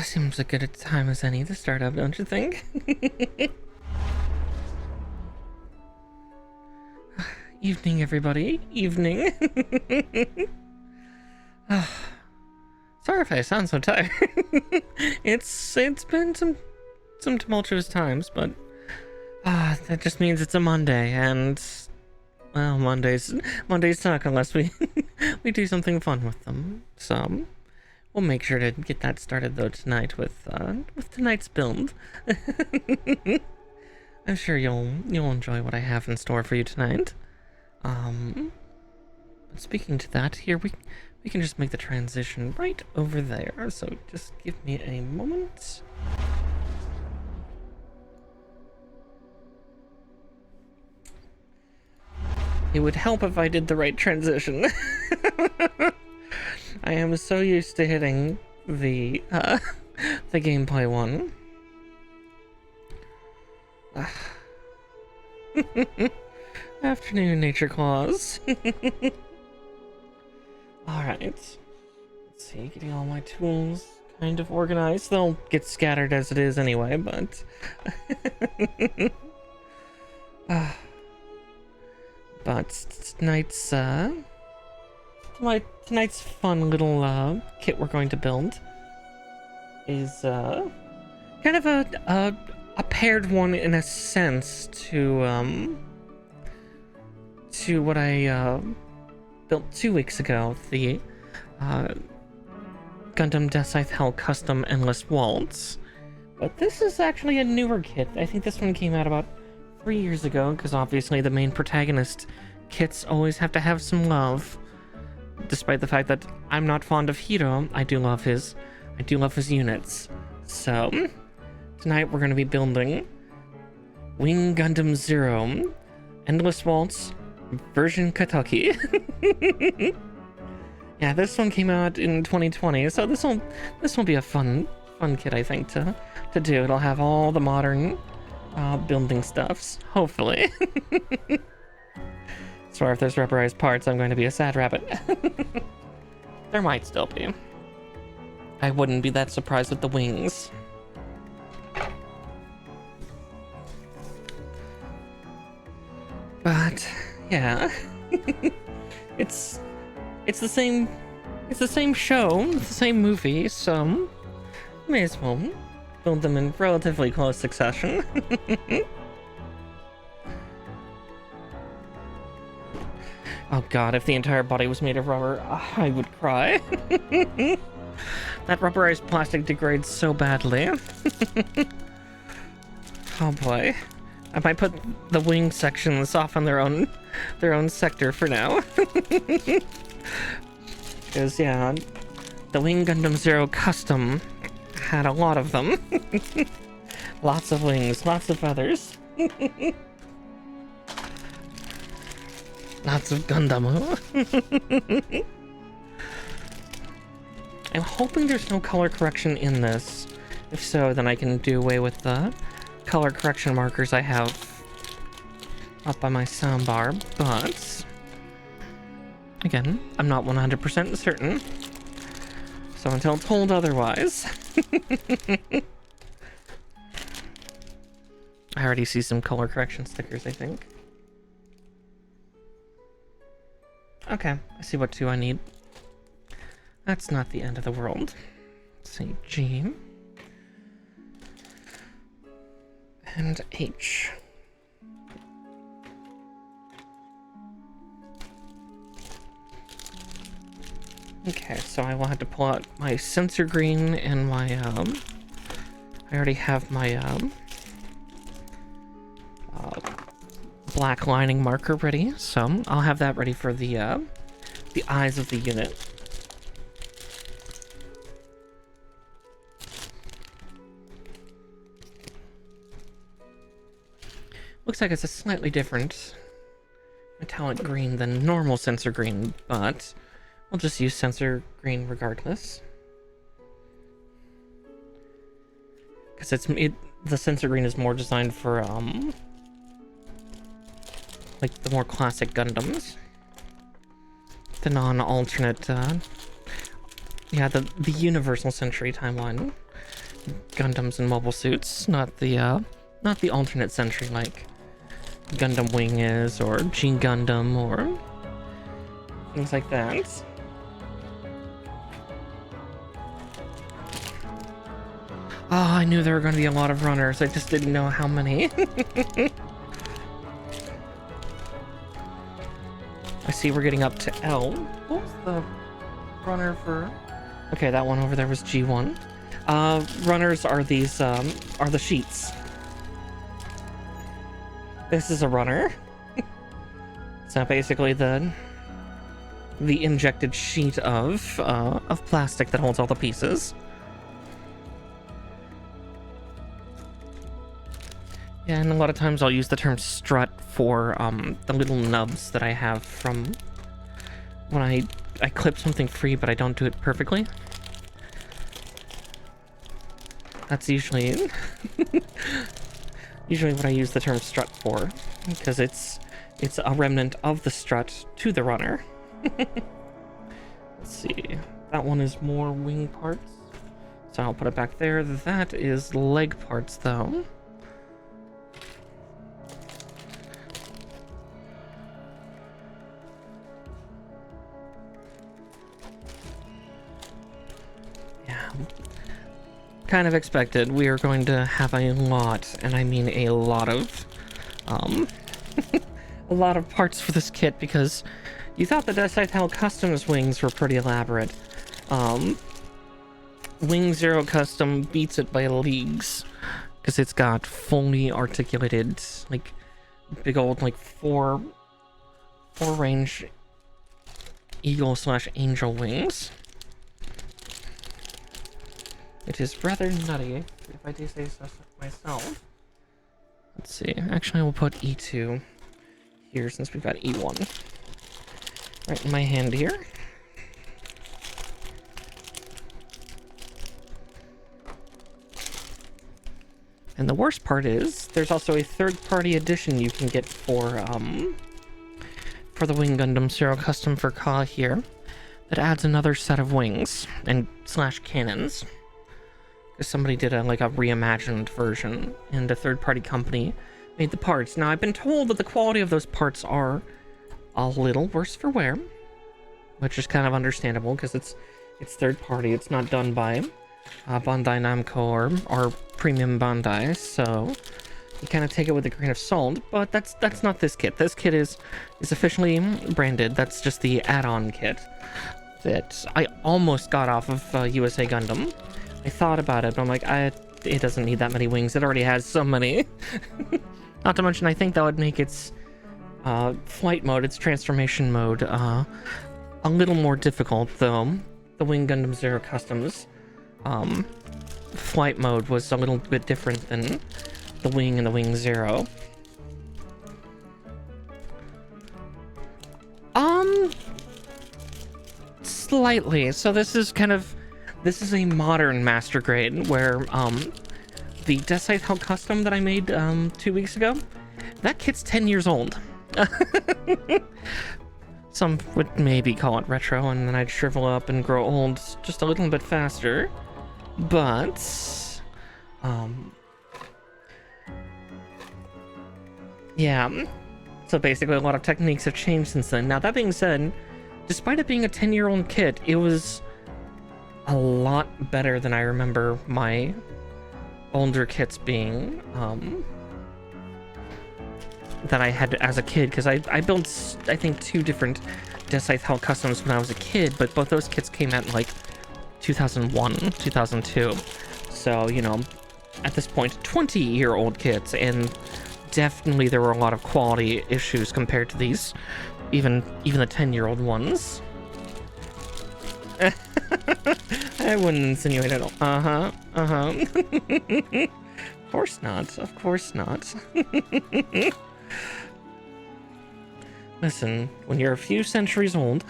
Seems a good a time as any to start up, don't you think? Evening, everybody. Evening. Sorry if I sound so tired. It's been some tumultuous times, but that just means it's a Monday, and well, Mondays suck unless we we do something fun with them. So we'll make sure to get that started though tonight with tonight's build. I'm sure you'll enjoy what I have in store for you tonight. Speaking to that, here we can just make the transition right over there. So just give me a moment. It would help if I did the right transition. I am so used to hitting the gameplay one. Afternoon, Nature Claws. Alright. Let's see, getting all my tools kind of organized. They'll get scattered as it is anyway, but... but tonight's fun little kit we're going to build is kind of a paired one in a sense to what I built 2 weeks ago, the Gundam Death Scythe Hell Custom Endless Waltz. But this is actually a newer kit. I think this one came out about 3 years ago, because obviously the main protagonist kits always have to have some love. Despite the fact that I'm not fond of Hiro, I do love his units. So tonight we're going to be building Wing Gundam Zero Endless Waltz version Kentucky. Yeah, this one came out in 2020, so this will be a fun kit, I think, to do. It'll have all the modern building stuffs, hopefully. Sorry if there's rubberized parts, I'm going to be a sad rabbit. There might still be. I wouldn't be that surprised with the wings. But yeah, it's the same show, it's the same movie, so may as well build them in relatively close succession. Oh god, if the entire body was made of rubber, I would cry. That rubberized plastic degrades so badly. Oh boy. I might put the wing sections off on their own sector for now. Because yeah, the Wing Gundam Zero Custom had a lot of them. Lots of wings, lots of feathers. Lots of Gundam. I'm hoping there's no color correction in this. If so, then I can do away with the color correction markers I have up by my soundbar, but again, I'm not 100% certain. So until told otherwise. I already see some color correction stickers, I think. Okay, I see what two I need. That's not the end of the world. Let's see, G. And H. Okay, so I will have to pull out my sensor green and my, I already have my, black lining marker ready, so I'll have that ready for the eyes of the unit. Looks like it's a slightly different metallic green than normal sensor green, but we'll just use sensor green regardless. Because the sensor green is more designed for like the more classic Gundams. The non-alternate, yeah, the Universal Century timeline Gundams and mobile suits, not the alternate century like Gundam Wing is, or G Gundam, or things like that. Oh, I knew there were going to be a lot of runners. I just didn't know how many. I see we're getting up to L. What was the runner for? Okay, that one over there was G1. Runners are these, are the sheets. This is a runner. So basically the injected sheet of plastic that holds all the pieces. Yeah, and a lot of times I'll use the term strut for the little nubs that I have from when I clip something free, but I don't do it perfectly. That's usually usually what I use the term strut for, because it's a remnant of the strut to the runner. Let's see. That one is more wing parts, so I'll put it back there. That is leg parts, though. Kind of expected. We are going to have a lot, and I mean a lot of a lot of parts for this kit, because you thought the Decythal Customs wings were pretty elaborate. Wing Zero Custom beats it by leagues, because it's got fully articulated, like, big old, like, four range eagle/angel wings. It is rather nutty, if I do say so myself. Let's see. Actually, we'll put E2 here since we've got E1 right in my hand here. And the worst part is there's also a third-party edition you can get for the Wing Gundam Zero Custom for Ka here that adds another set of wings and / cannons. Somebody did a reimagined version, and a third-party company made the parts. Now, I've been told that the quality of those parts are a little worse for wear, which is kind of understandable because it's third-party. It's not done by Bandai Namco or Premium Bandai, so you kind of take it with a grain of salt. But that's not this kit. This kit is officially branded. That's just the add-on kit that I almost got off of USA Gundam. I thought about it, but I'm like, it doesn't need that many wings. It already has so many. Not to mention, I think that would make its flight mode, its transformation mode, a little more difficult, though. The Wing Gundam Zero Customs flight mode was a little bit different than the Wing and the Wing Zero. Slightly. So this is a modern master grade, where the Decythal Custom that I made 2 weeks ago, that kit's 10 years old. Some would maybe call it retro, and then I'd shrivel up and grow old just a little bit faster. But yeah. So basically a lot of techniques have changed since then. Now, that being said, despite it being a 10-year-old kit, it was a lot better than I remember my older kits being, that I had as a kid, because I built, I think, 2 different Decythal Customs when I was a kid, but both those kits came out in, like, 2001, 2002. So, you know, at this point, 20-year-old kits, and definitely there were a lot of quality issues compared to these, even the 10-year-old ones. I wouldn't insinuate at all. Of course not. Of course not. Listen, when you're a few centuries old...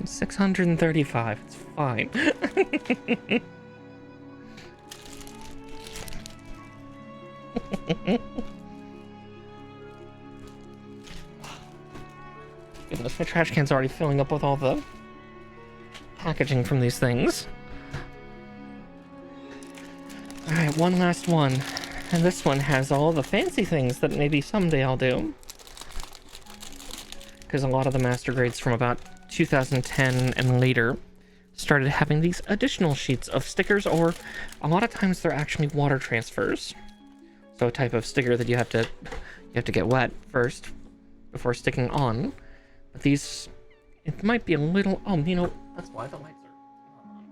635, it's fine. honest. My trash can's already filling up with all the packaging from these things. Alright, one last one. And this one has all the fancy things that maybe someday I'll do. Because a lot of the master grades from about 2010 and later started having these additional sheets of stickers, or a lot of times they're actually water transfers. So a type of sticker that you have to get wet first before sticking on. But these, it might be a little, oh, you know, that's why the lights are on.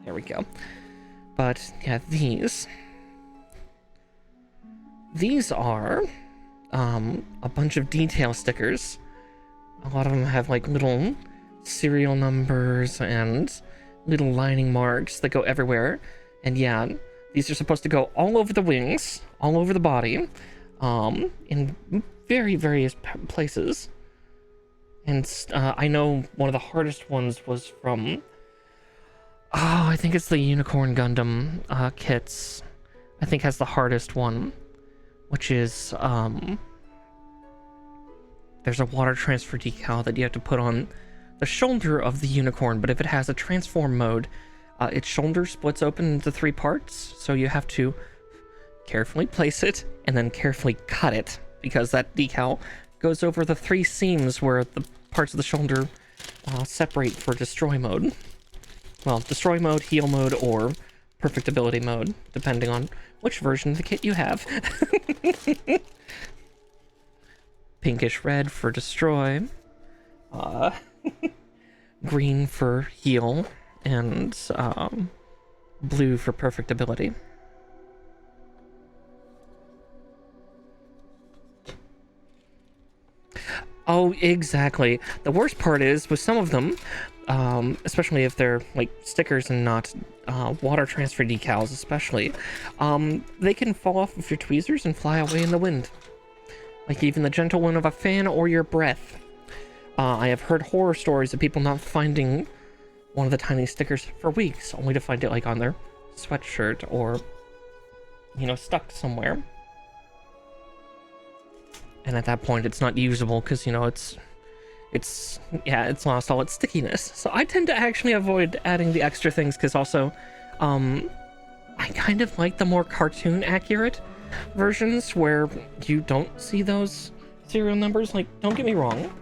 There we go. But yeah, these are a bunch of detail stickers. A lot of them have like little serial numbers and little lining marks that go everywhere. And yeah, these are supposed to go all over the wings, all over the body, in various places. And I know one of the hardest ones was from, I think it's the Unicorn Gundam kits. I think has the hardest one, which is, there's a water transfer decal that you have to put on the shoulder of the unicorn, but if it has a transform mode, its shoulder splits open into 3 parts, so you have to carefully place it and then carefully cut it, because that decal goes over the 3 seams where the parts of the shoulder separate for destroy mode. Well, destroy mode, heal mode, or perfect ability mode, depending on which version of the kit you have. Pinkish red for destroy, green for heal, and blue for perfect ability. Oh, exactly. The worst part is, with some of them, especially if they're like stickers and not water transfer decals especially, they can fall off of your tweezers and fly away in the wind. Like even the gentle wind of a fan or your breath. I have heard horror stories of people not finding one of the tiny stickers for weeks, only to find it like on their sweatshirt or, you know, stuck somewhere. And at that point it's not usable because, you know, it's lost all its stickiness. So I tend to actually avoid adding the extra things because also, I kind of like the more cartoon accurate versions where you don't see those serial numbers. Like, don't get me wrong,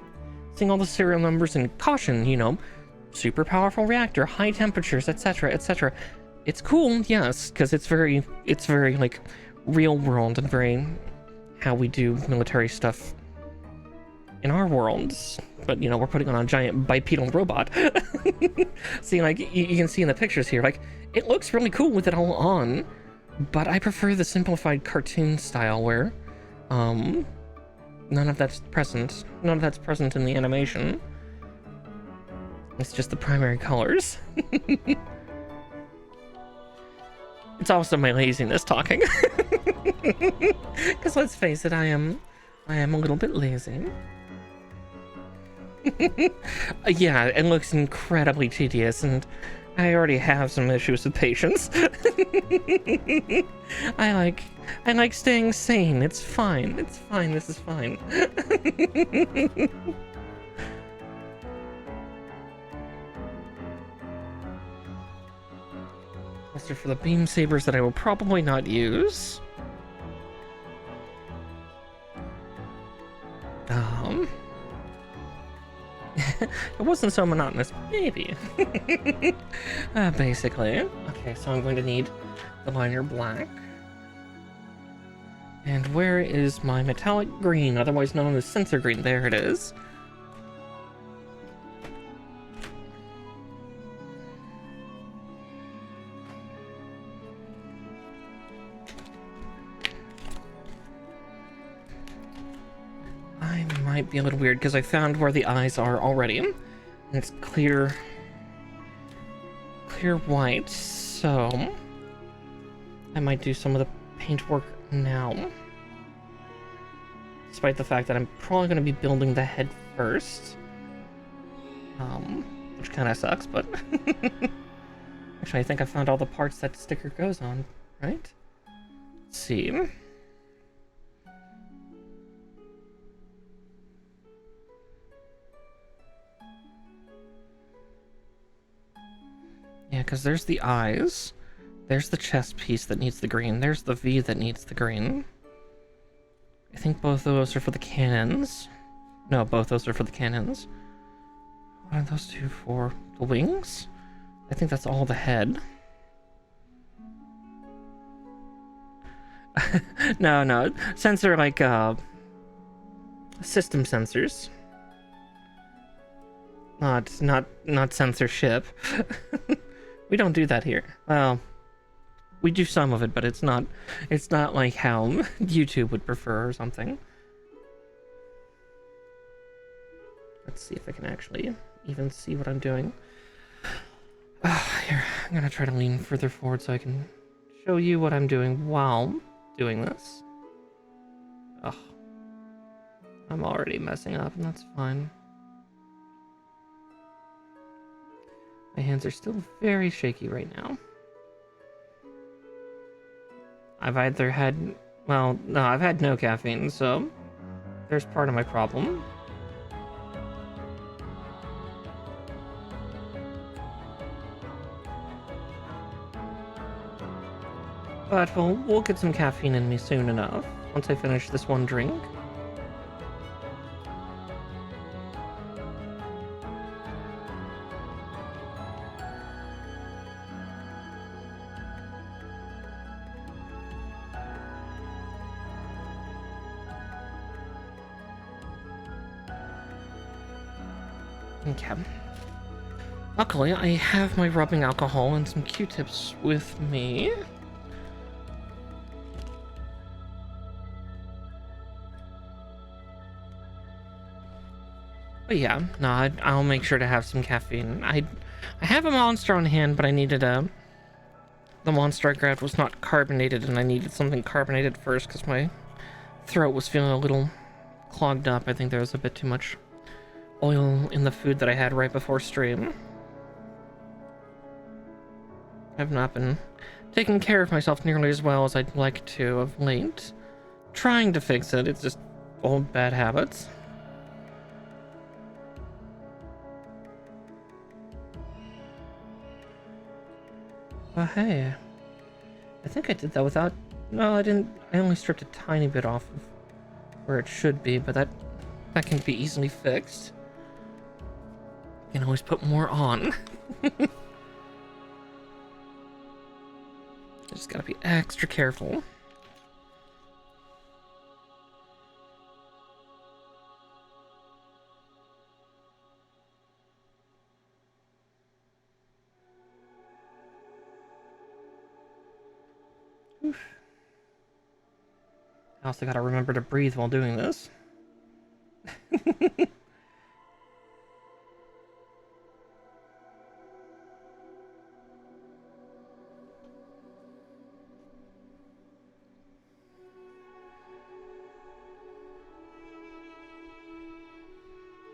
seeing all the serial numbers and caution, you know, super powerful reactor, high temperatures, etc., etc. It's cool, yes, because it's very like real world and very how we do military stuff in our worlds. But, you know, we're putting on a giant bipedal robot. See, like, you can see in the pictures here, like, it looks really cool with it all on, but I prefer the simplified cartoon style where, none of that's present. None of that's present in the animation. It's just the primary colors. It's also my laziness talking. Because let's face it, I am a little bit lazy. Yeah, it looks incredibly tedious, and I already have some issues with patience. I like staying sane. It's fine. It's fine. This is fine. Cluster for the beam sabers that I will probably not use. It wasn't so monotonous, maybe. Basically. Okay, so I'm going to need the liner black. And where is my metallic green, otherwise known as sensor green? There it is. Might be a little weird because I found where the eyes are already, and it's clear white, so I might do some of the paint work now, despite the fact that I'm probably going to be building the head first, which kind of sucks, but actually I think I found all the parts that sticker goes on, right? Let's see. Yeah, because there's the eyes. There's the chest piece that needs the green. There's the V that needs the green. I think both of those are for the cannons. No, both those are for the cannons. What are those two for? The wings? I think that's all the head. No. Sensor like, system sensors. Not censorship. We don't do that here. Well, we do some of it, but it's not like how YouTube would prefer or something. Let's see if I can actually even see what I'm doing. Here, I'm gonna try to lean further forward so I can show you what I'm doing while doing this. Ugh. I'm already messing up, and that's fine. My hands are still very shaky right now. I've either had... Well, no, I've had no caffeine, so there's part of my problem. But we'll get some caffeine in me soon enough, once I finish this one drink. Okay. Luckily, I have my rubbing alcohol and some Q-tips with me. But yeah, no, I'll make sure to have some caffeine. I have a Monster on hand, but I needed the Monster I grabbed was not carbonated, and I needed something carbonated first because my throat was feeling a little clogged up. I think there was a bit too much oil in the food that I had right before stream. I've not been taking care of myself nearly as well as I'd like to of late. Trying to fix it, it's just old bad habits. Oh, hey. I think I did that without... No, I didn't. I only stripped a tiny bit off of where it should be, but that can be easily fixed. You can always put more on. Just gotta be extra careful. Oof. I also gotta remember to breathe while doing this.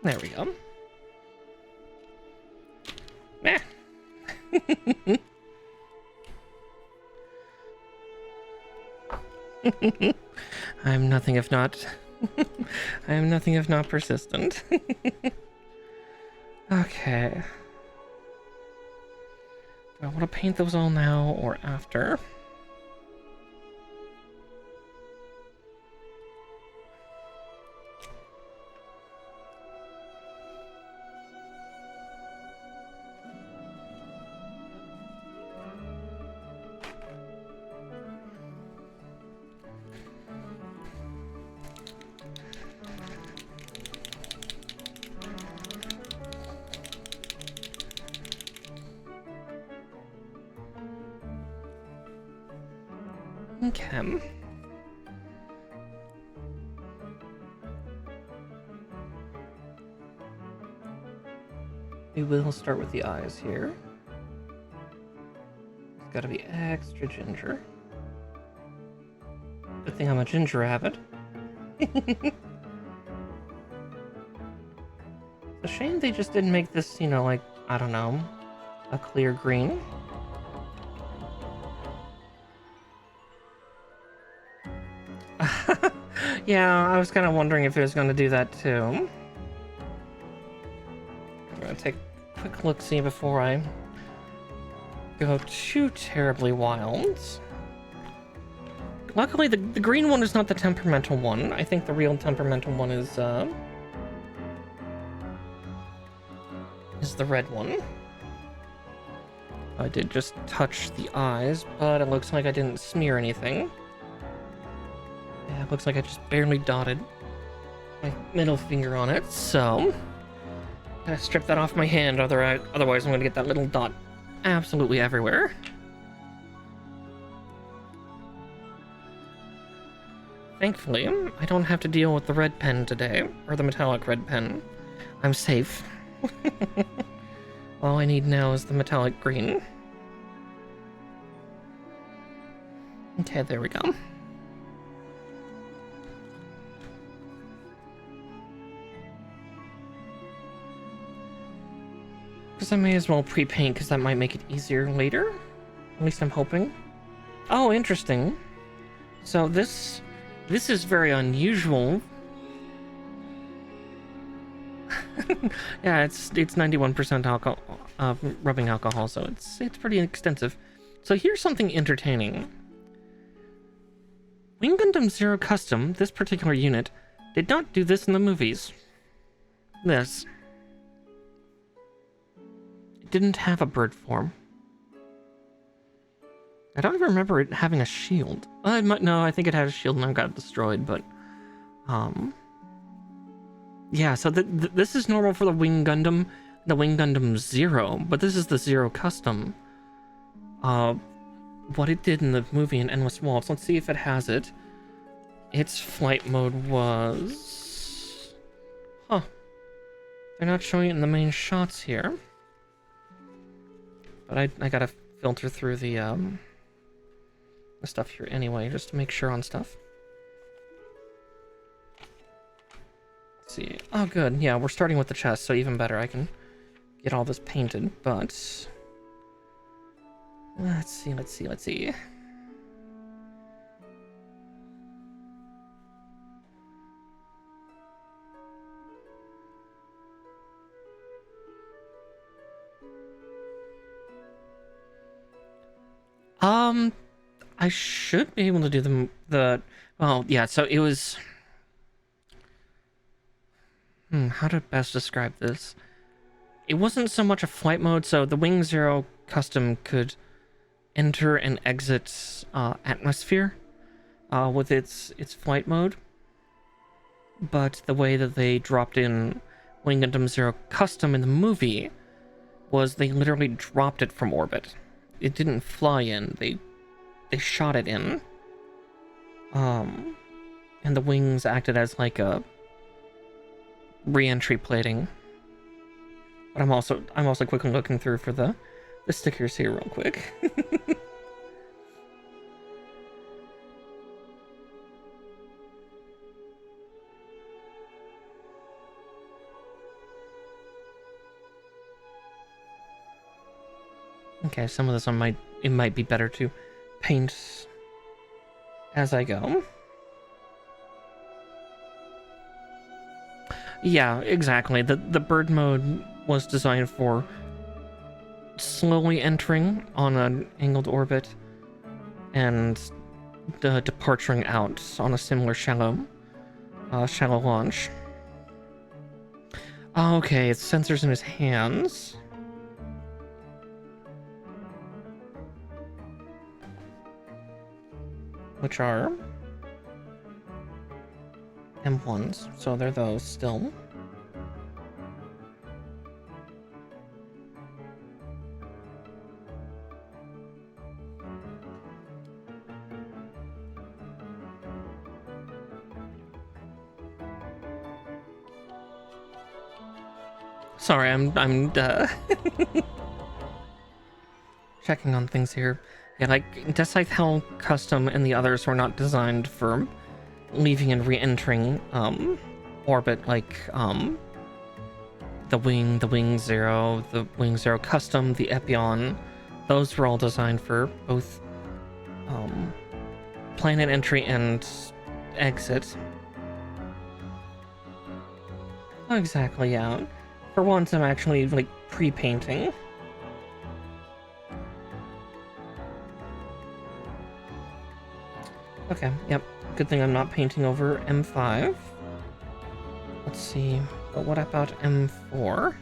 There we go. Nah. I'm nothing if not... I am nothing if not persistent. Okay. Do I want to paint those all now or after? Okay. We will start with the eyes here. It's gotta be extra ginger. Good thing I'm a ginger avid. It's a shame they just didn't make this, you know, like, I don't know, a clear green. Yeah, I was kind of wondering if it was going to do that too. I'm going to take a quick look-see before I go too terribly wild. Luckily, the green one is not the temperamental one. I think the real temperamental one is the red one. I did just touch the eyes, but it looks like I didn't smear anything. Yeah, it looks like I just barely dotted my middle finger on it, so gotta strip that off my hand, otherwise I'm gonna get that little dot absolutely everywhere. Thankfully, I don't have to deal with the red pen today, or the metallic red pen. I'm safe. All I need now is the metallic green. Okay, there we go. Because I may as well pre-paint, because that might make it easier later. At least I'm hoping. Oh, interesting. So this is very unusual. Yeah, it's 91% alcohol, rubbing alcohol, so it's pretty extensive. So here's something entertaining. Wing Gundam Zero Custom, this particular unit, did not do this in the movies. This. It didn't have a bird form. I don't even remember it having a shield. No, I think it had a shield and I got it destroyed, but... Yeah, so this is normal for the Wing Gundam Zero, but this is the Zero Custom. What it did in the movie in Endless Waltz, let's see if it has it. Its flight mode was... Huh. They're not showing it in the main shots here. But I gotta filter through the stuff here anyway, just to make sure on stuff. Let's see. Oh, good. Yeah, we're starting with the chest, so even better. I can get all this painted, but... Let's see. I should be able to do well, yeah, so it was... how to best describe this? It wasn't so much a flight mode, so the Wing Zero Custom could enter and exit atmosphere with its flight mode. But the way that they dropped in Wing Gundam Zero Custom in the movie was they literally dropped it from orbit. It didn't fly in, they shot it in. And the wings acted as like a re-entry plating. But I'm also quickly looking through for the stickers here real quick. Okay, some of this it might be better to paint as I go. Yeah, exactly. The bird mode was designed for slowly entering on an angled orbit and departuring out on a similar shallow launch. Okay, it's sensors in his hands. Which are M1s, so they're those still. Sorry, I'm checking on things here. Yeah, like Decide Hell Custom and the others were not designed for leaving and re-entering orbit like the Wing Zero, the Wing Zero Custom, the Epion. Those were all designed for both planet entry and exit. Oh, exactly, yeah. For once, I'm actually like pre-painting. Okay, yep. Good thing I'm not painting over M5. Let's see, but what about M4?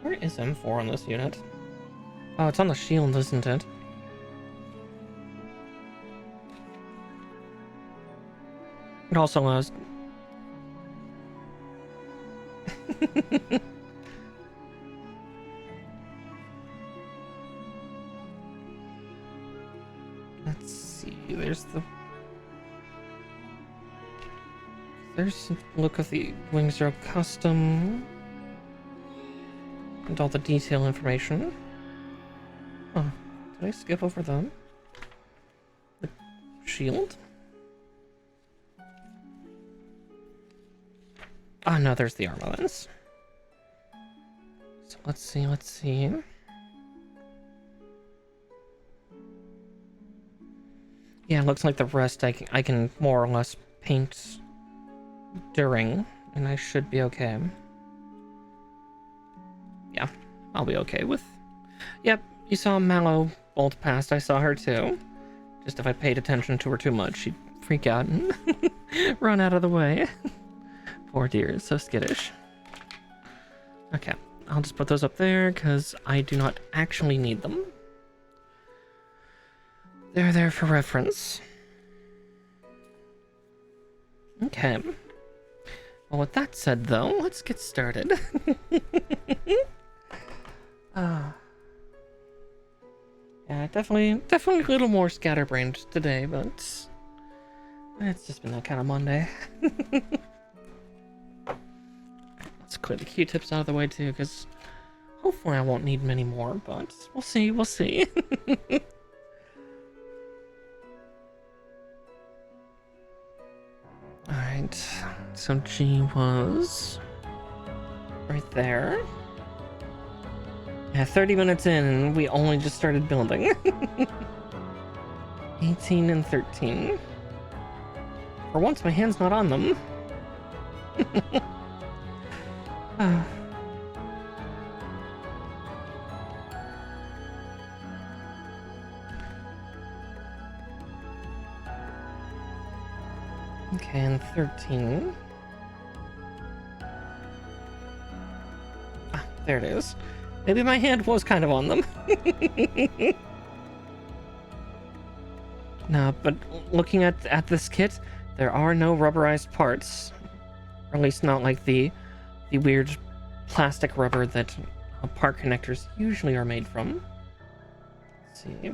Where is M4 on this unit? Oh, it's on the shield, isn't it? It also allows... Let's see, there's the... There's a look of the Wing Zero custom. And all the detail information. Oh, did I skip over them? The shield? Oh no, there's the armaments. So let's see. Yeah, it looks like the rest I can more or less paint during, and I should be okay. Yeah, I'll be okay with... Yep, you saw Mallow bolt past, I saw her too. Just if I paid attention to her too much, she'd freak out and run out of the way. Poor dear, so skittish. Okay, I'll just put those up there, because I do not actually need them. They're there for reference. Okay. Well, with that said, though, let's get started. Yeah, definitely a little more scatterbrained today, but it's just been that kind of Monday. Let's clear the Q-tips out of the way too, because hopefully I won't need many more, but we'll see. Alright, so G was right there. Yeah, 30 minutes in, and we only just started building. 18 and 13. For once, my hand's not on them. Okay, and 13. Ah, there it is. Maybe my hand was kind of on them. No, but looking at this kit, there are no rubberized parts. Or at least not like the weird plastic rubber that part connectors usually are made from. Let's see.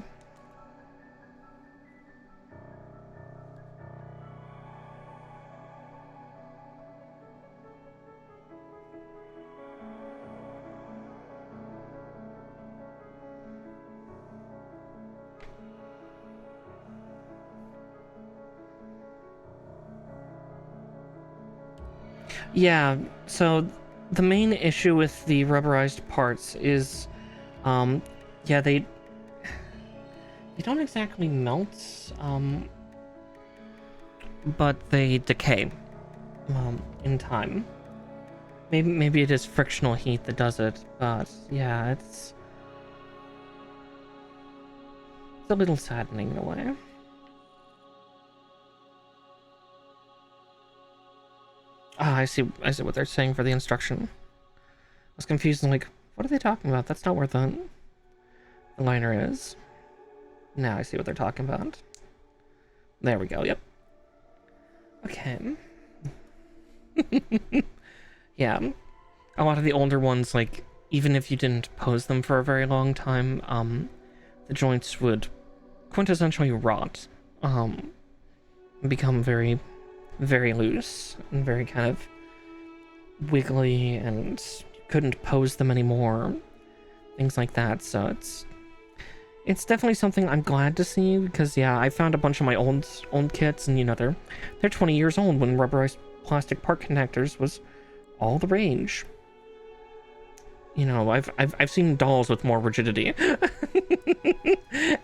Yeah, so the main issue with the rubberized parts is, yeah, they don't exactly melt, but they decay, in time. Maybe it is frictional heat that does it, but yeah, it's a little saddening in a way. Ah, I see what they're saying for the instruction. I was confused and like, what are they talking about? That's not where the liner is. Now I see what they're talking about. There we go, yep. Okay. Yeah. A lot of the older ones, like, even if you didn't pose them for a very long time, the joints would quintessentially rot. Become very, very loose and very kind of wiggly, and couldn't pose them anymore. Things like that, so it's definitely something I'm glad to see, because yeah, I found a bunch of my old kits, and you know, they're 20 years old when rubberized plastic part connectors was all the rage. You know, I've seen dolls with more rigidity.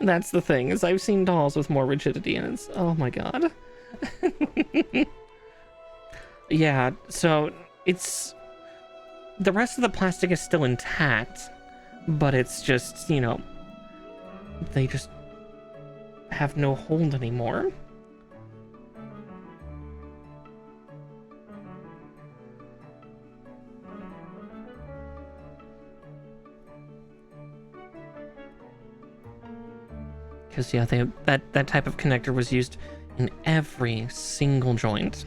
That's the thing, is I've seen dolls with more rigidity, and it's, oh my god. Yeah, so it's the rest of the plastic is still intact, but it's just, you know, they just have no hold anymore. Because, yeah, that type of connector was used in every single joint.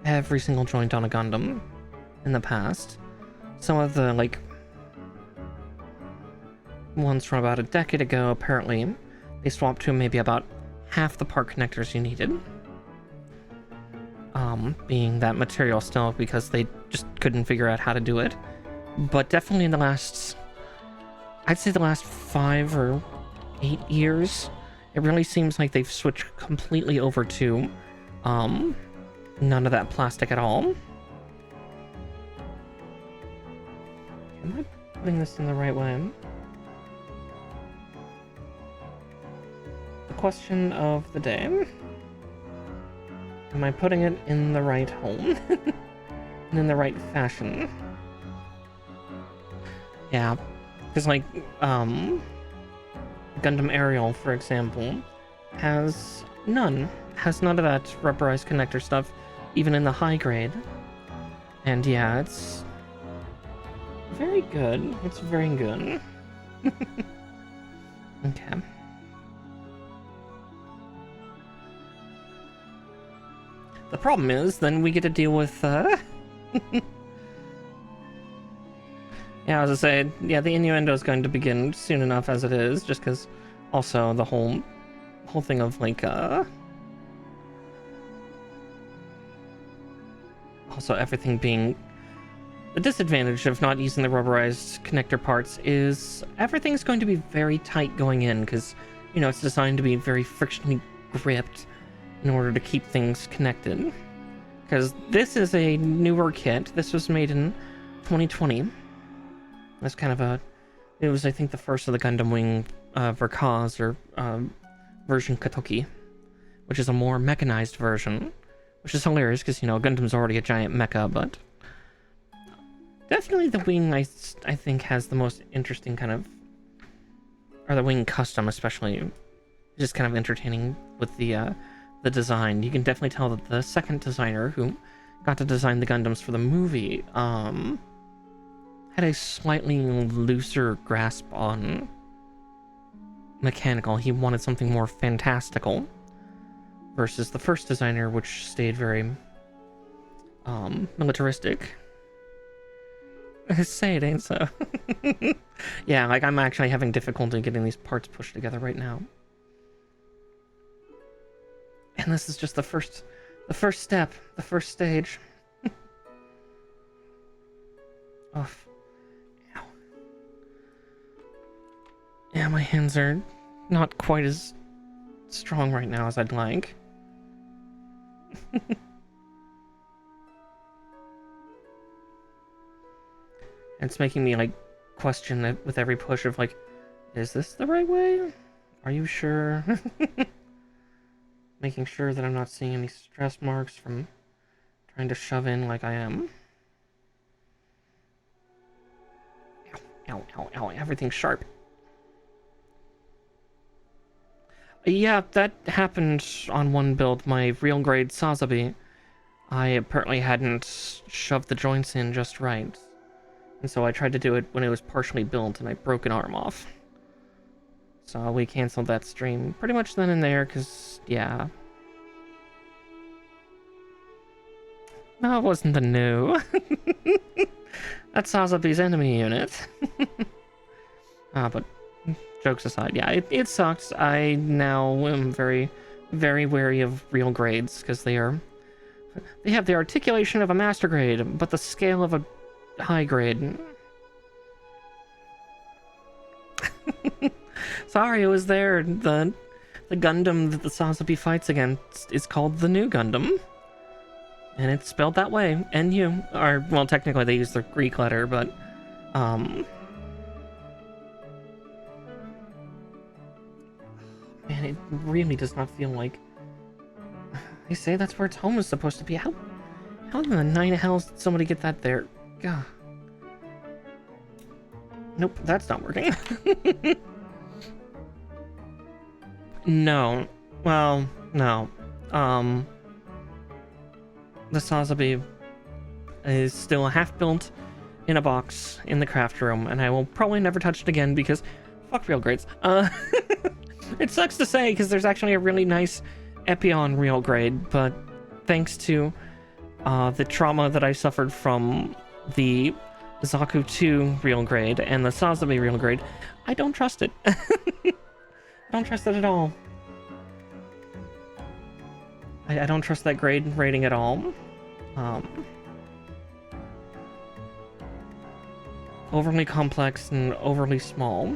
Every single joint on a Gundam in the past. Some of the, like, ones from about a decade ago, apparently, they swapped to maybe about half the part connectors you needed. Being that material still, because they just couldn't figure out how to do it. But definitely in the last, I'd say the last 5 or 8 years, it really seems like they've switched completely over to none of that plastic at all. Am I putting this in the right way? The question of the day. Am I putting it in the right home? And in the right fashion? Yeah, because like, Gundam Aerial, for example, has none of that rubberized connector stuff, even in the high grade. And yeah, it's very good. It's very good. Okay. The problem is, then we get to deal with, yeah, I was gonna say, yeah, the innuendo is going to begin soon enough as it is, just because also the whole thing of, like, also everything being, the disadvantage of not using the rubberized connector parts is everything's going to be very tight going in, because, you know, it's designed to be very frictionally gripped in order to keep things connected. Because this is a newer kit. This was made in 2020. That's kind of a, it was, I think, the first of the Gundam Wing Verkaz, or version Katoki, which is a more mechanized version, which is hilarious because, you know, Gundam's already a giant mecha, but definitely the Wing, I think, has the most interesting kind of, or the Wing Custom especially, just kind of entertaining with the design. You can definitely tell that the second designer who got to design the Gundams for the movie had a slightly looser grasp on mechanical. He wanted something more fantastical versus the first designer, which stayed very militaristic. Say it ain't so. Yeah, like, I'm actually having difficulty getting these parts pushed together right now. And this is just the first step, the first stage. Oh. Ow. Yeah, my hands are not quite as strong right now as I'd like. It's making me, like, question it with every push of, like, is this the right way? Are you sure? Making sure that I'm not seeing any stress marks from trying to shove in like I am. Ow, ow, ow, ow, everything's sharp. Yeah, that happened on one build, my real grade Sazabi. I apparently hadn't shoved the joints in just right. And so I tried to do it when it was partially built and I broke an arm off. So we canceled that stream pretty much then and there, because, yeah. No, it wasn't the new. That's Sazabi's enemy unit. But jokes aside, yeah, it sucks. I now am very, very wary of real grades, because they have the articulation of a master grade, but the scale of a high grade. Sorry, it was there. The Gundam that the Sazabi fights against is called the New Gundam. And it's spelled that way. NU. Or, well, technically they use the Greek letter, but, man, it really does not feel like... They say that's where its home is supposed to be. How in the nine hells did somebody get that there? God. Nope, that's not working. No. Well, no. The Sazabi is still half built in a box in the craft room, and I will probably never touch it again because fuck real grades. It sucks to say because there's actually a really nice Epion real grade, but thanks to the trauma that I suffered from the Zaku 2 real grade and the Sazabi real grade, I don't trust it. I don't trust it at all. I don't trust that grade rating at all. Overly complex and overly small.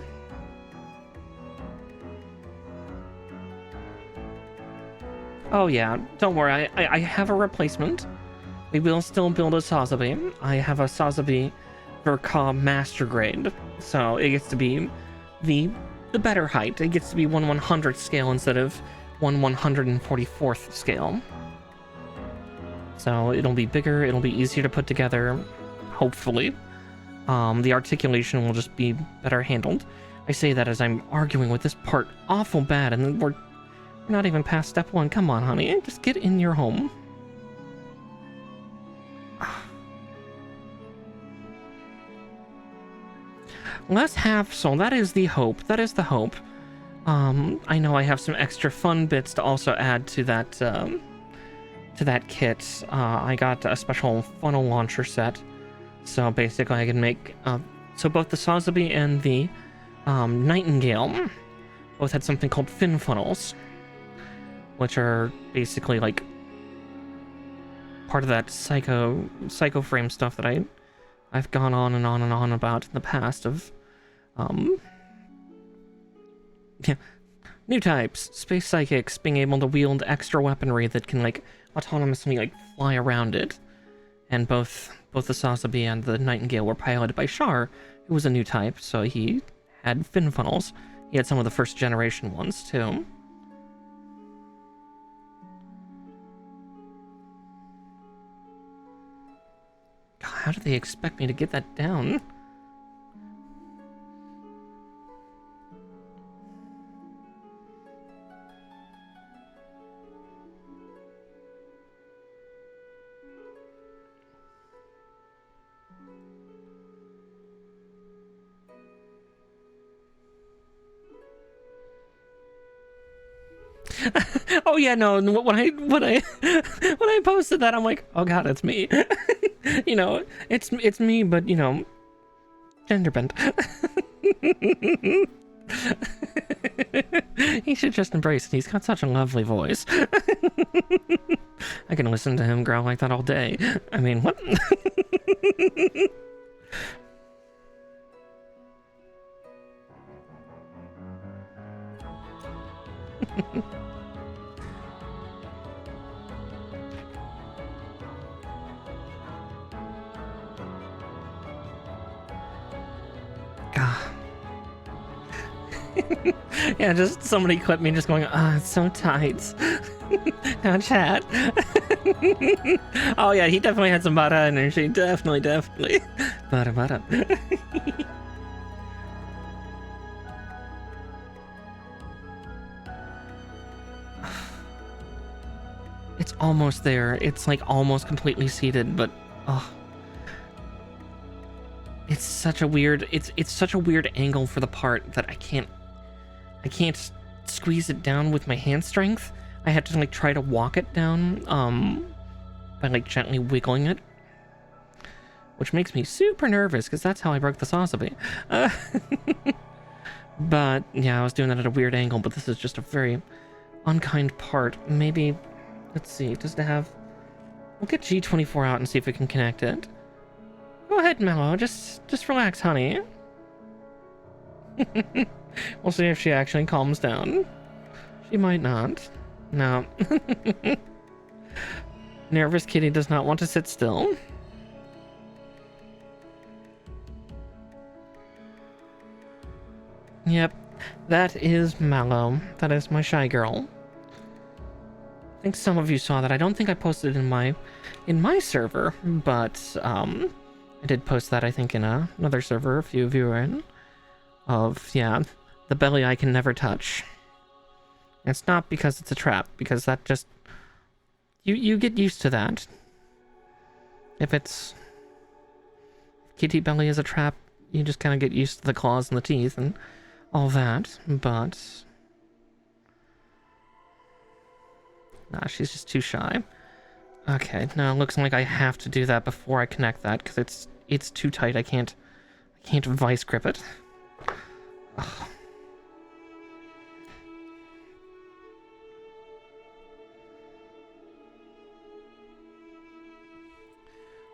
Oh yeah, don't worry, I have a replacement. We will still build a Sazabi. I have a Sazabi Verka Master Grade, so it gets to be the better height. It gets to be 1/100th scale instead of 1/144th scale. So it'll be bigger, it'll be easier to put together, hopefully. The articulation will just be better handled. I say that as I'm arguing with this part awful bad, and we're not even past step 1. Come on, honey, just get in your home. Less half soul, that is the hope. That is the hope. I know I have some extra fun bits to also add to that kit. I got a special funnel launcher set. So basically I can make, so both the Sazabi and the Nightingale both had something called fin funnels, which are basically like part of that psycho frame stuff that I've gone on and on and on about in the past of, yeah, new types, space psychics, being able to wield extra weaponry that can like autonomously like fly around it, and both the Sazabi and the Nightingale were piloted by Char, who was a new type, so he had fin funnels. He had some of the first generation ones too. God, how did they expect me to get that down? Oh yeah, no. When I posted that, I'm like, oh god, it's me. You know, it's me, but you know, gender bent. He should just embrace it. He's got such a lovely voice. I can listen to him growl like that all day. I mean, what? Yeah, just somebody clipped me just going, ah, it's so tight. Now chat. Oh yeah, he definitely had some butter energy. Definitely. Butter. It's almost there. It's like almost completely seated, but oh. It's such a weird angle for the part that I can't squeeze it down with my hand strength. I had to like try to walk it down by like gently wiggling it, which makes me super nervous because that's how I broke the Sazabi. But yeah, I was doing that at a weird angle, but this is just a very unkind part. Maybe, let's see, does it have, we'll get G24 out and see if we can connect it. Go ahead, Mello, just relax, honey. We'll see if she actually calms down. She might not. No. Nervous kitty does not want to sit still. Yep, that is Mallow. That is my shy girl. I think some of you saw that. I don't think I posted it in my server, but I did post that, I think, in another server a few of you were in. of, yeah, the belly I can never touch. It's not because it's a trap, because that just... You get used to that. If it's... kitty belly is a trap, you just kind of get used to the claws and the teeth and all that, but... Nah, she's just too shy. Okay, now it looks like I have to do that before I connect that, because it's too tight. I can't vice grip it. Ugh.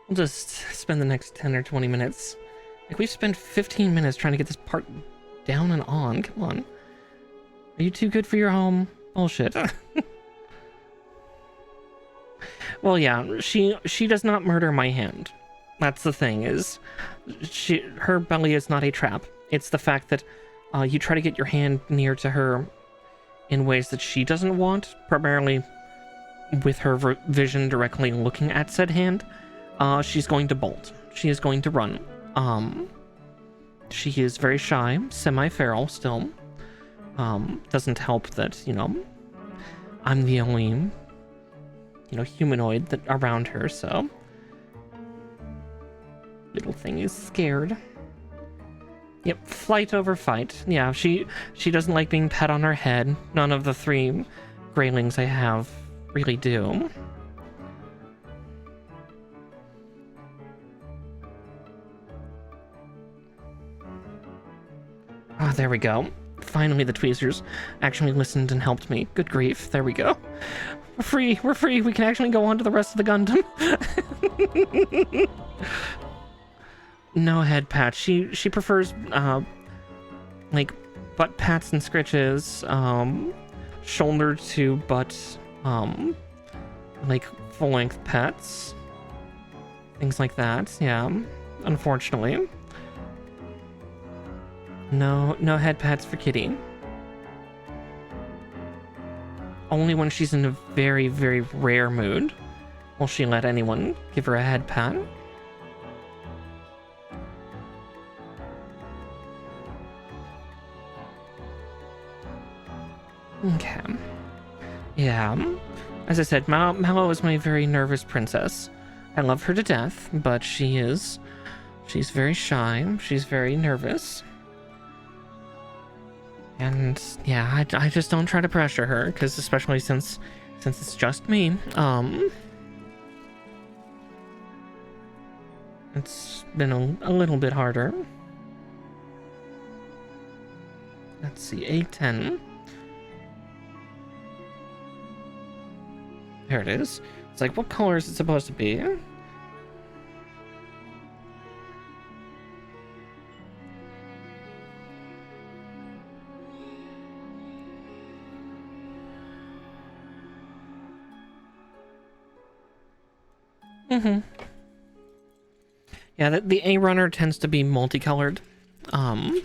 We'll just spend the next 10 or 20 minutes. Like, we've spent 15 minutes trying to get this part down and on. Come on. Are you too good for your home? Bullshit. Well, yeah, she does not murder my hand. That's the thing, is her belly is not a trap. It's the fact that you try to get your hand near to her in ways that she doesn't want, primarily with her vision directly looking at said hand. She's going to bolt. She is going to run. She is very shy, semi-feral still. Doesn't help that, you know, I'm the only, you know, humanoid that around her, so... Little thing is scared. Yep, flight over fight. Yeah, she doesn't like being pet on her head. None of the 3 greylings I have really do. Ah, there we go. Finally, the tweezers actually listened and helped me. Good grief. There we go. We're free. We're free. We can actually go on to the rest of the Gundam. No head pats. She prefers, like, butt pats and scritches, shoulder to butt, like, full-length pets. Things like that, yeah. Unfortunately. No head pats for Kitty. Only when she's in a very, very rare mood will she let anyone give her a head pat. Okay. Yeah. As I said, Mallow is my very nervous princess. I love her to death, but she's very shy. She's very nervous. And yeah, I just don't try to pressure her, because especially since it's just me, it's been a little bit harder. Let's see, A10. There it is. It's like, what color is it supposed to be? Yeah, the A runner tends to be multicolored, on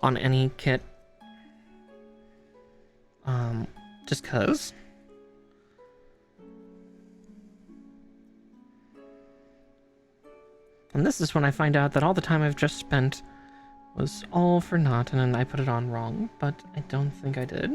any kit, just cause. And this is when I find out that all the time I've just spent was all for naught, and then I put it on wrong, but I don't think I did.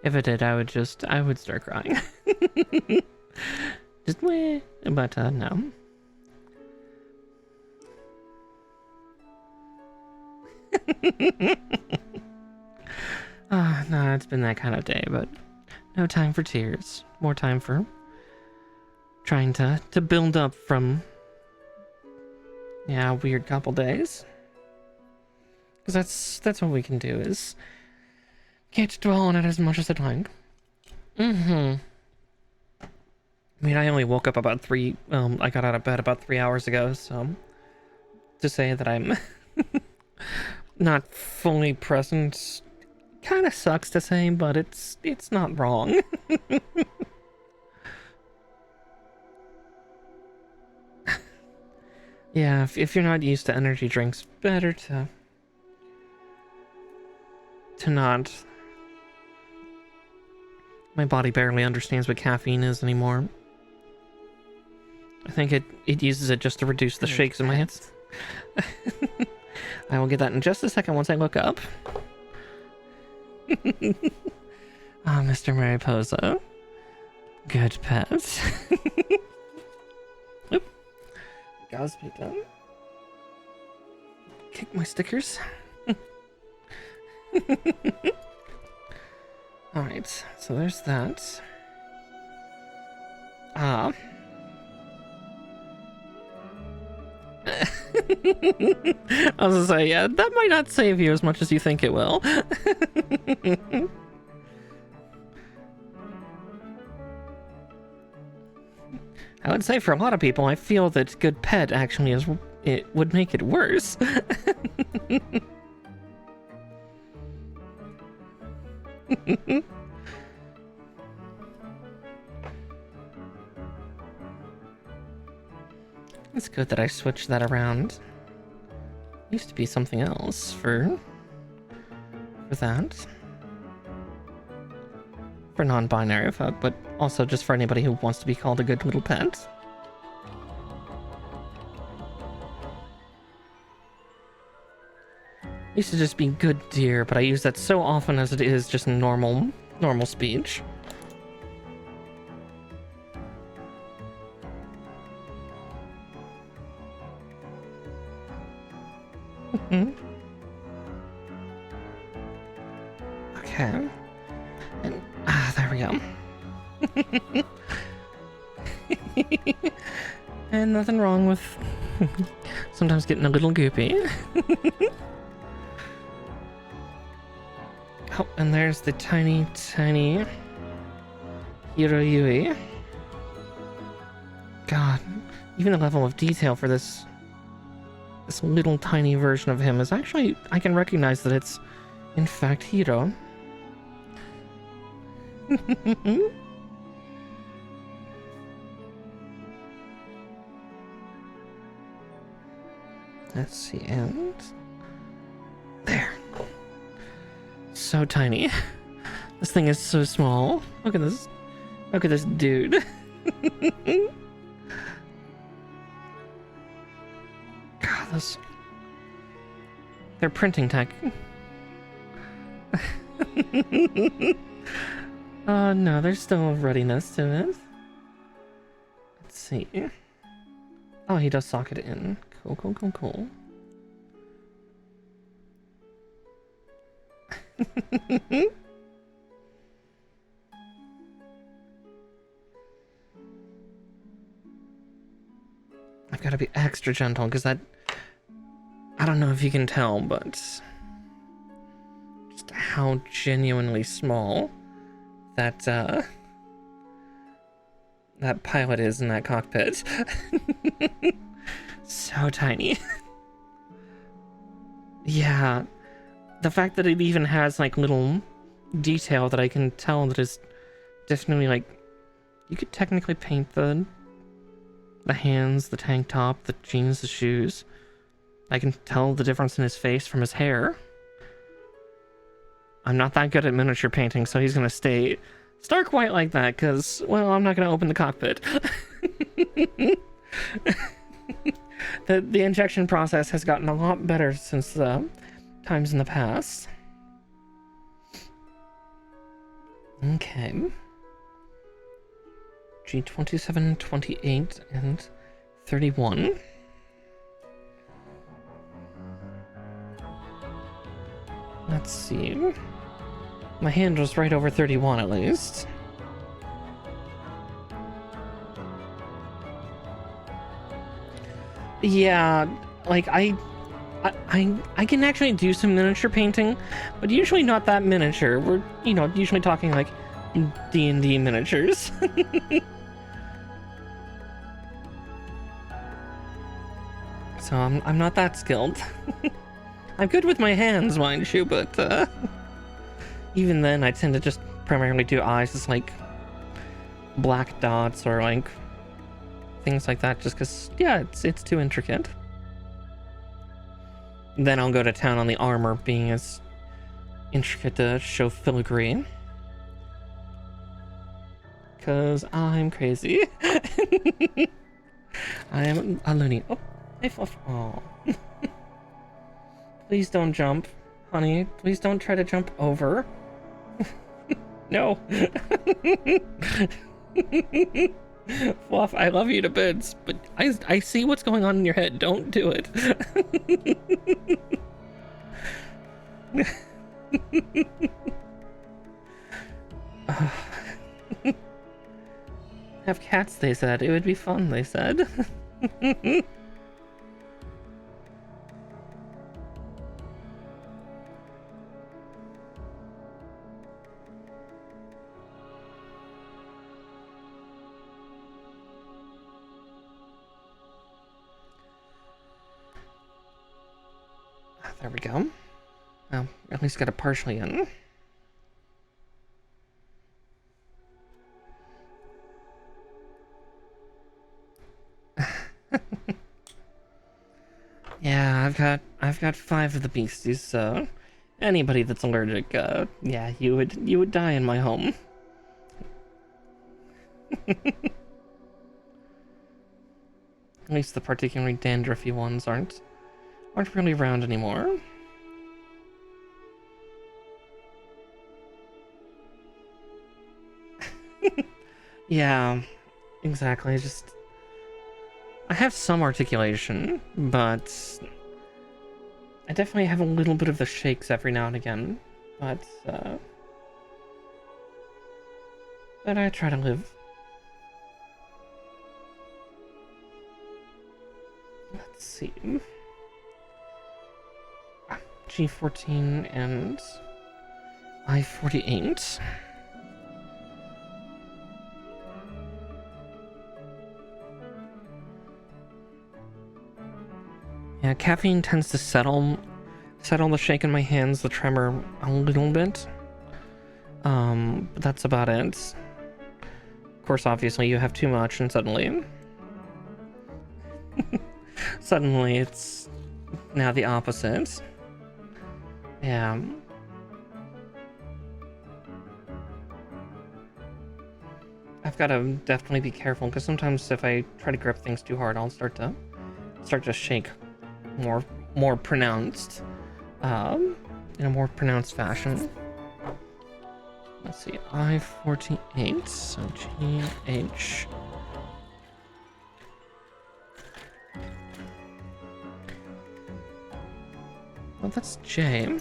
If it did, I would start crying. Just meh, but no. No, it's been that kind of day, but no time for tears. More time for trying to build up from, yeah, a weird couple days. Because that's what we can do, is can't dwell on it as much as I'd like. I mean, I only woke up about I got out of bed about 3 hours ago, so to say that I'm not fully present kind of sucks to say, but it's not wrong. Yeah, if you're not used to energy drinks, better to not. My body barely understands what caffeine is anymore. I think it uses it just to reduce the shakes in my hands. I will get that in just a second once I look up. Ah, Mr. Mariposa. Good pet. Oop. Godspeed done. Kick my stickers. Alright, so there's that. I was gonna say, yeah, that might not save you as much as you think it will. I would say for a lot of people, I feel that good pet actually is, it would make it worse. It's good that I switched that around. Used to be something else for that. For non-binary folk, but also just for anybody who wants to be called a good little pet. Used to just be good dear, but I use that so often as it is just normal speech. Okay. And, there we go. And nothing wrong with sometimes getting a little goopy. Oh, and there's the tiny Hiroyui. God, even the level of detail for this little tiny version of him is actually, I can recognize that it's in fact Hiro. Let's see, and there. So tiny. This thing is so small. Look at this. Look at this dude. God, those... They're printing tech. Oh no, there's still a readiness to it. Let's see. Oh, he does socket it in. Cool. I've got to be extra gentle because that, I don't know if you can tell, but just how genuinely small that that pilot is in that cockpit. So tiny. Yeah, the fact that it even has like little detail that I can tell that is definitely like, you could technically paint the hands, the tank top, the jeans, the shoes. I can tell the difference in his face from his hair. I'm not that good at miniature painting, so he's gonna stay stark white like that, because, well, I'm not gonna open the cockpit. The injection process has gotten a lot better since times in the past. Okay. G27, 28, and 31. Let's see. My hand was right over 31 at least. Yeah, like I can actually do some miniature painting, but usually not that miniature. We're, usually talking like D&D miniatures. So I'm not that skilled. I'm good with my hands, mind you, but even then, I tend to just primarily do eyes as like black dots or like things like that, just because, yeah, it's too intricate. Then I'll go to town on the armor being as intricate to show filigree. Because I'm crazy. I am a loony. Oh, hey, Fluff. Oh. Please don't jump, honey. Please don't try to jump over. No. Fluff, I love you to bits, but I see what's going on in your head. Don't do it. Have cats, they said. It would be fun, they said. There we go. Well, at least got it partially in. Yeah, I've got 5 of the beasties, so anybody that's allergic, yeah, you would die in my home. At least the particularly dandruffy ones aren't really around anymore. Yeah, exactly. I have some articulation, but I definitely have a little bit of the shakes every now and again. But I try to live. Let's see. G14 and I-48. Yeah, caffeine tends to settle the shake in my hands, the tremor a little bit. But that's about it. Of course, obviously, you have too much, and suddenly it's now the opposite. Yeah. I've got to definitely be careful, because sometimes if I try to grip things too hard, I'll start to shake more pronounced, in a more pronounced fashion. Let's see, I-48, so GH. Well, that's J.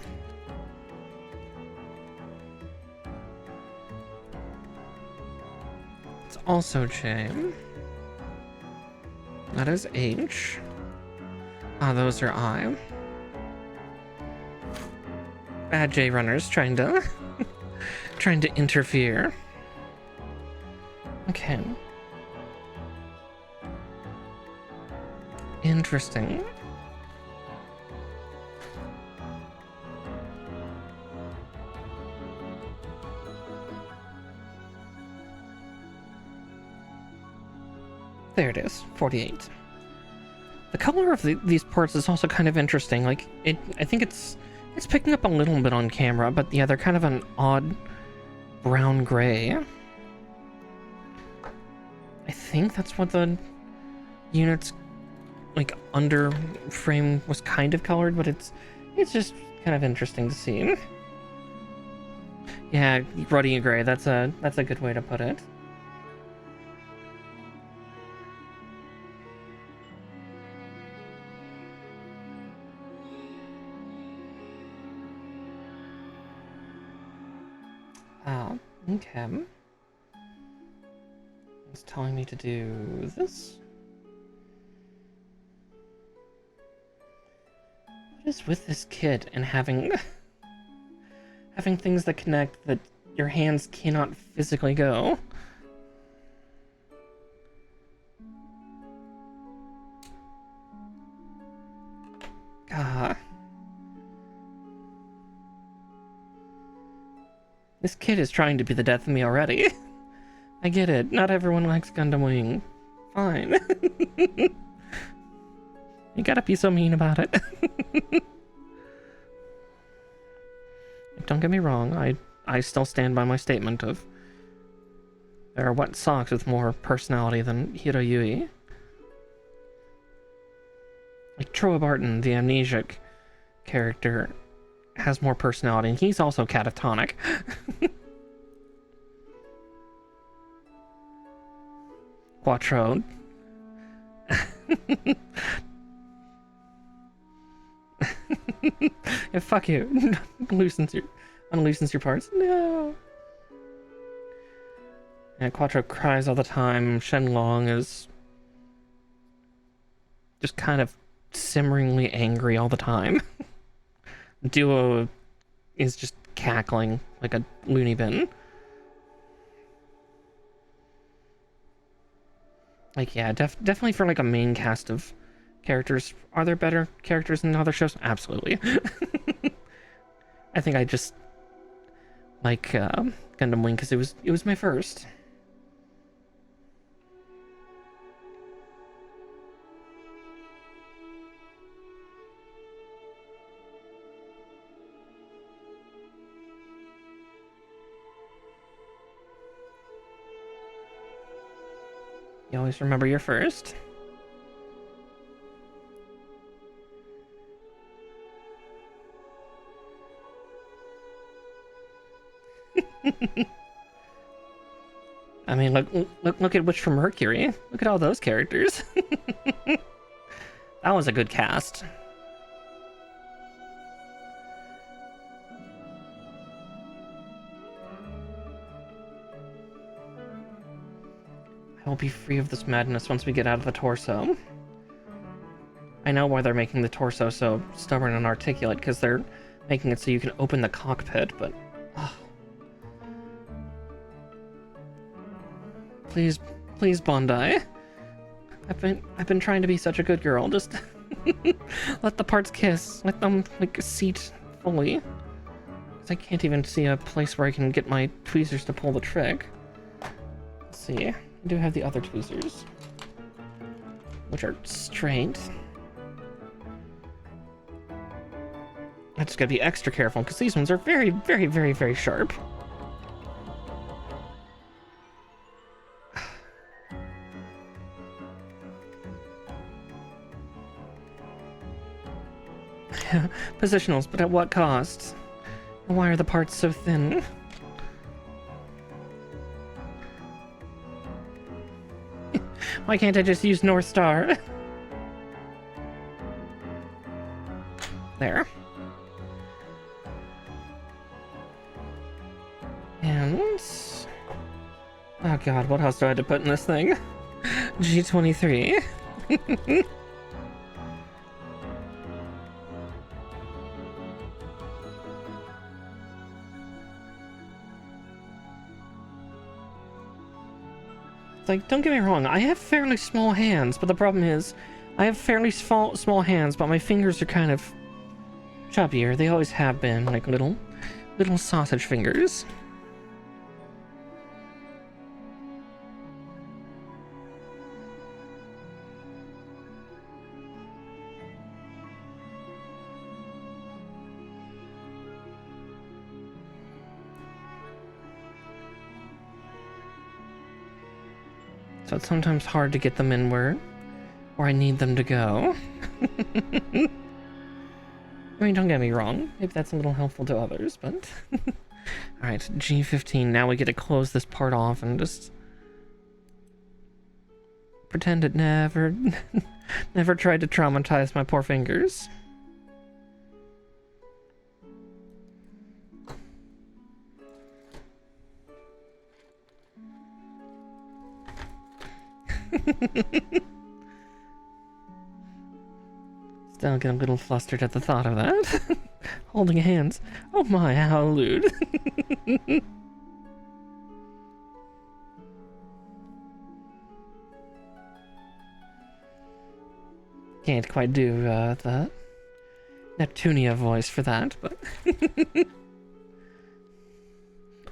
It's also J. That is H. Ah, those are I. Bad J runners trying to interfere. Okay. Interesting. There it is, 48. The color of these parts is also kind of interesting. Like, I think it's picking up a little bit on camera, but yeah, they're kind of an odd brown gray. I think that's what the unit's like under frame was kind of colored, but it's just kind of interesting to see. Yeah, ruddy gray. That's a good way to put it. Okay. It's telling me to do this. What is with this kit and having things that connect that your hands cannot physically go? God. This kid is trying to be the death of me already. I get it. Not everyone likes Gundam Wing. Fine. You gotta be so mean about it. Don't get me wrong. I still stand by my statement of there are wet socks with more personality than Hiroyui. Like Troa Barton, the amnesiac character, has more personality, and he's also catatonic. Quattro. Yeah, fuck you. Unloosens your parts. No. Yeah, Quattro cries all the time. Shenlong is just kind of simmeringly angry all the time. Duo is just cackling like a loony bin. Like, yeah, definitely for like a main cast of characters. Are there better characters in other shows? Absolutely. I think I just like Gundam Wing because it was my first. You always remember your first. I mean, look at Witch from Mercury. Look at all those characters. That was a good cast. I will be free of this madness once we get out of the torso. I know why they're making the torso so stubborn and articulate, because they're making it so you can open the cockpit, but... Oh. Please, please, Bondi. I've been trying to be such a good girl. Just let the parts kiss. Let them, like, seat fully. 'Cause I can't even see a place where I can get my tweezers to pull the trick. Let's see. I do have the other tweezers, which are straight. I just gotta be extra careful because these ones are very, very, very, very sharp. Positionals, but at what cost? Why are the parts so thin? Why can't I just use North Star? There. And... oh god, what else do I have to put in this thing? G23. Like, don't get me wrong, I have fairly small hands, but the problem is, I have fairly small hands, but my fingers are kind of chubbier. They always have been, like little sausage fingers. So it's sometimes hard to get them in where I need them to go. I mean, don't get me wrong. Maybe that's a little helpful to others, but... Alright, G15. Now we get to close this part off and just... pretend it never... never tried to traumatize my poor fingers. Still get a little flustered at the thought of that. Holding hands. Oh my, how lewd. Can't quite do the Neptunia voice for that, but...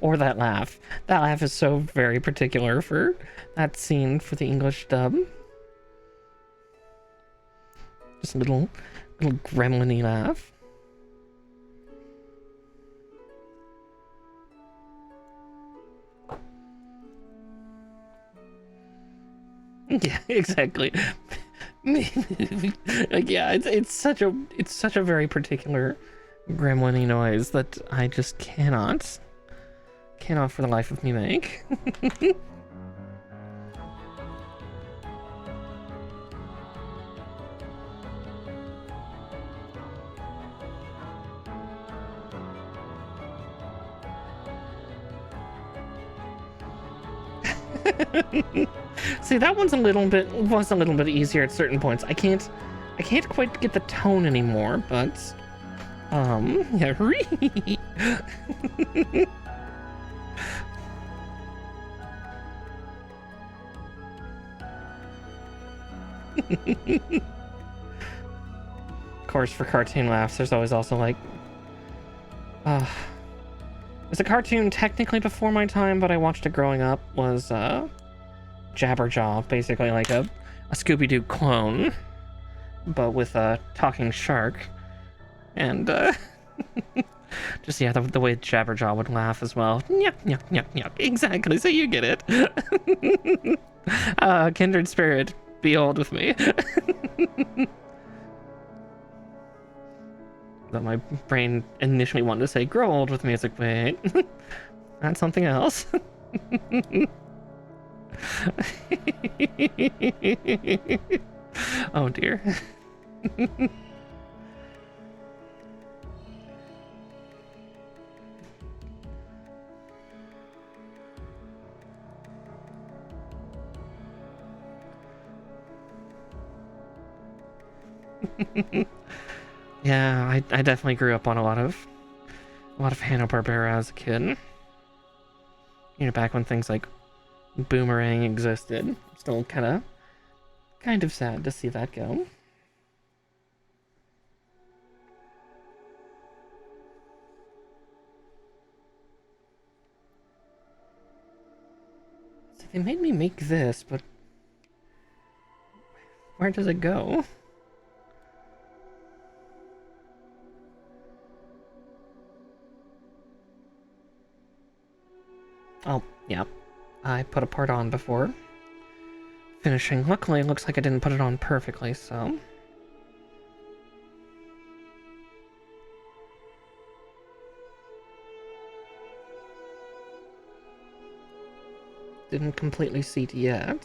Or that laugh. That laugh is so very particular for that scene for the English dub. Just a little gremlin-y laugh. Yeah, exactly. Like, yeah, it's such a very particular gremlin-y noise that I just cannot for the life of me make. See, that one's was a little bit easier at certain points. I can't quite get the tone anymore, but yeah. Of course, for cartoon laughs, there's always also like it's a cartoon technically before my time, but I watched it growing up, was Jabberjaw, basically like a Scooby-Doo clone, but with a talking shark. And just, yeah, the way Jabberjaw would laugh as well. Yuck, yuck, yuck, yuck. Exactly, so you get it. Kindred spirit, be old with me. That my brain initially wanted to say grow old with me. It's like, wait, that's something else. Oh dear. Yeah, I definitely grew up on a lot of Hanna-Barbera as a kid. You know, back when things like Boomerang existed. Still kind of sad to see that go. So they made me make this, but where does it go? Oh, yeah. I put a part on before finishing. Luckily, it looks like I didn't put it on perfectly, so... Didn't completely seat yet.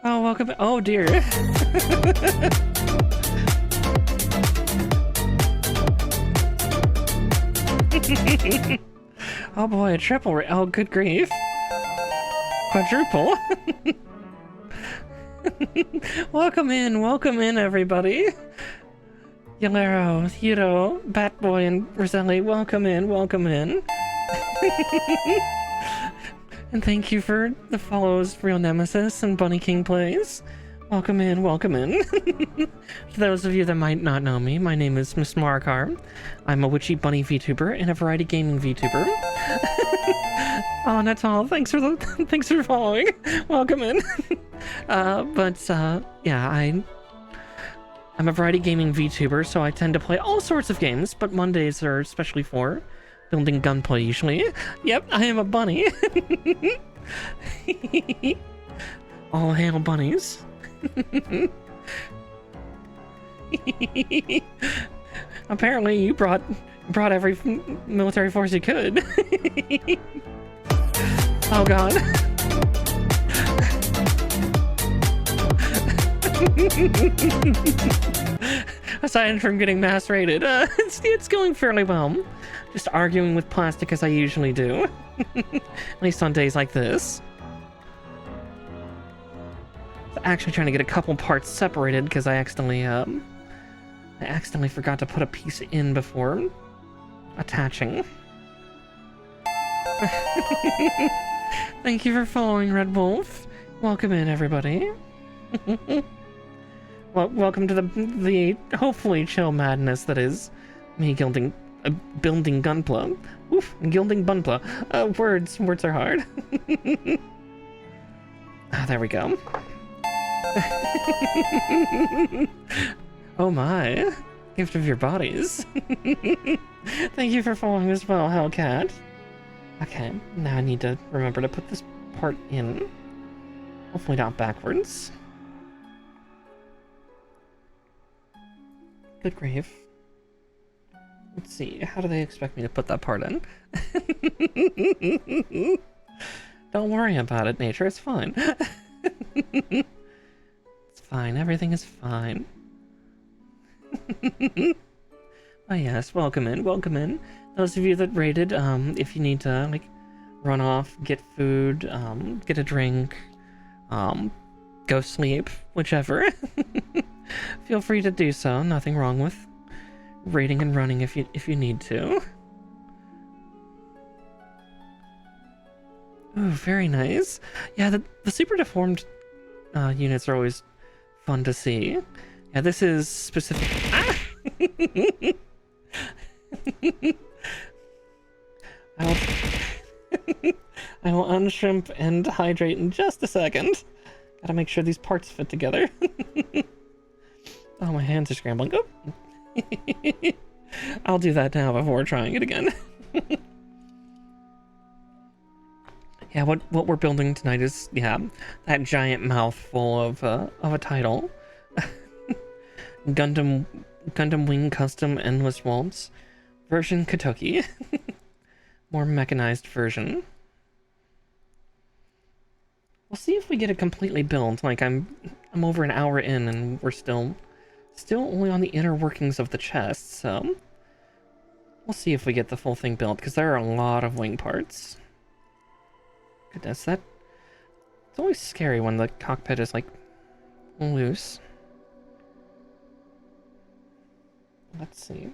Oh, welcome. Oh, dear. Oh boy, a triple. Oh, good grief. Quadruple. Welcome in, everybody. Yalero, Hiro, Batboy, and Roselli, welcome in. And thank you for the follows, Real Nemesis and Bunny King Plays. Welcome in. To those of you that might not know me, my name is Miss Markar. I'm a witchy bunny VTuber and a variety gaming VTuber. Oh, Natal, thanks for following. Welcome in. Yeah, I'm a variety gaming VTuber, so I tend to play all sorts of games, but Mondays are especially for building gunplay usually. Yep, I am a bunny. All hail bunnies. Apparently you brought every military force you could. Oh god. Aside from getting mass raided, it's going fairly well. Just arguing with plastic as I usually do. At least on days like this. Actually trying to get a couple parts separated because I accidentally forgot to put a piece in before attaching. Thank you for following, Red Wolf. Welcome in, everybody. Well, welcome to the hopefully chill madness that is me building Gunpla. Oof, gilding Bunpla. Words are hard. Ah, there we go. Oh my, gift of your bodies. Thank you for following as well, Hellcat. Okay, now I need to remember to put this part in. Hopefully not backwards. Good grief. Let's see, how do they expect me to put that part in? Don't worry about it, nature, it's fine. It's fine, everything is fine. Oh yes, welcome in, welcome in. Those of you that raided, if you need to, like, run off, get food, get a drink, go sleep, whichever. Feel free to do so, nothing wrong with raiding and running if you need to. Ooh, very nice. Yeah, the super deformed units are always fun to see. Yeah, this is specific. Ah! I will unshrimp and hydrate in just a second. Gotta make sure these parts fit together. Oh, my hands are scrambling. Oh. I'll do that now before trying it again. Yeah, what we're building tonight is, yeah, that giant mouthful of a title. Gundam Wing Custom Endless Waltz version Katoki. More mechanized version. We'll see if we get it completely built. Like, I'm over an hour in and we're still only on the inner workings of the chest, so we'll see if we get the full thing built, because there are a lot of wing parts. Goodness, it's always scary when the cockpit is, like, loose. Let's see.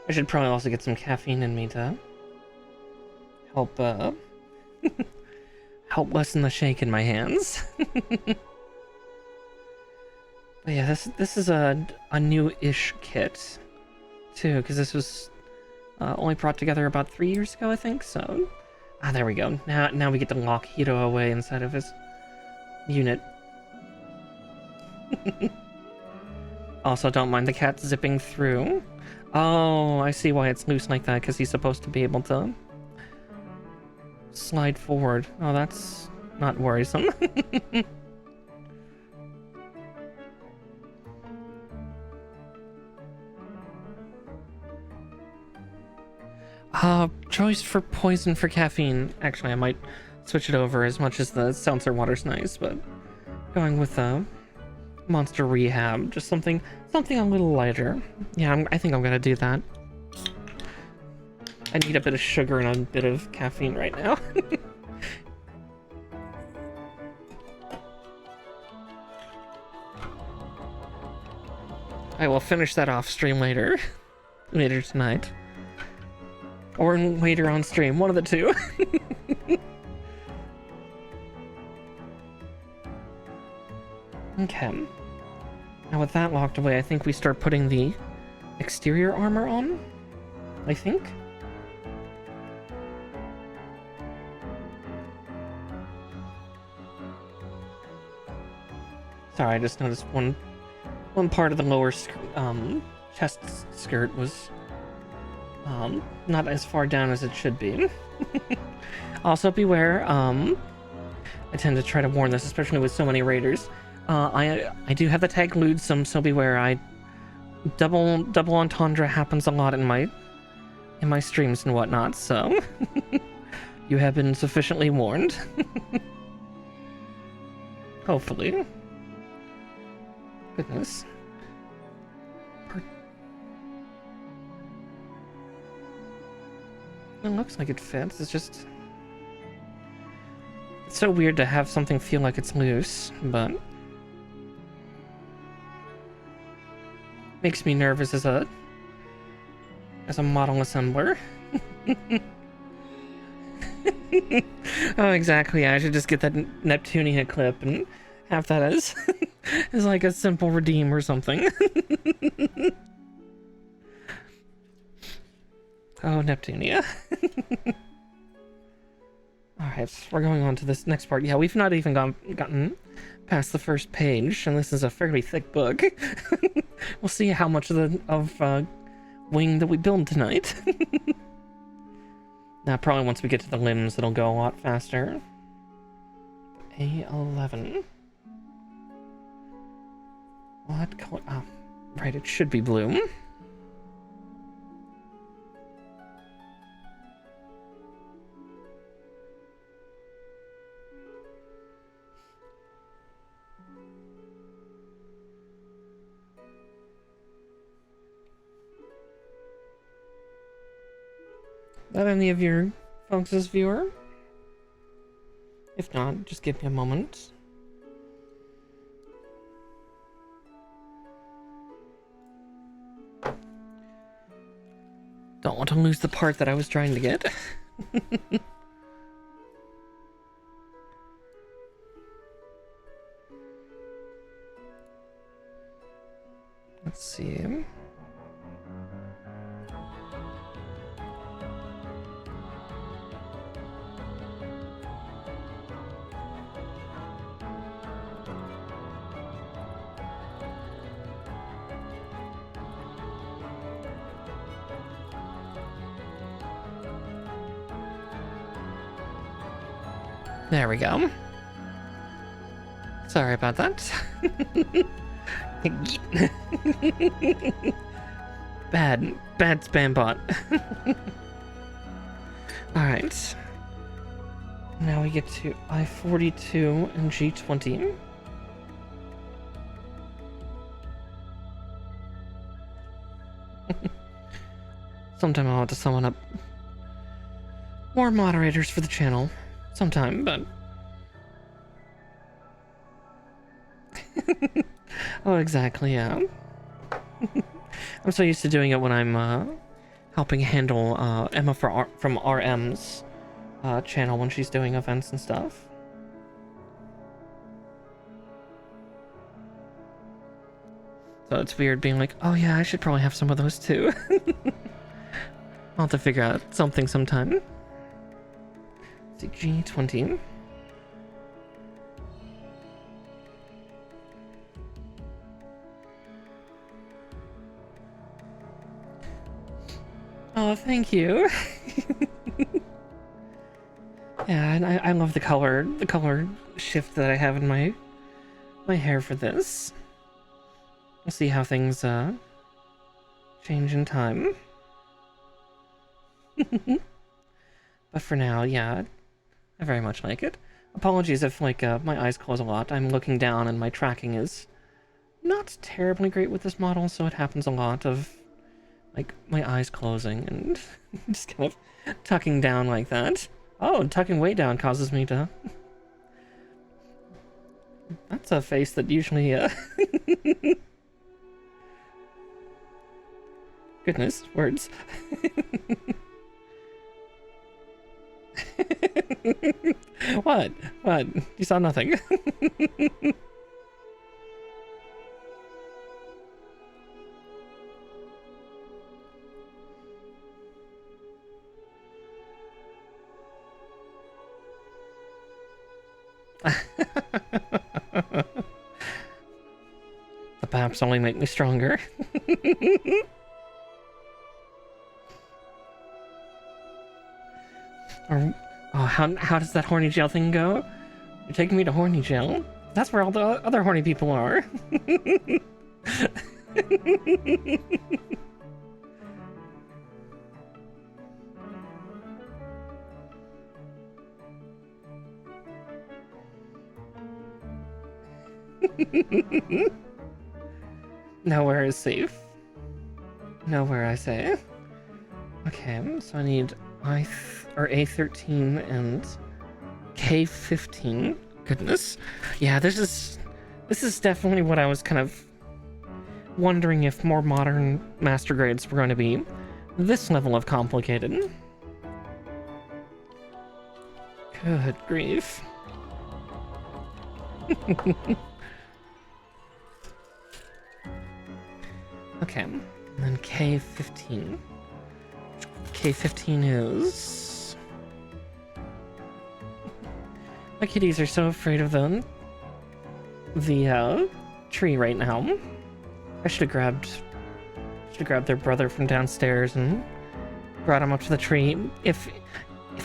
I should probably also get some caffeine in me to help help lessen the shake in my hands. But yeah, this is a new-ish kit too, because this was only brought together about 3 years ago, I think. So, there we go. Now we get to lock Hito away inside of his unit. Also, don't mind the cat zipping through. Oh, I see why it's loose like that, because he's supposed to be able to slide forward. Oh, that's not worrisome. Choice for poison for caffeine. Actually, I might switch it over, as much as the seltzer water's nice, but going with Monster Rehab, just something a little lighter. Yeah, I think I'm gonna do that. I need a bit of sugar and a bit of caffeine right now. I will finish that off stream later tonight, or later on stream, one of the two. Okay. Now with that locked away, I think we start putting the exterior armor on, I think. Sorry, I just noticed one part of the lower chest skirt was not as far down as it should be. Also beware, I tend to try to warn this, especially with so many raiders. I do have the tag Lewdsome, so beware. Double entendre happens a lot in my streams and whatnot, so you have been sufficiently warned. Hopefully. Goodness. It looks like it fits. It's just so weird to have something feel like it's loose, but makes me nervous as a model assembler. Oh, exactly. I should just get that Neptunia clip and have that as as like a simple redeem or something. Oh, Neptunia. Alright, we're going on to this next part. Yeah, we've not even gotten past the first page, and this is a fairly thick book. We'll see how much of wing that we build tonight. Now, probably once we get to the limbs, it'll go a lot faster. A11. What color? Oh, right, it should be blue. That any of your folks' viewer? If not, just give me a moment. Don't want to lose the part that I was trying to get. Let's see. There we go. Sorry about that. Bad spam bot. Alright. Now we get to I-42 and G20. Sometime I'll have to summon up more moderators for the channel. Sometime, but... Oh, exactly, yeah. I'm so used to doing it when I'm helping handle Emma from RM's channel when she's doing events and stuff. So it's weird being like, oh yeah, I should probably have some of those too. I'll have to figure out something sometime. Let's see, G20. Oh, thank you. Yeah, and I love the color shift that I have in my hair for this. We'll see how things change in time. But for now, yeah, I very much like it. Apologies if like my eyes close a lot. I'm looking down and my tracking is not terribly great with this model, so it happens a lot of like my eyes closing and just kind of tucking down like that. Oh, tucking way down causes me to... That's a face that usually... Goodness, words. What? What? You saw nothing. The paps only make me stronger. Or, oh, how does that horny jail thing go? You're taking me to horny jail? That's where all the other horny people are. Nowhere is safe. Nowhere, I say. Okay, so I need A13 and K15. Goodness. Yeah, this is definitely what I was kind of wondering if more modern master grades were going to be this level of complicated. Good grief. Okay, and then K15. K15 is... My kitties are so afraid of the tree right now. I should have grabbed their brother from downstairs and brought him up to the tree. If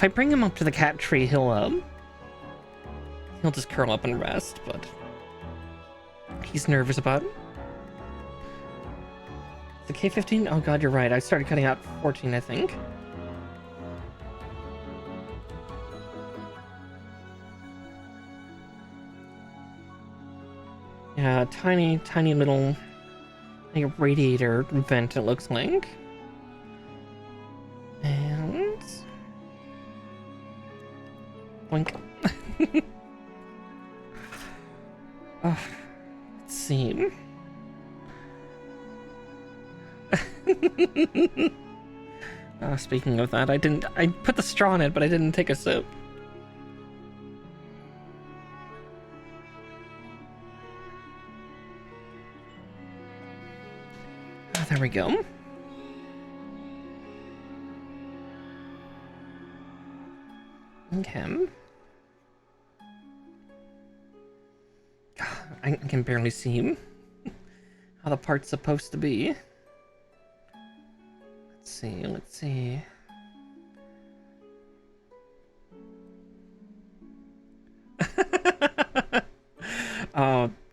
I bring him up to the cat tree, he'll just curl up and rest, but he's nervous about it. The K15? Oh god, you're right. I started cutting out 14, I think. Yeah, tiny little like radiator vent, it looks like. And... blink. Oh, let's see. Speaking of that, I put the straw in it, but I didn't take a sip. Oh, there we go. Okay. God, I can barely see how the part's supposed to be. Let's see.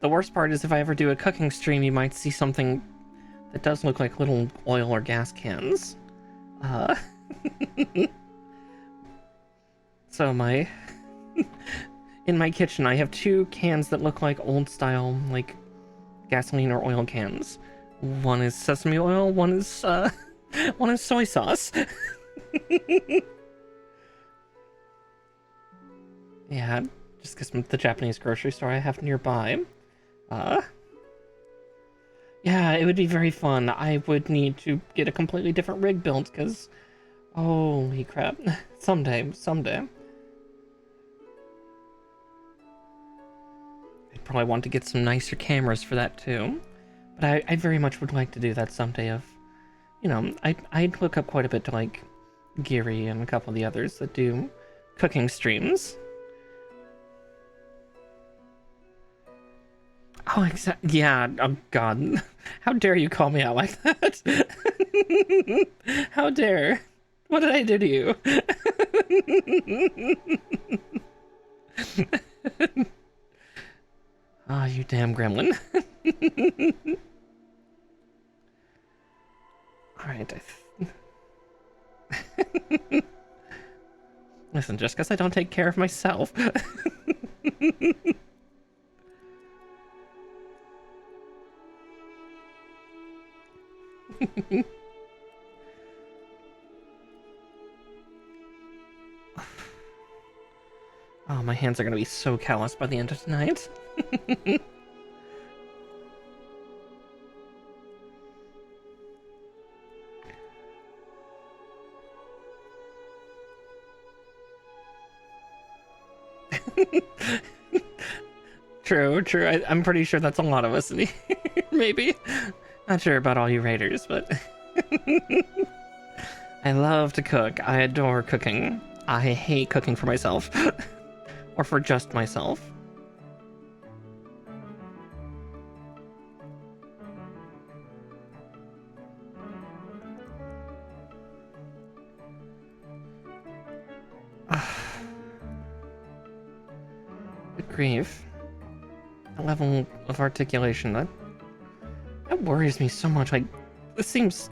The worst part is if I ever do a cooking stream, you might see something that does look like little oil or gas cans. So in my kitchen, I have 2 cans that look like old style, like gasoline or oil cans. One is sesame oil, one is soy sauce. Yeah, just because the Japanese grocery store I have nearby. Yeah, it would be very fun. I would need to get a completely different rig built, because... holy crap. Someday. I'd probably want to get some nicer cameras for that, too. But I very much would like to do that someday of... You know, I'd look up quite a bit to, like, Geary and a couple of the others that do cooking streams. Oh, exactly. Yeah, oh, God. How dare you call me out like that? How dare? What did I do to you? Oh, you damn gremlin. Alright, listen, just because I don't take care of myself. Oh, my hands are gonna be so callous by the end of tonight. True. I'm pretty sure that's a lot of us in here, maybe. Not sure about all you raiders, but... I love to cook. I adore cooking. I hate cooking for myself. Or for just myself. Good grief. The level of articulation, that worries me so much. Like, this seems...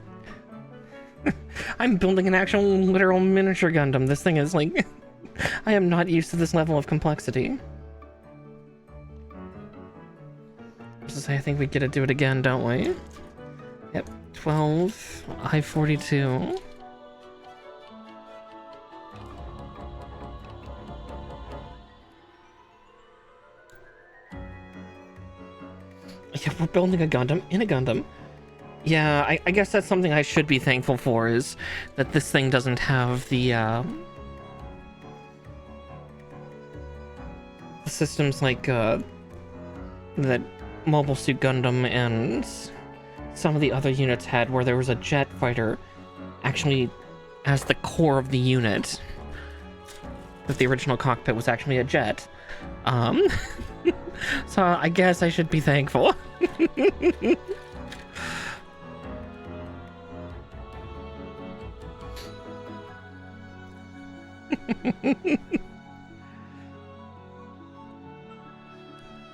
I'm building an actual literal miniature Gundam. This thing is like... I am not used to this level of complexity. I think we get to do it again, don't we? Yep, 12, I-42. Yeah, we're building a Gundam in a Gundam. Yeah, I guess that's something I should be thankful for, is that this thing doesn't have the systems like that Mobile Suit Gundam and some of the other units had, where there was a jet fighter actually as the core of the unit. That the original cockpit was actually a jet. So I guess I should be thankful.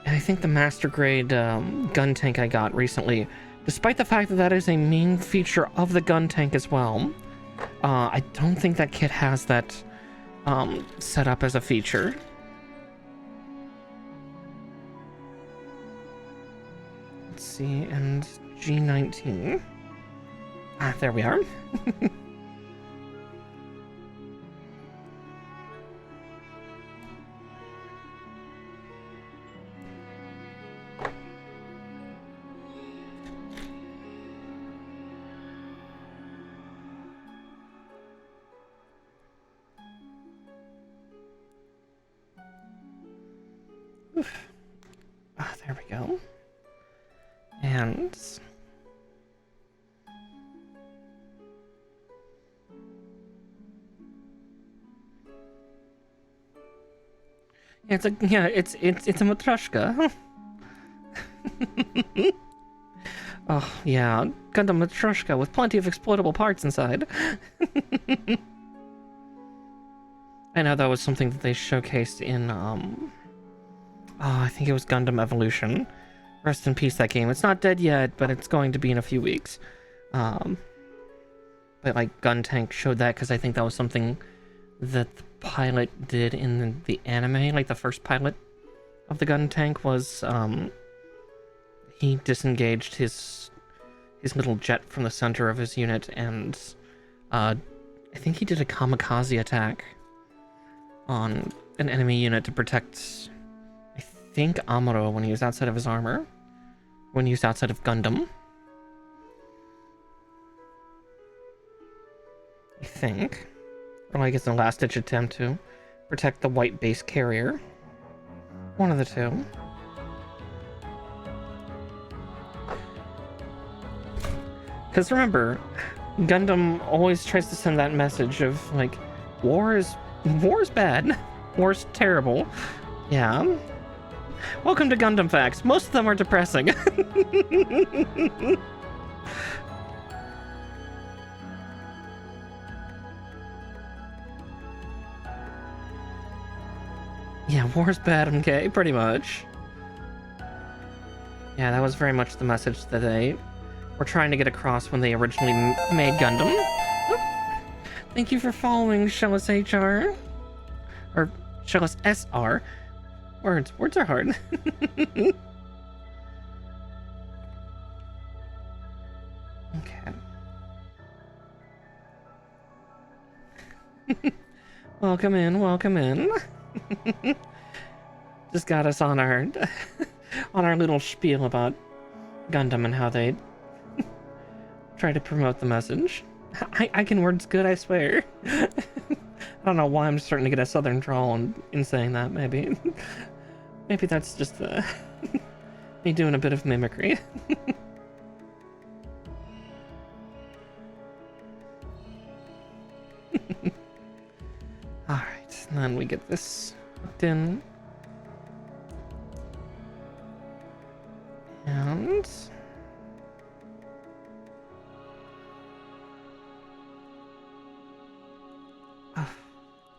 I think the master grade gun tank I got recently, despite the fact that that is a main feature of the gun tank as well, I don't think that kit has that set up as a feature. Let's see, and G19. Ah, there we are. Ah, there we go. And it's a a matryoshka. Oh yeah, Gundam matryoshka with plenty of exploitable parts inside. I know that was something that they showcased in I think it was Gundam Evolution. Rest in peace, that game. It's not dead yet, but it's going to be in a few weeks. But like Gun Tank showed that because I think that was something that the pilot did in the anime. Like the first pilot of the Gun Tank was he disengaged his little jet from the center of his unit, and I think he did a kamikaze attack on an enemy unit to protect, I think, Amuro when he was outside of his armor. When he was outside of Gundam. I think. Or I guess a last-ditch attempt to protect the white base carrier. One of the two. Because remember, Gundam always tries to send that message of, like, war is bad. War's terrible. Yeah. Welcome to Gundam Facts. Most of them are depressing. Yeah, war's bad, okay, pretty much. Yeah, that was very much the message that they were trying to get across when they originally made Gundam. Oh, thank you for following Shellis HR. Or Shellis SR. Words are hard. Okay. Welcome in. Just got us on our little spiel about Gundam and how they try to promote the message. I can words good, I swear. I don't know why I'm starting to get a southern drawl in saying that, maybe. Maybe that's just me doing a bit of mimicry. Alright, and then we get this hooked in. And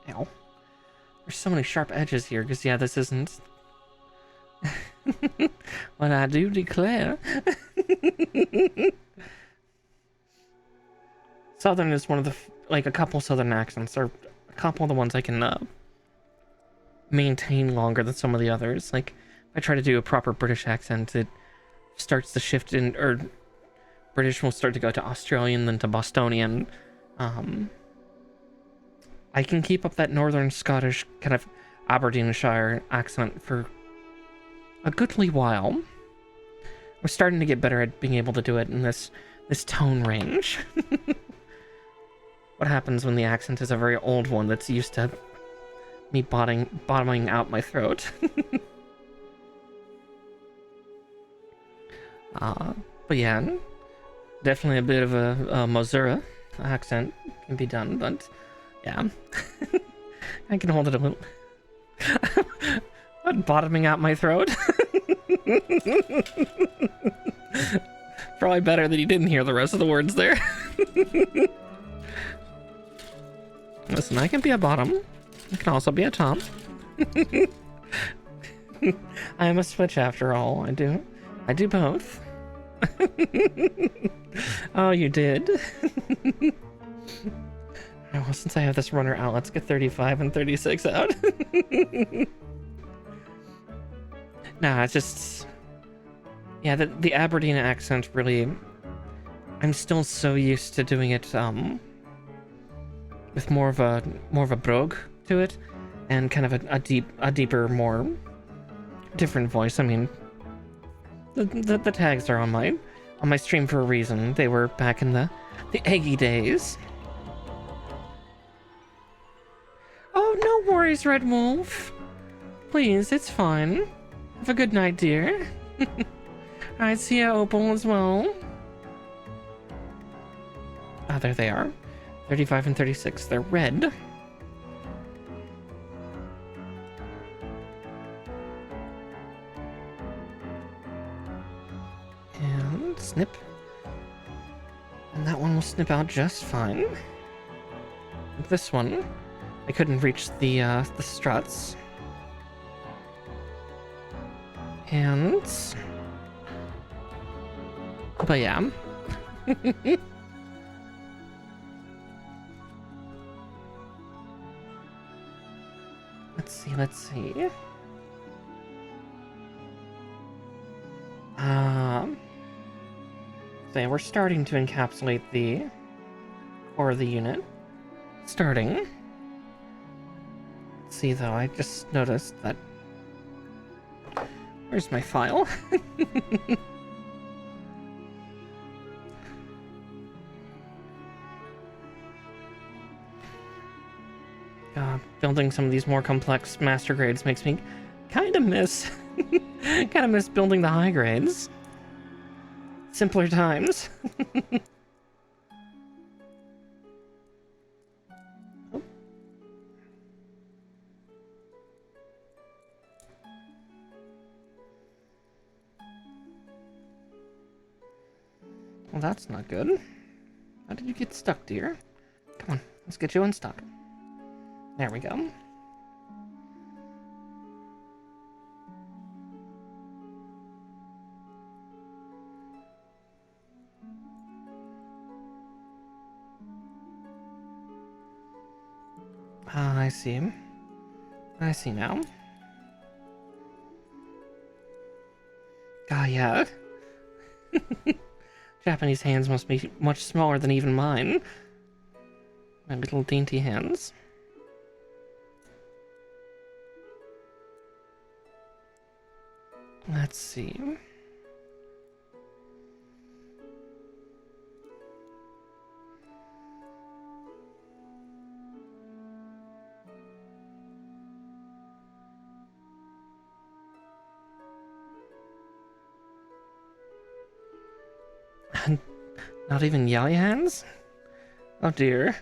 ow. There's so many sharp edges here, because yeah, this isn't what I do declare. Southern is one of the, like, a couple Southern accents, or a couple of the ones I can maintain longer than some of the others. Like, if I try to do a proper British accent, it starts to shift in, or British will start to go to Australian, then to Bostonian. I can keep up that Northern Scottish kind of Aberdeenshire accent for a goodly while. we're starting to get better at being able to do it in this tone range. What happens when the accent is a very old one that's used to me bottoming out my throat? But yeah, definitely a bit of a Missouri accent can be done, but yeah. I can hold it a little. What, bottoming out my throat? Probably better that you didn't hear the rest of the words there. Listen, I can be a bottom. I can also be a top. I am a switch after all. I do both. Oh, you did? Well, since I have this runner out, let's get 35 and 36 out. Nah, it's just... Yeah, the Aberdeen accent really... I'm still so used to doing it, with more of a brogue to it, and kind of a deeper, more different voice. I mean, the tags are on my stream for a reason. They were back in the eggy days. Oh, no worries, Red Wolf. Please, it's fine. Have a good night, dear. Alright, see ya, Opal, as well. Ah, there they are. 35 and 36. They're red. And snip. And that one will snip out just fine. This one, I couldn't reach the struts. And... But yeah. Let's see. So yeah, we're starting to encapsulate the core of the unit. Starting. Let's see though, I just noticed that... Where's my file? Building some of these more complex master grades makes me kind of miss building the high grades. Simpler times. Oh. Well, that's not good. How did you get stuck, dear? Come on, let's get you unstuck. There we go. Ah, I see. I see now. Ah, yeah. Japanese hands must be much smaller than even mine. My little dainty hands. Let's see. Not even yaoi hands? Oh dear.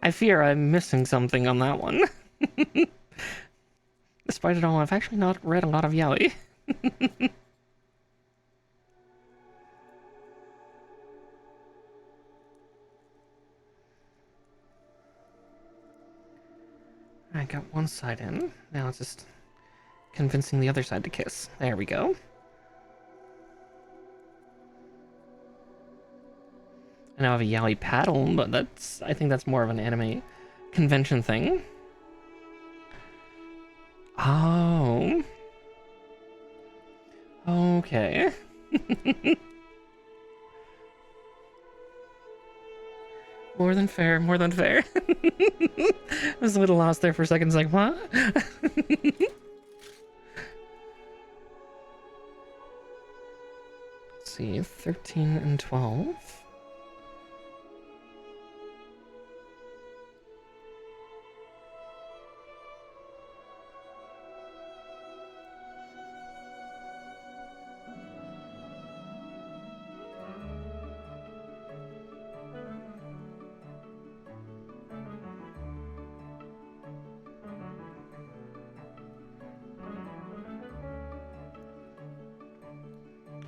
I fear I'm missing something on that one. Despite it all, I've actually not read a lot of yaoi. I got one side in. Now it's just convincing the other side to kiss. There we go. I now have a yaoi paddle, but I think that's more of an anime convention thing. Oh. Okay. More than fair, more than fair. I was a little lost there for a second. It's like, what? see, 13 and 12.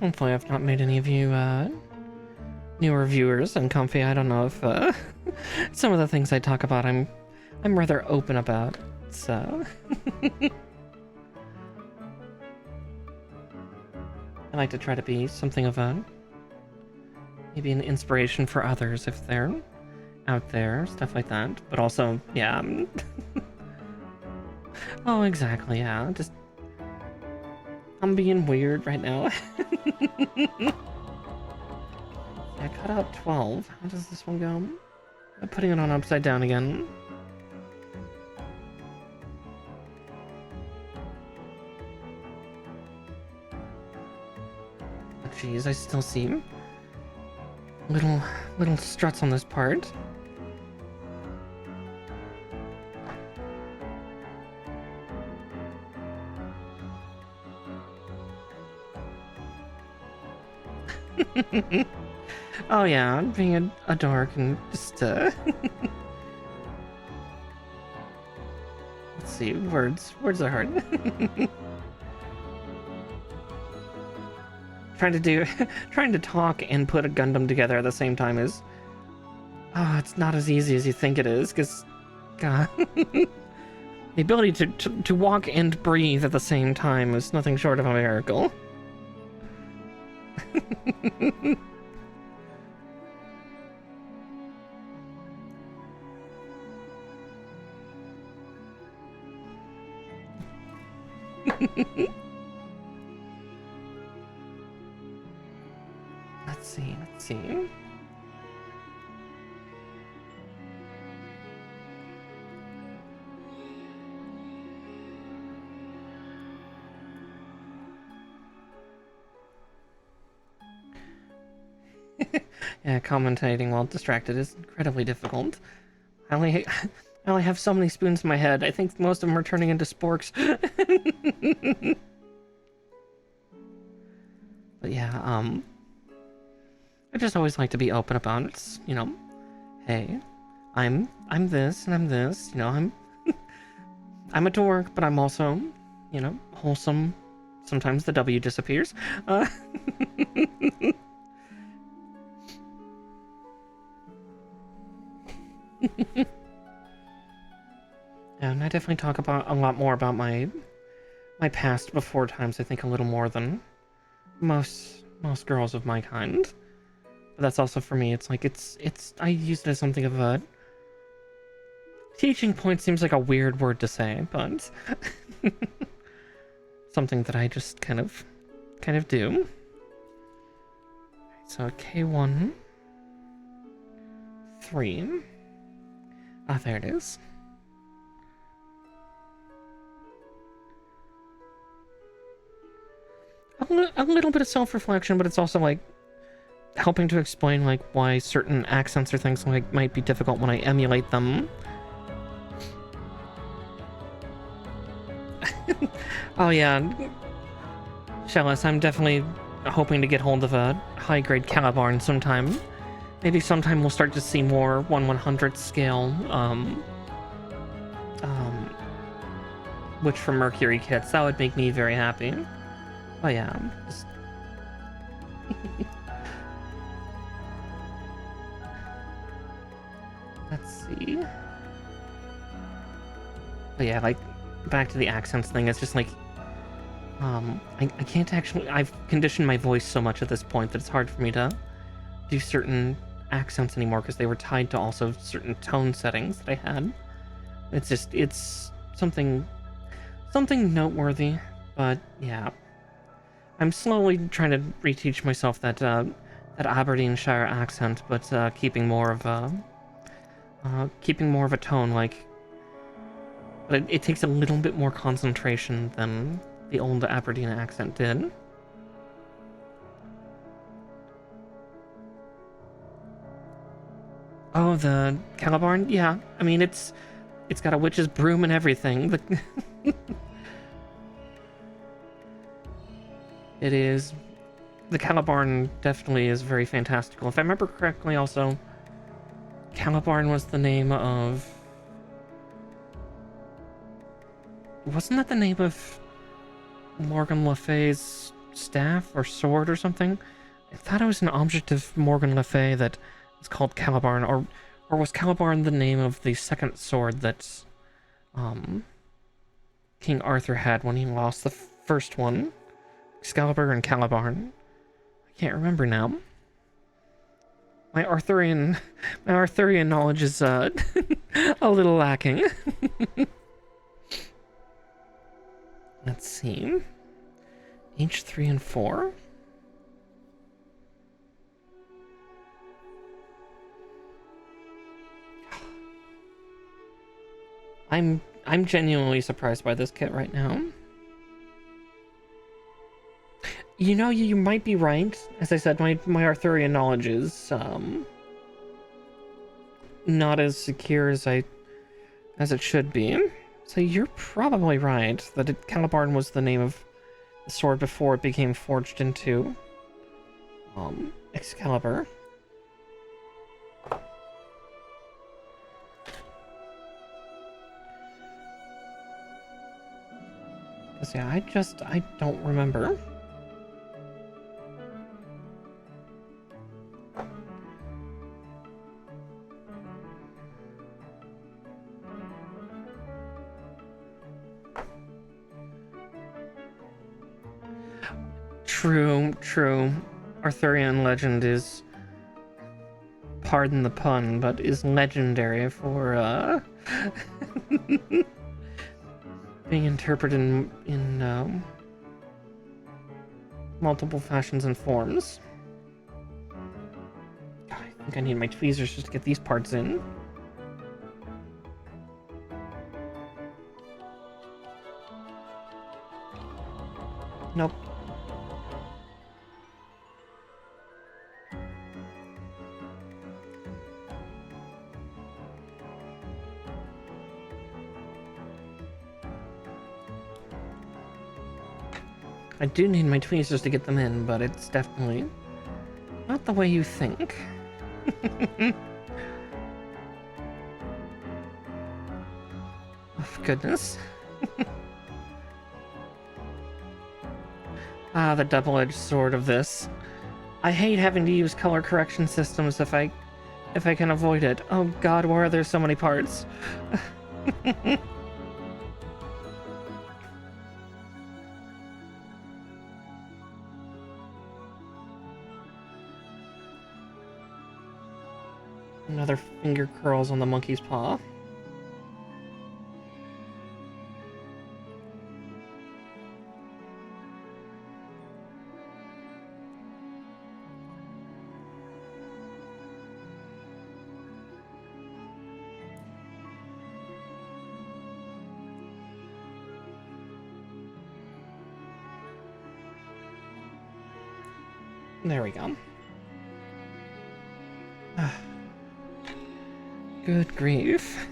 Hopefully I've not made any of you, newer viewers uncomfy. I don't know if, some of the things I talk about I'm rather open about, so... I like to try to be something of a... maybe an inspiration for others if they're out there, stuff like that. But also, yeah... oh, exactly, yeah, just... I'm being weird right now. I cut out 12. How does this one go? I'm putting it on upside down again. Oh, jeez, I still see little struts on this part. Oh yeah, being a dork and just let's see, words are hard. trying to talk and put a Gundam together at the same time is it's not as easy as you think it is, because God, the ability to walk and breathe at the same time is nothing short of a miracle. Let's see. Yeah, commentating while distracted is incredibly difficult. I only have so many spoons in my head. I think most of them are turning into sporks. But yeah, I just always like to be open about it. You know, hey, I'm this and I'm this. You know, I'm a dork, but I'm also, you know, wholesome. Sometimes the W disappears. And I definitely talk about a lot more about my past before times. I think a little more than most girls of my kind. But that's also for me. It's like I use it as something of a teaching point. Seems like a weird word to say, but something that I just kind of do. So K1 3. Ah, there it is. A little bit of self-reflection, but it's also like helping to explain like why certain accents or things like might be difficult when I emulate them. Oh yeah, Shellis, I'm definitely hoping to get hold of a high-grade Calibarn sometime. Maybe sometime we'll start to see more 1/100th scale, Witch from Mercury kits. That would make me very happy. Oh yeah, just... Let's see. But yeah, like, back to the accents thing, it's just like, I can't actually, I've conditioned my voice so much at this point that it's hard for me to do certain accents anymore because they were tied to also certain tone settings that I had. It's something noteworthy, but yeah. I'm slowly trying to reteach myself that Aberdeenshire accent, but keeping more of a tone. Like, but it takes a little bit more concentration than the old Aberdeen accent did. Oh, the Calabarn? Yeah, I mean, it's got a witch's broom and everything. It is... The Calabarn definitely is very fantastical. If I remember correctly, also, Calabarn was the name of... Wasn't that the name of Morgan Le Fay's staff or sword or something? I thought it was an object of Morgan Le Fay that is called Calabarn, or was Calabarn the name of the second sword that King Arthur had when he lost the first one? Excalibur and Calabarn. I can't remember now. My Arthurian knowledge is a little lacking. Let's see. H3 and 4. I'm genuinely surprised by this kit right now. You know, you might be right. As I said, my Arthurian knowledge is not as secure as it should be. So you're probably right that Calabarn was the name of the sword before it became forged into Excalibur. Because yeah, I don't remember. True. Arthurian legend is, pardon the pun, but is legendary for being interpreted in multiple fashions and forms. God, I think I need my tweezers just to get these parts in. Nope. I do need my tweezers to get them in, but it's definitely not the way you think. Oh, goodness. Ah, the double-edged sword of this. I hate having to use color correction systems if I can avoid it. Oh god, why are there so many parts? Another finger curls on the monkey's paw. There we go. Good grief.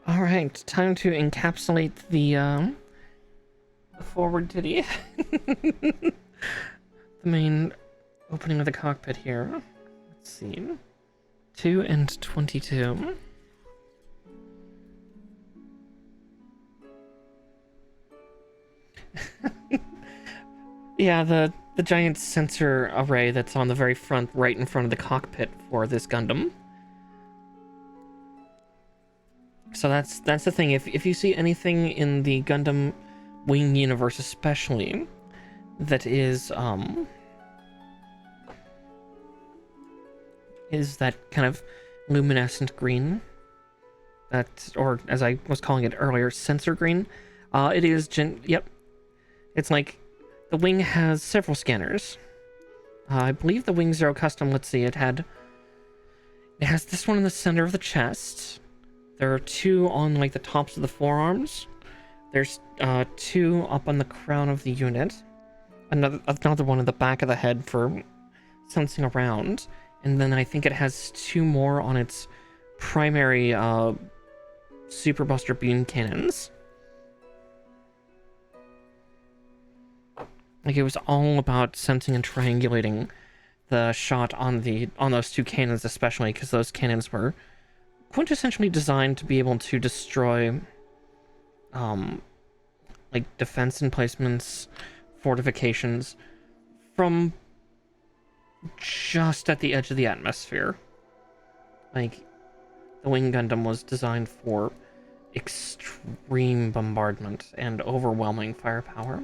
Alright, time to encapsulate the forward titty. The main opening of the cockpit here. Let's see. 2 and 22. Yeah, the giant sensor array that's on the very front, right in front of the cockpit for this Gundam. So that's the thing. If you see anything in the Gundam Wing universe, especially, that is that kind of luminescent green, that, or as I was calling it earlier, sensor green. It is yep. It's like the wing has several scanners. I believe the Wing Zero Custom, let's see, it has this one in the center of the chest. There are 2 on like the tops of the forearms. There's 2 up on the crown of the unit. Another one in the back of the head for sensing around, and then I think it has 2 more on its primary Super Buster beam cannons. Like, it was all about sensing and triangulating the shot on those 2 cannons, especially because those cannons were quintessentially designed to be able to destroy like defense emplacements, fortifications from just at the edge of the atmosphere. Like, the Wing Gundam was designed for extreme bombardment and overwhelming firepower.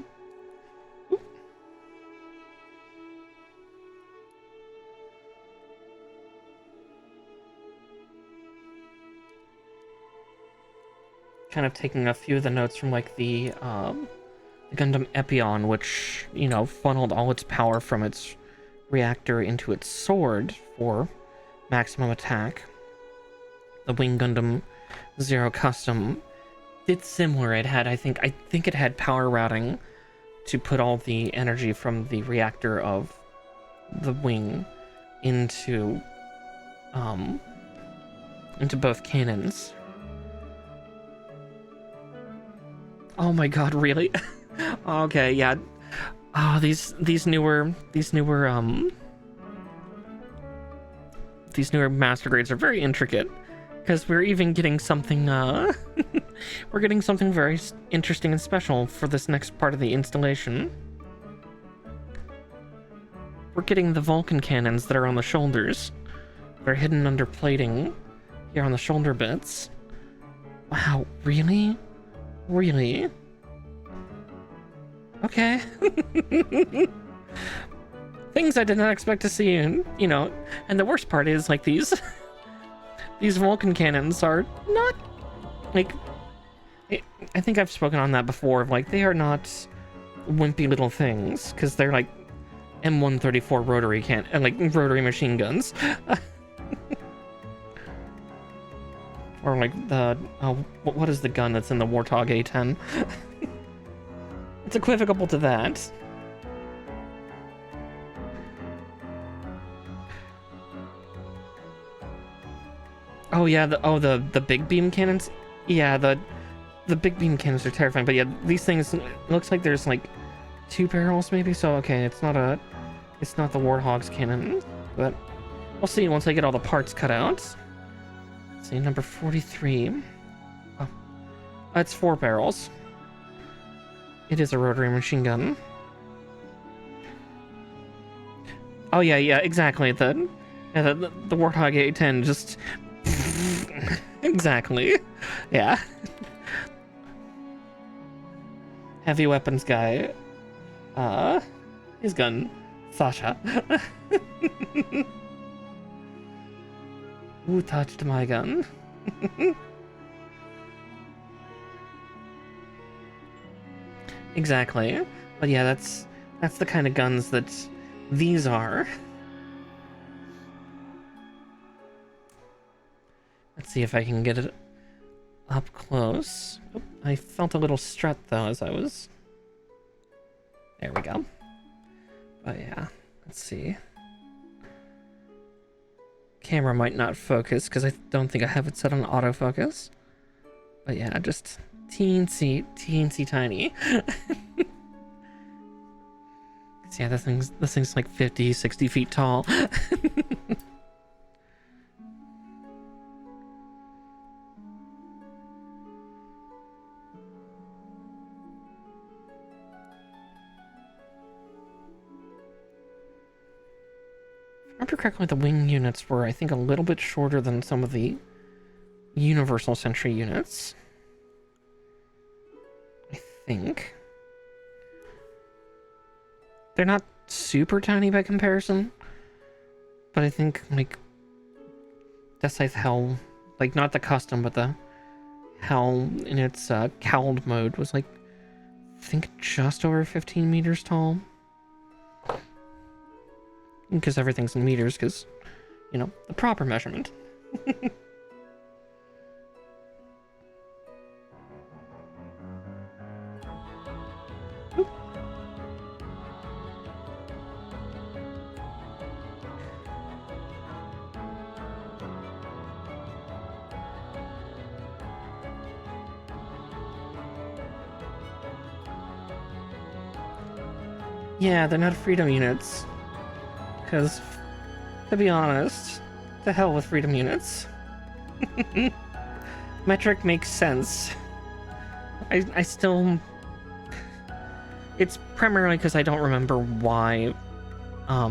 Kind of taking a few of the notes from like the Gundam Epion, which, you know, funneled all its power from its reactor into its sword for maximum attack. The Wing Gundam Zero Custom did similar. It had, I think it had power routing to put all the energy from the reactor of the wing into both cannons. Oh my god, really? Okay, yeah. Oh, these newer master grades are very intricate, because we're even getting something we're getting something very interesting and special for this next part of the installation. We're getting the Vulcan cannons that are on the shoulders. They're hidden under plating here on the shoulder bits. Wow, really? Really? Okay. Things I did not expect to see, and, you know, and the worst part is, like, these Vulcan cannons are not, like, I think I've spoken on that before, like, they are not wimpy little things, because they're, like, M134 rotary machine guns. Or like the what is the gun that's in the Warthog A10? It's equivocal to that. Oh yeah, the big beam cannons. Yeah, the big beam cannons are terrifying. But yeah, these things, it looks like there's like 2 barrels maybe. So okay, it's not the Warthog's cannon, but we'll see once I get all the parts cut out. See, number 43. Oh, it's 4 barrels. It is a rotary machine gun. Oh yeah, exactly. The Warthog A10 just exactly. Yeah. Heavy weapons guy. His gun, Sasha. Who touched my gun? Exactly. But yeah, that's the kind of guns that these are. Let's see if I can get it up close. Oh, I felt a little strut though as I was... There we go. But yeah, let's see. Camera might not focus because I don't think I have it set on autofocus. But yeah, just teensy tiny. So yeah, this thing's like 50, 60 feet tall. If I remember correctly, the wing units were, I think, a little bit shorter than some of the Universal Sentry units. I think. They're not super tiny by comparison, but I think, like, Deathscythe Hell, like, not the custom, but the Hell in its cowled mode was, like, I think just over 15 meters tall. Because everything's in meters, because, you know, the proper measurement. Yeah, they're not freedom units. Because, to be honest, to hell with freedom units. Metric makes sense. I still... It's primarily because I don't remember why a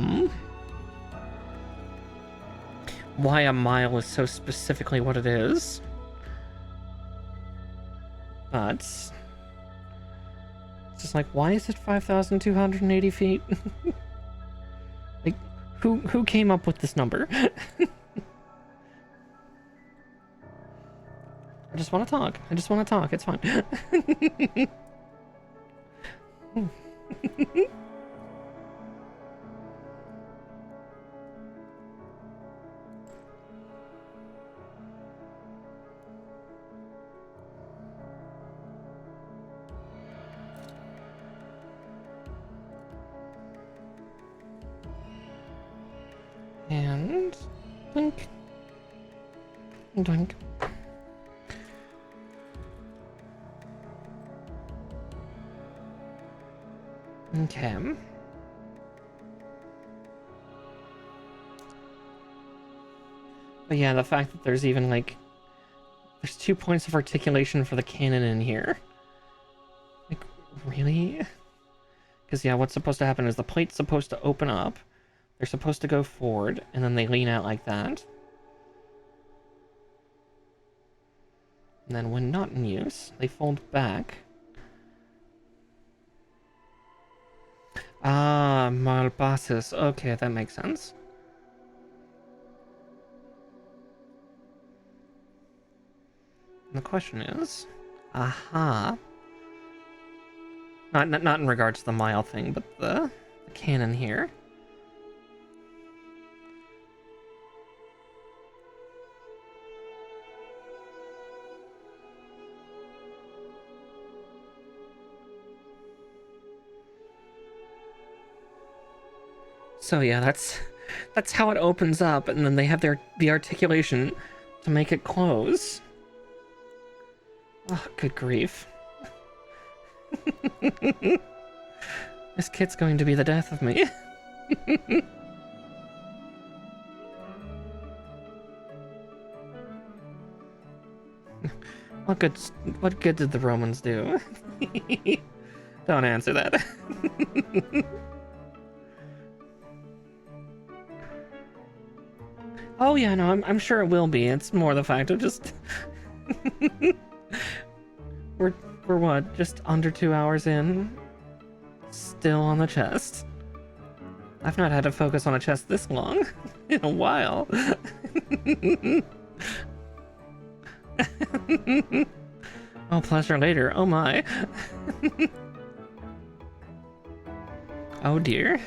mile is so specifically what it is. But... It's just like, why is it 5,280 feet? Like, who came up with this number? I just want to talk. I just want to talk. It's fine. And... Blink. Doink. Okay. But yeah, the fact that there's even, like... There's 2 points of articulation for the cannon in here. Like, really? Because, yeah, what's supposed to happen is the plate's supposed to open up, they're supposed to go forward, and then they lean out like that. And then when not in use, they fold back. Ah, malpases. Okay, that makes sense. And the question is... Aha. Not in regards to the mile thing, but the cannon here. So yeah, that's how it opens up, and then they have the articulation to make it close. Oh, good grief. This kit's going to be the death of me. What good did the Romans do? Don't answer that. Oh yeah, no, I'm sure it will be. It's more the fact of just we're what, just under 2 hours in? Still on the chest. I've not had to focus on a chest this long in a while. Oh, pleasure later. Oh my. Oh dear.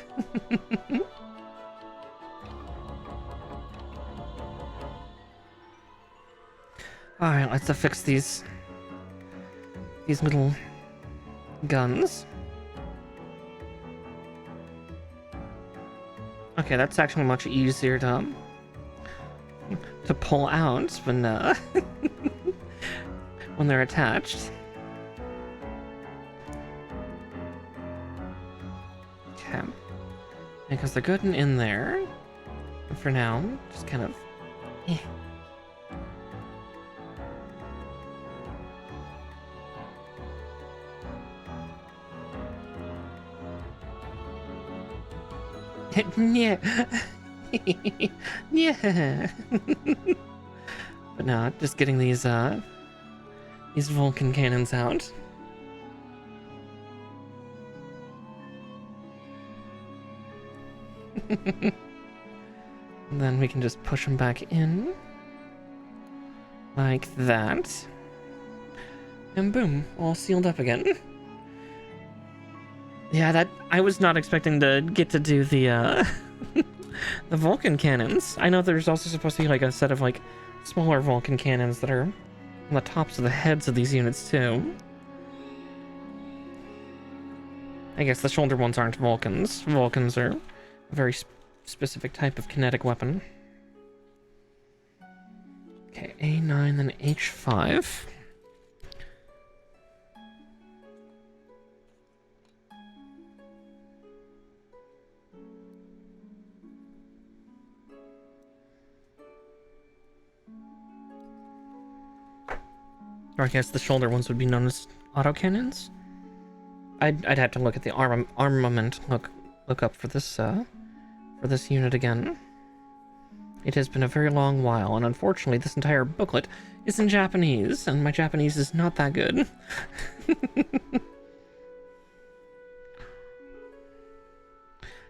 Alright, let's affix these little guns. Okay, that's actually much easier to pull out when when they're attached. Okay, because they're good and in there. And for now, just kind of. Yeah. Yeah. But no, just getting these Vulcan cannons out. And then we can just push them back in. Like that. And boom, all sealed up again. Yeah, that I was not expecting to get to do the the Vulcan cannons. I know there's also supposed to be like a set of like smaller Vulcan cannons that are on the tops of the heads of these units too. I guess the shoulder ones aren't Vulcans. Vulcans are a very specific type of kinetic weapon. Okay, A9 then H5. Or I guess the shoulder ones would be known as autocannons. I'd have to look at the armament look up for this unit again. It has been a very long while, and unfortunately this entire booklet is in Japanese, and my Japanese is not that good.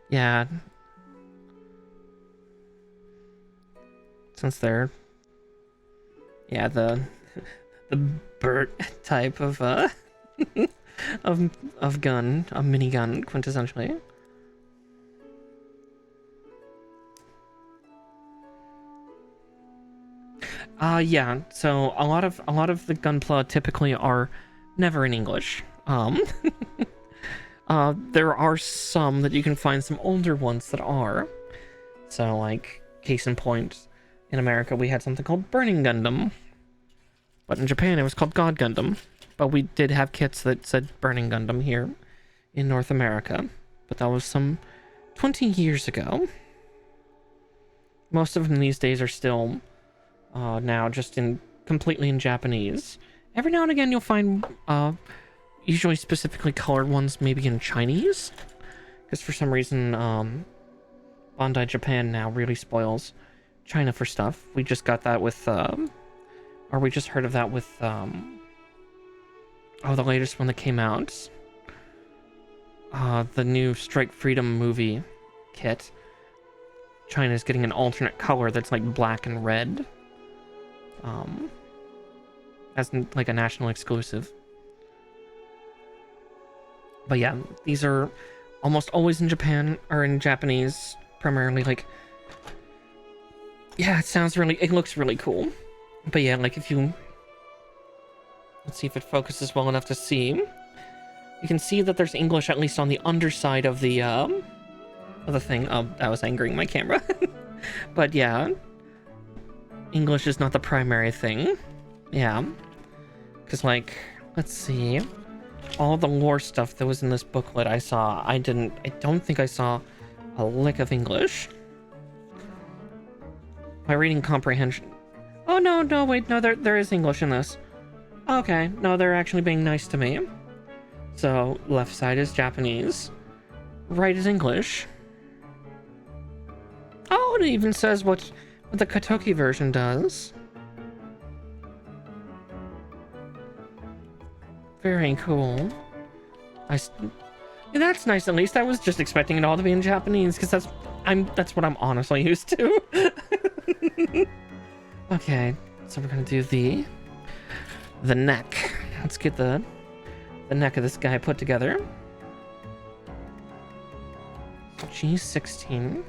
Yeah. Since they're... Yeah, the Bert type of of gun, a minigun, quintessentially. Yeah. So a lot of the Gunpla typically are never in English. There are some that you can find, some older ones that are. So, like, case in point, in America we had something called Burning Gundam, but in Japan it was called God Gundam. But we did have kits that said Burning Gundam here in North America, but that was some 20 years ago. Most of them these days are still now just completely in Japanese. Every now and again you'll find usually specifically colored ones maybe in Chinese, because for some reason Bandai Japan now really spoils China for stuff. We just got that with or we just heard of that with the latest one that came out, the new Strike Freedom movie kit. China's getting an alternate color that's like black and red, as like a national exclusive. But yeah, these are almost always in Japan, or in Japanese primarily. Like, yeah, it looks really cool. But yeah, like if you, let's see if it focuses well enough to see. You can see that there's English at least on the underside of the thing. Oh, that was angering my camera. But yeah, English is not the primary thing. Yeah, because like, let's see, all the lore stuff that was in this booklet I saw, I don't think I saw a lick of English. My reading comprehension. Oh no, wait, no, there is English in this. Okay, no, they're actually being nice to me. So left side is Japanese, right is English. Oh, it even says what the Katoki version does. Very cool. Yeah, that's nice. At least I was just expecting it all to be in Japanese, because that's what I'm honestly used to. Okay, so we're gonna do the neck. Let's get the neck of this guy put together. So G16.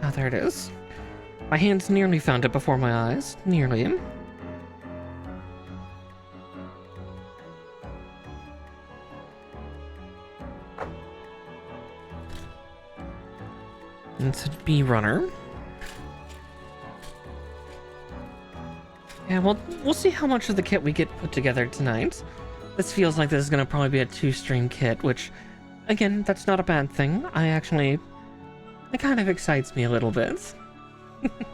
Oh, there it is. My hands nearly found it before my eyes. Nearly. It's a B runner. Yeah, well, we'll see how much of the kit we get put together tonight. This feels like this is going to probably be a 2-stream kit, which, again, that's not a bad thing. It kind of excites me a little bit.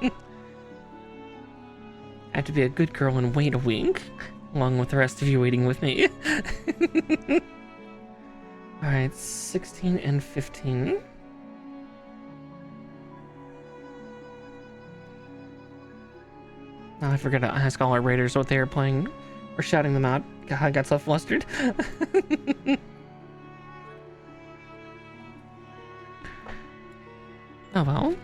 I have to be a good girl and wait a week, along with the rest of you waiting with me. Alright, 16 and 15. Oh, I forgot to ask all our raiders what they are playing, or shouting them out. God, I got so flustered. Oh well.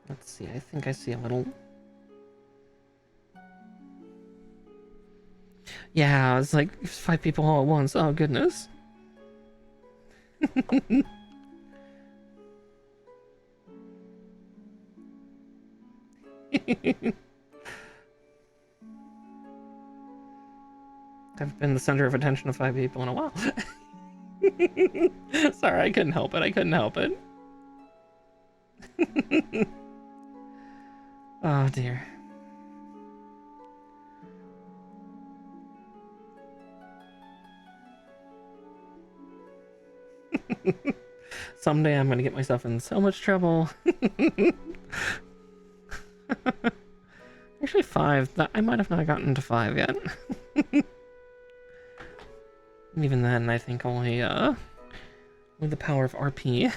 Let's see, I think I see a little... Yeah, it's like 5 people all at once. Oh, goodness. I've been the center of attention of 5 people in a while. Sorry, I couldn't help it. Oh, dear. Someday I'm gonna get myself in so much trouble. Actually, 5. I might have not gotten to 5 yet. Even then, I think only with the power of RP.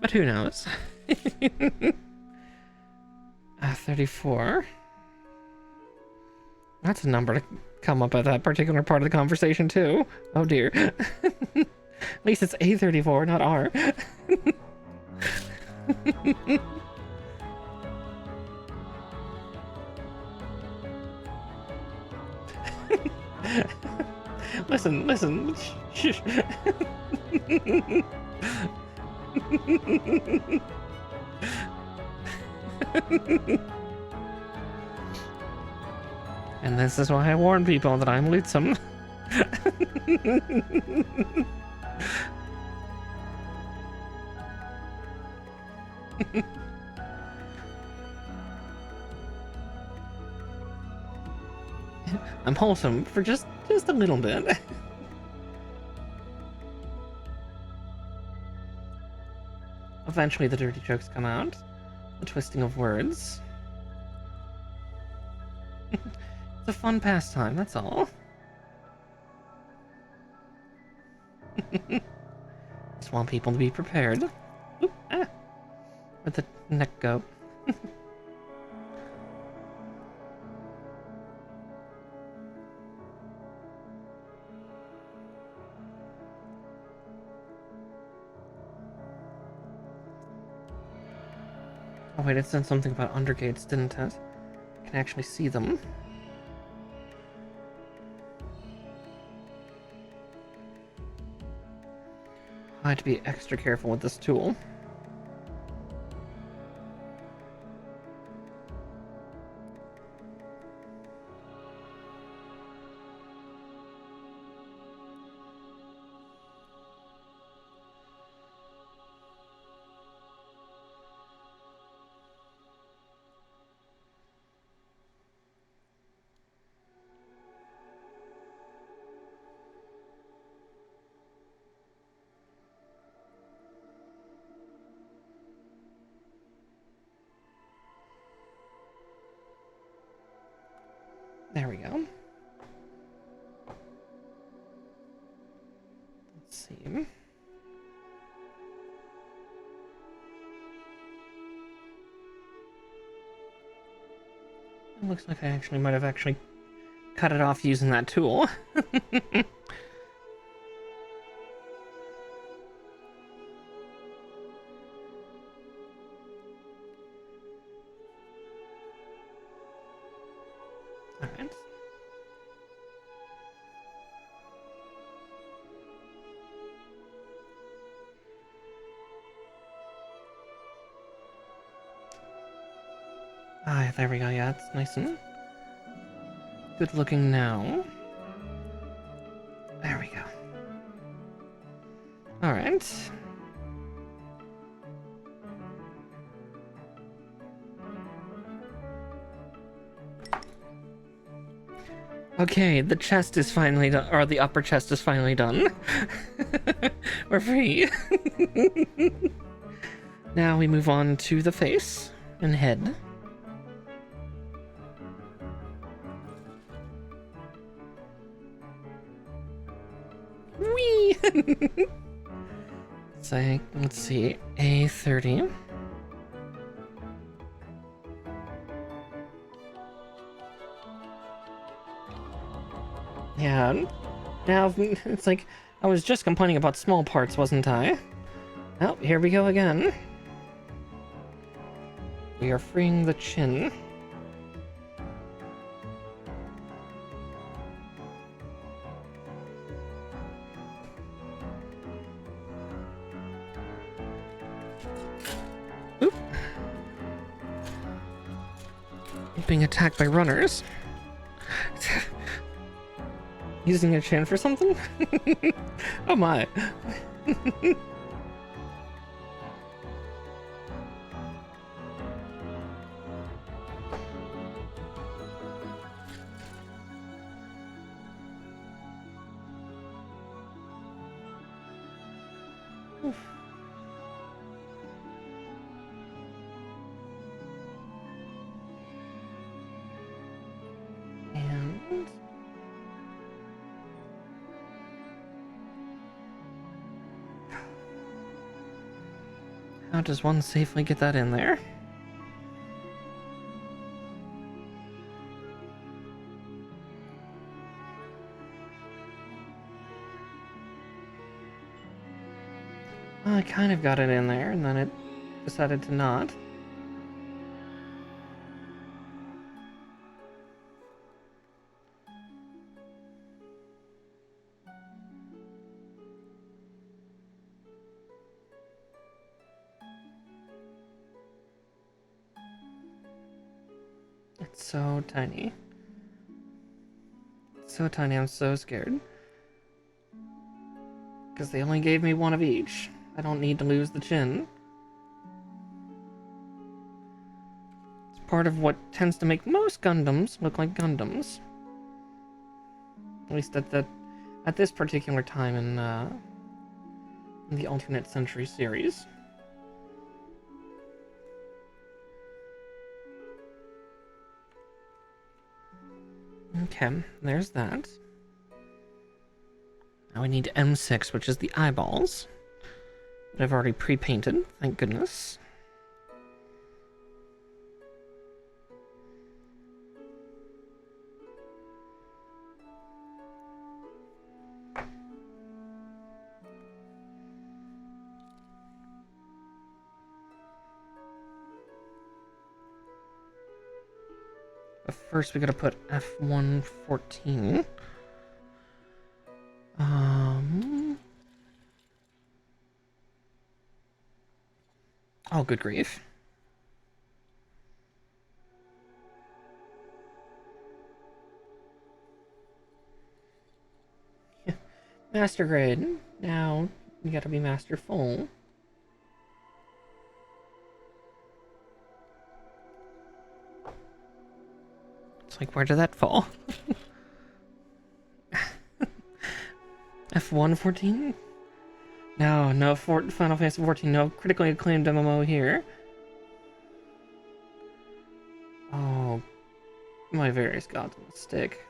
But who knows? 34. That's a number to come up at that particular part of the conversation, too. Oh dear. At least it's A34, not R. Listen. Shh. And this is why I warn people that I'm loathsome. I'm wholesome for just a little bit. Eventually the dirty jokes come out. The twisting of words. It's a fun pastime, that's all. Just want people to be prepared. Oop, where'd the neck go? Oh wait, it said something about undergates, didn't it? I can actually see them. I had to be extra careful with this tool. There we go. Let's see. It looks like I might have cut it off using that tool. Alright. Ah, there we go. Yeah, it's nice and good looking now. There we go. Alright. Okay, the chest is finally done, or the upper chest is finally done. We're free. Now we move on to the face and head. Whee! So, let's see, A30. Yeah, now it's like I was just complaining about small parts, wasn't I? Well, here we go again. We are freeing the chin. Oop. Being attacked by runners. Using a chin for something? Oh my. And how does one safely get that in there? Well, I kind of got it in there, and then it decided to not. It's so tiny. It's so tiny, I'm so scared. Because they only gave me one of each. I don't need to lose the chin. It's part of what tends to make most Gundams look like Gundams. At least at this particular time in the alternate century series. Okay, there's that. Now we need M6, which is the eyeballs. That I've already pre-painted, thank goodness. But first we gotta put F114. Oh, good grief. Master grade. Now you gotta be master full. It's like, where did that fall? F114? No, Final Fantasy 14, no critically acclaimed MMO here. Oh, my various gods on a stick.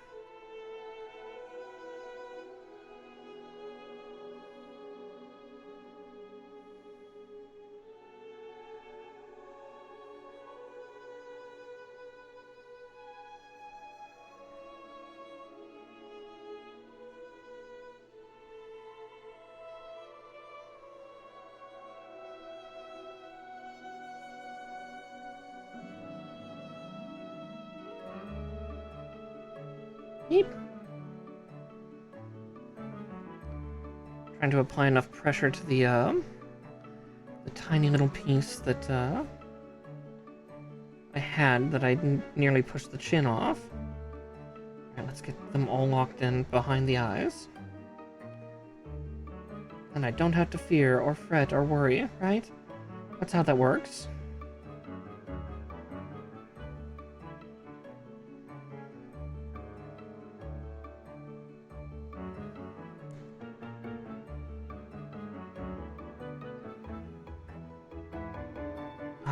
Yeep. Trying to apply enough pressure to the tiny little piece that I had that I nearly pushed the chin off. Alright, let's get them all locked in behind the eyes. And I don't have to fear or fret or worry, right? That's how that works.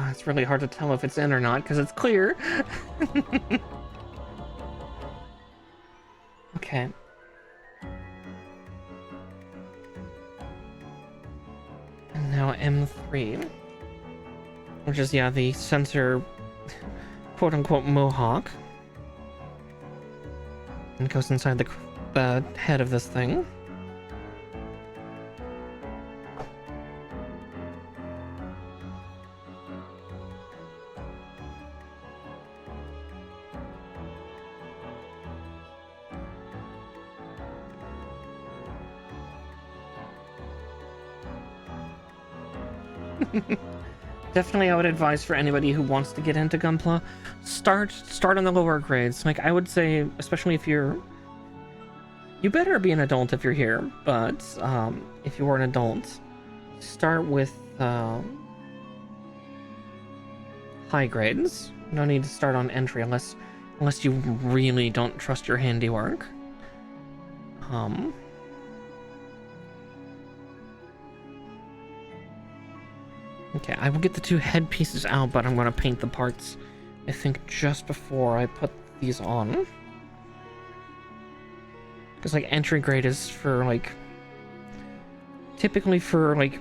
It's really hard to tell if it's in or not because it's clear. Okay. And now M3, which is, yeah, the sensor quote-unquote mohawk. And it goes inside the head of this thing. Definitely, I would advise for anybody who wants to get into Gunpla, start on the lower grades. Like, I would say, especially if you better be an adult if you're here, but if you are an adult, start with high grades. No need to start on entry unless you really don't trust your handiwork. Okay, I will get the 2 head pieces out, but I'm going to paint the parts, I think, just before I put these on. Because, like, entry grade is for, like, typically for, like,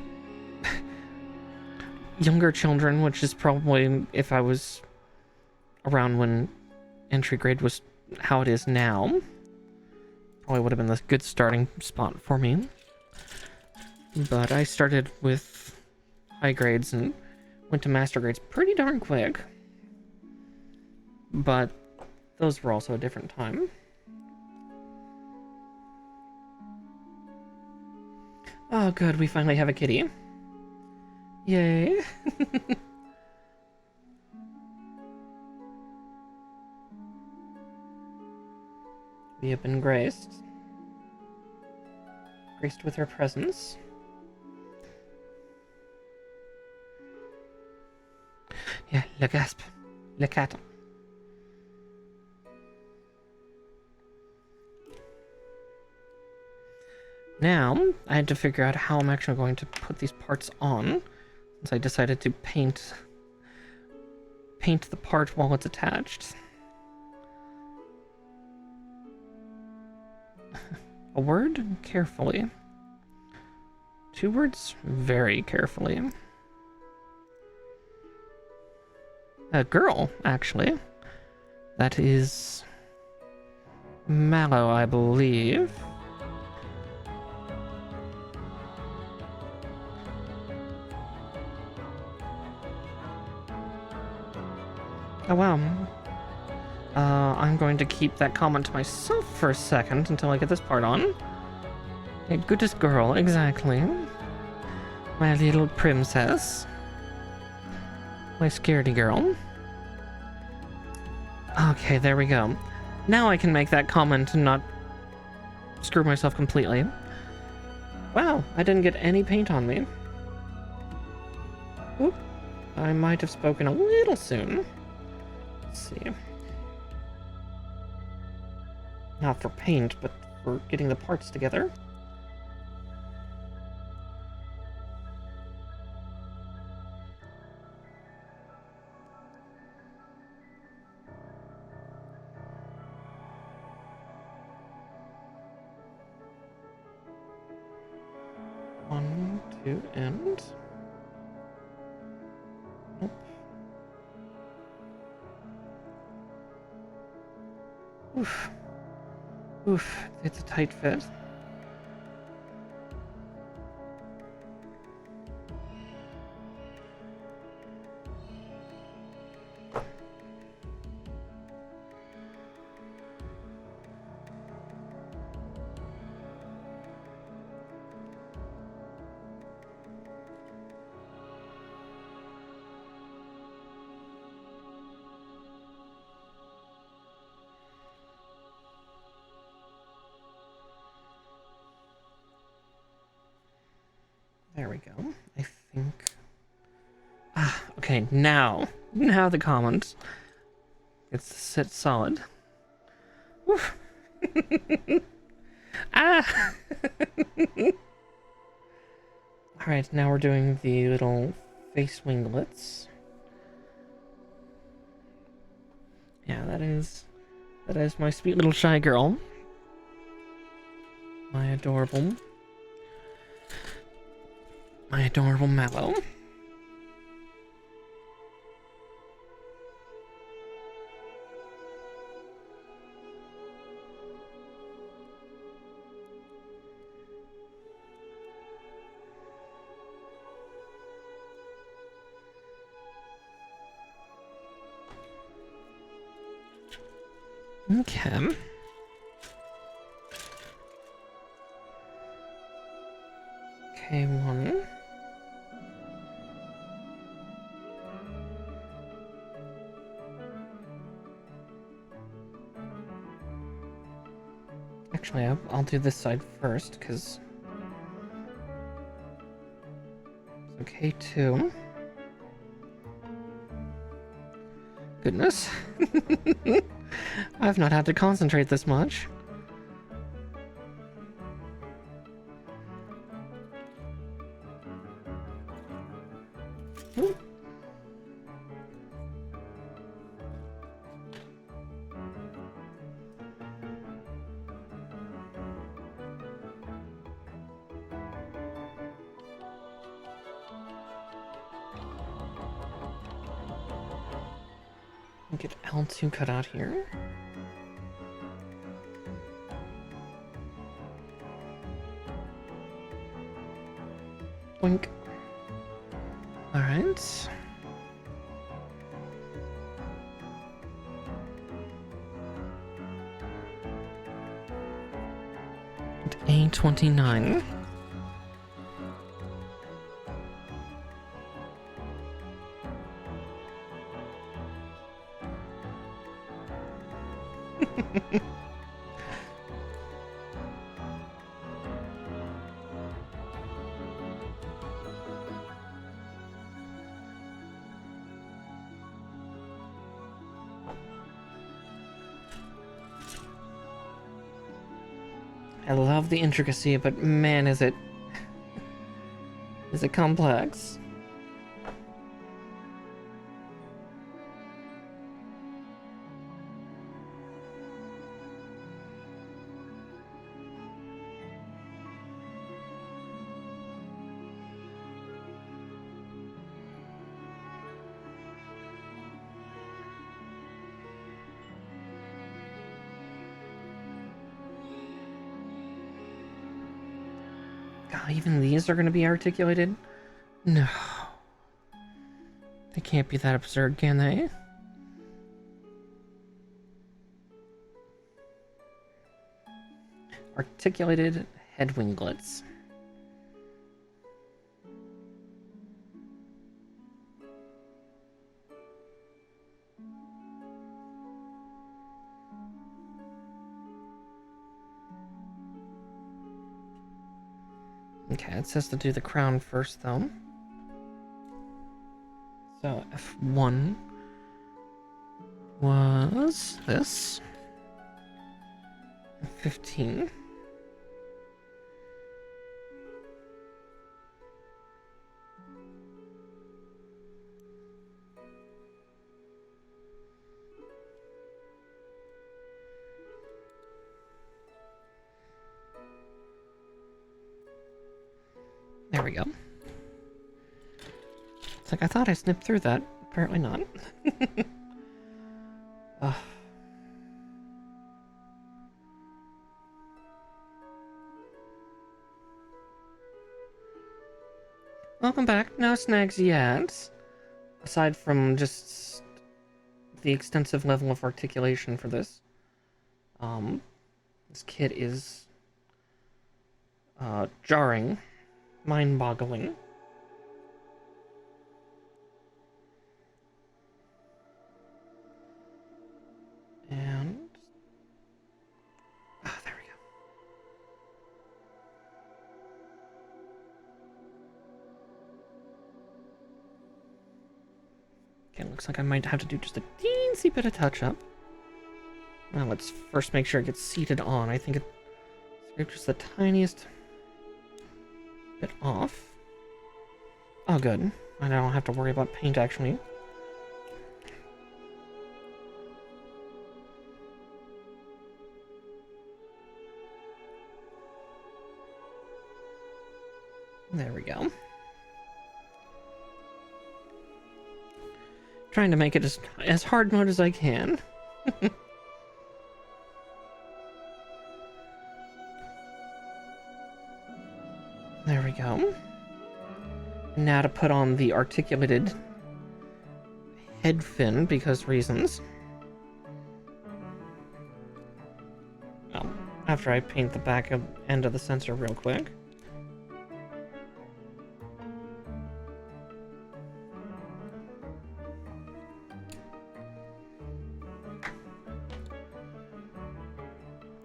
younger children, which is probably, if I was around when entry grade was how it is now, probably would have been a good starting spot for me. But I started with high grades and went to master grades pretty darn quick. But those were also a different time. Oh good, we finally have a kitty. Yay. We have been graced with her presence. Yeah, le gasp. Le cat. Now, I had to figure out how I'm actually going to put these parts on, since I decided to paint the part while it's attached. A word? Carefully. 2 words? Very carefully. A girl, actually. That is Mallow, I believe. Oh wow. I'm going to keep that comment to myself for a second until I get this part on. A goodest girl, exactly. My little princess. My scaredy girl. Okay, there we go. Now I can make that comment and not screw myself completely. Wow, I didn't get any paint on me. Oop. I might have spoken a little soon. Let's see. Not for paint, but for getting the parts together. One, two, and... Nope. Oof. Oof, it's a tight fit. There we go. I think... Ah, okay, now the comment. It's to sit solid. Oof. Ah! Alright, now we're doing the little face winglets. Yeah, that is my sweet little shy girl. My adorable Mallow. Okay. Okay, one. Actually, I'll do this side first, because... Okay, 2. Goodness. I've not had to concentrate this much. Get L2 cut out here. Boink. Alright. A29. I love the intricacy, but man, is it complex? God, even these are going to be articulated? No. They can't be that absurd, can they? Articulated head winglets. Okay, it says to do the crown first, though. So F1 was this. 15. There we go. It's like I thought I snipped through that. Apparently not. Welcome back. No snags yet. Aside from just the extensive level of articulation for this. This kit is jarring, mind-boggling. And there we go. Okay, looks like I might have to do just a teensy bit of touch-up. Now let's first make sure it gets seated on. I think it's just the tiniest bit off. Oh, good. I don't have to worry about paint, actually. There we go. Trying to make it as hard mode as I can. There we go. Now to put on the articulated head fin, because reasons. Well, after I paint the back end of the sensor real quick.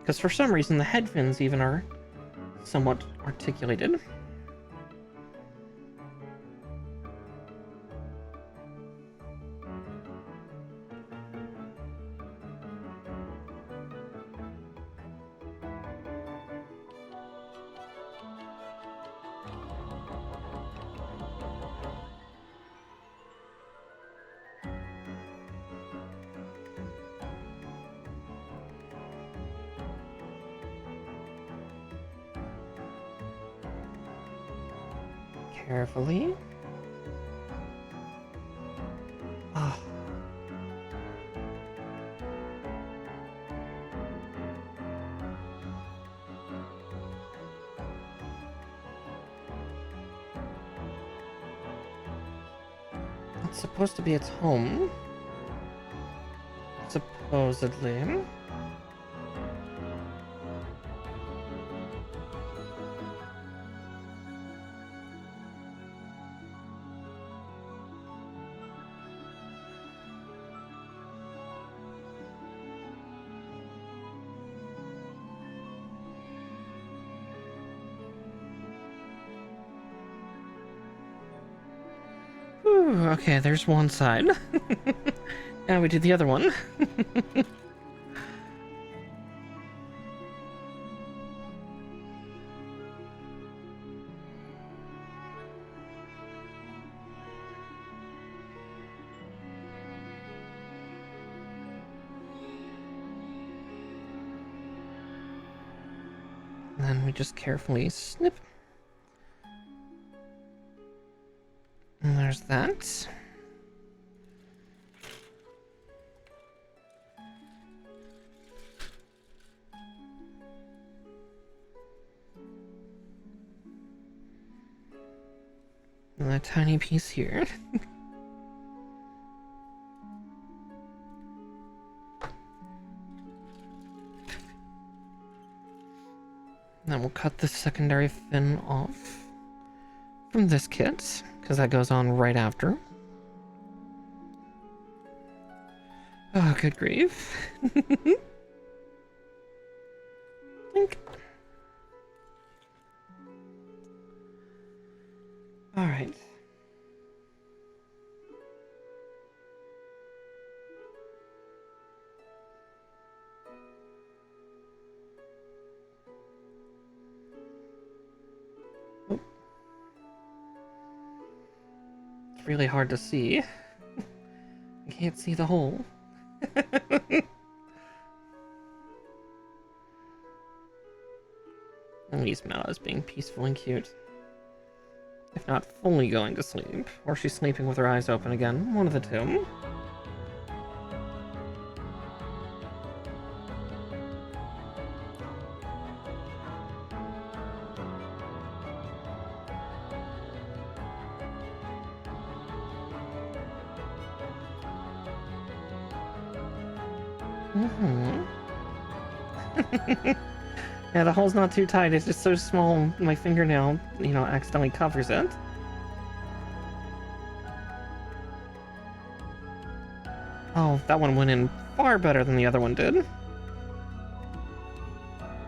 Because for some reason the head fins even are somewhat articulated. Carefully. It's supposed to be its home. Supposedly. Whew, okay, there's one side. Now we do the other one. And then we just carefully snip. And there's that. And a tiny piece here. Then we'll cut the secondary fin off from this kit, because that goes on right after. Oh, good grief. Think. Alright. Oh. It's really hard to see. I can't see the hole. At least Mala is being peaceful and cute. If not fully going to sleep, or she's sleeping with her eyes open again, one of the two. Yeah, the hole's not too tight, it's just so small my fingernail, accidentally covers it. Oh, that one went in far better than the other one did.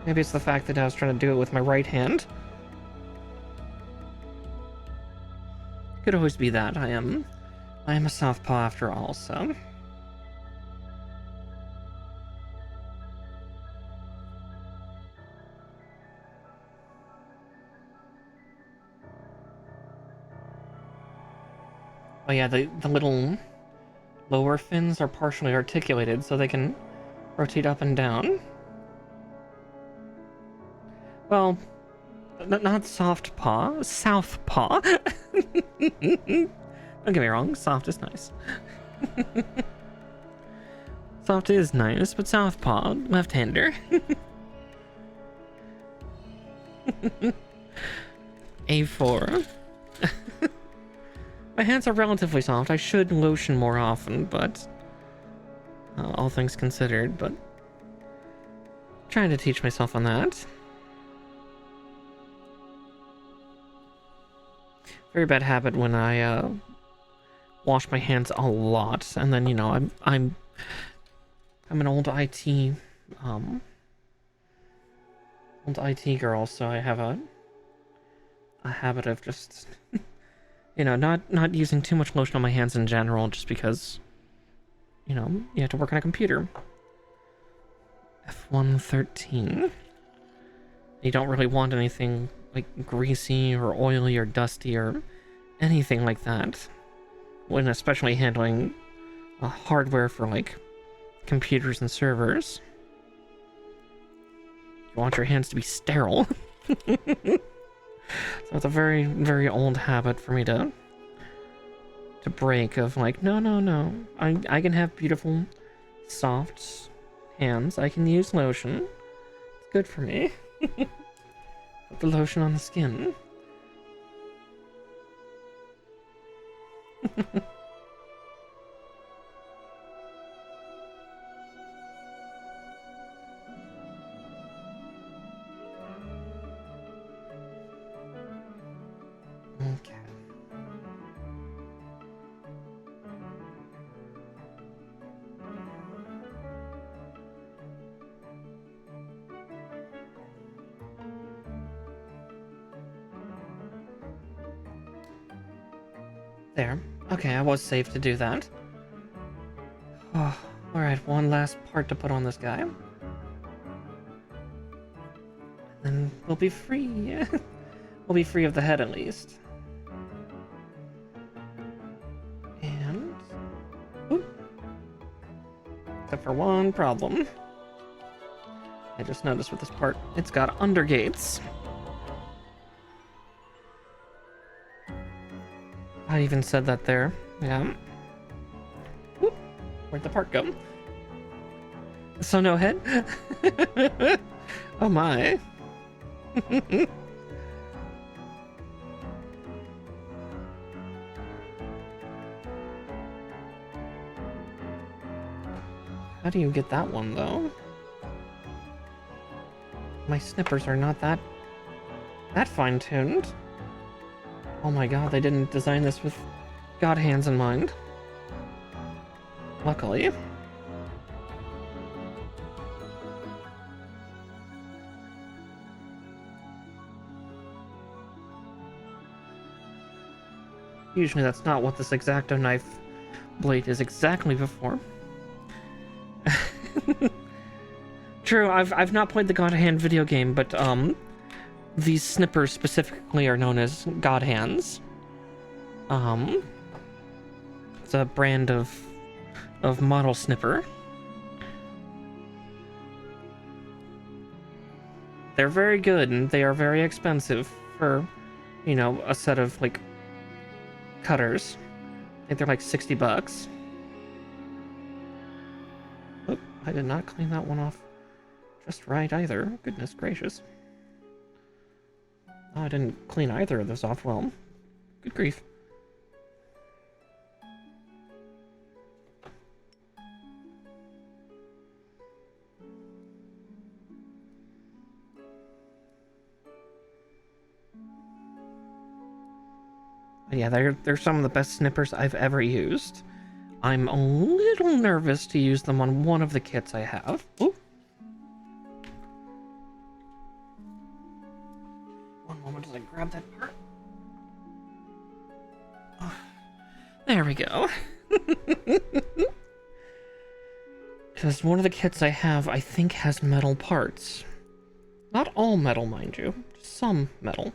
Maybe it's the fact that I was trying to do it with my right hand. Could always be that. I am a southpaw after all, so... Oh yeah, the little lower fins are partially articulated, so they can rotate up and down. Well, not soft paw, south paw. Don't get me wrong, soft is nice. Soft is nice, but south paw, left-hander. A4. My hands are relatively soft. I should lotion more often, but all things considered, but trying to teach myself on that. Very bad habit when I wash my hands a lot, and then I'm an old IT girl, so I have a habit of just not using too much lotion on my hands in general, just because you have to work on a computer. F113. You don't really want anything like greasy or oily or dusty or anything like that, when especially handling hardware for like computers and servers. You want your hands to be sterile. So it's a very, very old habit for me to break, of like, no. I can have beautiful, soft hands. I can use lotion. It's good for me. Put the lotion on the skin. There. Okay, I was safe to do that. Oh, alright, one last part to put on this guy. Then we'll be free. We'll be free of the head at least. And... Oop. Except for one problem. I just noticed with this part, it's got undergates. I even said that there. Yeah. Whoop. Where'd the part go? So no head? Oh my. How do you get that one though? My snippers are not that fine-tuned. Oh my god, they didn't design this with god hands in mind. Luckily. Usually that's not what this X-Acto knife blade is exactly before. True, I've not played the God Hand video game, but these snippers specifically are known as God Hands. It's a brand of model snipper. They're very good and they are very expensive for, you know, a set of like cutters. I think they're like $60. Oh, I did not clean that one off just right either. Goodness gracious. Oh, I didn't clean either of those off well. Good grief. But yeah, they're some of the best snippers I've ever used. I'm a little nervous to use them on one of the kits I have. Ooh. One moment as I grab that part. Oh, there we go. Because one of the kits I have, I think, has metal parts. Not all metal, mind you. Just some metal.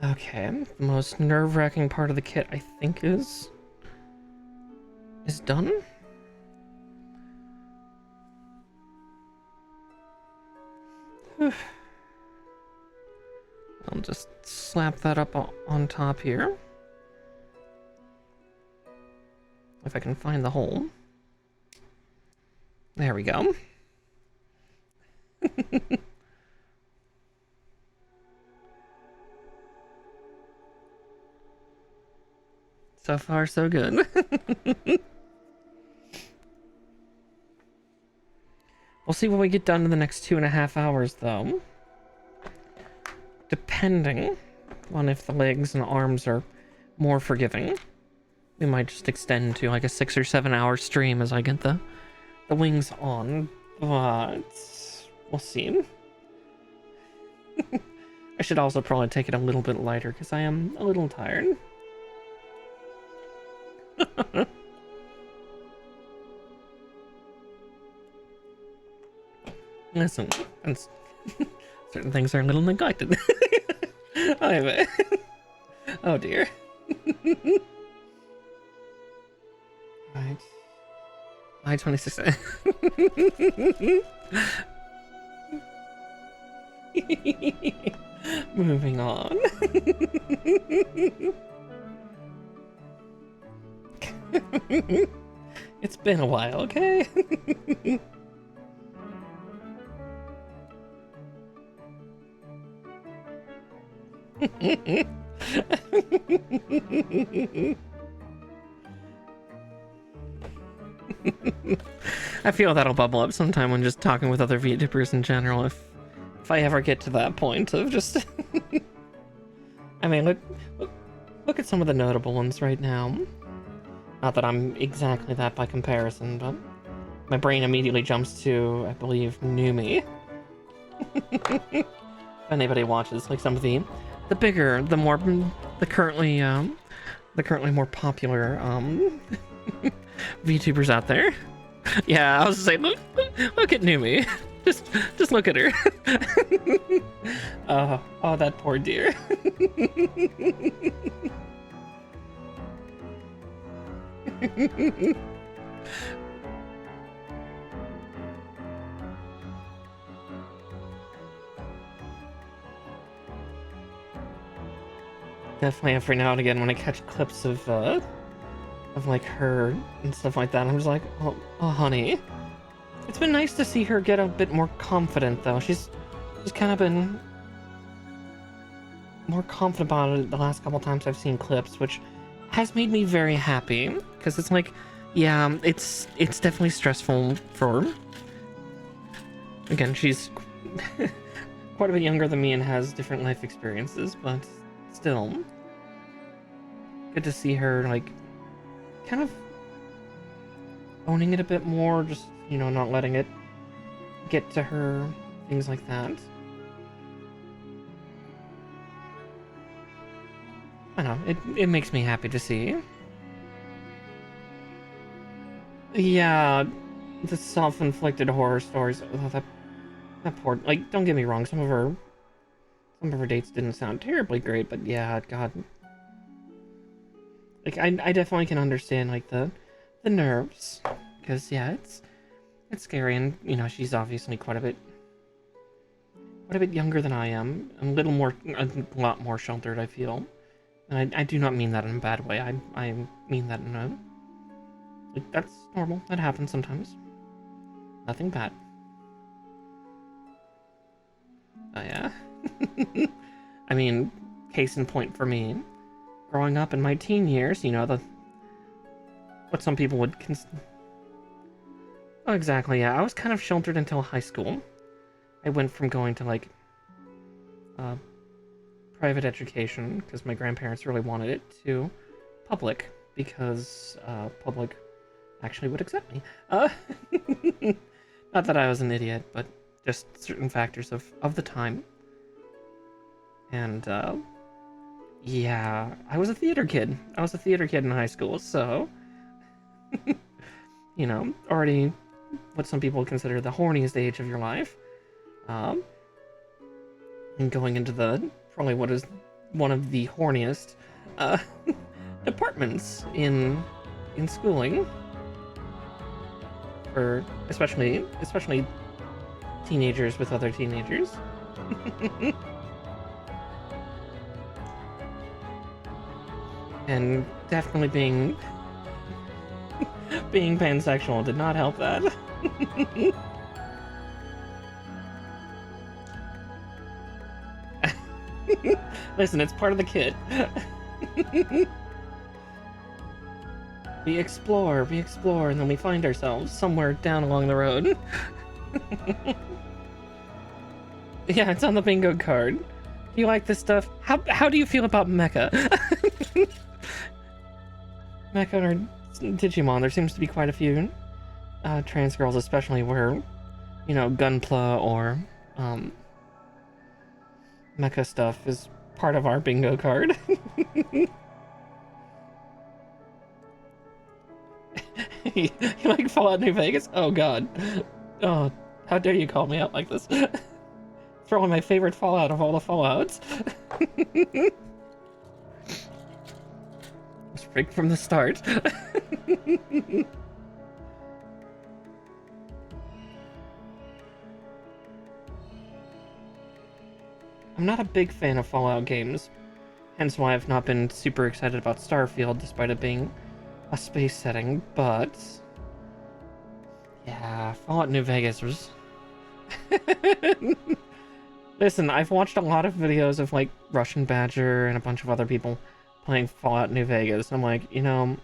Okay, the most nerve-wracking part of the kit, I think, is done. I'll just slap that up on top here. If I can find the hole. There we go. So far, so good. We'll see what we get done in the next 2.5 hours, though. Depending on if the legs and arms are more forgiving. We might just extend to like a 6 or 7 hour stream as I get the wings on. But we'll see. I should also probably take it a little bit lighter because I am a little tired. Listen, certain things are a little neglected. Oh dear. Right. I-26. Moving on. It's been a while, okay? I feel that'll bubble up sometime when just talking with other VTubers in general, if I ever get to that point of just... I mean, look at some of the notable ones right now. Not that I'm exactly that by comparison, but my brain immediately jumps to, I believe, Numi. If anybody watches like some of the bigger, the currently more popular VTubers out there. Yeah, I was saying, look at Numi. Just look at her. Oh, that poor dear. Definitely every now and again when I catch clips of like her and stuff like that, I'm just like, oh honey. It's been nice to see her get a bit more confident though. She's kind of been more confident about it the last couple times I've seen clips, which has made me very happy, because it's like, yeah, it's definitely stressful for, again, she's quite a bit younger than me and has different life experiences, but still good to see her like kind of owning it a bit more, just, you know, not letting it get to her, things like that. I don't know, it makes me happy to see. Yeah, the self-inflicted horror stories. Oh, that poor, like, don't get me wrong, some of her dates didn't sound terribly great, but yeah, God. Like, I definitely can understand, like, the nerves, because, yeah, it's scary, and, you know, she's obviously quite a bit younger than I am, a lot more sheltered, I feel. And I do not mean that in a bad way, I mean that in a, like, that's normal, that happens sometimes. Nothing bad. Oh, yeah. I mean, case in point for me, growing up in my teen years, you know, what some people would oh, exactly, yeah. I was kind of sheltered until high school. I went from going to, like, private education, because my grandparents really wanted it, to public, because public actually would accept me. Not that I was an idiot, but just certain factors of the time. And, yeah, I was a theater kid. I was a theater kid in high school, so, you know, already what some people consider the horniest age of your life. And going into probably what is one of the horniest, departments in schooling. For especially teenagers with other teenagers. And definitely being pansexual did not help that. Listen, it's part of the kit. We explore, and then we find ourselves somewhere down along the road. Yeah, it's on the bingo card. Do you like this stuff? How do you feel about Mecha? Mecha or Digimon, there seems to be quite a few trans girls, especially where, you know, Gunpla or Mecha stuff is part of our bingo card. You like Fallout New Vegas? Oh god. Oh, how dare you call me out like this? It's probably my favorite Fallout of all the Fallouts. It's rigged from the start. I'm not a big fan of Fallout games, hence why I've not been super excited about Starfield despite it being a space setting, but yeah, Fallout New Vegas was... Listen, I've watched a lot of videos of like Russian Badger and a bunch of other people playing Fallout New Vegas. I'm like, you know,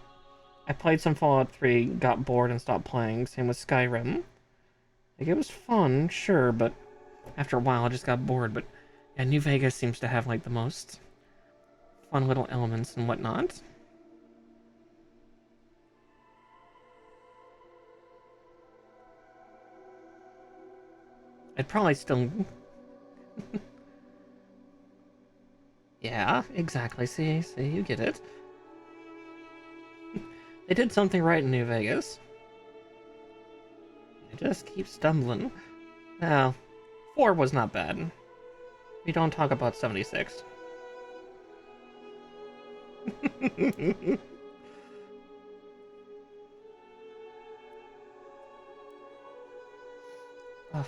I played some Fallout 3, got bored and stopped playing. Same with Skyrim. Like, it was fun, sure, but after a while I just got bored. But yeah, New Vegas seems to have like the most fun little elements and whatnot. I'd probably still... Yeah, exactly. See, you get it. They did something right in New Vegas. They just keep stumbling. Now, 4 was not bad. We don't talk about 76. Oh.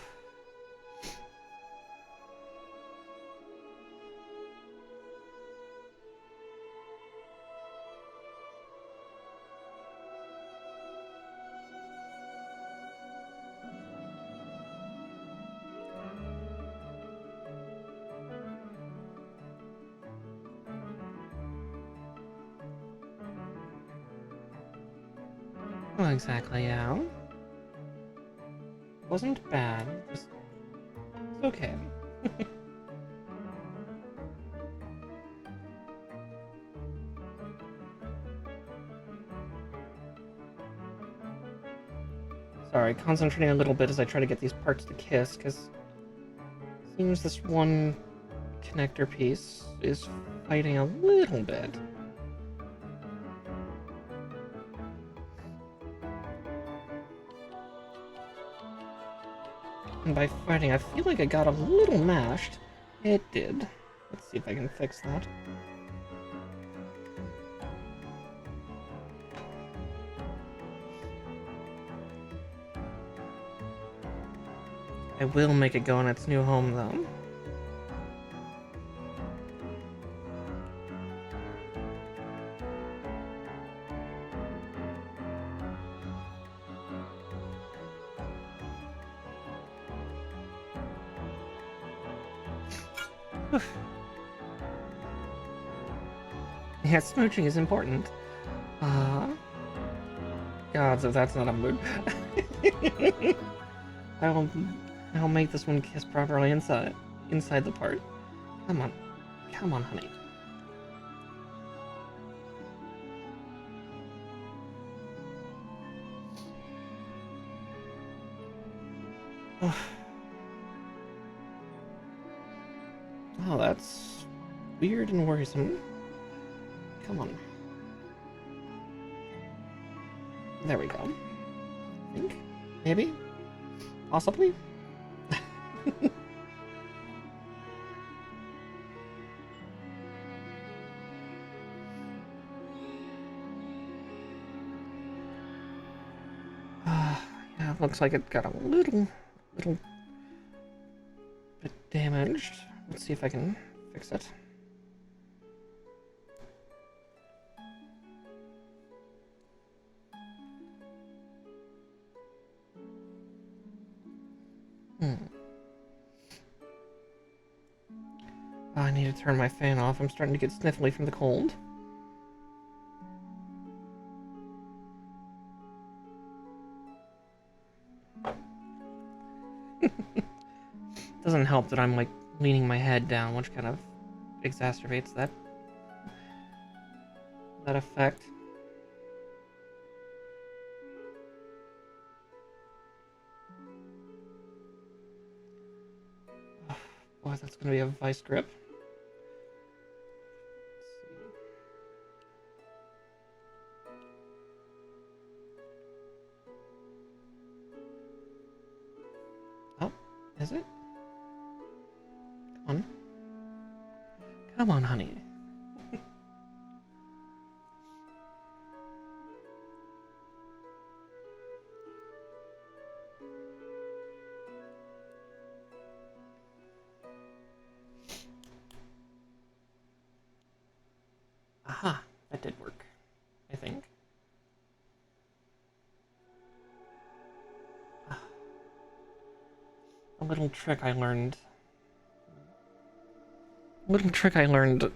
Well, exactly, yeah. Wasn't bad. Just it's okay. Sorry, concentrating a little bit as I try to get these parts to kiss, because it seems this one connector piece is fighting a little bit. And by fighting, I feel like I got a little mashed. It did. Let's see if I can fix that. I will make it go in its new home, though. Yeah, smooching is important. Gods, if that's not a mood. I'll make this one kiss properly inside the part. Come on. Come on, honey. Oh, that's weird and worrisome. Come on. There we go. I think. Maybe? Possibly? Yeah, looks like it got a little bit damaged. Let's see if I can fix it. Oh, I need to turn my fan off. I'm starting to get sniffly from the cold. Doesn't help that I'm like leaning my head down, which kind of exacerbates that effect. Oh, boy, that's gonna be a vice grip. Oh, is it? Come on. Come on, honey. Aha, that did work, I think. A little trick I learned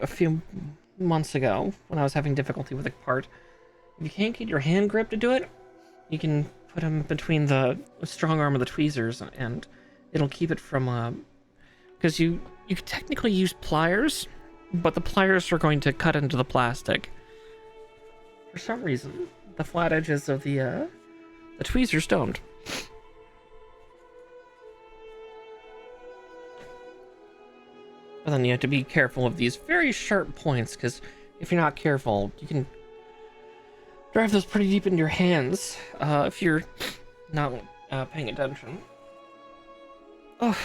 a few months ago when I was having difficulty with a part. If you can't get your hand grip to do it, you can put them between the strong arm of the tweezers, and it'll keep it from because you can technically use pliers, but the pliers are going to cut into the plastic. For some reason, the flat edges of the tweezers don't. But then you have to be careful of these very sharp points, because if you're not careful, you can drive those pretty deep into your hands if you're not paying attention. Oh,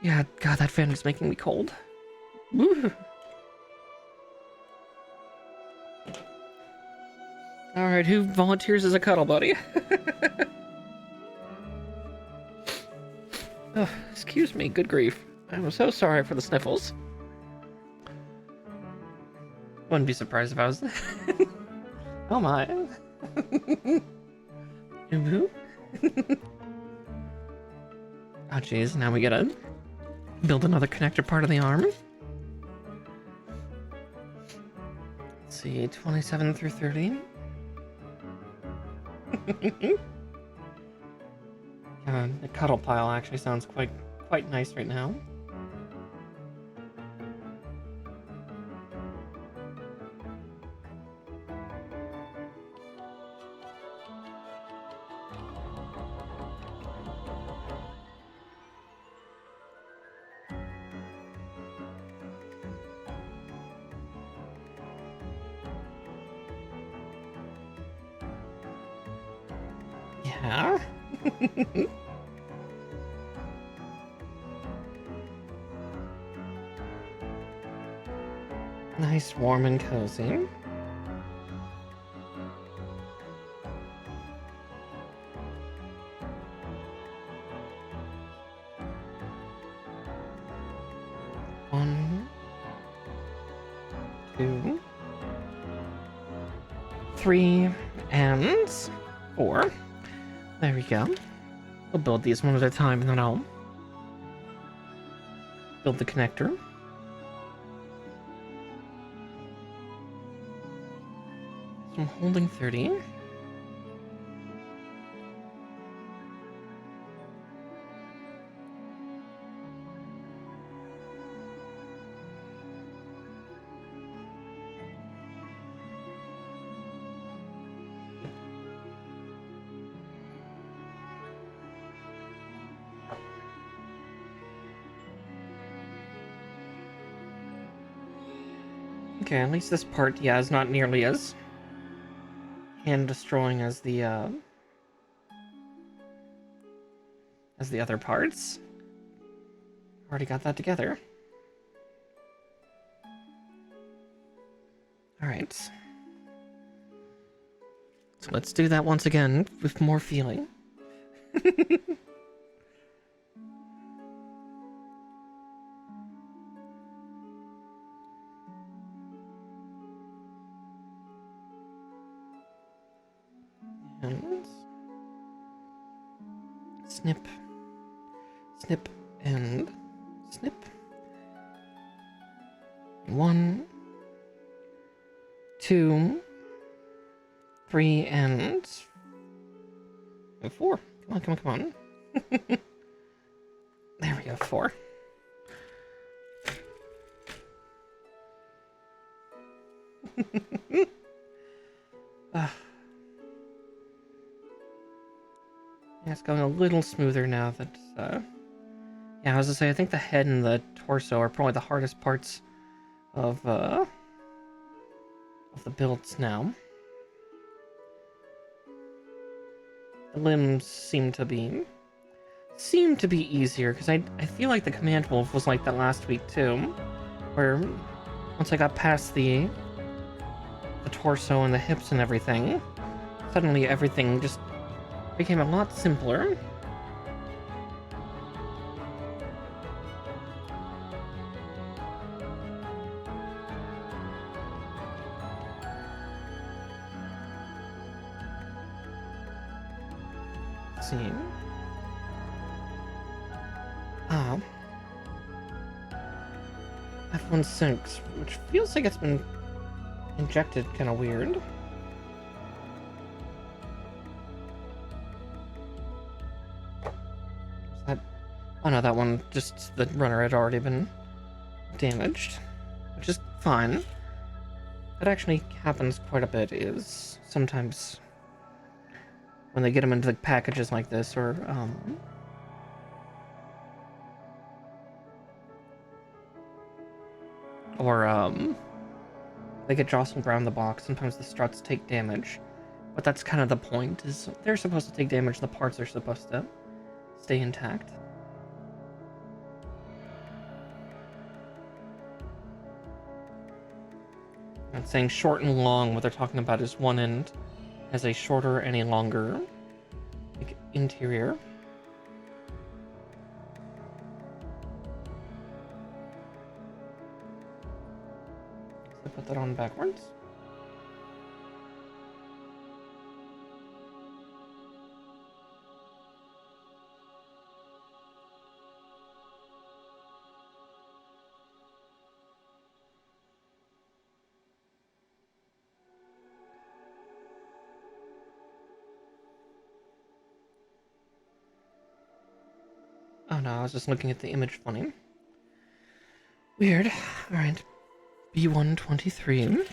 yeah, God, that fan is making me cold. Woo. Alright, who volunteers as a cuddle buddy? Oh, excuse me, good grief. I'm so sorry for the sniffles. Wouldn't be surprised if I was... Oh my. Oh jeez, now we gotta build another connector part of the arm. Let's see, 27 through 30. The cuddle pile actually sounds quite nice right now. Yeah. Nice, warm and cozy. One, two, three, and four. There we go. We'll build these one at a time, and then I'll build the connector. So I'm holding 30. Okay, at least this part, yeah, is not nearly as hand-destroying as the other parts. Already got that together. Alright. So let's do that once again, with more feeling. And snip, snip, and snip. 1, 2, 3, and 4. Come on, come on, come on. There we go, 4. Yeah, it's going a little smoother now that, yeah, I was gonna say, I think the head and the torso are probably the hardest parts of the builds now. The limbs seem to be easier, because I feel like the command wolf was like that last week too, where once I got past the torso and the hips and everything, suddenly everything just became a lot simpler. Let's see. F1 sinks, which feels like it's been injected kind of weird. Is that... Oh no, that one, just the runner had already been damaged, which is fine. That actually happens quite a bit, is sometimes when they get them into the packages like this, or oh, or they get jostled around the box. Sometimes the struts take damage, but that's kind of the point, is they're supposed to take damage, the parts are supposed to stay intact. And saying short and long, what they're talking about is one end has a shorter and a longer, like, interior. So I put that on backwards. Oh no, I was just looking at the image funny. Weird. Alright. B123.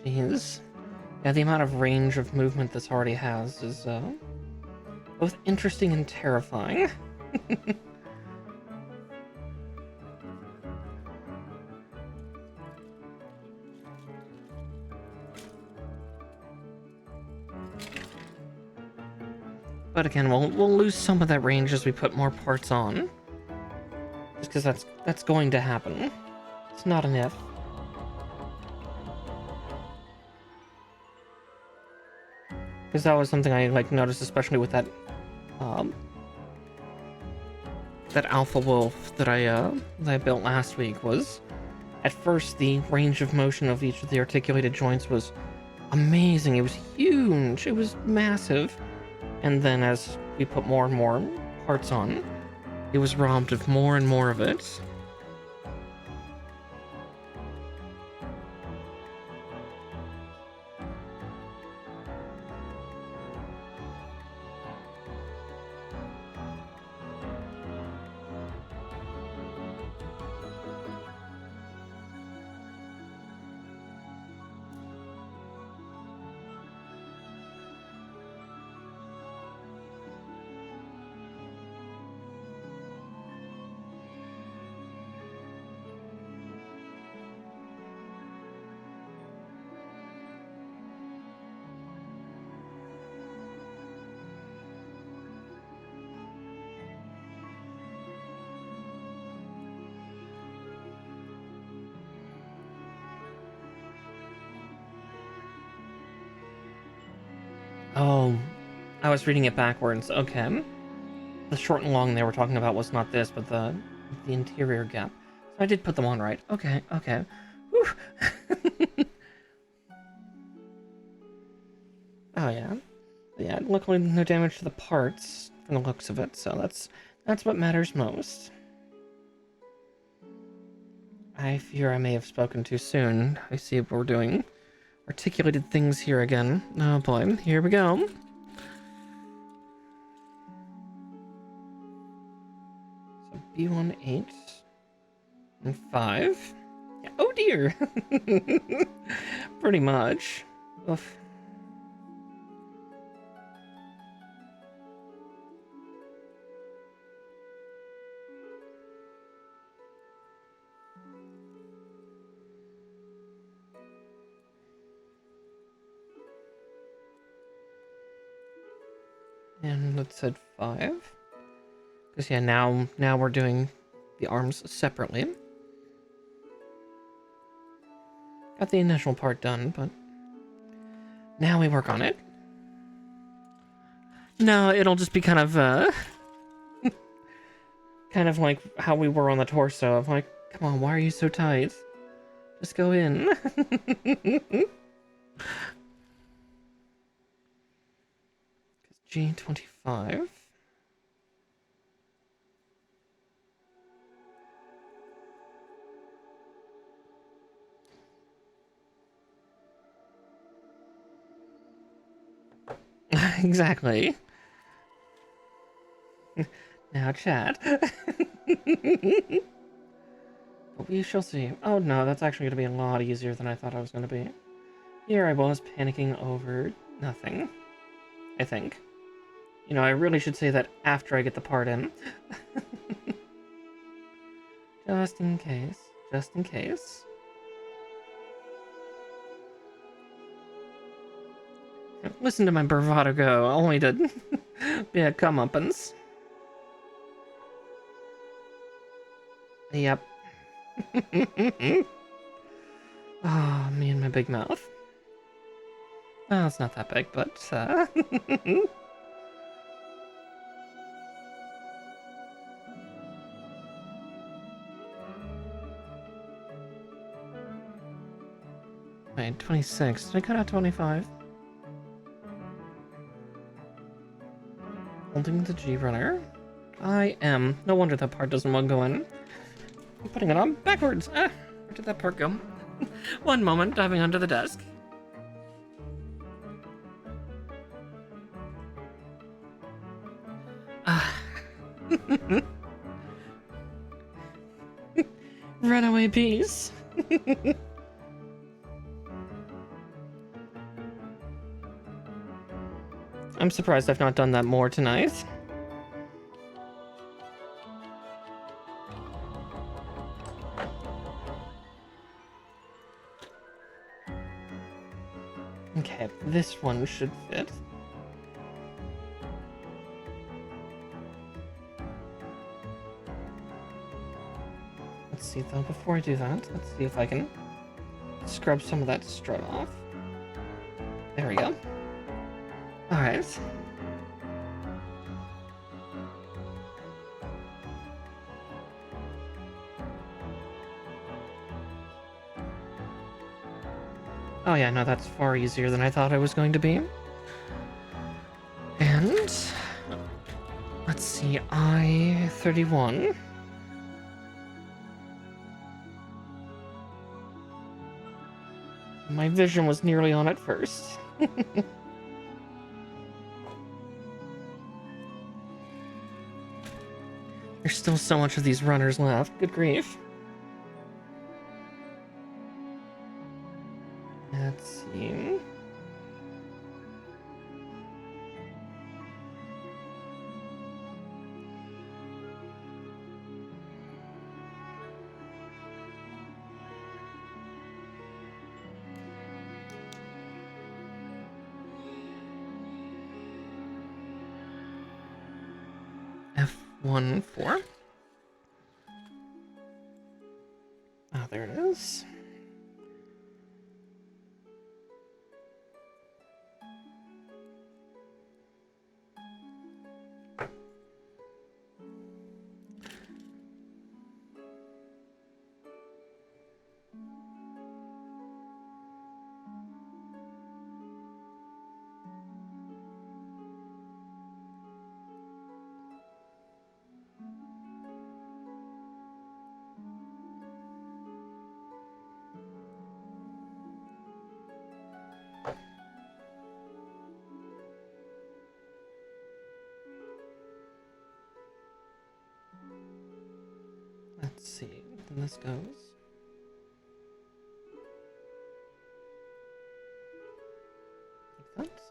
Jeez. Yeah, the amount of range of movement this already has is both interesting and terrifying. But again, we'll lose some of that range as we put more parts on. Just because that's going to happen. It's not an if. Because that was something I noticed, especially with that that Alpha Wolf that I built last week, was at first the range of motion of each of the articulated joints was amazing. It was huge. It was massive. And then as we put more and more parts on, it was robbed of more and more of it. Oh, I was reading it backwards. Okay. The short and long they were talking about was not this, but the interior gap. So I did put them on right. Okay, okay. Whew. Oh yeah. Yeah, luckily no damage to the parts from the looks of it, so that's what matters most. I fear I may have spoken too soon. I see we're doing articulated things here again. Oh boy, here we go. So B18 and 5. Yeah, oh dear! Pretty much. Oof. And let's set 5. Because yeah, now we're doing the arms separately. Got the initial part done, but now we work on it. No, it'll just be kind of kind of like how we were on the torso. Of like, come on, why are you so tight? Just go in. G25. Exactly. Now, chat. But we shall see. Oh no, that's actually going to be a lot easier than I thought I was going to be. Here I was panicking over nothing. I think. You know, I really should say that after I get the part in. Just in case. Just in case. Listen to my bravado go, only to be a comeuppance. Yep. Oh, me and my big mouth. Well, it's not that big, but, Wait, 26. Did I cut out 25? Holding the G runner. I am. No wonder that part doesn't want to go in. I'm putting it on backwards. Ah, where did that part go? One moment, diving under the desk. Runaway bees. I'm surprised I've not done that more tonight. Okay, this one should fit. Let's see though, before I do that, let's see if I can scrub some of that strut off. There we go. Alright. Oh yeah, no, that's far easier than I thought it was going to be. And let's see, I-31. My vision was nearly on it first. There's still so much of these runners left. Good grief. Let's see. F14. Oh, there it is. Let's see, then this goes. Like that.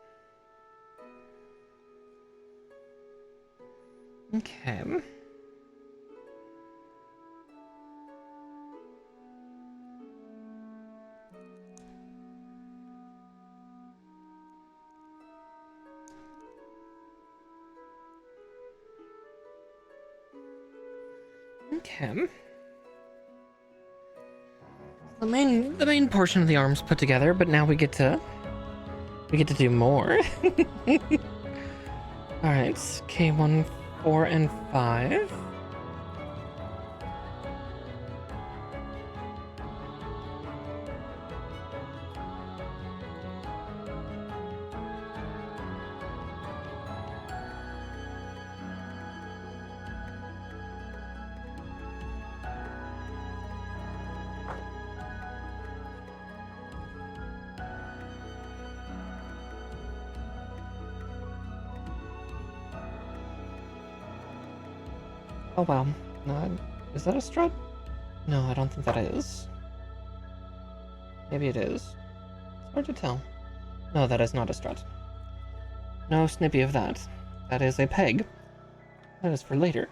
Okay. Okay. The main portion of the arm's put together, but now we get to do more. All right, K1, 4, and 5. Oh wow, is that a strut? No, I don't think that is. Maybe it is. It's hard to tell. No, that is not a strut. No snippy of that. That is a peg. That is for later.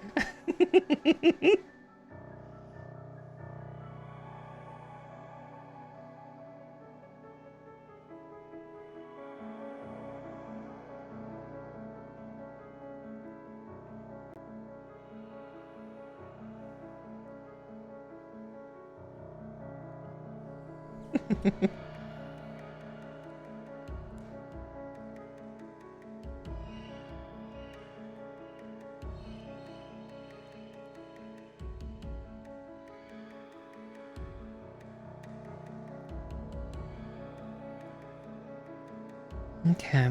Okay.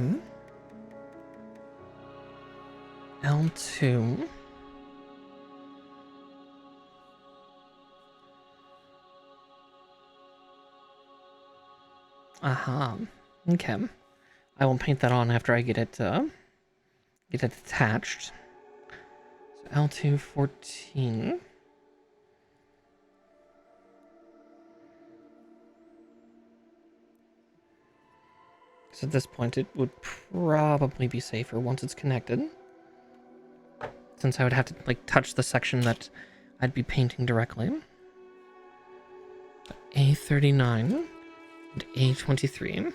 L2. Aha. Okay. I will paint that on after I get it attached. So L2, 14. So at this point, it would probably be safer once it's connected, since I would have to like touch the section that I'd be painting directly. A39 and A23.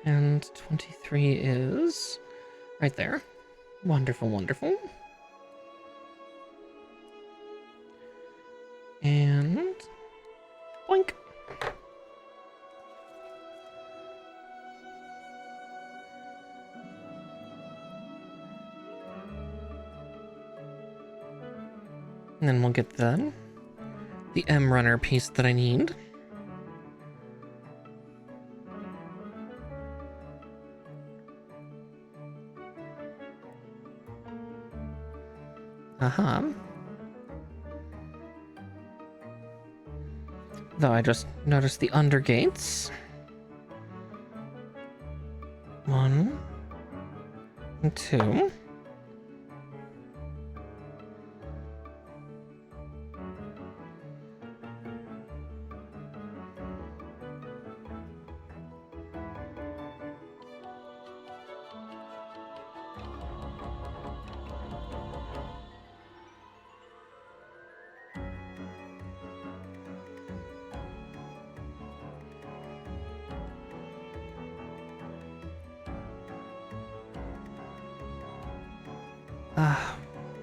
And 23 is right there. Wonderful, wonderful. And boink. And then we'll get the M runner piece that I need. Aha. Though I just noticed the undergates. 1 and 2.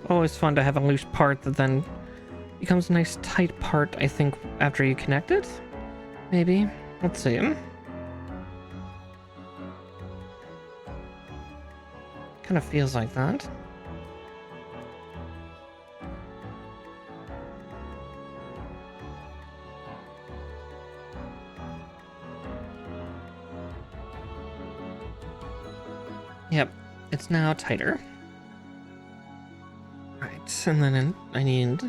Always fun to have a loose part that then becomes a nice tight part, I think, after you connect it. Maybe. Let's see. Kind of feels like that. Yep, it's now tighter. Right, and then I need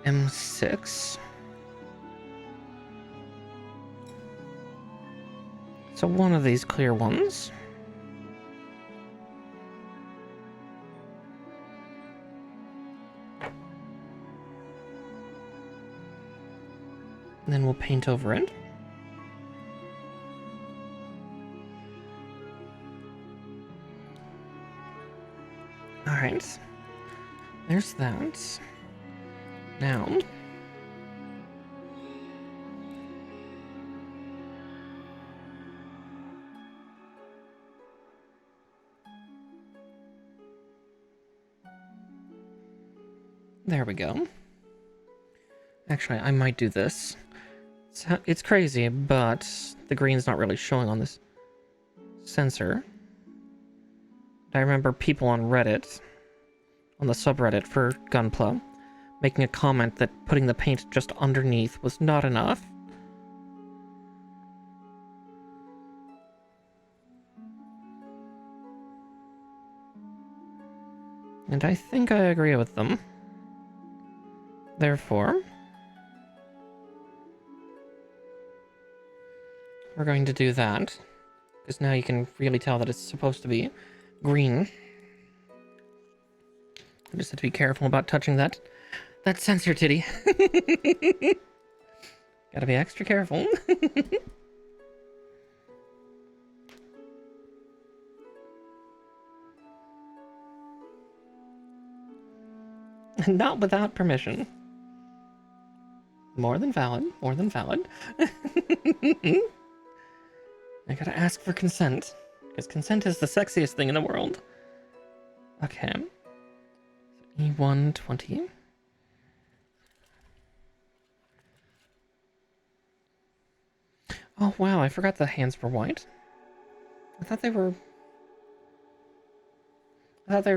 M6. So one of these clear ones. And then we'll paint over it. Alright. there's that. Now, there we go. Actually, I might do this. It's crazy, but the green's not really showing on this sensor. I remember people on Reddit, on the subreddit for Gunpla, making a comment that putting the paint just underneath was not enough. And I think I agree with them. Therefore, we're going to do that, because now you can really tell that it's supposed to be green. I just have to be careful about touching that sensor titty. Gotta be extra careful. Not without permission. More than valid, more than valid. I gotta ask for consent, because consent is the sexiest thing in the world. Okay. E120. Oh wow, I forgot the hands were white. I thought they were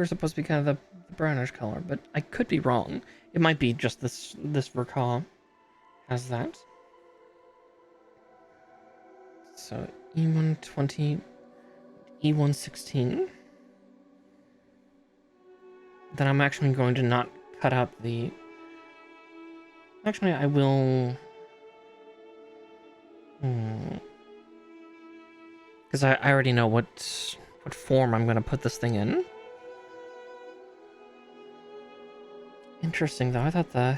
supposed to be kind of the brownish color, but I could be wrong. It might be just this Verkaw has that. So E120, E116. Then I'm actually going to not cut out the... Actually, I will... Because I already know what form I'm going to put this thing in. Interesting, though. I thought the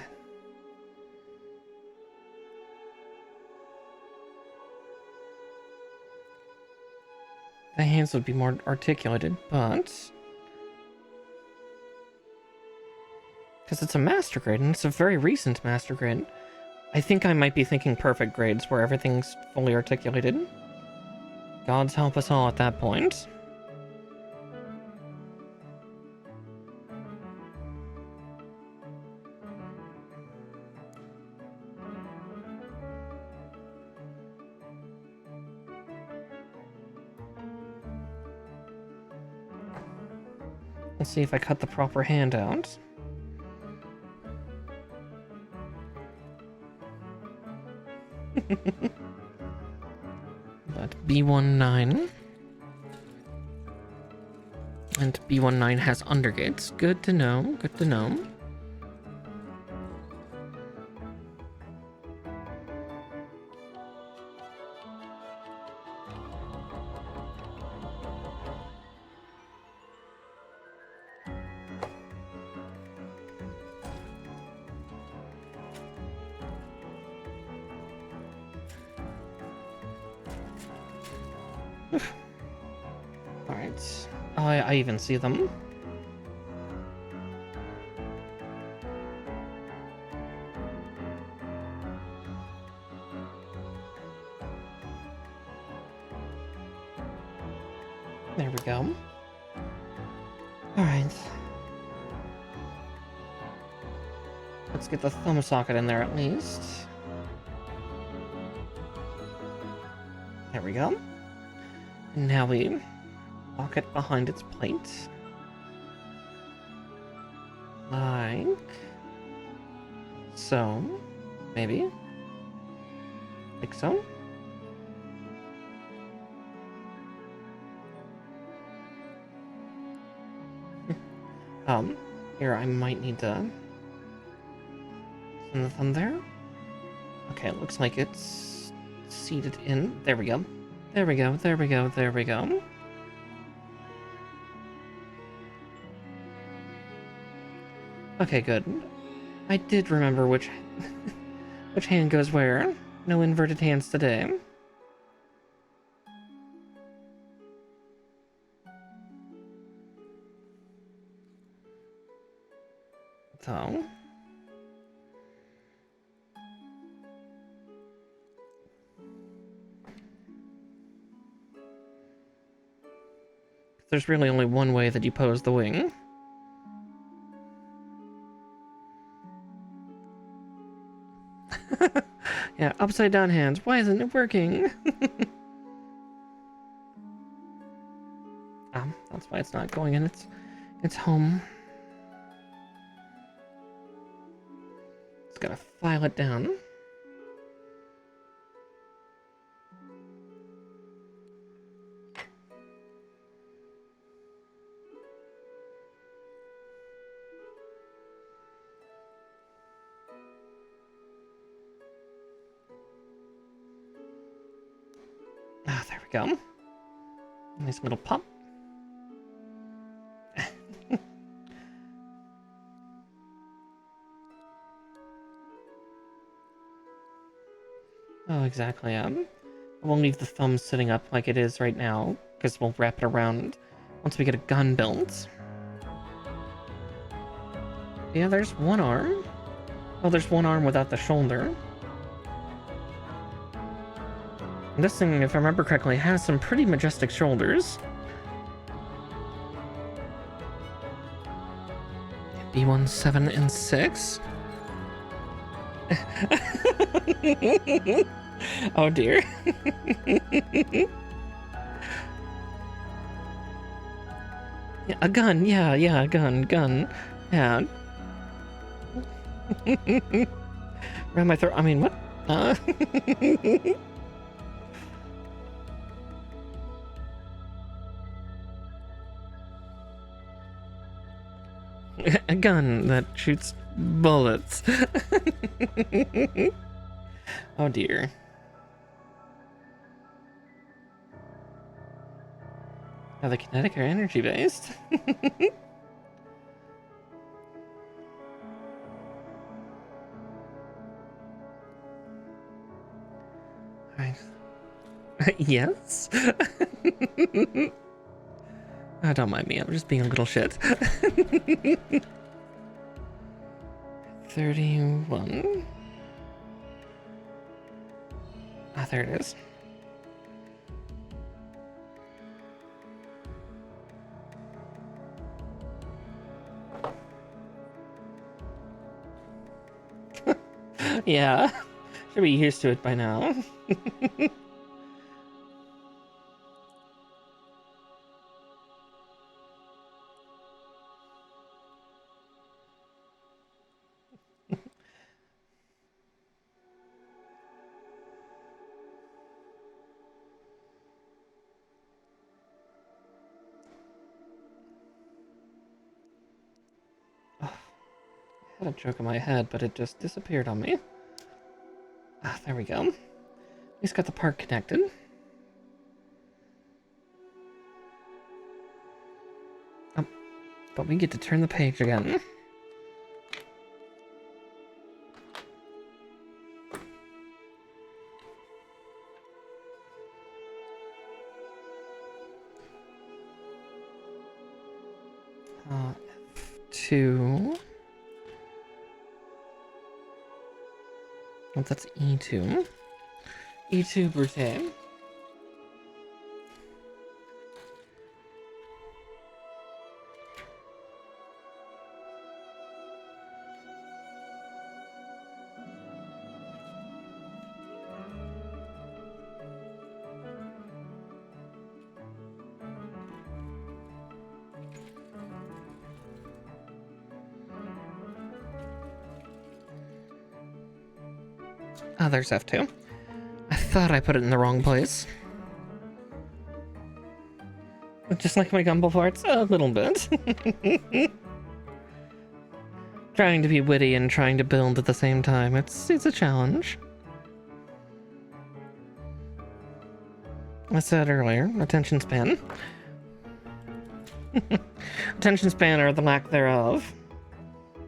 hands would be more articulated, but... Because it's a master grade, and it's a very recent master grade. I think I might be thinking perfect grades, where everything's fully articulated. Gods help us all at that point. Let's see if I cut the proper hand out. But B19 and B19 has undergates. Good to know. Good to know. Alright. I even see them. There we go. Alright. Let's get the thumb socket in there at least. There we go. And now we lock it behind its plate. Like so. Maybe. Like so. Here I might need to send the thumb there. Okay, it looks like it's seated in. There we go. There we go, there we go, there we go. Okay, good. I did remember which which hand goes where. No inverted hands today. though. There's really only one way that you pose the wing. Yeah, upside down hands. Why isn't it working? That's why it's not going in its home. It's gotta file it down. Ah, there we go. Nice little pop. Oh, exactly. We'll leave the thumb sitting up like it is right now, because we'll wrap it around once we get a gun built. Yeah, there's one arm. Oh, there's one arm without the shoulder. And this thing, if I remember correctly, has some pretty majestic shoulders. B1, 7, and 6. Oh dear. Yeah, a gun, yeah, a gun. Yeah. Around my throat, I mean, what? A gun that shoots bullets. Oh dear. Are they kinetic or energy based? Alright. Yes? Oh, don't mind me, I'm just being a little shit. 31. Ah, there it is. Yeah, should be used to it by now. I had a joke in my head, but it just disappeared on me. Ah, there we go. At least got the part connected. Oh, but we get to turn the page again. F2. Oh, that's E2. E2 Brute. Ah, there's F2. I thought I put it in the wrong place. Just like my Gundam parts, a little bit. Trying to be witty and trying to build at the same time. It's a challenge. I said earlier, attention span. Attention span or the lack thereof.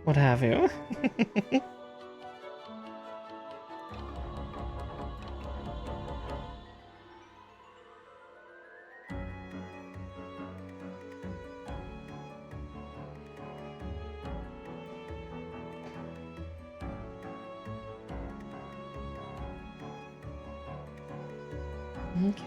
What have you. Okay.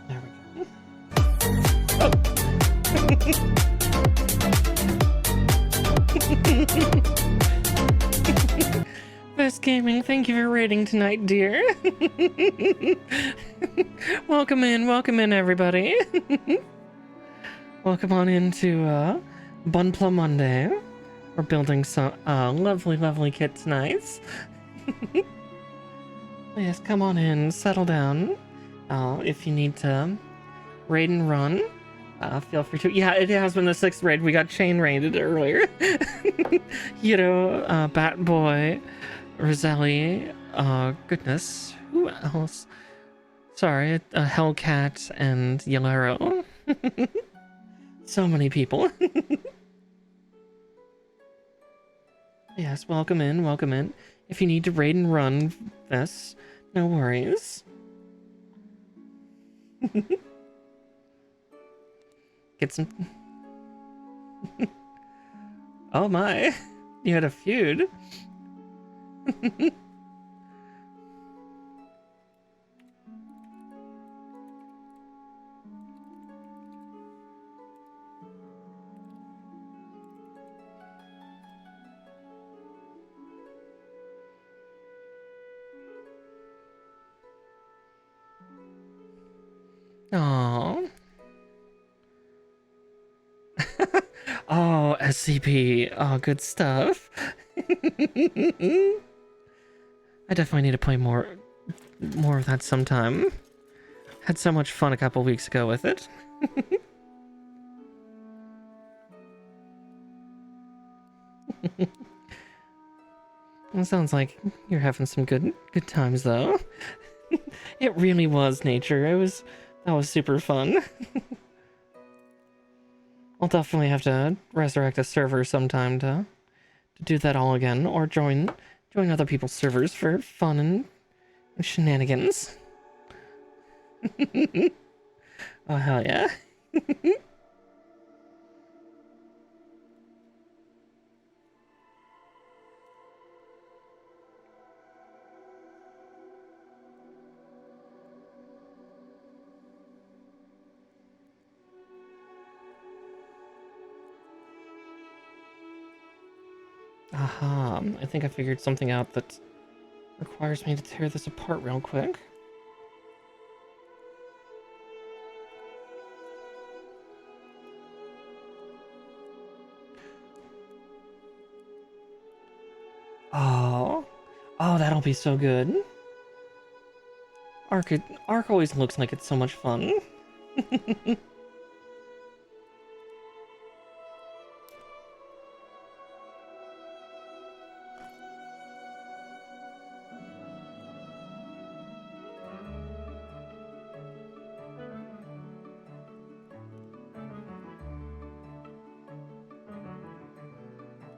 There we go. Best Gaming, thank you for raiding tonight, dear. welcome in, everybody. Welcome on into Bunpla Monday. We're building some lovely kit tonight. Yes, come on in, settle down. If you need to raid and run, feel free to. Yeah, it has been the 6th raid. We got chain raided earlier. You know, Bat Boy, Roselli, goodness, who else? Sorry, Hellcat and Yelero. So many people. Yes, welcome in. If you need to raid and run this, no worries. Get some... Oh my, you had a feud. Aww. Oh, SCP. Oh, good stuff. I definitely need to play more of that sometime. Had so much fun a couple weeks ago with it. It sounds like you're having some good times though. It really was, Nature. That was super fun. I'll definitely have to resurrect a server sometime to do that all again, or join other people's servers for fun and shenanigans. Oh hell yeah. Aha, I think I figured something out that requires me to tear this apart real quick. Oh, that'll be so good. Arc always looks like it's so much fun.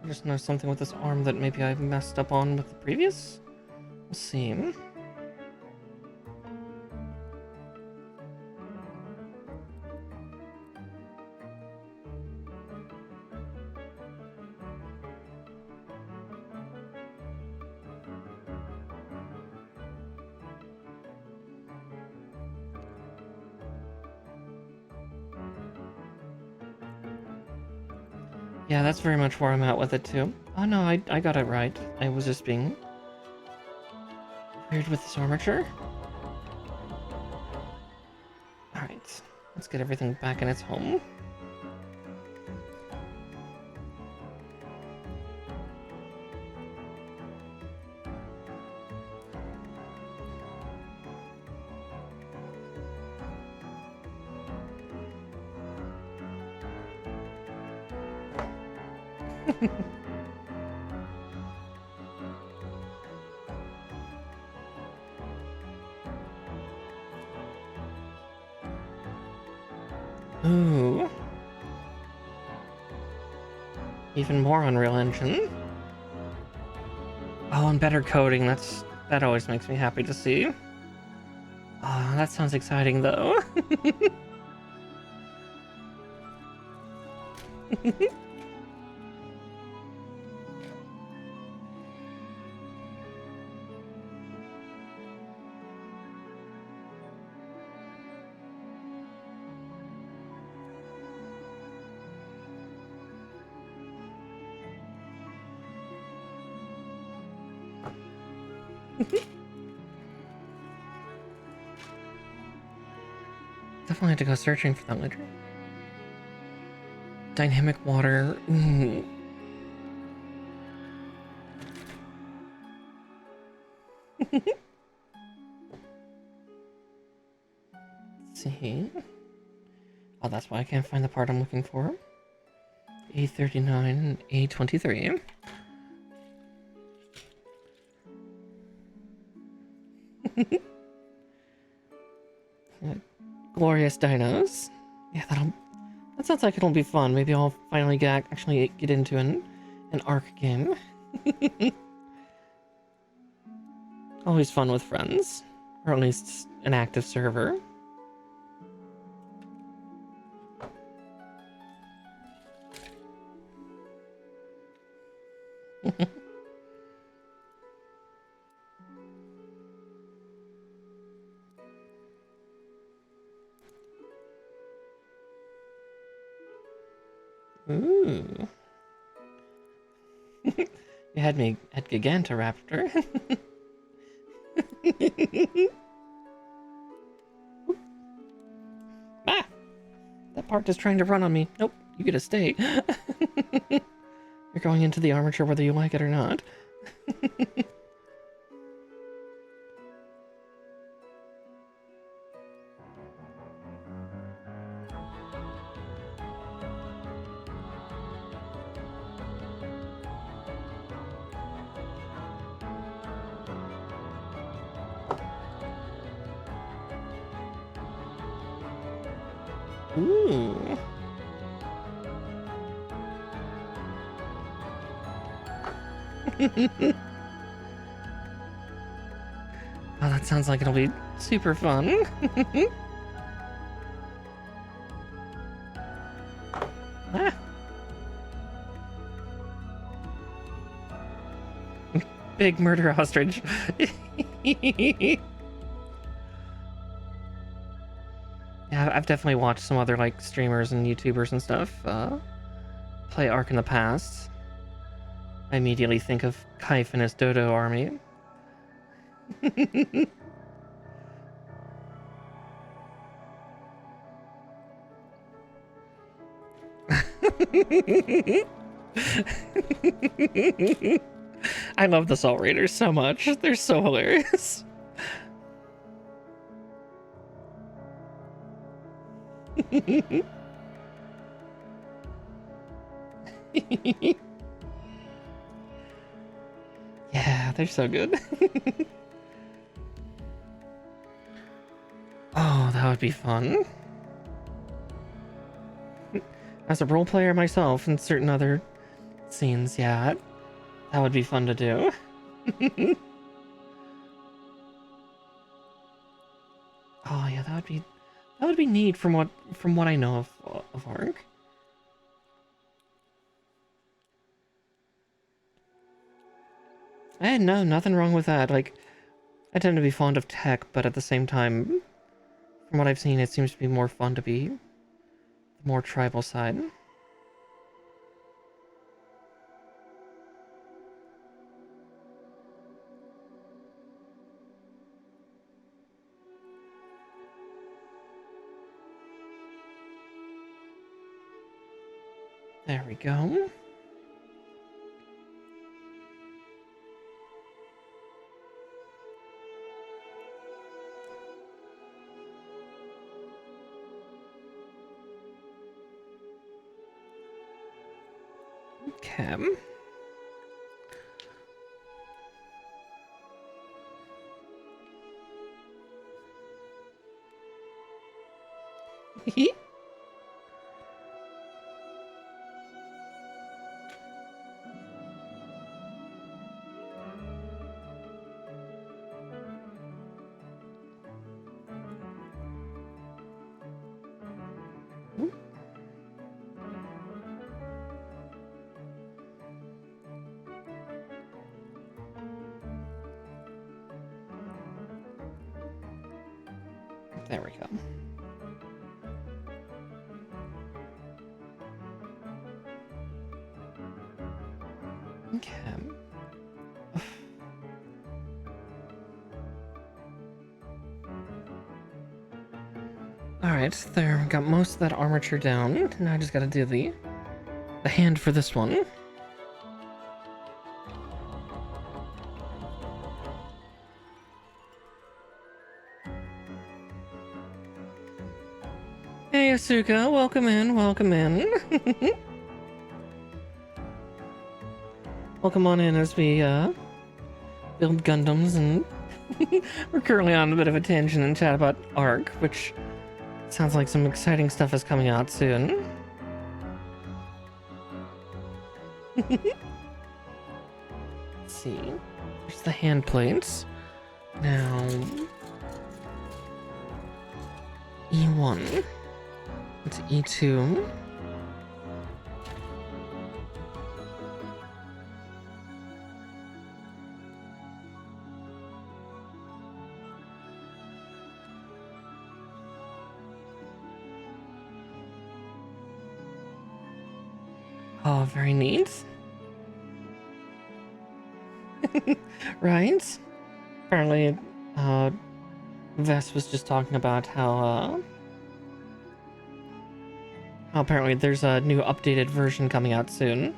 I just know something with this arm that maybe I messed up on with the previous? We'll see. Yeah, that's very much where I'm at with it too. Oh no, I got it right. I was just being weird with this armature. Alright, let's get everything back in its home. Ooh. Even more Unreal Engine. Oh, and better coding. That always makes me happy to see. Oh, that sounds exciting though. Definitely have to go searching for that later. Dynamic water. Let's see. Oh, that's why I can't find the part I'm looking for. A39 and A23. Glorious dinos. Yeah, that sounds like it'll be fun. Maybe I'll finally actually get into an ARC game. Always fun with friends. Or at least an active server. Ooh. You had me at Gigantoraptor. Ah! That part is trying to run on me. Nope, you get to stay. You're going into the armature whether you like it or not. Ooh. Oh, that sounds like it'll be super fun. Ah. Big murder ostrich. Yeah, I've definitely watched some other like streamers and YouTubers and stuff play Ark in the past. I immediately think of Kaif and his Dodo army. I love the Salt Raiders so much. They're so hilarious. Yeah, they're so good. Oh, that would be fun. As a role player myself in certain other scenes, yeah, that would be fun to do. Oh yeah, that would be neat from what I know of Ark. And no, nothing wrong with that. Like, I tend to be fond of tech, but at the same time, from what I've seen, it seems to be more fun to be the more tribal side. There we go. Okay. There we go. Okay. Alright, there, got most of that armature down. Now I just gotta do the hand for this one. Hey Asuka, welcome in, welcome in. Welcome on in as we build Gundams, and we're currently on a bit of a tangent and chat about Arc, which sounds like some exciting stuff is coming out soon. Let's see. There's the hand plates. Now E1 to E2. Oh, very neat. Right? Apparently, Vess was just talking about how apparently there's a new updated version coming out soon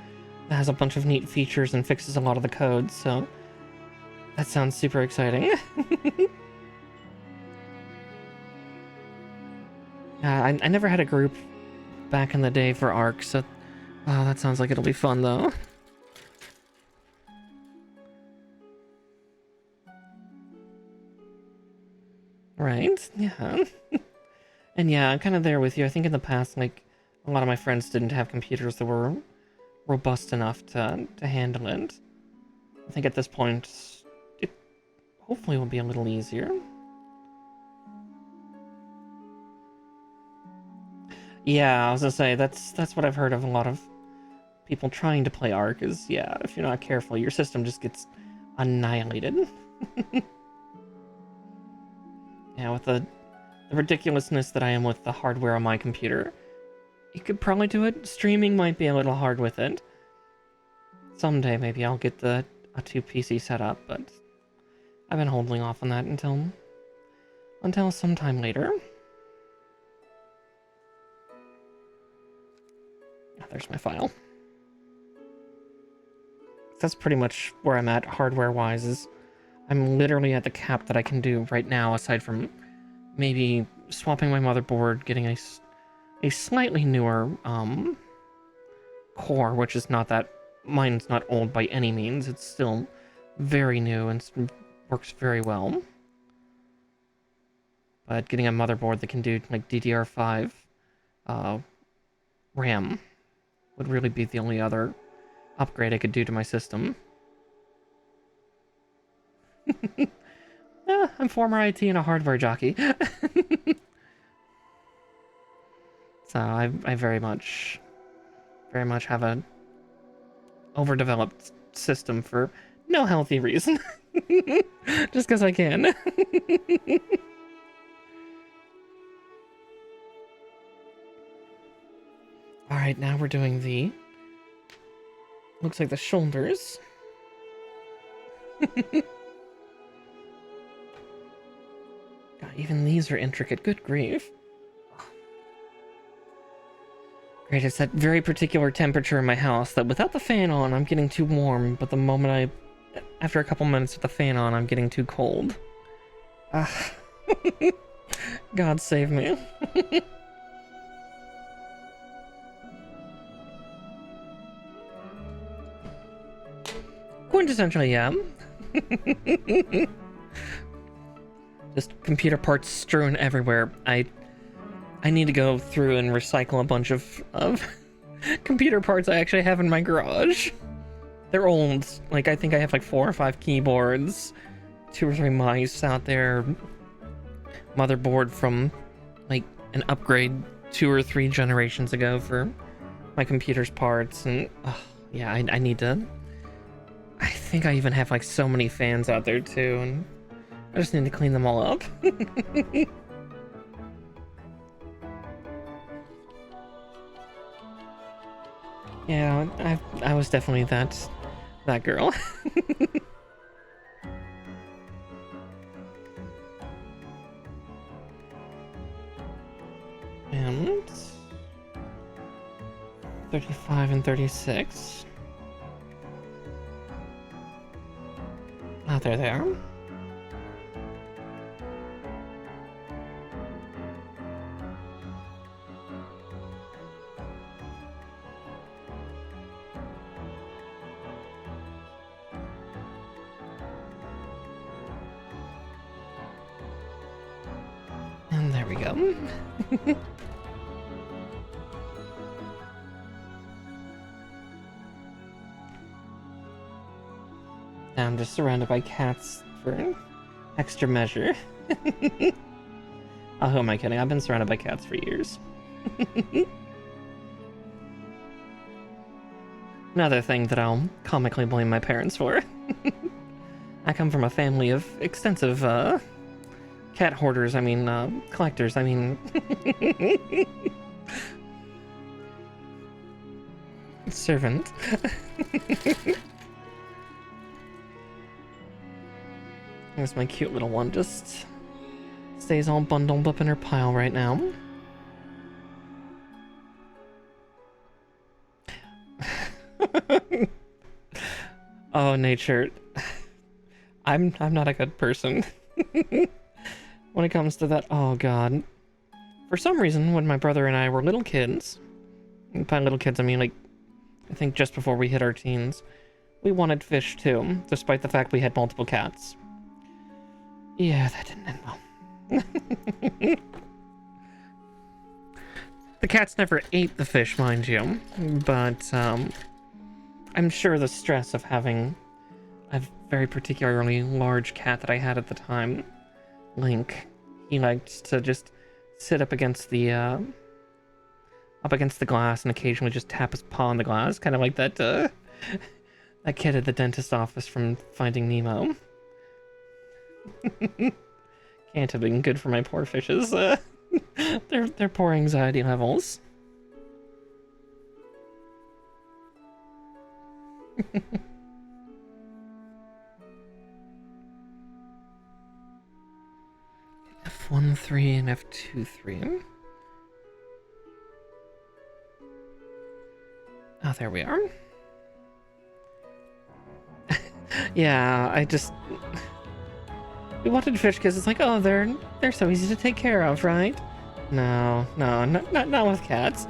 that has a bunch of neat features and fixes a lot of the code, so that sounds super exciting. I never had a group back in the day for Arc, so that sounds like it'll be fun, though. Right? Yeah. And yeah, I'm kind of there with you. I think in the past, like, a lot of my friends didn't have computers that were robust enough to handle it. I think at this point, it hopefully will be a little easier. Yeah, I was gonna say, that's what I've heard of a lot of people trying to play Arc is, yeah, if you're not careful, your system just gets annihilated. Yeah, with the ridiculousness that I am with the hardware on my computer, you could probably do it. Streaming might be a little hard with it. Someday, maybe I'll get a 2 PC setup, but I've been holding off on that until sometime later. Oh, there's my file. That's pretty much where I'm at hardware-wise, is I'm literally at the cap that I can do right now, aside from maybe swapping my motherboard, getting a slightly newer core, which is not that... Mine's not old by any means. It's still very new and works very well. But getting a motherboard that can do, like, DDR5 RAM would really be the only other upgrade I could do to my system. I'm former IT and a hardware jockey. So I very much have a overdeveloped system for no healthy reason. Just because I can. Alright, now we're doing the... Looks like the shoulders. God, even these are intricate. Good grief. Great, it's that very particular temperature in my house that without the fan on, I'm getting too warm, but the moment after a couple minutes with the fan on, I'm getting too cold. God save me. Quintessentially, yeah. Just computer parts strewn everywhere. I need to go through and recycle a bunch of computer parts I actually have in my garage. They're old. Like, I think I have like 4 or 5 keyboards, 2 or 3 mice out there, motherboard from like an upgrade 2 or 3 generations ago for my computer's parts, and yeah, I need to... I think I even have like so many fans out there too, and I just need to clean them all up. Yeah, I was definitely that girl. And 35 and 36. Oh, there they are. And there we go. Now I'm just surrounded by cats for extra measure. Oh, who am I kidding? I've been surrounded by cats for years. Another thing that I'll comically blame my parents for. I come from a family of extensive cat hoarders, collectors, servant. There's my cute little one, just stays all bundled up in her pile right now. Oh, nature. I'm not a good person. When it comes to that, oh god. For some reason, when my brother and I were little kids, and by little kids I mean like, I think just before we hit our teens, we wanted fish too, despite the fact we had multiple cats. Yeah, that didn't end well. The cats never ate the fish, mind you, but I'm sure the stress of having a very particularly large cat that I had at the time, Link, he liked to just sit up against the glass and occasionally just tap his paw on the glass, kind of like that that kid at the dentist office from Finding Nemo. Can't have been good for my poor fishes. Their poor anxiety levels. F1-3 and F2-3. Oh, there we are. Yeah, we wanted fish because it's like, oh, they're so easy to take care of, right? No, not with cats.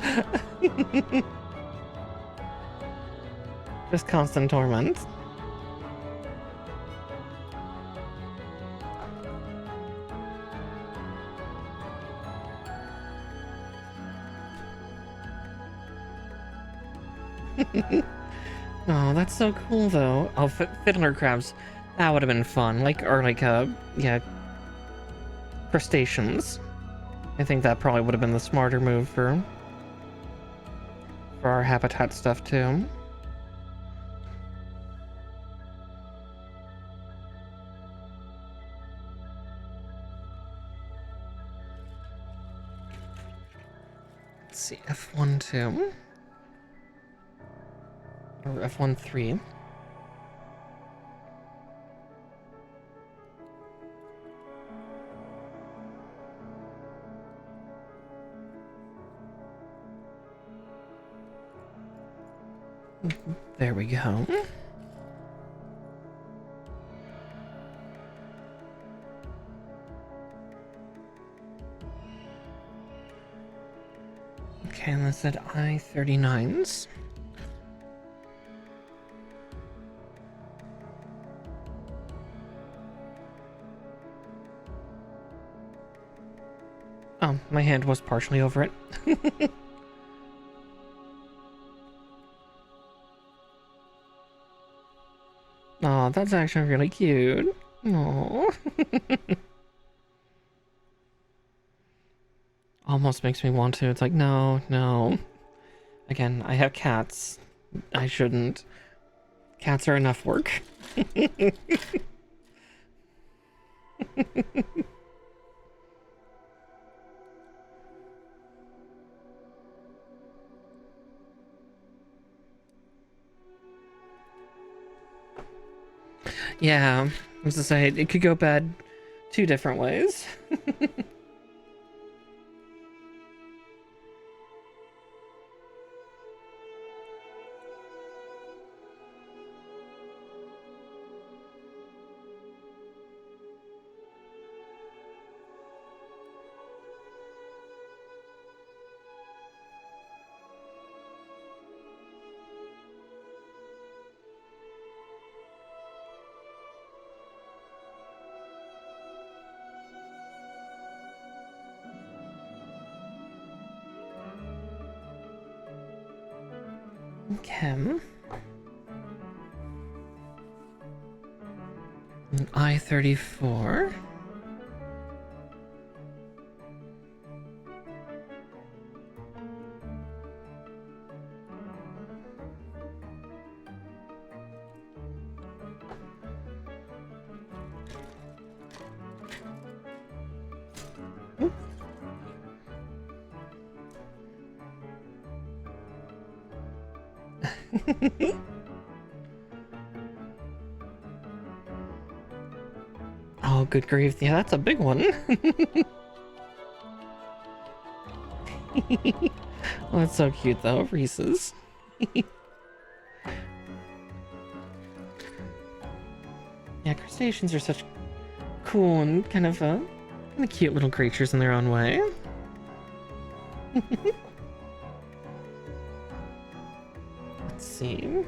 Just constant torment. Oh, that's so cool though. Oh, fiddler crabs. That would have been fun. Yeah, crustaceans. I think that probably would have been the smarter move for our habitat stuff too. Let's see, F1-2. Or F1-3. There we go. Okay, and that's at I-39s. Oh, my hand was partially over it. Oh, that's actually really cute. Oh. Almost makes me want to. It's like, no. Again, I have cats. I shouldn't. Cats are enough work. Yeah, I was to say, it could go bad two different ways. Okay. I-34. Oh, good grief. Yeah, that's a big one. Oh, that's so cute, though. Reese's. Yeah, crustaceans are such cool and kind of cute little creatures in their own way. Let's see.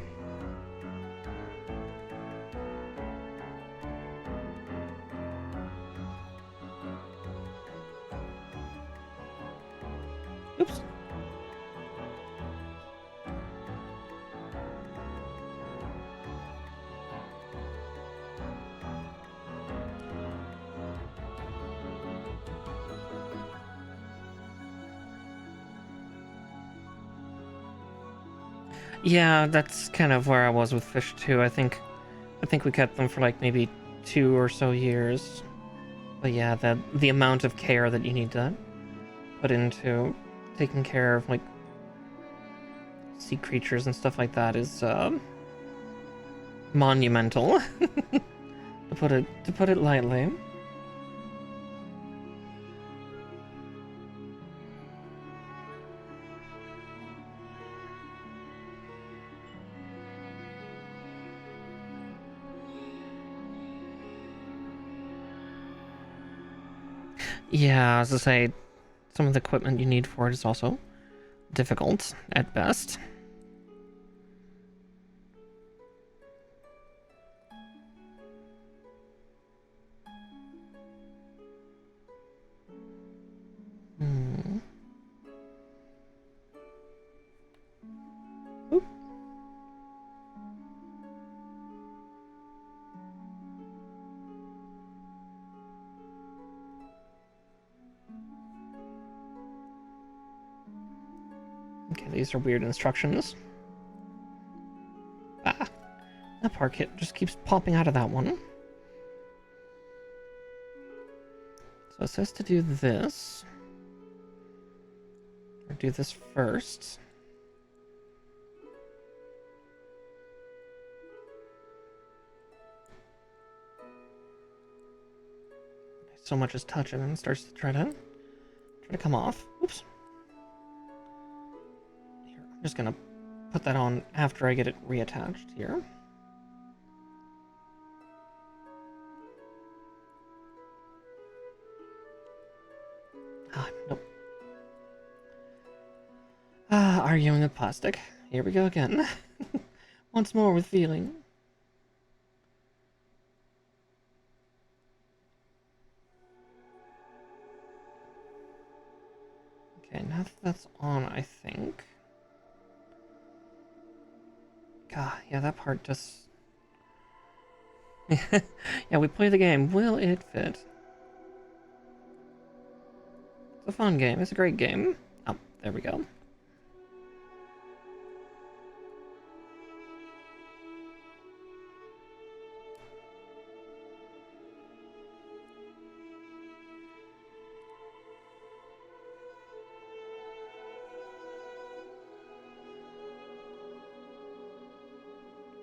Oops. Yeah, that's kind of where I was with fish too. I think we kept them for like maybe 2 or so years. But yeah, the amount of care that you need to put into taking care of like sea creatures and stuff like that is monumental, to put it lightly. Yeah, as I say, some of the equipment you need for it is also difficult at best. Hmm. Oop. Okay, these are weird instructions. Ah, that part kit just keeps popping out of that one. So it says to do this. Or do this first. So much as touch it and it starts to try to come off. Oops. Here, I'm just gonna put that on after I get it reattached here. Ah, nope. Ah, arguing with plastic. Here we go again. Once more with feeling. Okay, now that that's on, I think. God, yeah, that part just... Yeah, we play the game. Will it fit? It's a fun game. It's a great game. Oh, there we go.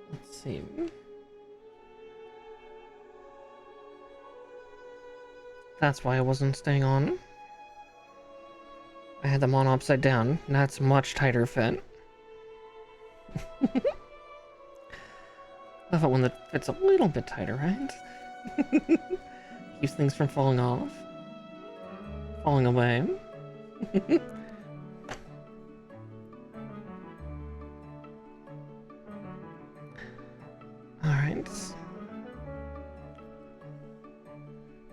Let's see. That's why I wasn't staying on. I had them on upside down. That's much tighter fit. Love it when it fits a little bit tighter, right? Keeps things from falling off. Falling away. Alright.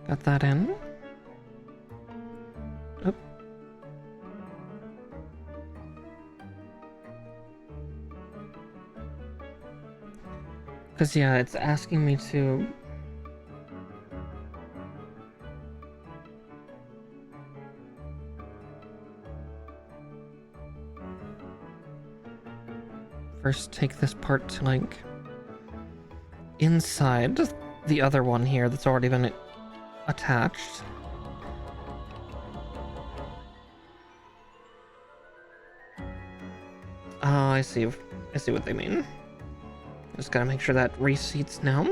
Got that in. Oop. Because, yeah, it's asking me to... first take this part to, like... inside the other one here that's already been attached. I see. I see what they mean. Just gotta make sure that reseats now.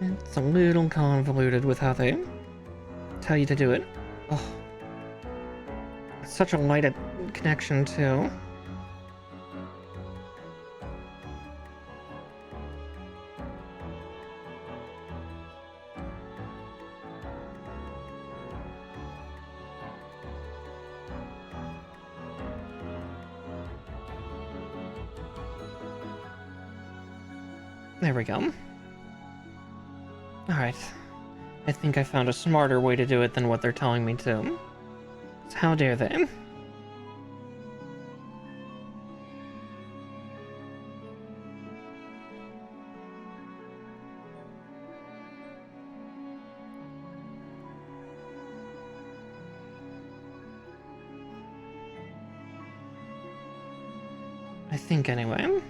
It's a little convoluted with how they tell you to do it. Oh, it's such a light connection too. There we go. Alright. I think I found a smarter way to do it than what they're telling me to. So how dare they? I think anyway.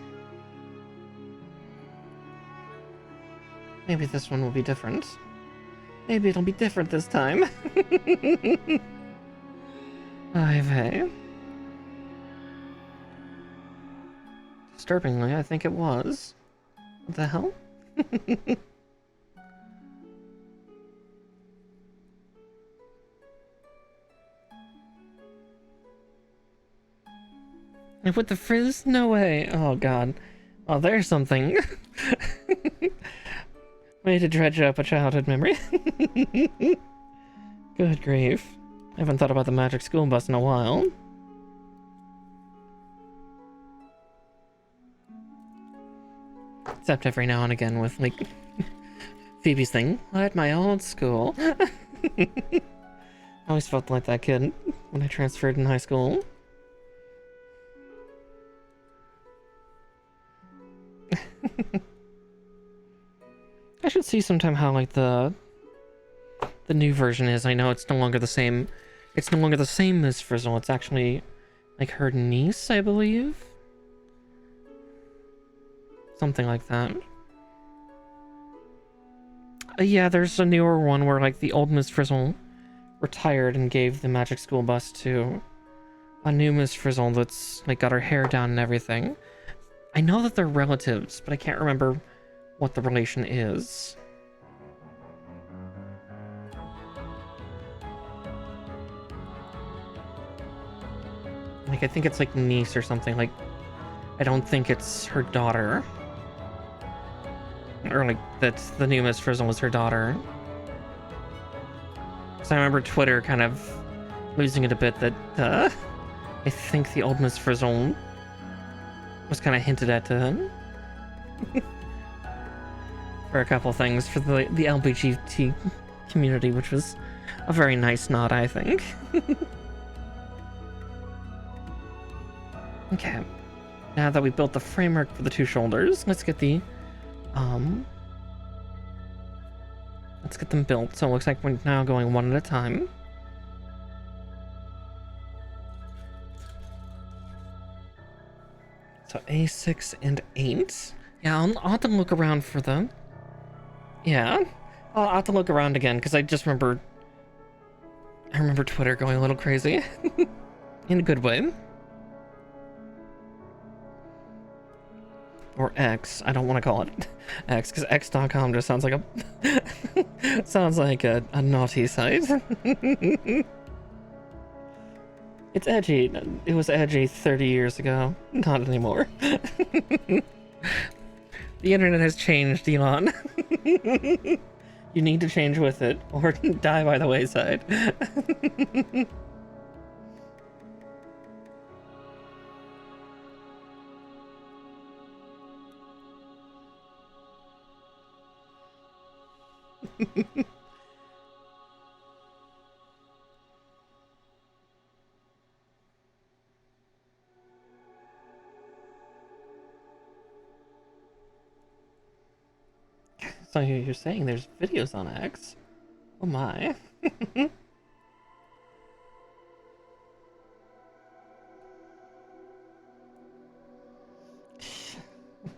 Maybe this one will be different. Maybe it'll be different this time. I've disturbingly, I think it was. What the hell? And with the frizz? No way. Oh god. Oh, there's something. Way to dredge up a childhood memory. Good grief. I haven't thought about the magic school bus in a while. Except every now and again with, like, Phoebe's thing. At my old school. I always felt like that kid when I transferred in high school. I should see sometime how, like, the new version is. I know it's no longer the same. It's no longer the same as Frizzle. It's actually, like, her niece, I believe. Something like that. Yeah, there's a newer one where, like, the old Miss Frizzle retired and gave the magic school bus to a new Miss Frizzle that's, like, got her hair down and everything. I know that they're relatives, but I can't remember what the relation is. Like, I think it's like niece or something. Like, I don't think it's her daughter. Or like, that's the new Miss Frizzle was her daughter. So I remember Twitter kind of losing it a bit that, I think the old Miss Frizzle was kind of hinted at to for a couple things for the LGBT community, which was a very nice nod, I think. Okay, now that we built the framework for the two shoulders, let's get the let's get them built. So it looks like we're now going one at a time. So A6 and 8. Yeah, I'll have to look around for them. Yeah, I'll have to look around again, because I remember Twitter going a little crazy. In a good way. Or X. I don't want to call it X, because X.com just sounds like a sounds like a naughty site. It's edgy. It was edgy 30 years ago. Not anymore. The internet has changed, Elon. You need to change with it, or die by the wayside. So you're saying there's videos on X? Oh my.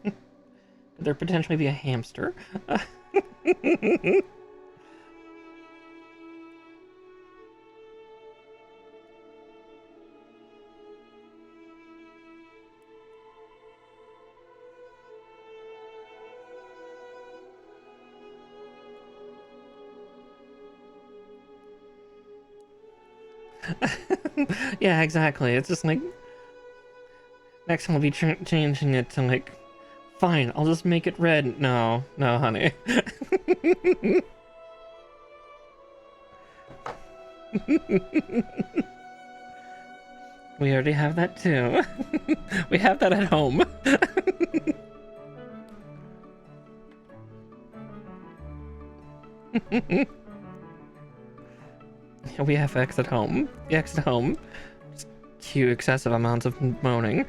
Could there potentially be a hamster? Yeah, exactly. It's just like, next time I'll be changing it to like, fine, I'll just make it red. No, no, honey. We already have that too. We have that at home. We have X at home. The X at home. Just cue excessive amounts of moaning.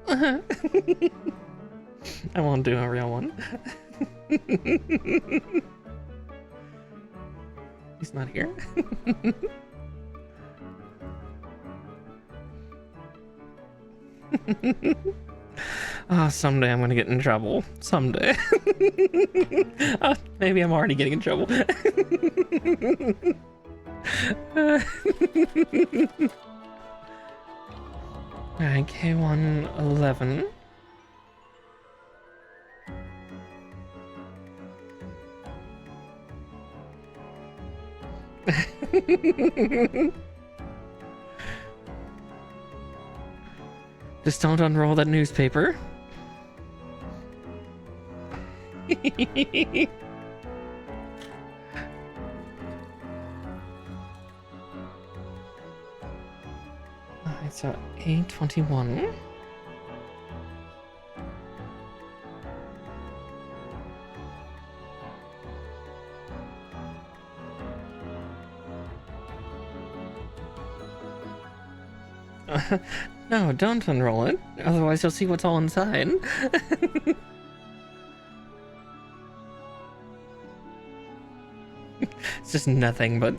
I won't do a real one. He's not here. Oh, someday I'm gonna get in trouble. Someday. Oh, maybe I'm already getting in trouble. Alright, K111. Just don't unroll that newspaper. Alright, so A21. No, don't unroll it. Otherwise you'll see what's all inside. It's just nothing but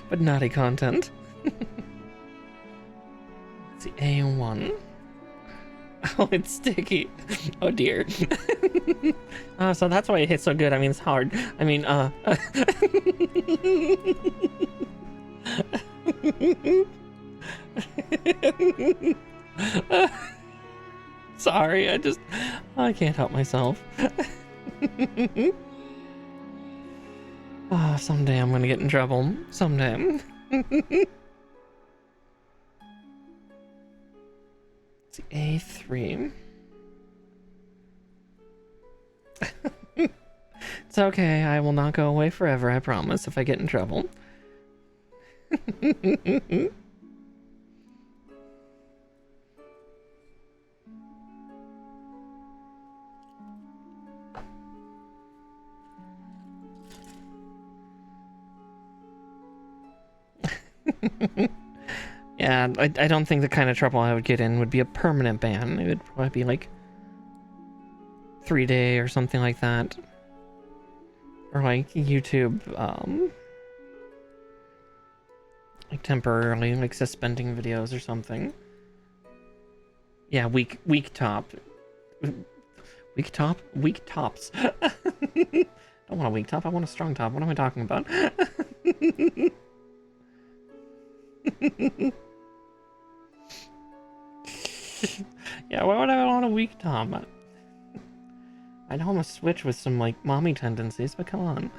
but naughty content. It's the A1. Oh, it's sticky. Oh dear. So that's why it hits so good. I mean, it's hard. I mean, sorry, I can't help myself. Oh, someday I'm gonna get in trouble. Someday. It's A3. It's okay, I will not go away forever, I promise, if I get in trouble. Yeah, I don't think the kind of trouble I would get in would be a permanent ban. It would probably be like 3-day or something like that. Or like YouTube, like temporarily like suspending videos or something. Yeah, weak top. Weak top? Weak tops. I don't want a weak top, I want a strong top. What am I talking about? Yeah, why would I want a weak Tom? I know I'm a Switch with some, like, mommy tendencies, but come on.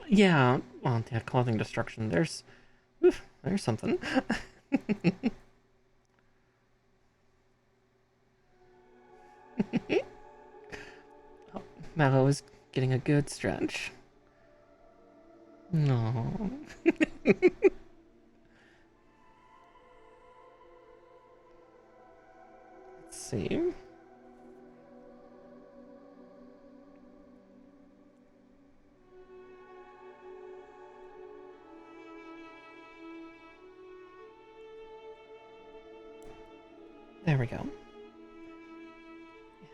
Yeah, well, yeah, clothing destruction. There's something. Oh, Mallow is getting a good stretch. No. Let's see. There we go.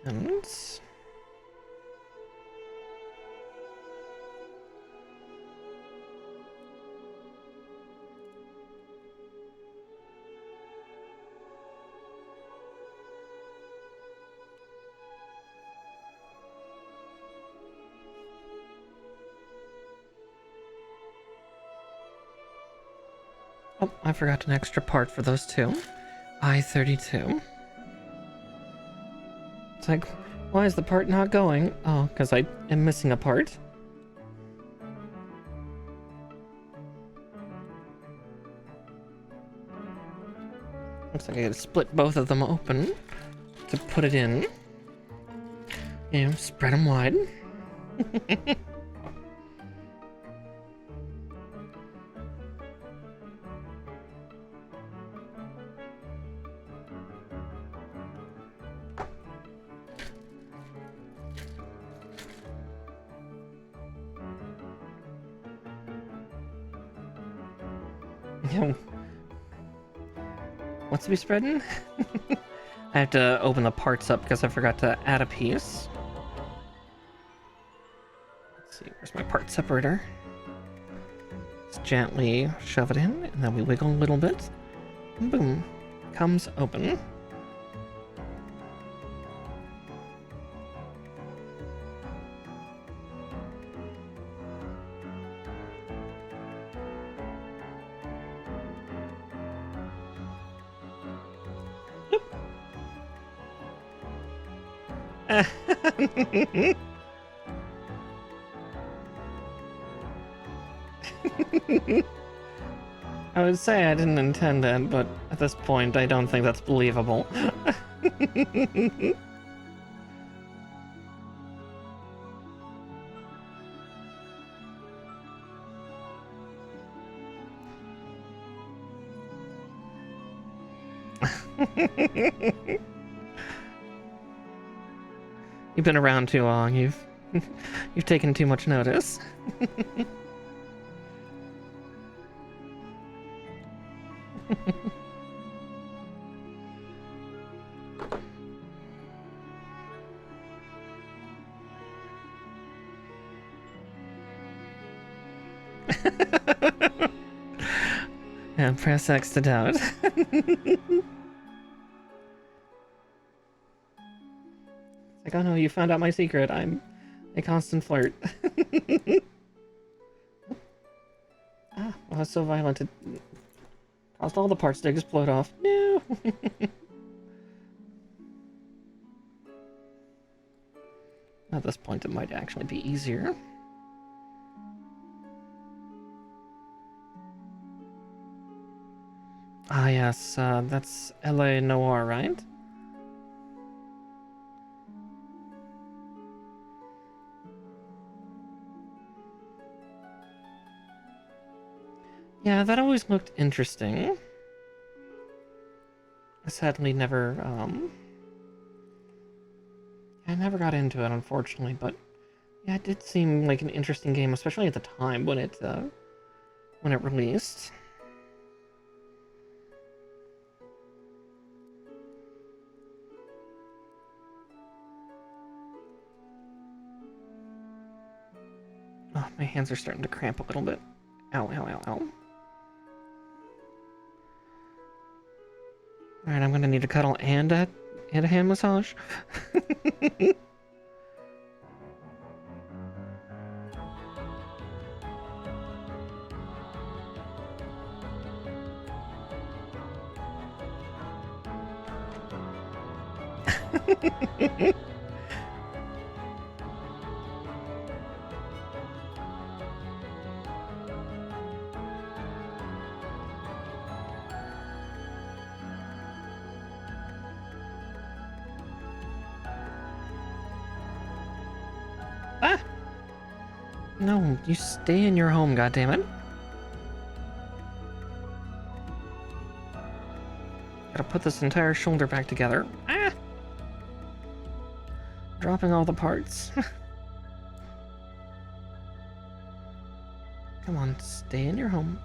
And oh, I forgot an extra part for those two. I-32. It's like, why is the part not going? Oh, because I am missing a part. Looks like I gotta split both of them open to put it in. You know, spread them wide. What's to be spreading? I have to open the parts up because I forgot to add a piece. Let's see, where's my part separator? Just gently shove it in, and then we wiggle a little bit. And boom, comes open. I would say I didn't intend it, but at this point I don't think that's believable. You've been around too long. You've taken too much notice. And press X to doubt. Like, oh no, you found out my secret. I'm a constant flirt. Ah, well, it's so violent. It caused all the parts to explode off. No. At this point, it might actually be easier. Ah, yes, that's L.A. Noir, right? Yeah, that always looked interesting. I sadly never, I never got into it, unfortunately, but yeah, it did seem like an interesting game, especially at the time when it released. Oh, my hands are starting to cramp a little bit. Ow, ow, ow, ow. Alright, I'm gonna need a cuddle and a hand massage. Ah! No, you stay in your home, goddammit. Gotta put this entire shoulder back together. Ah! Dropping all the parts. Come on, stay in your home.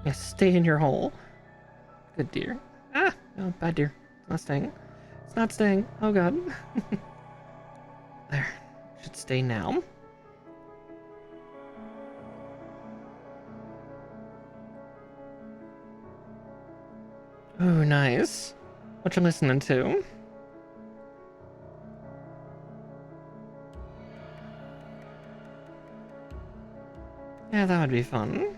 Yeah, stay in your hole. Good deer. Ah! No, bad deer. It's not staying. It's not staying. Oh god. There. Should stay now. Ooh, nice. What you listening to? Yeah, that would be fun.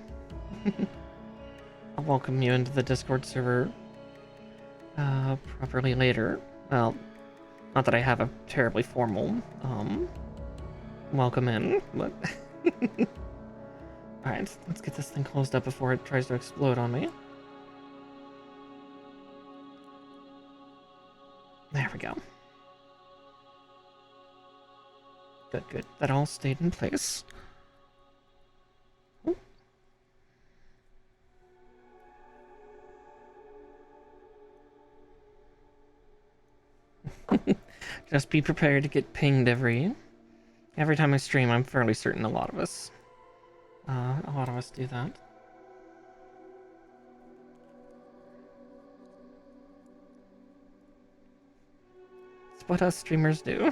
I'll welcome you into the Discord server properly later. Well, not that I have a terribly formal welcome in, but alright, let's get this thing closed up before it tries to explode on me. There we go. Good, good. That all stayed in place. Just be prepared to get pinged every time I stream. I'm fairly certain a lot of us do that. It's what us streamers do.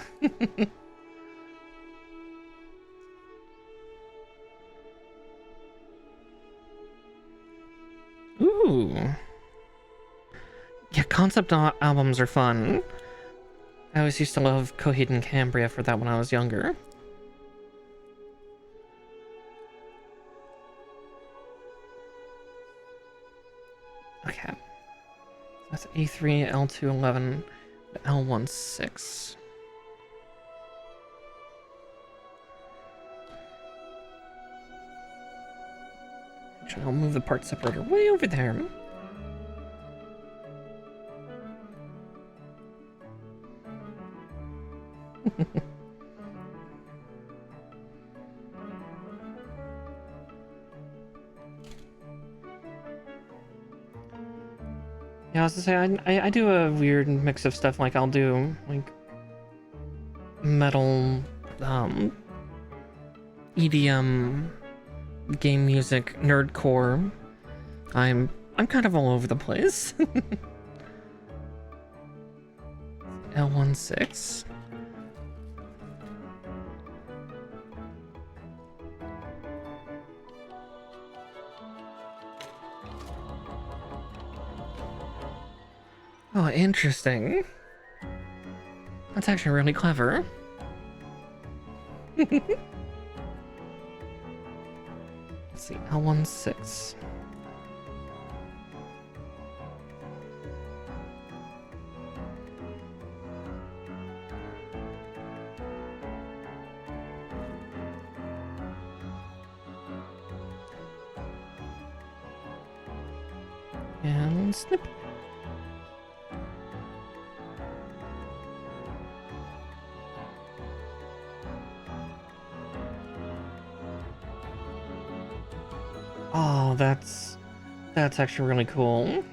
Ooh. Yeah, concept albums are fun. I always used to love Coheed and Cambria for that when I was younger. Okay. That's A3, L2, 11, L16. Actually, I'll move the part separator way over there. Yeah, I was to say, I do a weird mix of stuff. Like, I'll do, like, metal, EDM, game music, nerdcore. I'm kind of all over the place. L16. Oh, interesting. That's actually really clever. Let's see, L16. And snip. Oh, that's actually really cool.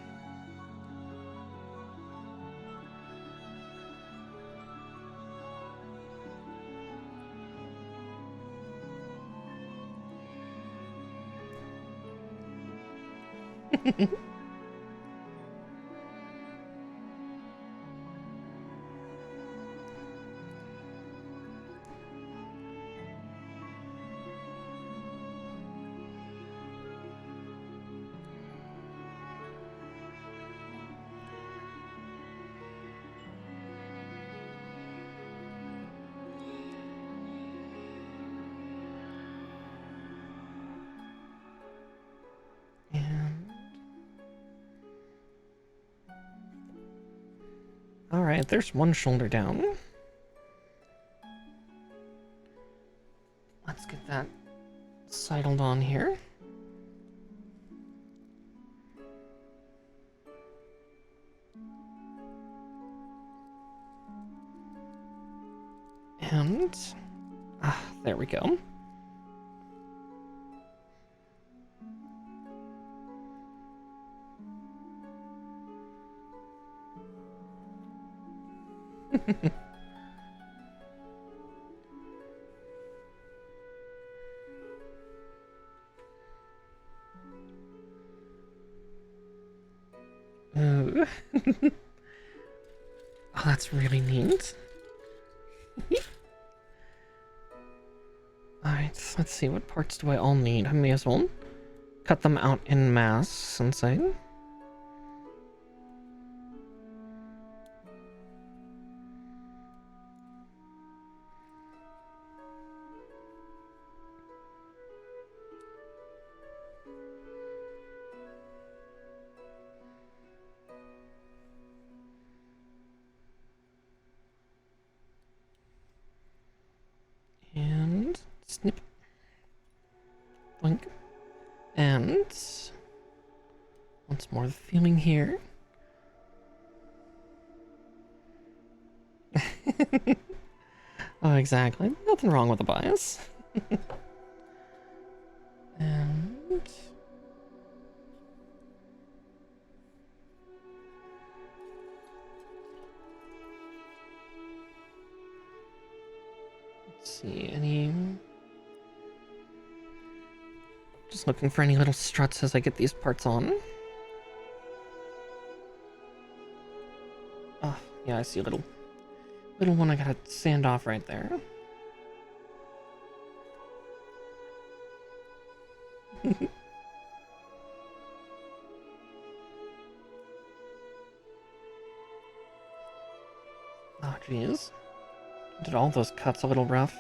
And Alright, there's one shoulder down. Let's get that sidled on here. And... there we go. Ooh. Oh, that's really neat. Alright, let's see, what parts do I all need? I may as well cut them out in mass, since I... And... snip. Blink. And... once more the feeling here. Oh, exactly. Nothing wrong with the bias. And... let's see, any... just looking for any little struts as I get these parts on. Oh, yeah, I see a little one I gotta sand off right there. Oh, jeez. Did all those cuts a little rough?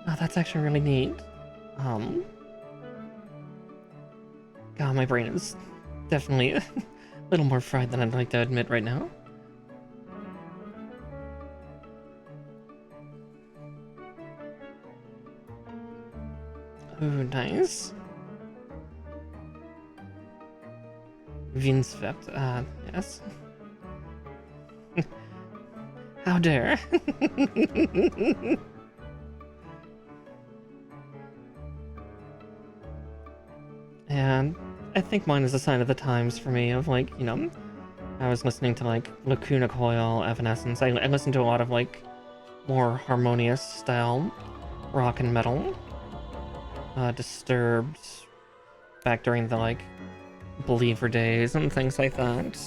Oh, that's actually really neat. God, my brain is definitely a little more fried than I'd like to admit right now. Ooh, nice. Vinsvept, yes. How dare. And I think mine is a sign of the times for me of, like, you know, I was listening to, like, Lacuna Coil, Evanescence. I listened to a lot of, like, more harmonious style rock and metal. Disturbed back during the, like, Believer days and things like that.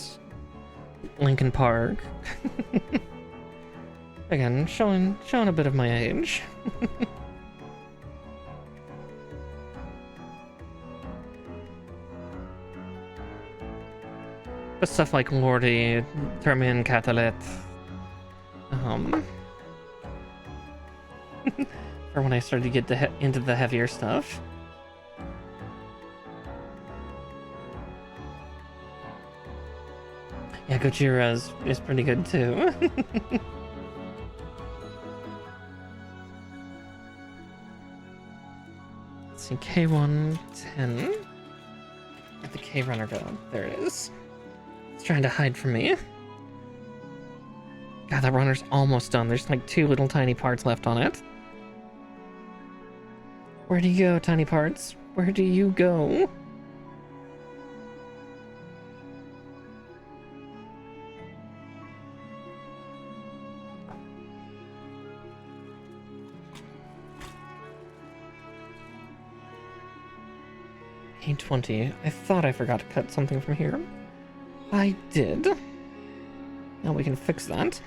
Linkin Park. Again, showing a bit of my age. But stuff like Lordi, Termin Catalet. Or when I started to get into the heavier stuff. Yeah, Gojira is pretty good too. Let's see, K110. Where'd the K runner go? There it is. It's trying to hide from me. God, that runner's almost done. There's like 2 little tiny parts left on it. Where do you go, tiny parts? Where do you go? A20. I thought I forgot to cut something from here. I did. Now we can fix that.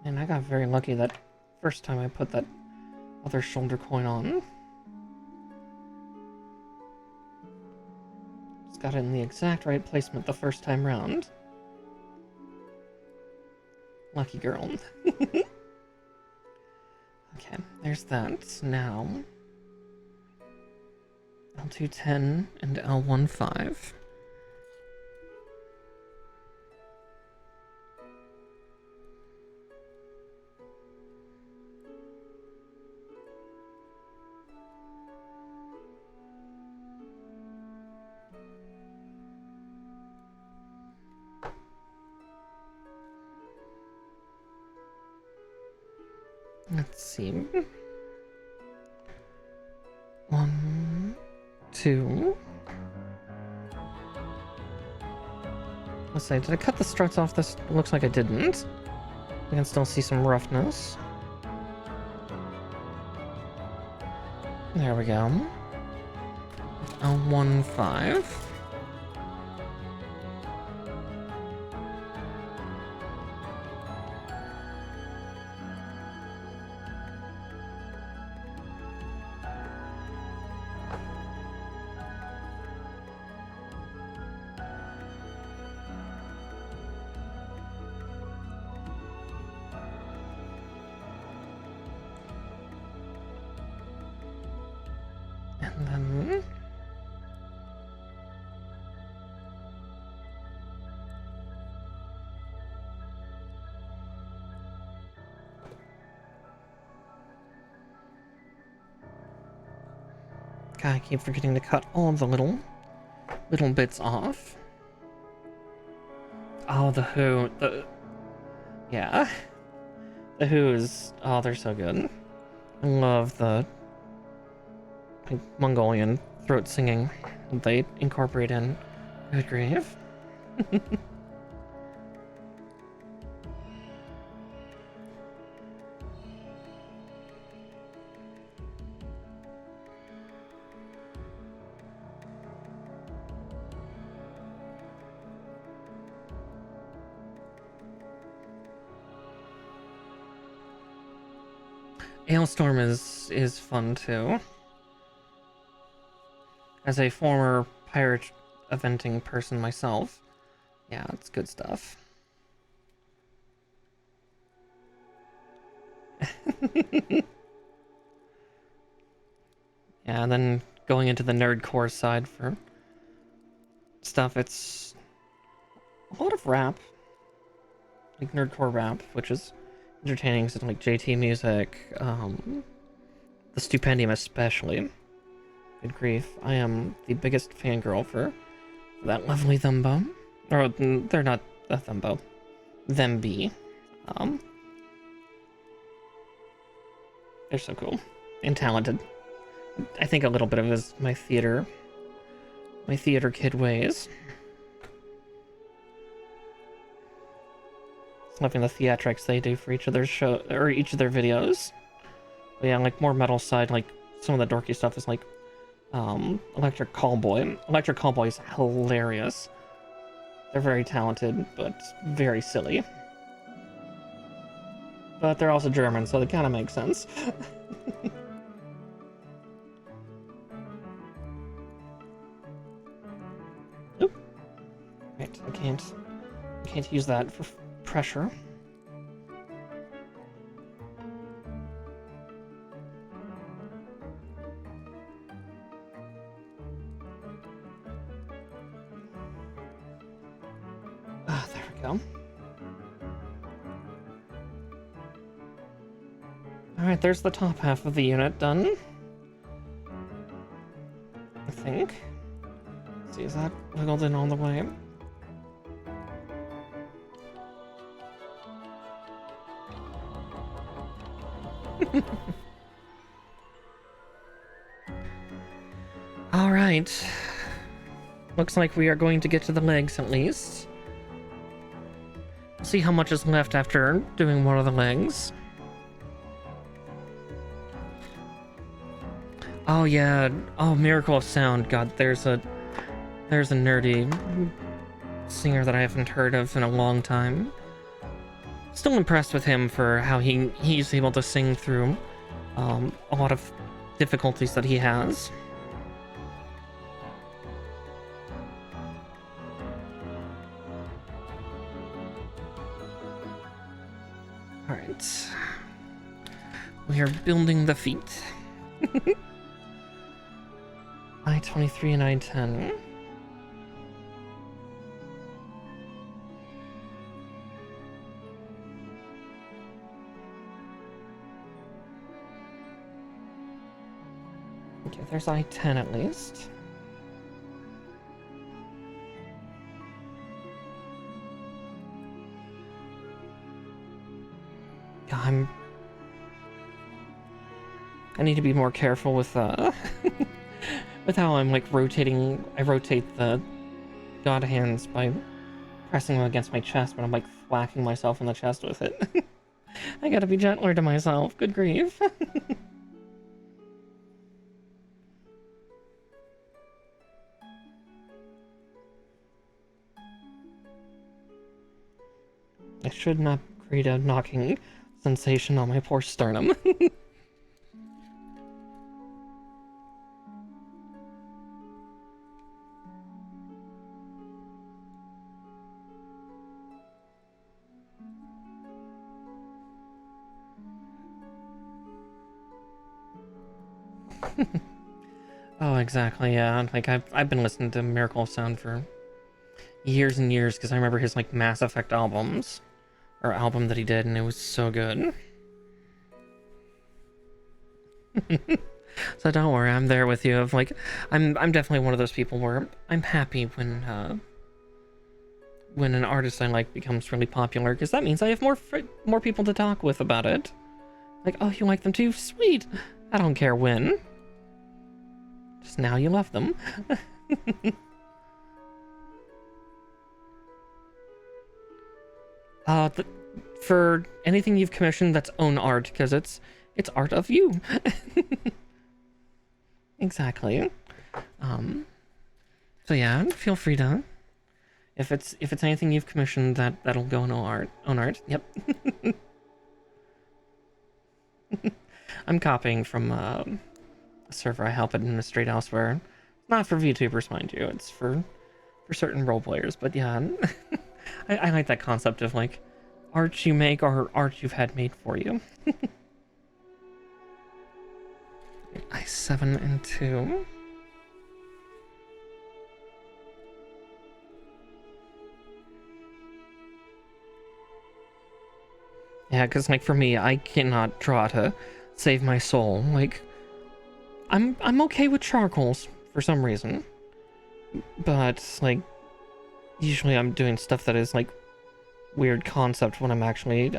And I got very lucky that first time I put that other shoulder coin on. Just got it in the exact right placement the first time round. Lucky girl. Okay, there's that. Now, L210 and L15. Let's see. 1, 2. Let's say, did I cut the struts off this? Looks like I didn't. I can still see some roughness. There we go. L15. And then God, I keep forgetting to cut all of the little bits off. Oh, the Who, yeah, the Who's, oh, they're so good. I love the Mongolian throat singing they incorporate in. Good grief. Hailstorm is fun too. As a former pirate eventing person myself, yeah, it's good stuff. Yeah, and then going into the nerdcore side for stuff, it's a lot of rap, like nerdcore rap, which is entertaining, stuff like JT music, the Stupendium especially. Good grief, I am the biggest fangirl for that lovely Thumbo. Or, they're not a Thumbo. Them be. They're so cool. And talented. I think a little bit of it is my theater kid ways. Loving the theatrics they do for each of their show, or each of their videos. But yeah, like more metal side, like some of the dorky stuff is like Electric Callboy. Electric Callboy is hilarious. They're very talented, but very silly. But they're also German, so it kind of makes sense. Oop. Right, I can't use that for pressure. Ah, there we go. Alright, there's the top half of the unit done. I think. Let's see, is that wiggled in all the way? Alright. Looks like we are going to get to the legs at least. See how much is left after doing one of the legs. Oh yeah, oh Miracle of Sound. God, there's a nerdy singer that I haven't heard of in a long time. still impressed with him for how he's able to sing through a lot of difficulties that he has. All right, we are building the feet. I-23 and I-10. Okay, there's I-10 at least. Yeah, I need to be more careful with with how I'm like rotating. I rotate the god hands by pressing them against my chest, but I'm like whacking myself in the chest with it. I gotta be gentler to myself. Good grief. I should not create a knocking sensation on my poor sternum. Oh, exactly, yeah. Like, I've been listening to Miracle of Sound for years and years, because I remember his, like, Mass Effect albums, or album that he did, and it was so good. So don't worry, I'm there with you. Of like, I'm definitely one of those people where I'm happy when an artist I like becomes really popular, because that means I have more people to talk with about it. Like, oh, you like them too? Sweet! I don't care when. Just now you love them. For anything you've commissioned that's own art, because it's art of you. Exactly. So yeah, feel free to, if it's anything you've commissioned that'll go in own art. Yep. I'm copying from a server I help administrate elsewhere. Not for VTubers, mind you. It's for certain role players. But yeah, I like that concept of like art you make or art you've had made for you. I-7 and 2. Yeah, because like for me, I cannot draw to save my soul. Like, I'm okay with charcoals for some reason, but like usually I'm doing stuff that is like weird concept when I'm actually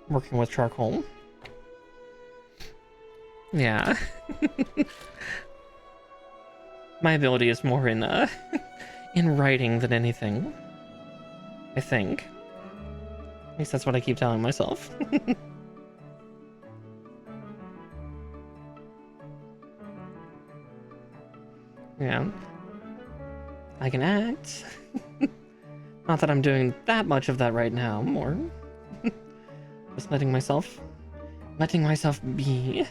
working with charcoal. Yeah. My ability is more in in writing than anything, I think. At least that's what I keep telling myself. Yeah. I can act. Not that I'm doing that much of that right now, more just letting myself be.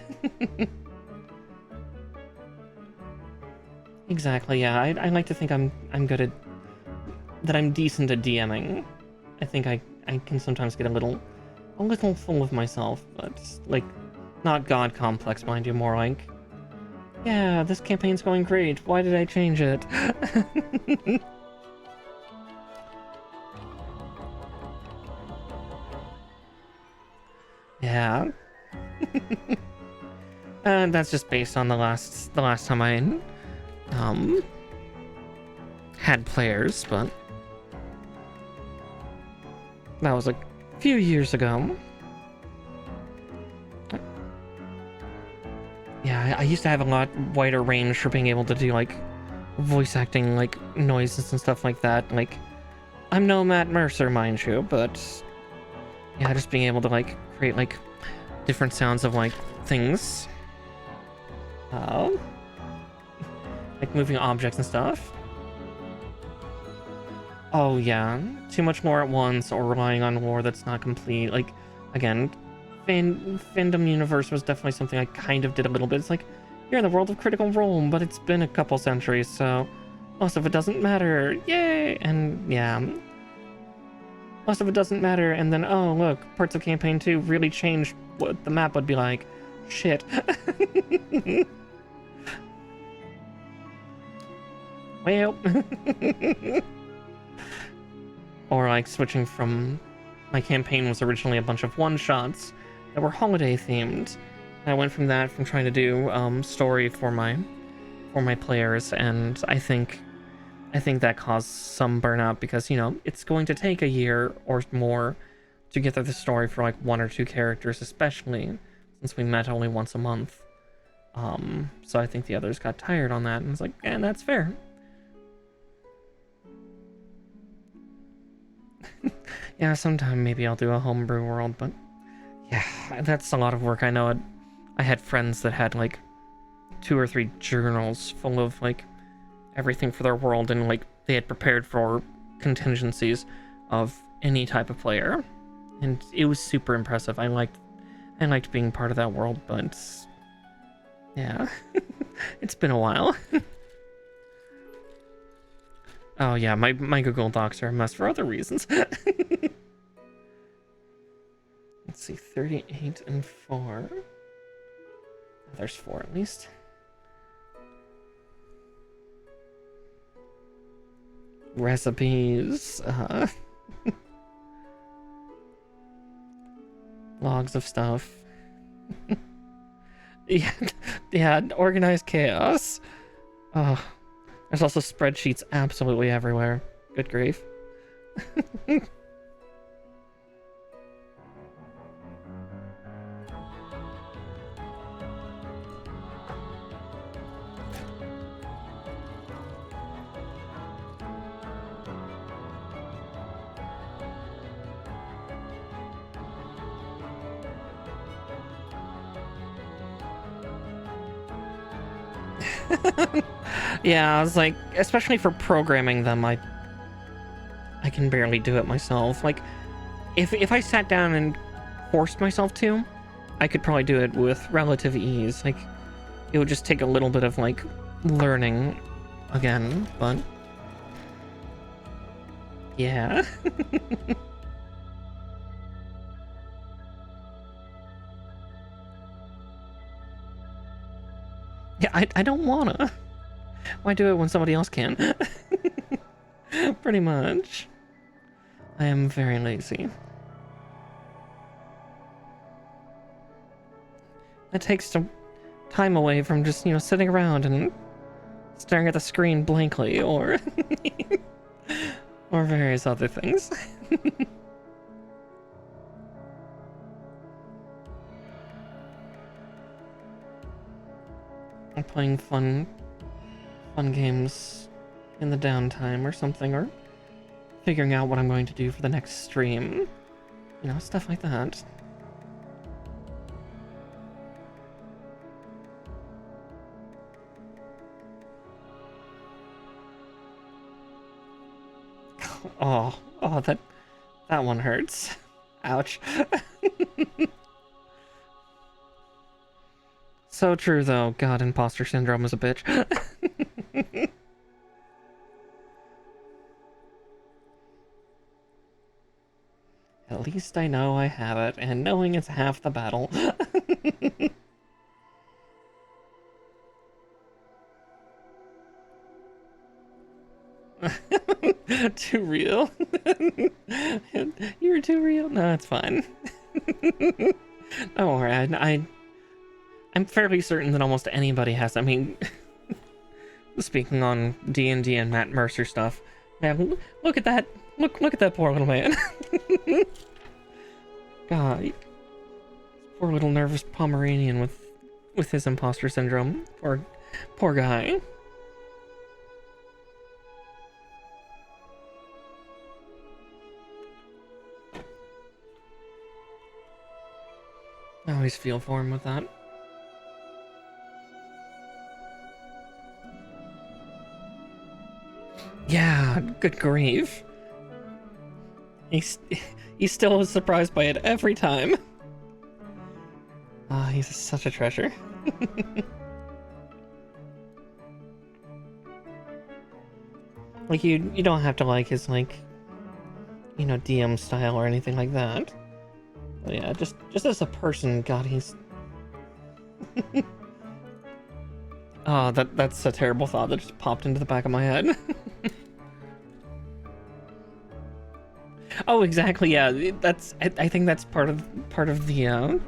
Exactly, yeah. I like to think I'm good at that. I'm decent at DMing. I think I can sometimes get a little full of myself, but like not god complex, mind you, more like, yeah, this campaign's going great. Why did I change it? Yeah. And that's just based on the last time I had players, but that was a few years ago. Yeah, I used to have a lot wider range for being able to do like voice acting, like noises and stuff like that. Like, I'm no Matt Mercer, mind you, but yeah, just being able to like create like different sounds of like things, like moving objects and stuff. Oh yeah, too much lore at once or relying on lore that's not complete. Like, again, fandom universe was definitely something I kind of did a little bit. It's like, you're in the world of Critical Role, but it's been a couple centuries, so most of it doesn't matter. Yay! And yeah, most of it doesn't matter. And then, oh look, parts of Campaign 2 really changed what the map would be like. Shit. Well. Or like switching from, my campaign was originally a bunch of one-shots that were holiday themed. I went from that, from trying to do story for my players, and I think that caused some burnout because, you know, it's going to take a year or more to get through the story for like one or two characters, especially since we met only once a month. So I think the others got tired on that, and it's like, and that's fair. Yeah, sometime maybe I'll do a homebrew world, but yeah, that's a lot of work. I know it. I had friends that had like 2 or 3 journals full of like everything for their world, and like they had prepared for contingencies of any type of player, and it was super impressive. I liked being part of that world, but yeah, it's been a while. Oh yeah, my Google Docs are a mess for other reasons. Let's see, 38 and 4. There's 4 at least. Recipes, logs of stuff. yeah, organized chaos. Oh, there's also spreadsheets absolutely everywhere. Good grief. Yeah, I was like, especially for programming them, I can barely do it myself. Like, if I sat down and forced myself to, I could probably do it with relative ease. Like, it would just take a little bit of like learning again, but yeah. Yeah, I don't wanna. Why do it when somebody else can? Pretty much. I am very lazy. It takes some time away from just, you know, sitting around and staring at the screen blankly, or or various other things. I'm playing fun games in the downtime or something, or figuring out what I'm going to do for the next stream. You know, stuff like that. Oh, that one hurts. Ouch. So true, though. God, imposter syndrome is a bitch. At least I know I have it, and knowing it's half the battle. Too real? You're too real? No, it's fine. Don't worry, I'm fairly certain that almost anybody has. I mean, speaking on D&D and Matt Mercer stuff, yeah, look at that. Look at that poor little man. God, poor little nervous Pomeranian with his imposter syndrome. Poor guy. I always feel for him with that. Yeah, good grief. He's he's still surprised by it every time. Ah, he's such a treasure. Like you don't have to like his like, you know, DM style or anything like that. But yeah, just as a person, God, he's. Oh, that's a terrible thought that just popped into the back of my head. Oh, exactly. Yeah, that's. I think that's part of the.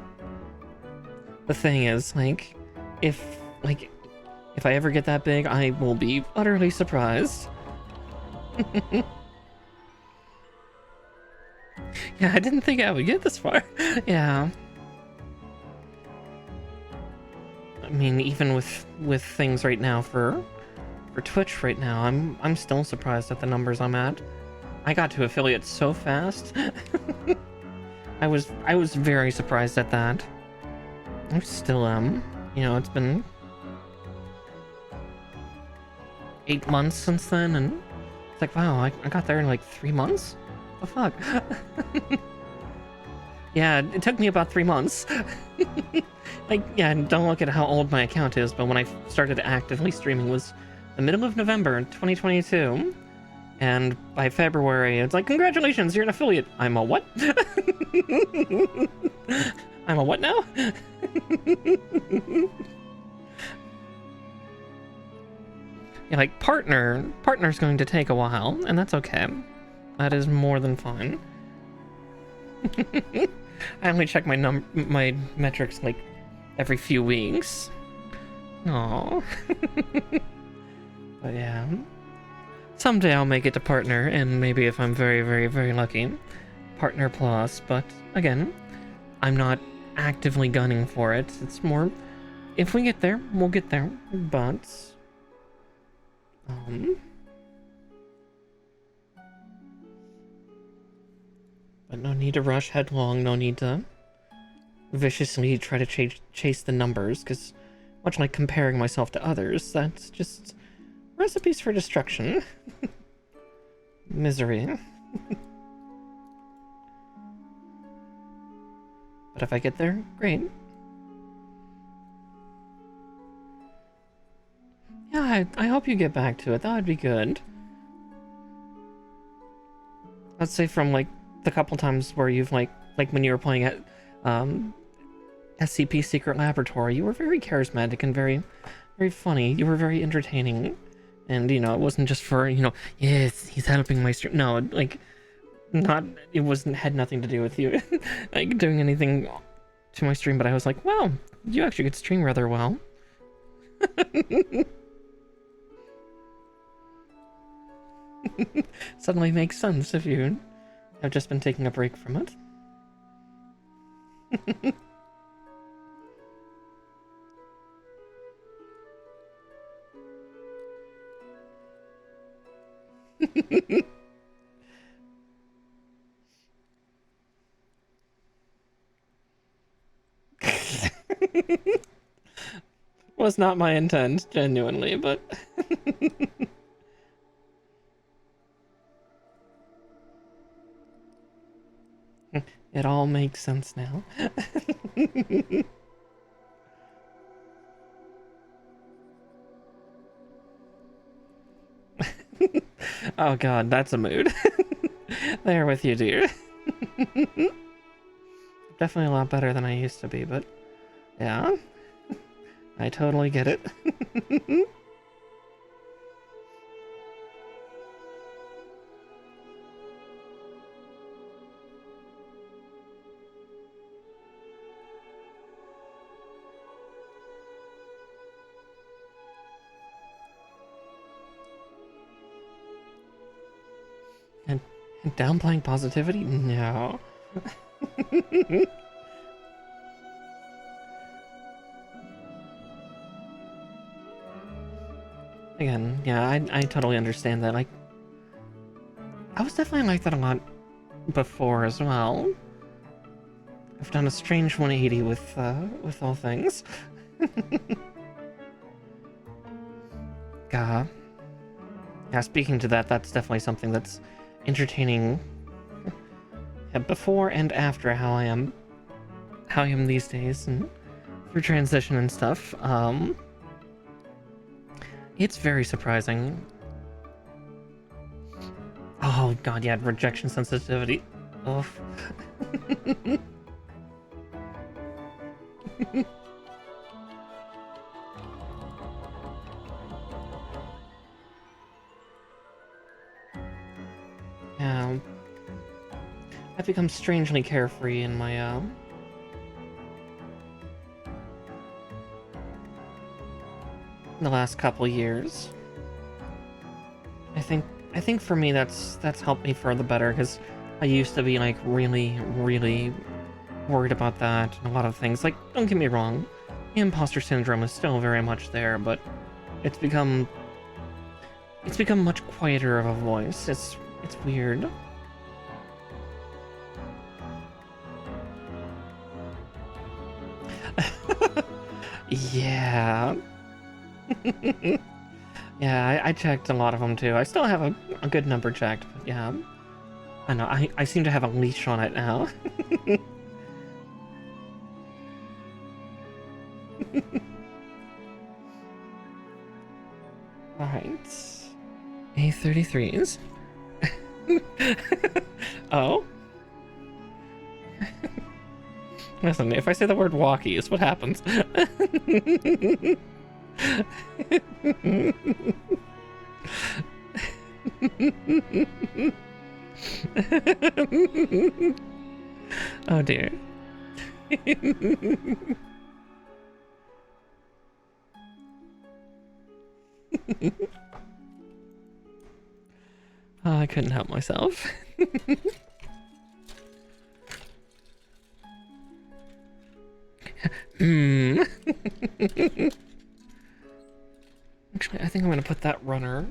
The thing is, like, if I ever get that big, I will be utterly surprised. Yeah, I didn't think I would get this far. Yeah. I mean, even with things right now for Twitch right now, I'm still surprised at the numbers I'm at. I got to affiliate so fast. I was very surprised at that. I still am. You know, it's been 8 months since then, and it's like, wow, I got there in like 3 months? The fuck? Yeah, it took me about 3 months. Like, yeah, don't look at how old my account is, but when I started actively streaming was the middle of November 2022. And by February, it's like, congratulations, you're an affiliate. I'm a what? I'm a what now? Yeah, like, partner's going to take a while, and that's okay. That is more than fine. I only check my metrics like every few weeks. Aww. But yeah. Someday I'll make it to partner, and maybe if I'm very, very, very lucky, partner plus, but again, I'm not actively gunning for it. It's more, if we get there, we'll get there, but no need to rush headlong, no need to viciously try to chase the numbers, because much like comparing myself to others, that's just recipes for destruction. Misery. But if I get there, great. Yeah, I hope you get back to it. That would be good. Let's say from like the couple times where you've like when you were playing at SCP Secret Laboratory, you were very charismatic and very, very funny. You were very entertaining. And, you know, it wasn't just for, you know, yes, he's helping my stream. No, like, had nothing to do with you, like, doing anything to my stream, but I was like, wow, you actually could stream rather well. Suddenly makes sense if you have just been taking a break from it. Was not my intent, genuinely, but it all makes sense now. Oh god, that's a mood. There with you, dear. Definitely a lot better than I used to be, but yeah, I totally get it. And downplaying positivity? No. Again, yeah, I totally understand that. Like, I was definitely like that a lot before as well. I've done a strange 180 with all things. Gah. Yeah, speaking to that, that's definitely something that's entertaining yeah, before and after how I am these days, and through transition and stuff. It's very surprising. Oh god, yeah, rejection sensitivity. Oh. Yeah, I've become strangely carefree in my in the last couple years. I think for me that's helped me for the better, because I used to be like really worried about that and a lot of things. Like, don't get me wrong, imposter syndrome is still very much there, but it's become much quieter of a voice. It's weird. Yeah. Yeah, I checked a lot of them too. I still have a good number checked, but yeah. I know, I seem to have a leash on it now. Alright. A33s. Oh? Listen, if I say the word walkies, what happens? Oh dear. Oh, I couldn't help myself. Hmm. Actually, I think I'm gonna put that runner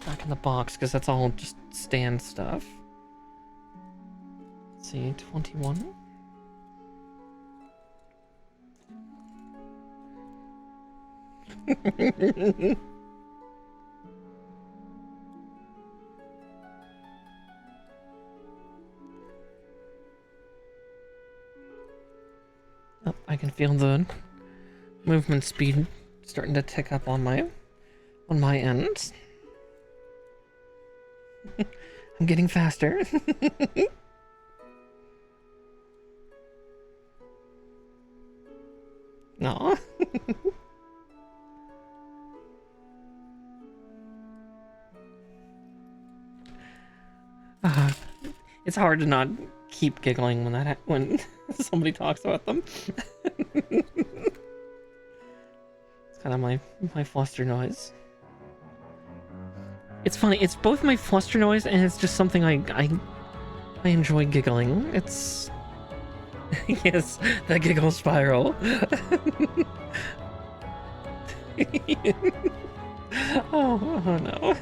back in the box, because that's all just stand stuff. Let's see, 21. Oh, I can feel the movement speed starting to tick up on my end. I'm getting faster. No. It's hard to not keep giggling when somebody talks about them. It's kind of my fluster noise. It's funny. It's both my fluster noise and it's just something I enjoy giggling. It's yes, the giggle spiral. Oh no.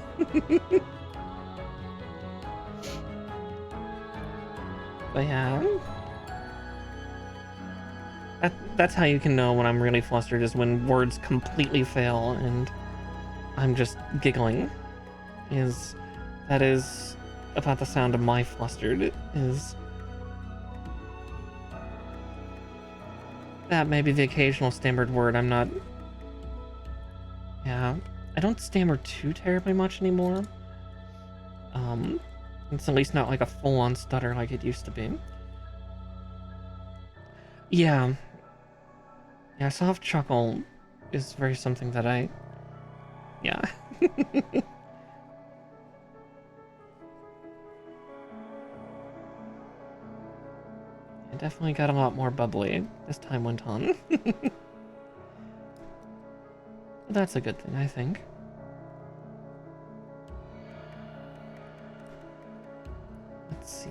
But yeah, that's how you can know when I'm really flustered, is when words completely fail and I'm just giggling. That is about the sound of my flustered, is that maybe the occasional stammered word. I'm not, yeah, I don't stammer too terribly much anymore. It's at least not like a full-on stutter like it used to be. Yeah, soft chuckle is very something that yeah. I definitely got a lot more bubbly as time went on. That's a good thing, I think. Let's see.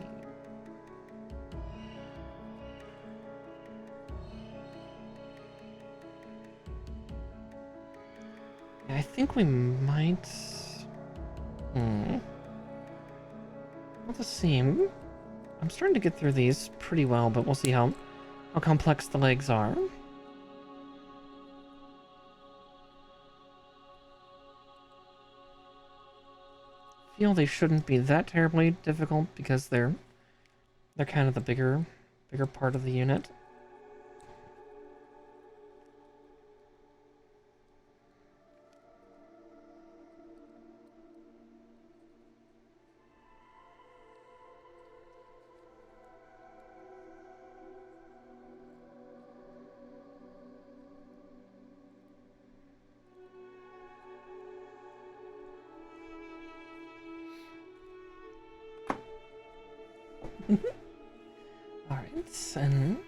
Yeah, I think we might... Well, just see. I'm starting to get through these pretty well, but we'll see how complex the legs are. Feel they shouldn't be that terribly difficult because they're They're kind of the bigger part of the unit. Alright, and...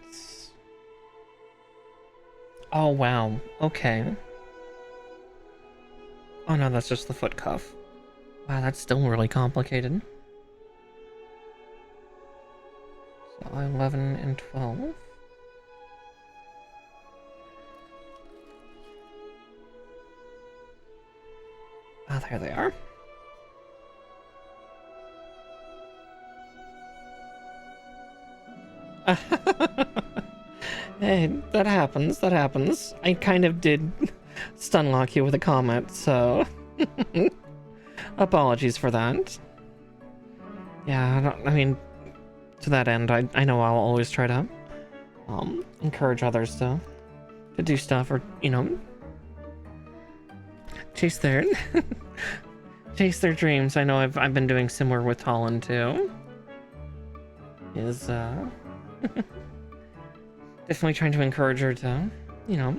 Oh, wow. Okay. Oh no, that's just the foot cuff. Wow, that's still really complicated. So 11 and 12. Ah, there they are. Hey, that happens. I kind of did stun lock you with a comment, so apologies for that. Yeah, I mean, to that end, I know I'll always try to encourage others to do stuff, or, you know, chase their chase their dreams. I know I've been doing similar with Talon too. Definitely trying to encourage her to, you know,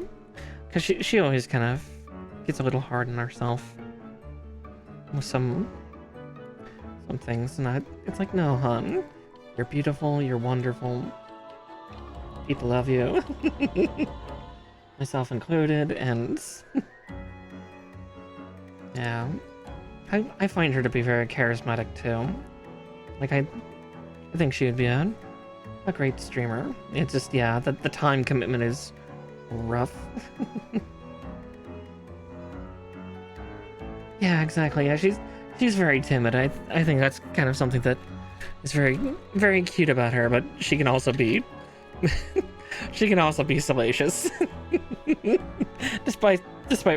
because she always kind of gets a little hard on herself with some things, and it's like, no, hon, you're beautiful, you're wonderful, people love you, myself included, and yeah, I find her to be very charismatic too. Like I think she would be a great streamer. It's just, yeah, the time commitment is rough. Yeah, exactly. Yeah, she's very timid. I think that's kind of something that is very, very cute about her, but she can also be she can also be salacious. despite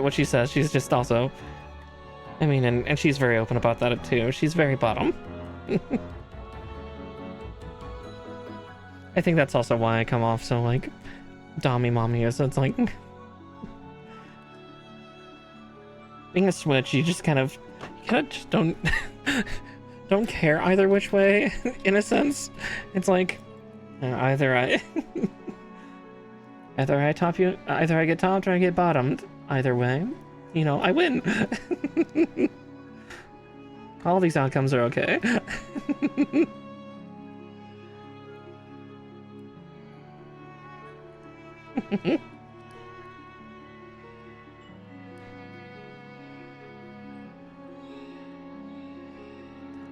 what she says, she's just also, I mean, and she's very open about that too. She's very bottom. I think that's also why I come off so, like, dommy mommy is. It's like, being a switch, you kind of just don't care either which way, in a sense. It's like, either I top you, either I get topped or I get bottomed. Either way, you know, I win. All these outcomes are okay.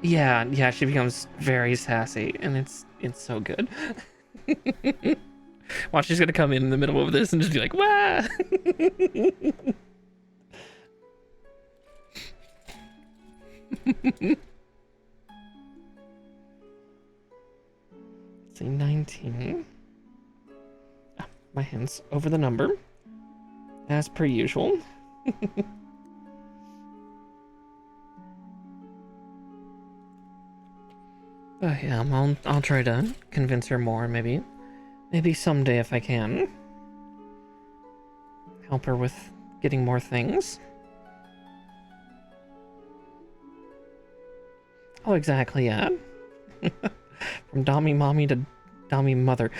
Yeah, she becomes very sassy, and it's so good. Watch, she's gonna come in the middle of this and just be like, "Wah!" See, 19. Ah, my hand's over the number, as per usual. Yeah, I'll try to convince her more, maybe someday if I can. Help her with getting more things. Oh, exactly, yeah. From Dommy Mommy to Dommy Mother.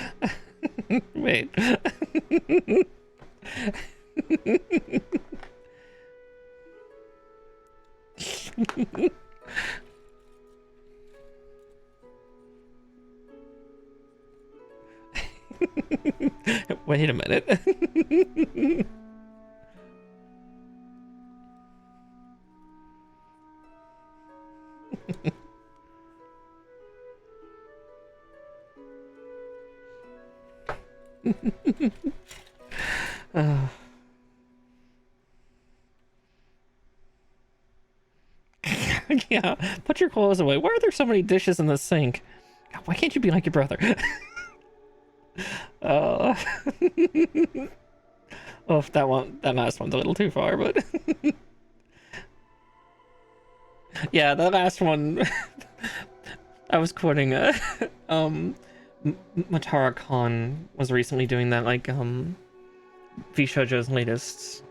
Wait. Wait a minute. Yeah, put your clothes away. Why are there so many dishes in the sink? God, why can't you be like your brother? Oh, that last one's a little too far, but yeah, that last one, I was quoting um Matara Khan was recently doing that, like VShojo's latest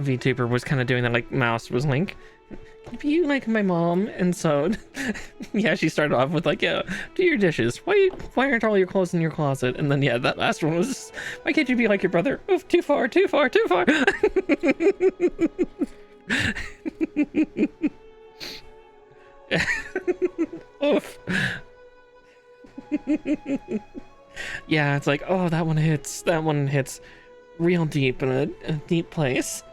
VTuber was kind of doing that, like Mouse was like, if you like my mom, and so yeah, she started off with like, yeah, do your dishes, why aren't all your clothes in your closet? And then yeah, that last one was, why can't you be like your brother? Oof, too far. Oof. Yeah, it's like, oh, that one hits real deep in a deep place.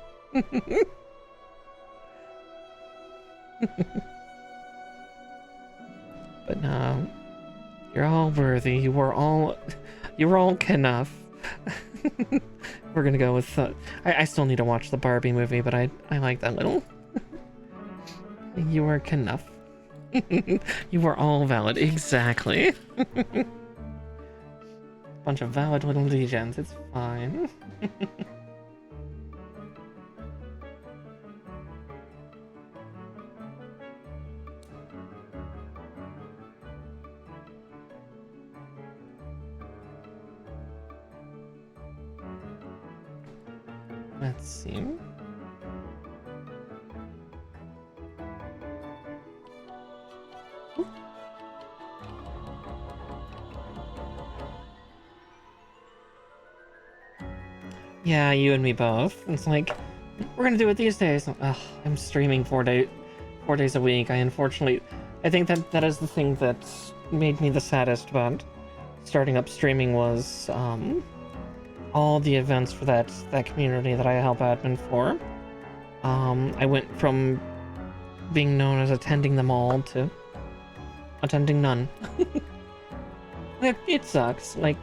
But no, you're all worthy. You were all enough. We're gonna go with. I still need to watch the Barbie movie, but I like that little. You were enough. You were all valid. Exactly. Bunch of valid little legions. It's fine. Let's see. Yeah, you and me both. It's like, we're gonna do it these days. Ugh, I'm streaming 4 days a week. I think that is the thing that made me the saddest about starting up streaming was all the events for that community that I help admin for. I went from being known as attending them all to attending none. It sucks. Like,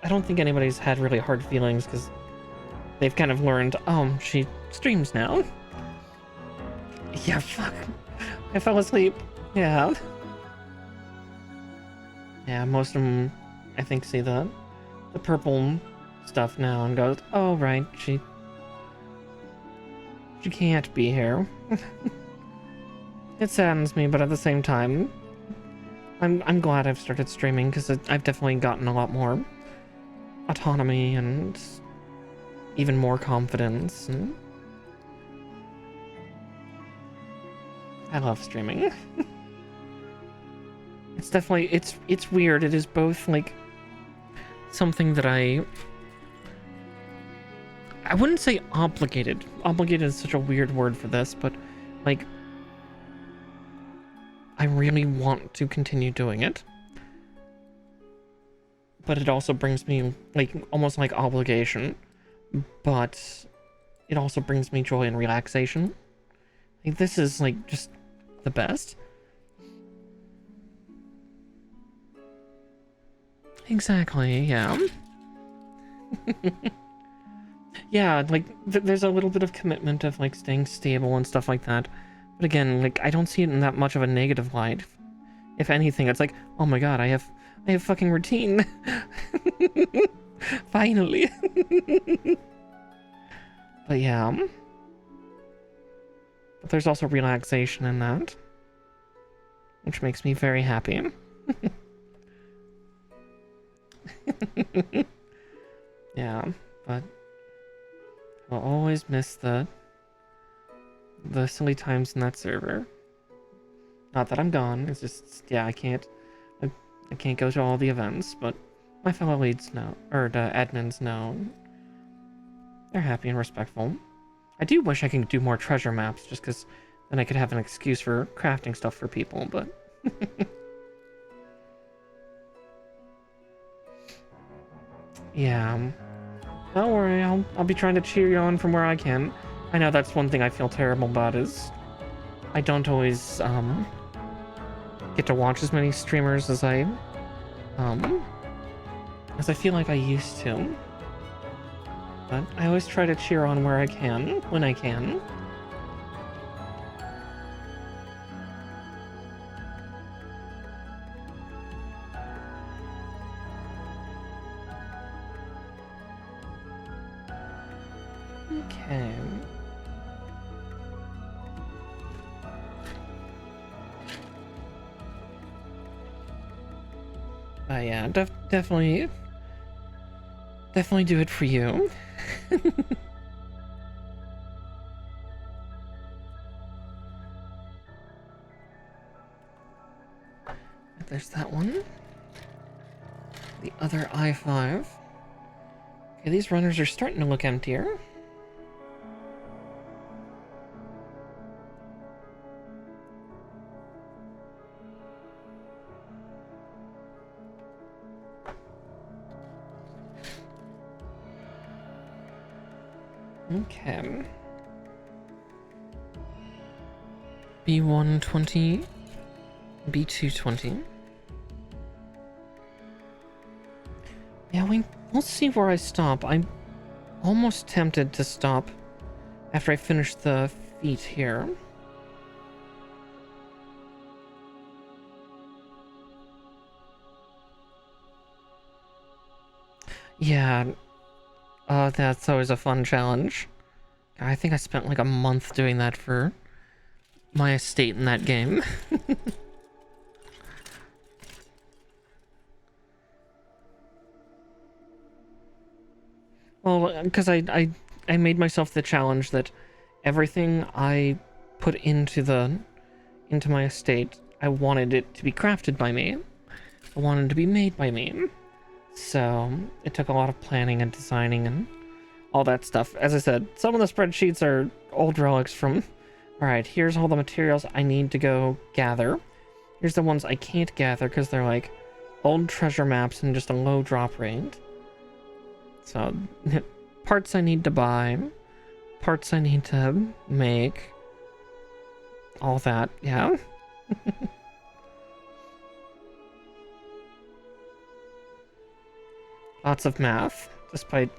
I don't think anybody's had really hard feelings because they've kind of learned, oh, she streams now. Yeah, fuck. I fell asleep. Yeah. Yeah, most of them, I think, see the purple stuff now and goes, oh, right, she can't be here. It saddens me, but at the same time, I'm glad I've started streaming because I've definitely gotten a lot more autonomy and even more confidence. And I love streaming. It's definitely it's weird. It is both like something that I wouldn't say obligated. Obligated is such a weird word for this, but like I really want to continue doing it. But it also brings me like almost like obligation. But it also brings me joy and relaxation. Like, this is like just the best. Exactly, yeah. Yeah, like there's a little bit of commitment of like staying stable and stuff like that. But again, like I don't see it in that much of a negative light. If anything, it's like, oh my god, I have fucking routine. Finally. But yeah. But there's also relaxation in that, which makes me very happy. Yeah, but I'll always miss the silly times in that server. Not that I'm gone, it's just, yeah, I can't go to all the events, but my fellow leads know, or the admins know. They're happy and respectful. I do wish I could do more treasure maps, just because then I could have an excuse for crafting stuff for people, but... Yeah. Don't worry, I'll be trying to cheer you on from where I can. I know that's one thing I feel terrible about is... I don't always, get to watch as many streamers as I feel like I used to. But I always try to cheer on where I can, when I can. Okay. Yeah, definitely do it for you. There's that one. The other I-5. Okay, these runners are starting to look emptier. Okay. B120, B220. Yeah, we'll see where I stop. I'm almost tempted to stop after I finish the feat here. Yeah, that's always a fun challenge. I think I spent like a month doing that for my estate in that game. Well, because I made myself the challenge that everything I put into my estate, I wanted it to be crafted by me. I wanted it to be made by me. So it took a lot of planning and designing and all that stuff. As I said, some of the spreadsheets are old relics from, all right, here's all the materials I need to go gather. Here's the ones I can't gather because they're like old treasure maps and just a low drop rate. So parts I need to buy, parts I need to make, all that, yeah. Lots of math, despite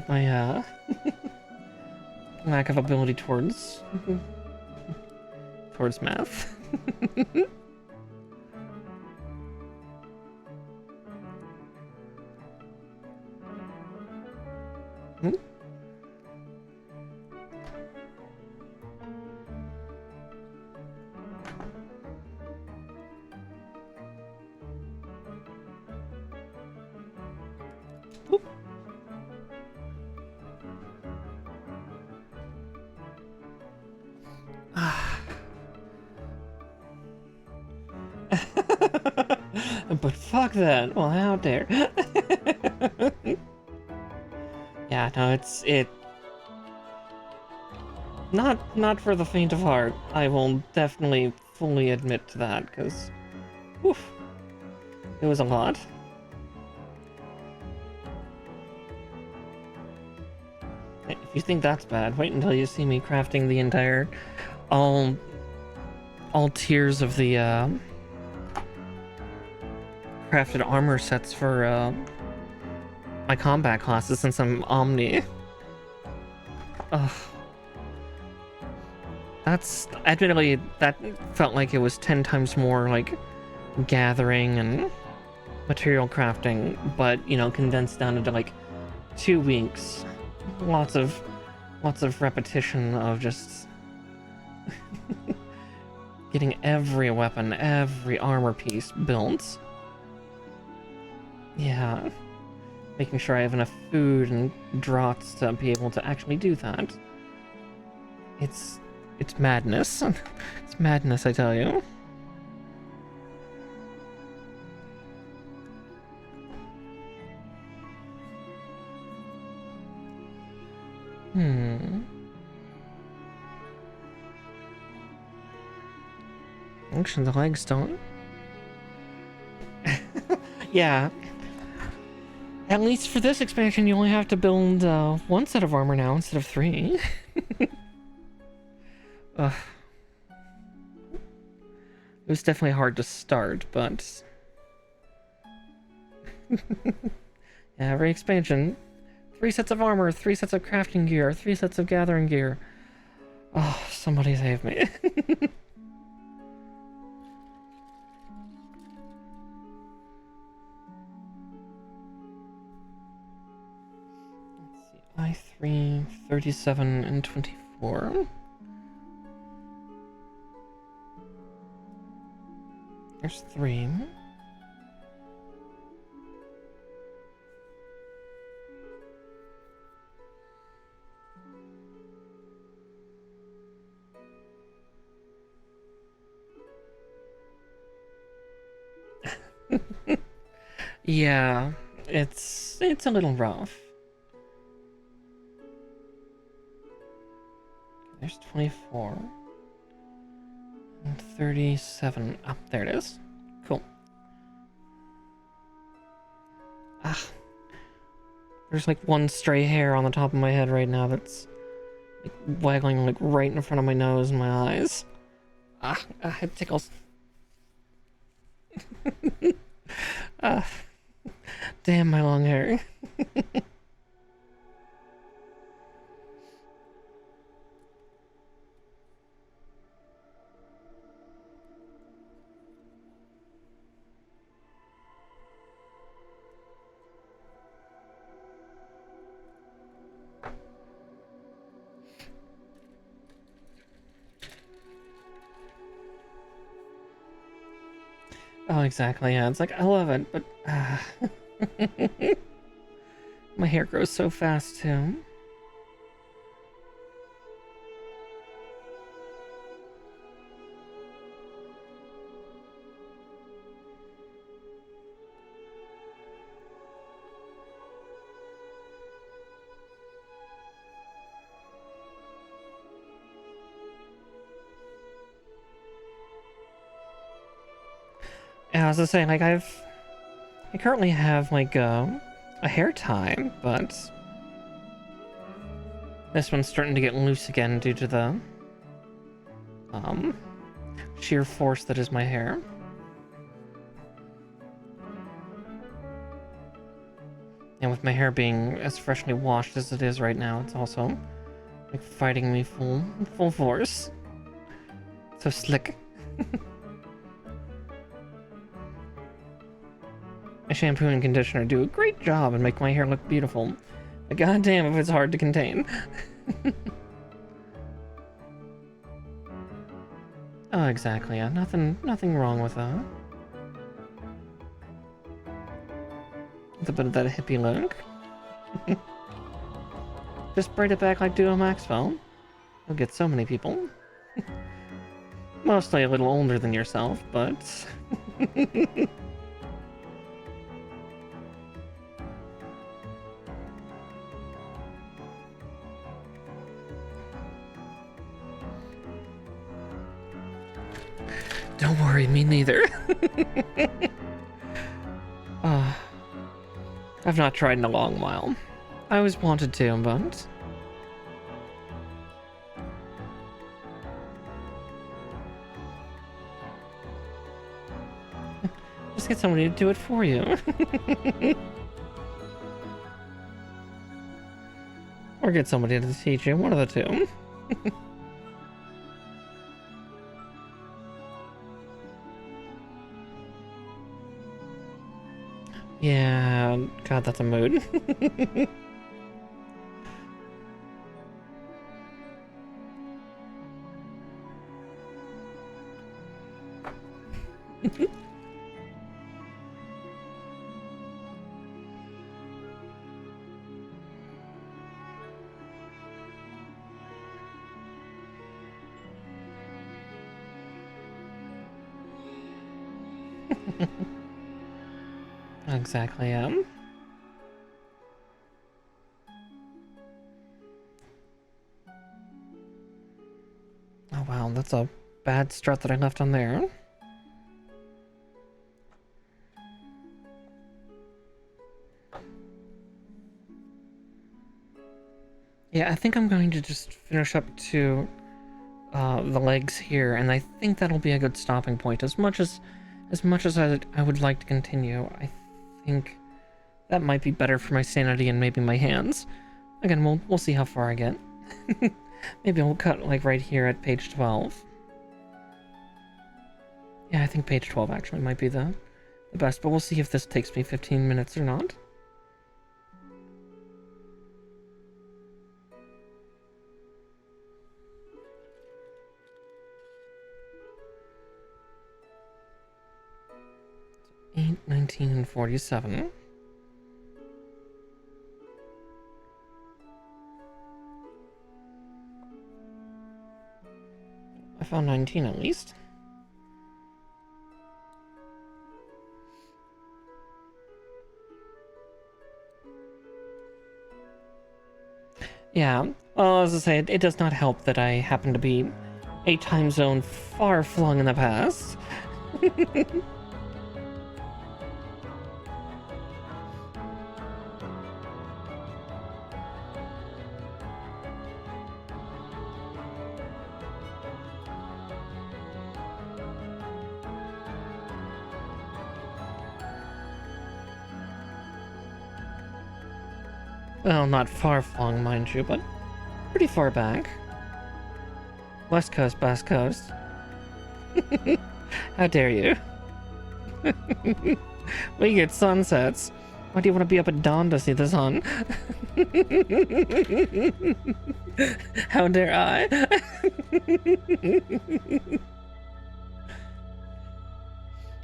my lack of ability towards math. Hmm? But fuck that. Well, how dare. Yeah, no, it's not for the faint of heart. I will definitely fully admit to that, because it was a lot. If you think that's bad, wait until you see me crafting the entire all tiers of the crafted armor sets for my combat classes since I'm Omni. Ugh. That's, admittedly, that felt like it was 10 times more like gathering and material crafting, but, you know, condensed down into like 2 weeks. Lots of repetition of just getting every weapon, every armor piece built. Yeah. Making sure I have enough food and draughts to be able to actually do that. It's madness. It's madness, I tell you. Actually, the legs don't. Yeah. At least for this expansion, you only have to build 1 set of armor now instead of 3. Ugh. It was definitely hard to start, but... yeah, every expansion. 3 sets of armor, 3 sets of crafting gear, 3 sets of gathering gear. Oh, somebody save me. Let's see, I3, 37, and 24. There's 3. Yeah, it's a little rough. There's 24 and 37. Oh, there it is. Cool. Ah, there's like one stray hair on the top of my head right now that's like waggling like right in front of my nose and my eyes. It tickles. Ah, damn my long hair. Oh, exactly. Yeah, it's like I love it, but my hair grows so fast too. Yeah, as I was saying, like I currently have like a hair tie, but this one's starting to get loose again due to the sheer force that is my hair. And with my hair being as freshly washed as it is right now, it's also like fighting me full force. So slick. My shampoo and conditioner do a great job and make my hair look beautiful. But goddamn if it's hard to contain. Oh, exactly. Yeah, nothing wrong with that. With a bit of that hippie look. Just braid it back like Duo Maxwell. You'll get so many people. Mostly a little older than yourself, but... Don't worry, me neither. I've not tried in a long while. I always wanted to, but... Just get somebody to do it for you. Or get somebody to teach you, one of the two. Yeah, God, that's a mood. Exactly, Oh wow, that's a bad strut that I left on there. Yeah, I think I'm going to just finish up to the legs here, and I think that'll be a good stopping point. As much as I would like to continue, I think that might be better for my sanity and maybe my hands. Again, we'll see how far I get. Maybe I'll cut like right here at page 12. Yeah, I think page 12 actually might be the best, but we'll see if this takes me 15 minutes or not. 1947. I found 19 at least. Yeah, well, as I say, it does not help that I happen to be a time zone far flung in the past. Well, not far flung, mind you, but pretty far back. West Coast, West Coast. How dare you? We get sunsets. Why do you want to be up at dawn to see the sun? How dare I?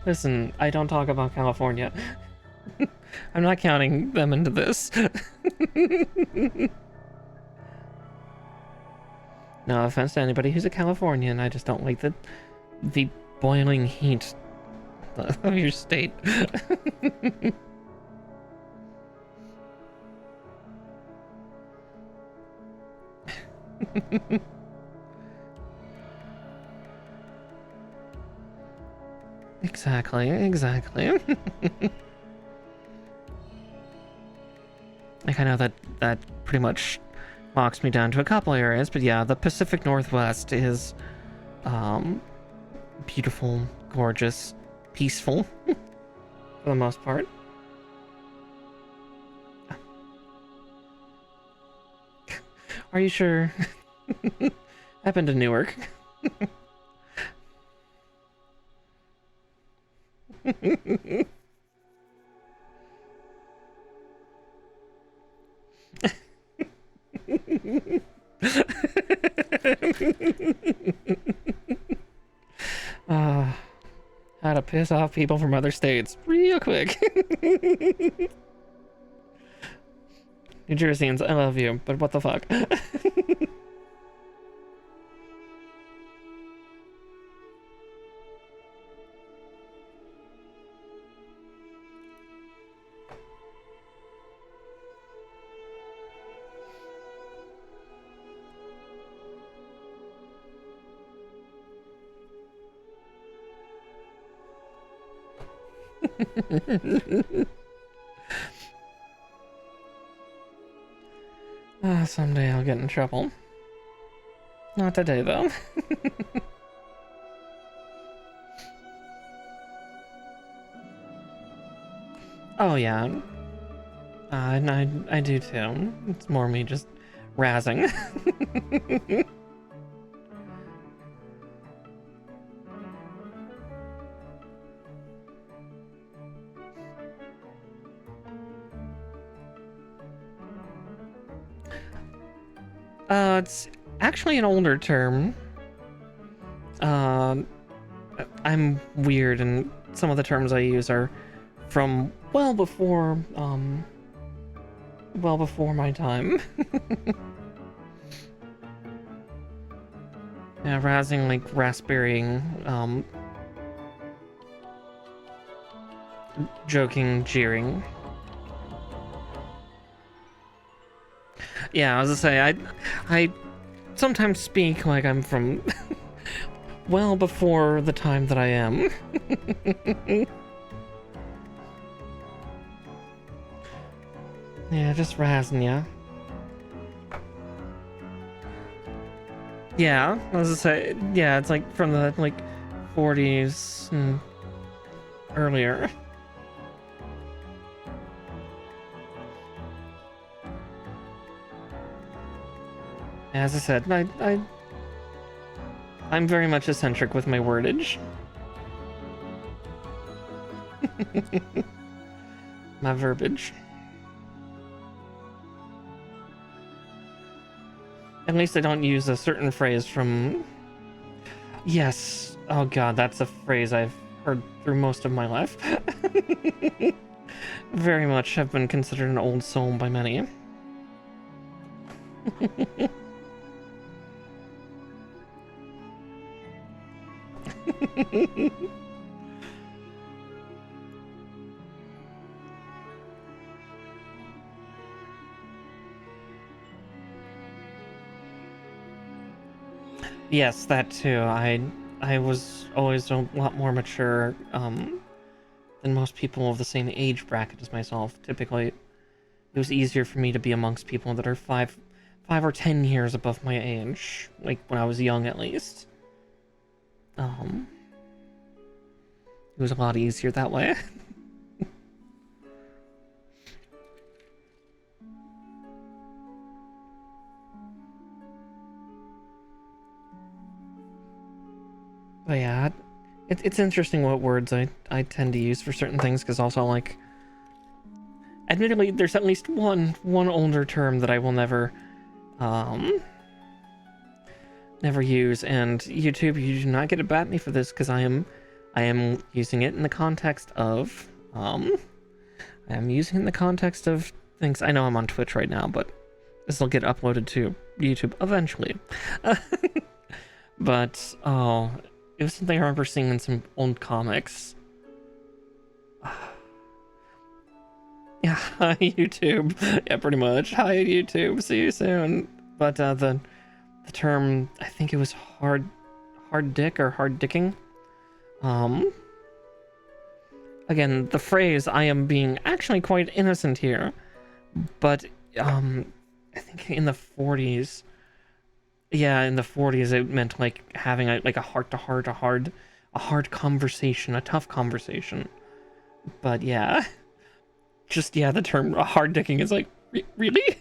Listen, I don't talk about California. I'm not counting them into this. No offense to anybody who's a Californian, I just don't like the boiling heat of your state. Exactly. Like, I know that pretty much knocks me down to a couple areas, but yeah, the Pacific Northwest is beautiful, gorgeous, peaceful for the most part. Are you sure? I've been to Newark. How to piss off people from other states real quick. New Jerseyans, I love you, but what the fuck? Someday I'll get in trouble. Not today, though. Oh, yeah. I do too. It's more me just razzing. It's actually an older term. I'm weird, and some of the terms I use are from well before my time. Yeah, razzing, like raspberrying, joking, jeering. Yeah, I was gonna say, I sometimes speak like I'm from well before the time that I am. Yeah, just razzing ya. Yeah, I was gonna say, yeah, it's like from the, like, 40s and earlier. As I said, I'm very much eccentric with my wordage. My verbiage. At least I don't use a certain phrase from... Yes. Oh god, that's a phrase I've heard through most of my life. Very much have been considered an old soul by many. Yes, that too. I was always a lot more mature than most people of the same age bracket as myself. Typically, it was easier for me to be amongst people that are 5 or 10 years above my age, like when I was young at least. It was a lot easier that way. But yeah, it's interesting what words I tend to use for certain things, because also, like, admittedly, there's at least one older term that I will never use, and YouTube, you do not get to bat me for this, because I am using it in the context of things. I know I'm on Twitch right now, but this will get uploaded to YouTube eventually. But oh, it was something I remember seeing in some old comics. Yeah, hi YouTube. Yeah, pretty much. Hi YouTube. See you soon. But the term, I think it was hard dick or hard dicking. Again, the phrase, I am being actually quite innocent here, but I think in the 40s, yeah, in the 40s it meant like having a heart to heart, a hard conversation, a tough conversation. But yeah, just yeah, the term hard dicking is like, really?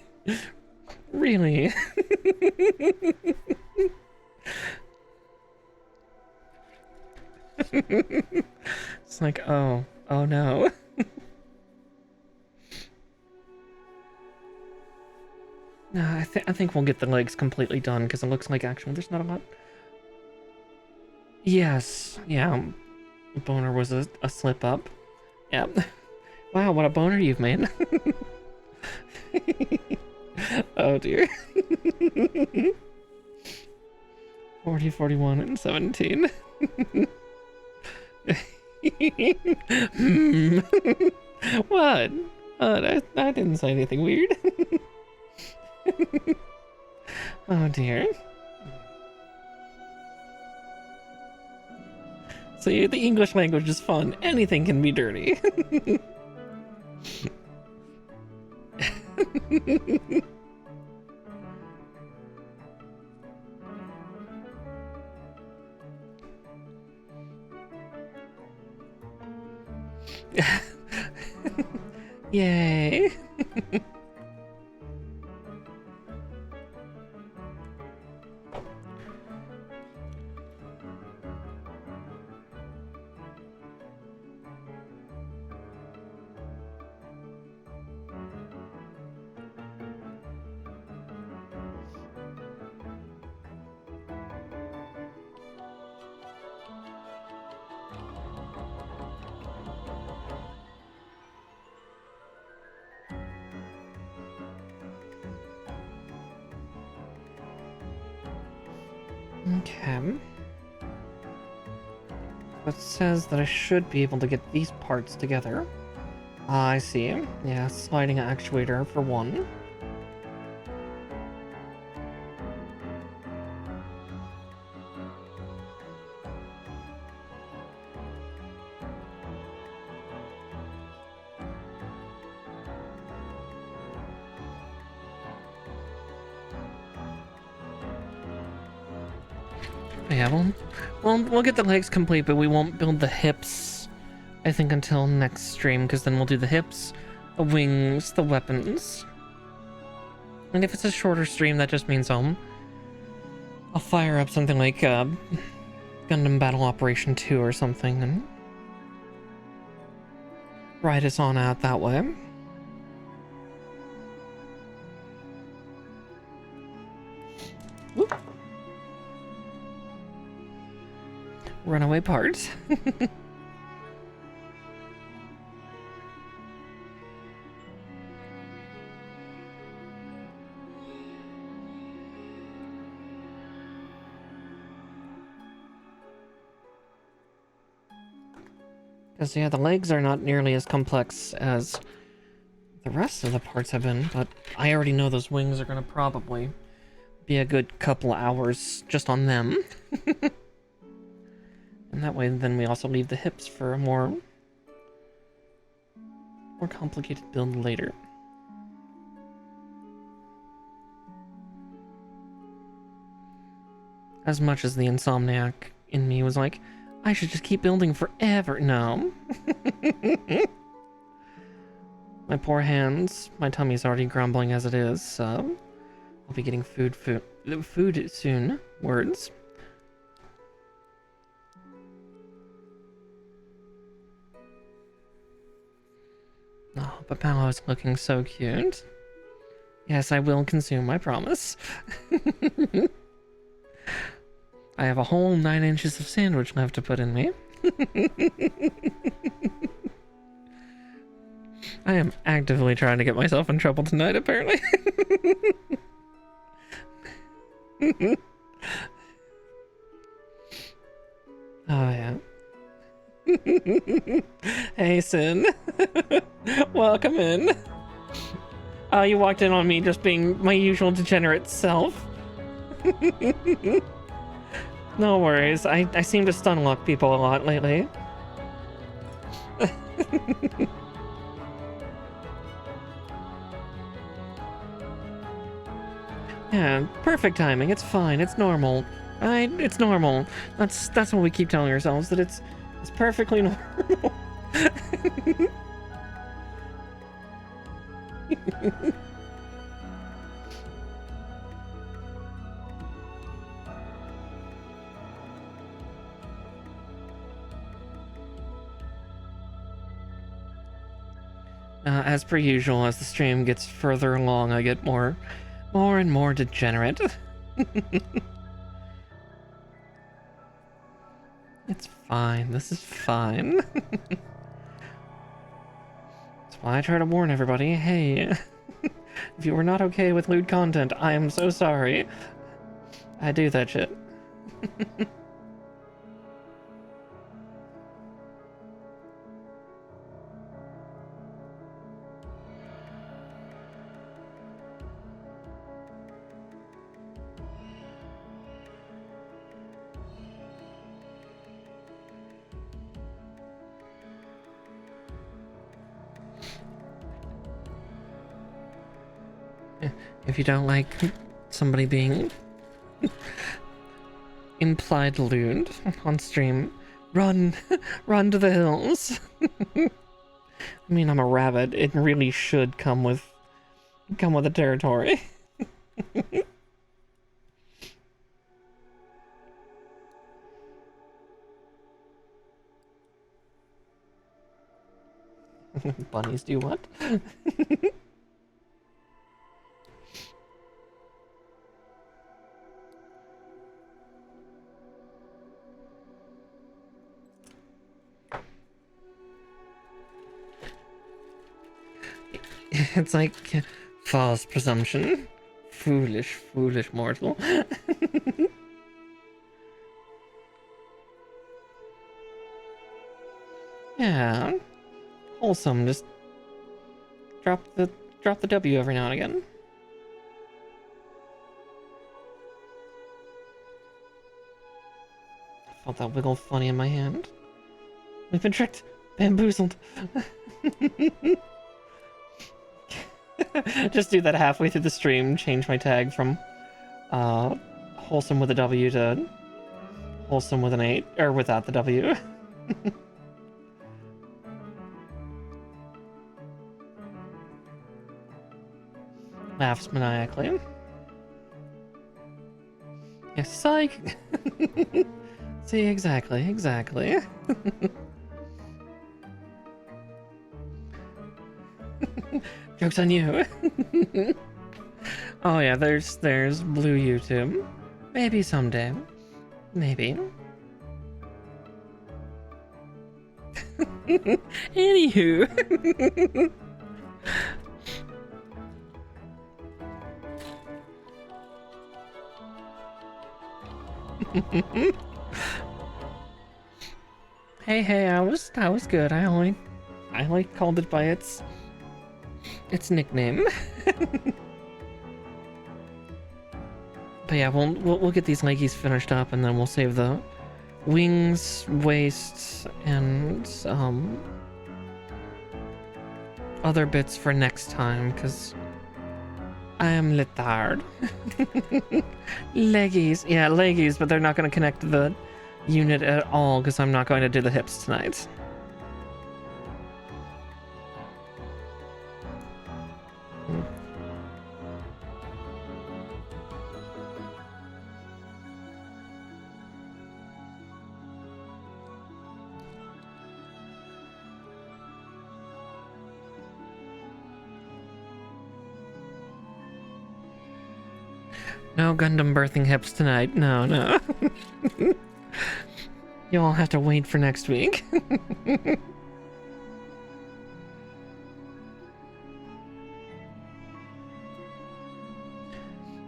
Really? It's like, oh no. Nah, I think we'll get the legs completely done, because it looks like actually there's not a lot. Yes, yeah, boner was a slip up. Yeah. Wow, what a boner you've made. Oh dear. 40, 41, and 17. What? I didn't say anything weird. Oh dear. See, the English language is fun. Anything can be dirty. Yay. Okay. It says that I should be able to get these parts together. I see. Yeah, sliding actuator for one. Yeah, we'll get the legs complete, but we won't build the hips, I think, until next stream, because then we'll do the hips, the wings, the weapons. And if it's a shorter stream, that just means I'll fire up something like Gundam Battle Operation 2 or something and ride us on out that way. Whoop. Runaway parts. Because, yeah, the legs are not nearly as complex as the rest of the parts have been, but I already know those wings are going to probably be a good couple hours just on them. And that way, then we also leave the hips for a more complicated build later. As much as the insomniac in me was like, I should just keep building forever. No. My poor hands, my tummy's already grumbling as it is, so I'll be getting food soon. Words. Oh, but Paolo's looking so cute. Yes, I will consume, I promise. I have a whole 9 inches of sandwich left to put in me. I am actively trying to get myself in trouble tonight, apparently. Oh, yeah. Hey, Sin. Welcome in. Oh, you walked in on me just being my usual degenerate self. No worries. I seem to stun lock people a lot lately. Yeah, perfect timing. It's fine. It's normal. It's normal. That's what we keep telling ourselves, that it's perfectly normal. As per usual, as the stream gets further along, I get more and more degenerate. It's fine. This is fine. That's why I try to warn everybody. Hey, if you were not okay with lewd content, I am so sorry. I do that shit. If you don't like somebody being implied lewd on stream, run to the hills. I mean, I'm a rabbit. It really should come with the territory. Bunnies do what? It's like false presumption. Foolish mortal. Yeah. Wholesome, just drop the W every now and again. I felt that wiggle funny in my hand. We've been tricked, bamboozled. Just do that halfway through the stream, change my tag from wholesome with a W to wholesome with an 8, or without the W. Laughs maniacally. Yes, psych! See, exactly. Joke's on you. Oh yeah, there's blue YouTube. Maybe someday. Maybe. Anywho. Hey, I was good. I only called it by its nickname. But yeah, we'll get these leggies finished up, and then we'll save the wings, waist, and other bits for next time, because I am litard. Leggies. Yeah, leggies, but they're not going to connect to the unit at all, because I'm not going to do the hips tonight. No Gundam birthing hips tonight. No. You all have to wait for next week.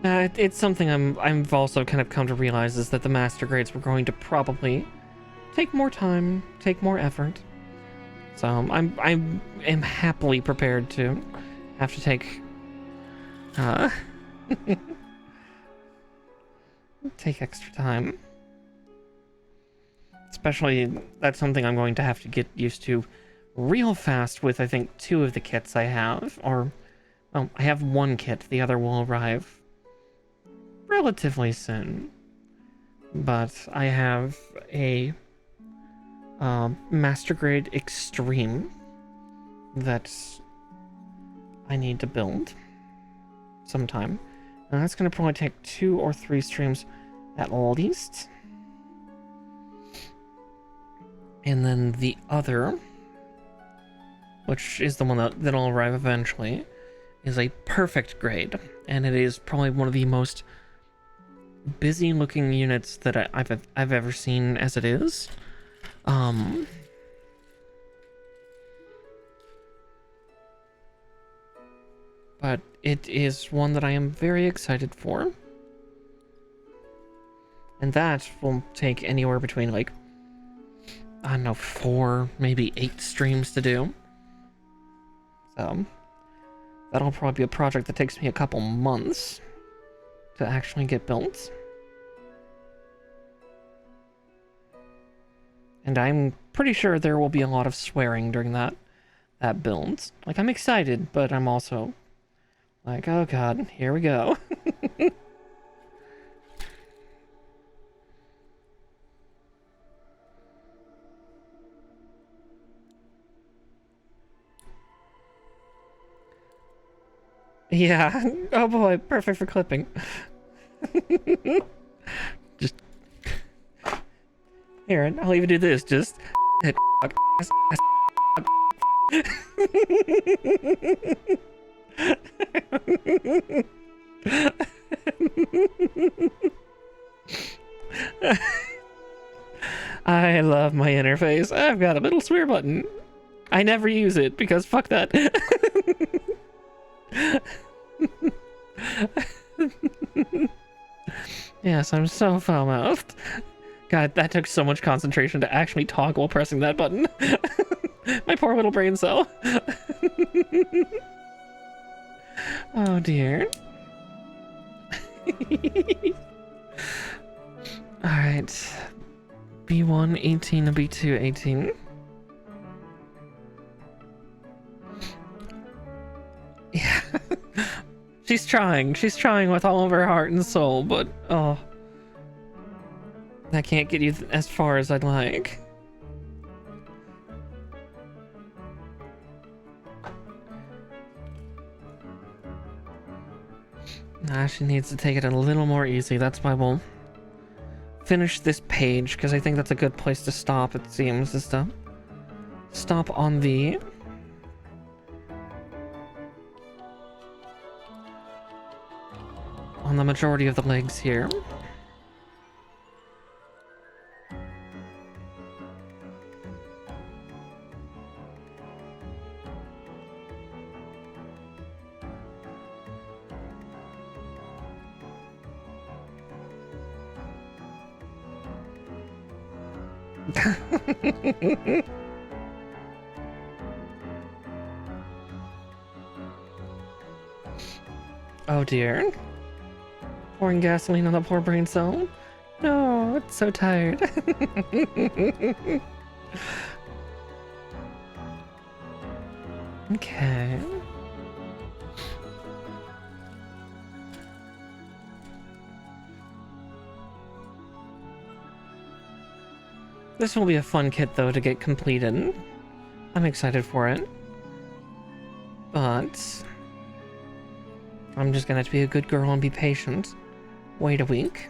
It's something I've also kind of come to realize is that the master grades were going to probably take more time, take more effort. So I am happily prepared to have to take take extra time. Especially, that's something I'm going to have to get used to real fast with, I think, 2 of the kits I have. Or, well, I have 1 kit. The other will arrive relatively soon. But I have a Master Grade Extreme that I need to build sometime. And that's going to probably take 2 or 3 streams at least. And then the other, which is the one that'll arrive eventually, is a perfect grade. And it is probably one of the most busy looking units that I've ever seen as it is. But it is one that I am very excited for. And that will take anywhere between, like, I don't know, 4, maybe 8 streams to do. So, that'll probably be a project that takes me a couple months to actually get built. And I'm pretty sure there will be a lot of swearing during that build. Like, I'm excited, but I'm also like, oh god, here we go. Yeah. Oh boy, perfect for clipping. Just here, I'll even do this. Just I love my interface. I've got a little swear button. I never use it because fuck that. Yes, I'm so foul-mouthed. God, that took so much concentration to actually talk while pressing that button. My poor little brain cell. Oh dear. Alright. B1 18 and B2 18. Yeah. She's trying with all of her heart and soul, but oh, that can't get you as far as I'd like. Nah, she needs to take it a little more easy. That's why we'll finish this page, because I think that's a good place to stop, it seems, is to stop on the majority of the legs here. Oh dear. Pouring gasoline on the poor brain cell. No, it's so tired. Okay. This will be a fun kit, though, to get completed. I'm excited for it. But I'm just gonna have to be a good girl and be patient. Wait a week.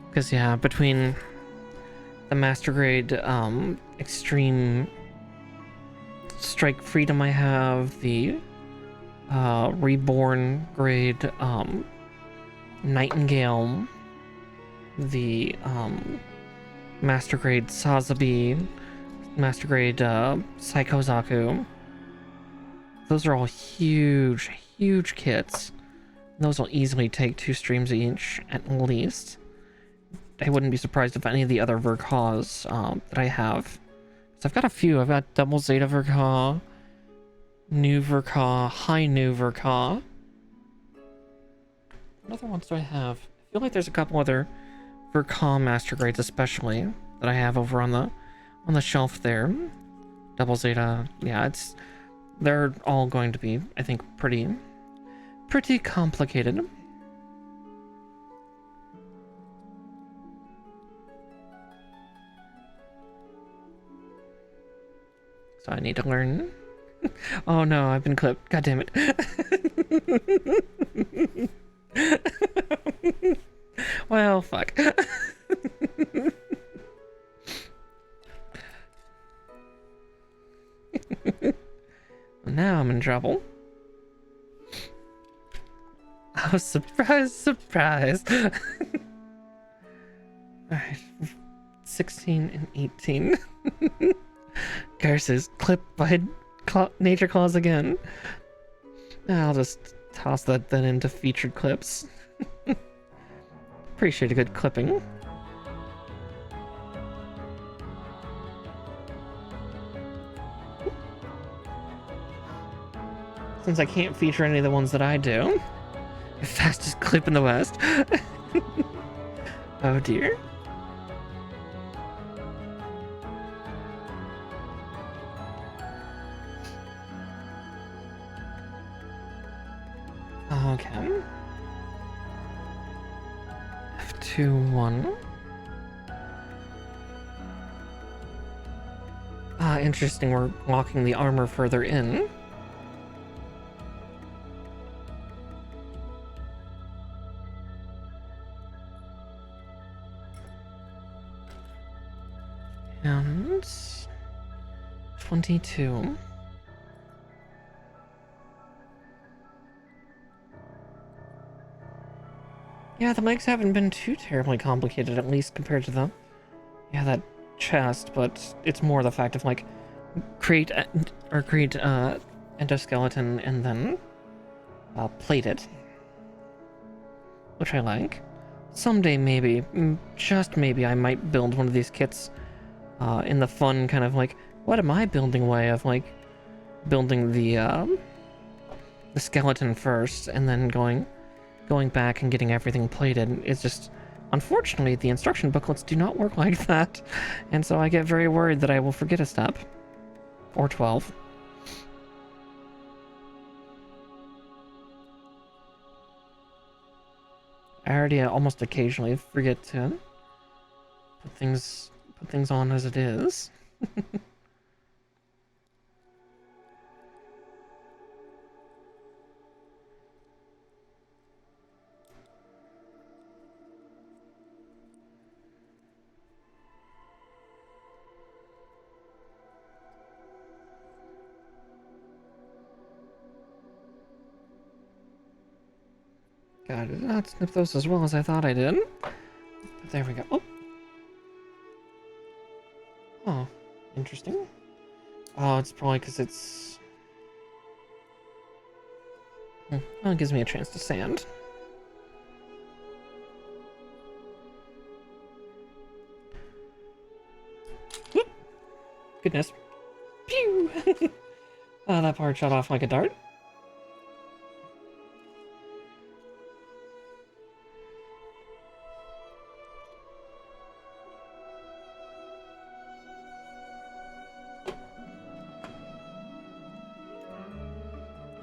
Because, yeah, between the Master Grade Extreme Strike Freedom I have, the Reborn Grade Nightingale, the Master Grade Sazabi, Master Grade Saikozaku. Those are all huge, huge kits. Those will easily take 2 streams each, at least. I wouldn't be surprised if any of the other Verkas that I have. So I've got a few. I've got Double Zeta Verka, New Verka, High New Verka. What other ones do I have? I feel like there's a couple other Verka Master Grades especially that I have over on the shelf there. Double Zeta, yeah, they're all going to be, I think, pretty complicated. So I need to learn. Oh no, I've been clipped. God damn it. Well, fuck. Now I'm in trouble. Oh, surprise, surprise. Alright, 16 and 18. Curses, clipped by nature claws again. I'll just toss that then into featured clips. Appreciate a good clipping. Since I can't feature any of the ones that I do. Fastest clip in the West. Oh dear. Okay. F2-1. Ah, interesting. We're locking the armor further in. And 22. Yeah, the legs haven't been too terribly complicated, at least compared to that chest, but it's more the fact of, like, create endoskeleton and then plate it. Which I like. Someday, maybe, just maybe, I might build one of these kits in the fun kind of, like, what am I building way of, like, building the skeleton first and then going back and getting everything plated. Is just, unfortunately, the instruction booklets do not work like that, and so I get very worried that I will forget a step. Or 12. I already almost occasionally forget to put things on as it is. God, I did not snip those as well as I thought I did. But there we go. Oh, interesting. Oh, it's probably because it's... Well, it gives me a chance to sand. Goodness. Pew! That part shot off like a dart.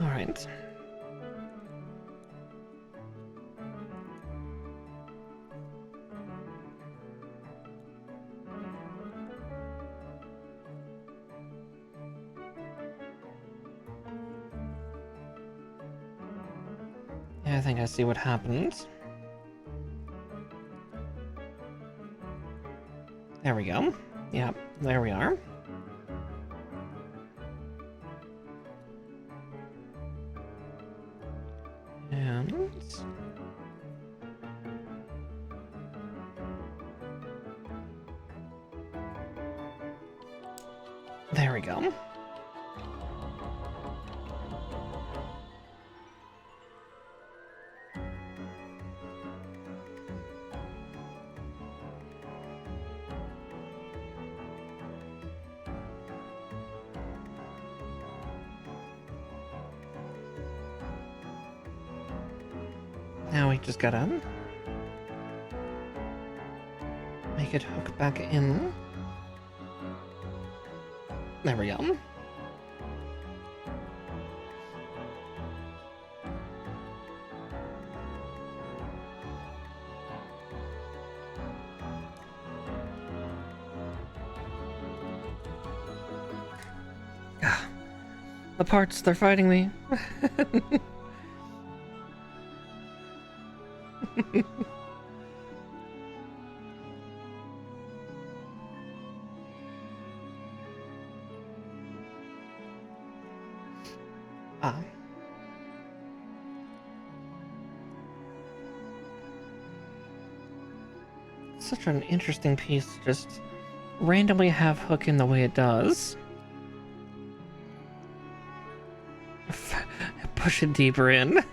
Alright. Yeah, I think I see what happened. There we go. Yeah, there we are. And... there we go. Now we just gotta make it hook back in. There we go. The parts, they're fighting me. Ah. Such an interesting piece to just randomly have hook in the way it does. Push it deeper in.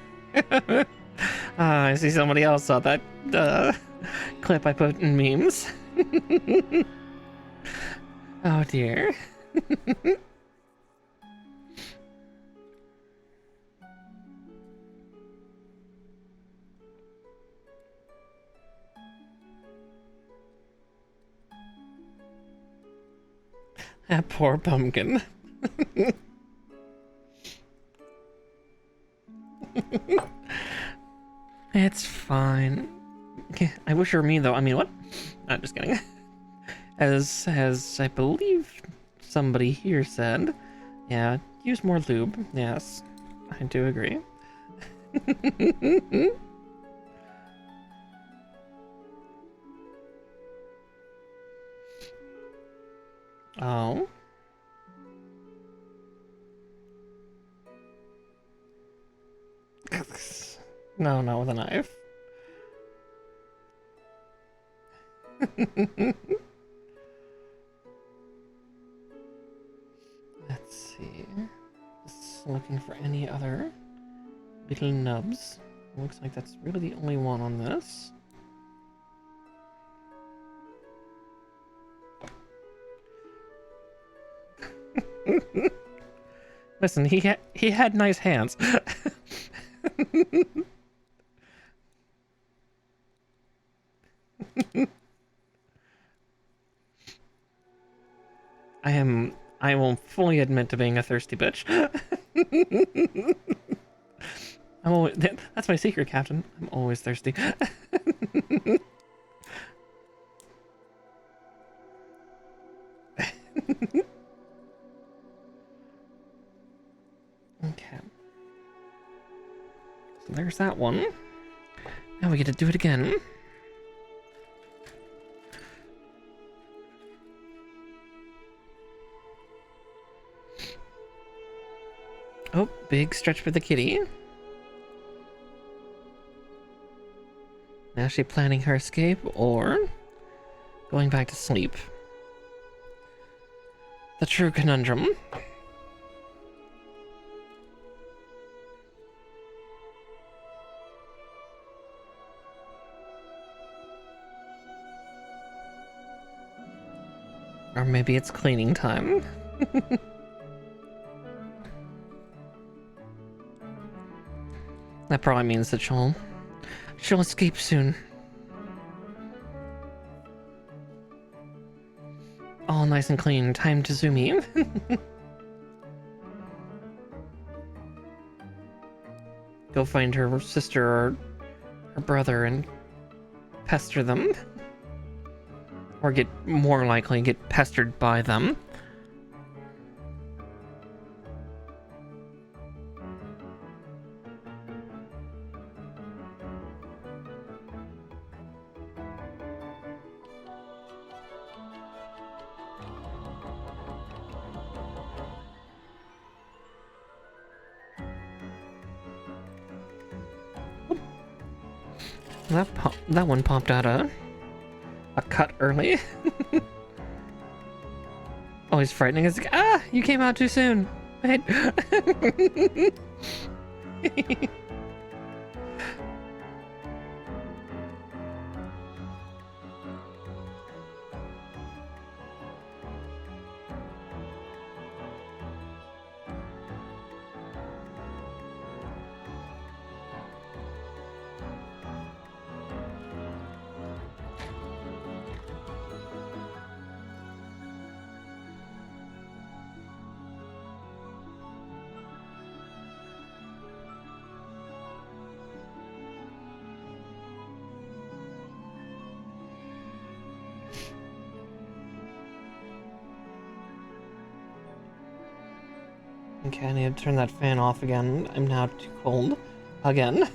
I see somebody else saw that clip I put in memes. Oh dear. That poor pumpkin. It's fine. I wish it were me though. I mean, what? I'm just kidding. As I believe somebody here said, yeah, use more lube. Yes, I do agree. Oh. No, not with a knife. Let's see. Just looking for any other little nubs. Looks like that's really the only one on this. Listen, he had nice hands. I will fully admit to being a thirsty bitch. That's my secret, Captain. I'm always thirsty. Okay. So there's that one. Now we get to do it again. Oh, big stretch for the kitty. Now is she planning her escape or going back to sleep? The true conundrum. Or maybe it's cleaning time. That probably means that she'll escape soon. All nice and clean. Time to zoom in. Go find her sister or her brother and pester them. Or more likely get pestered by them. That one popped out a cut early. Always frightening. It's like, ah, you came out too soon. Wait. Okay, I need to turn that fan off again. I'm now too cold. Again.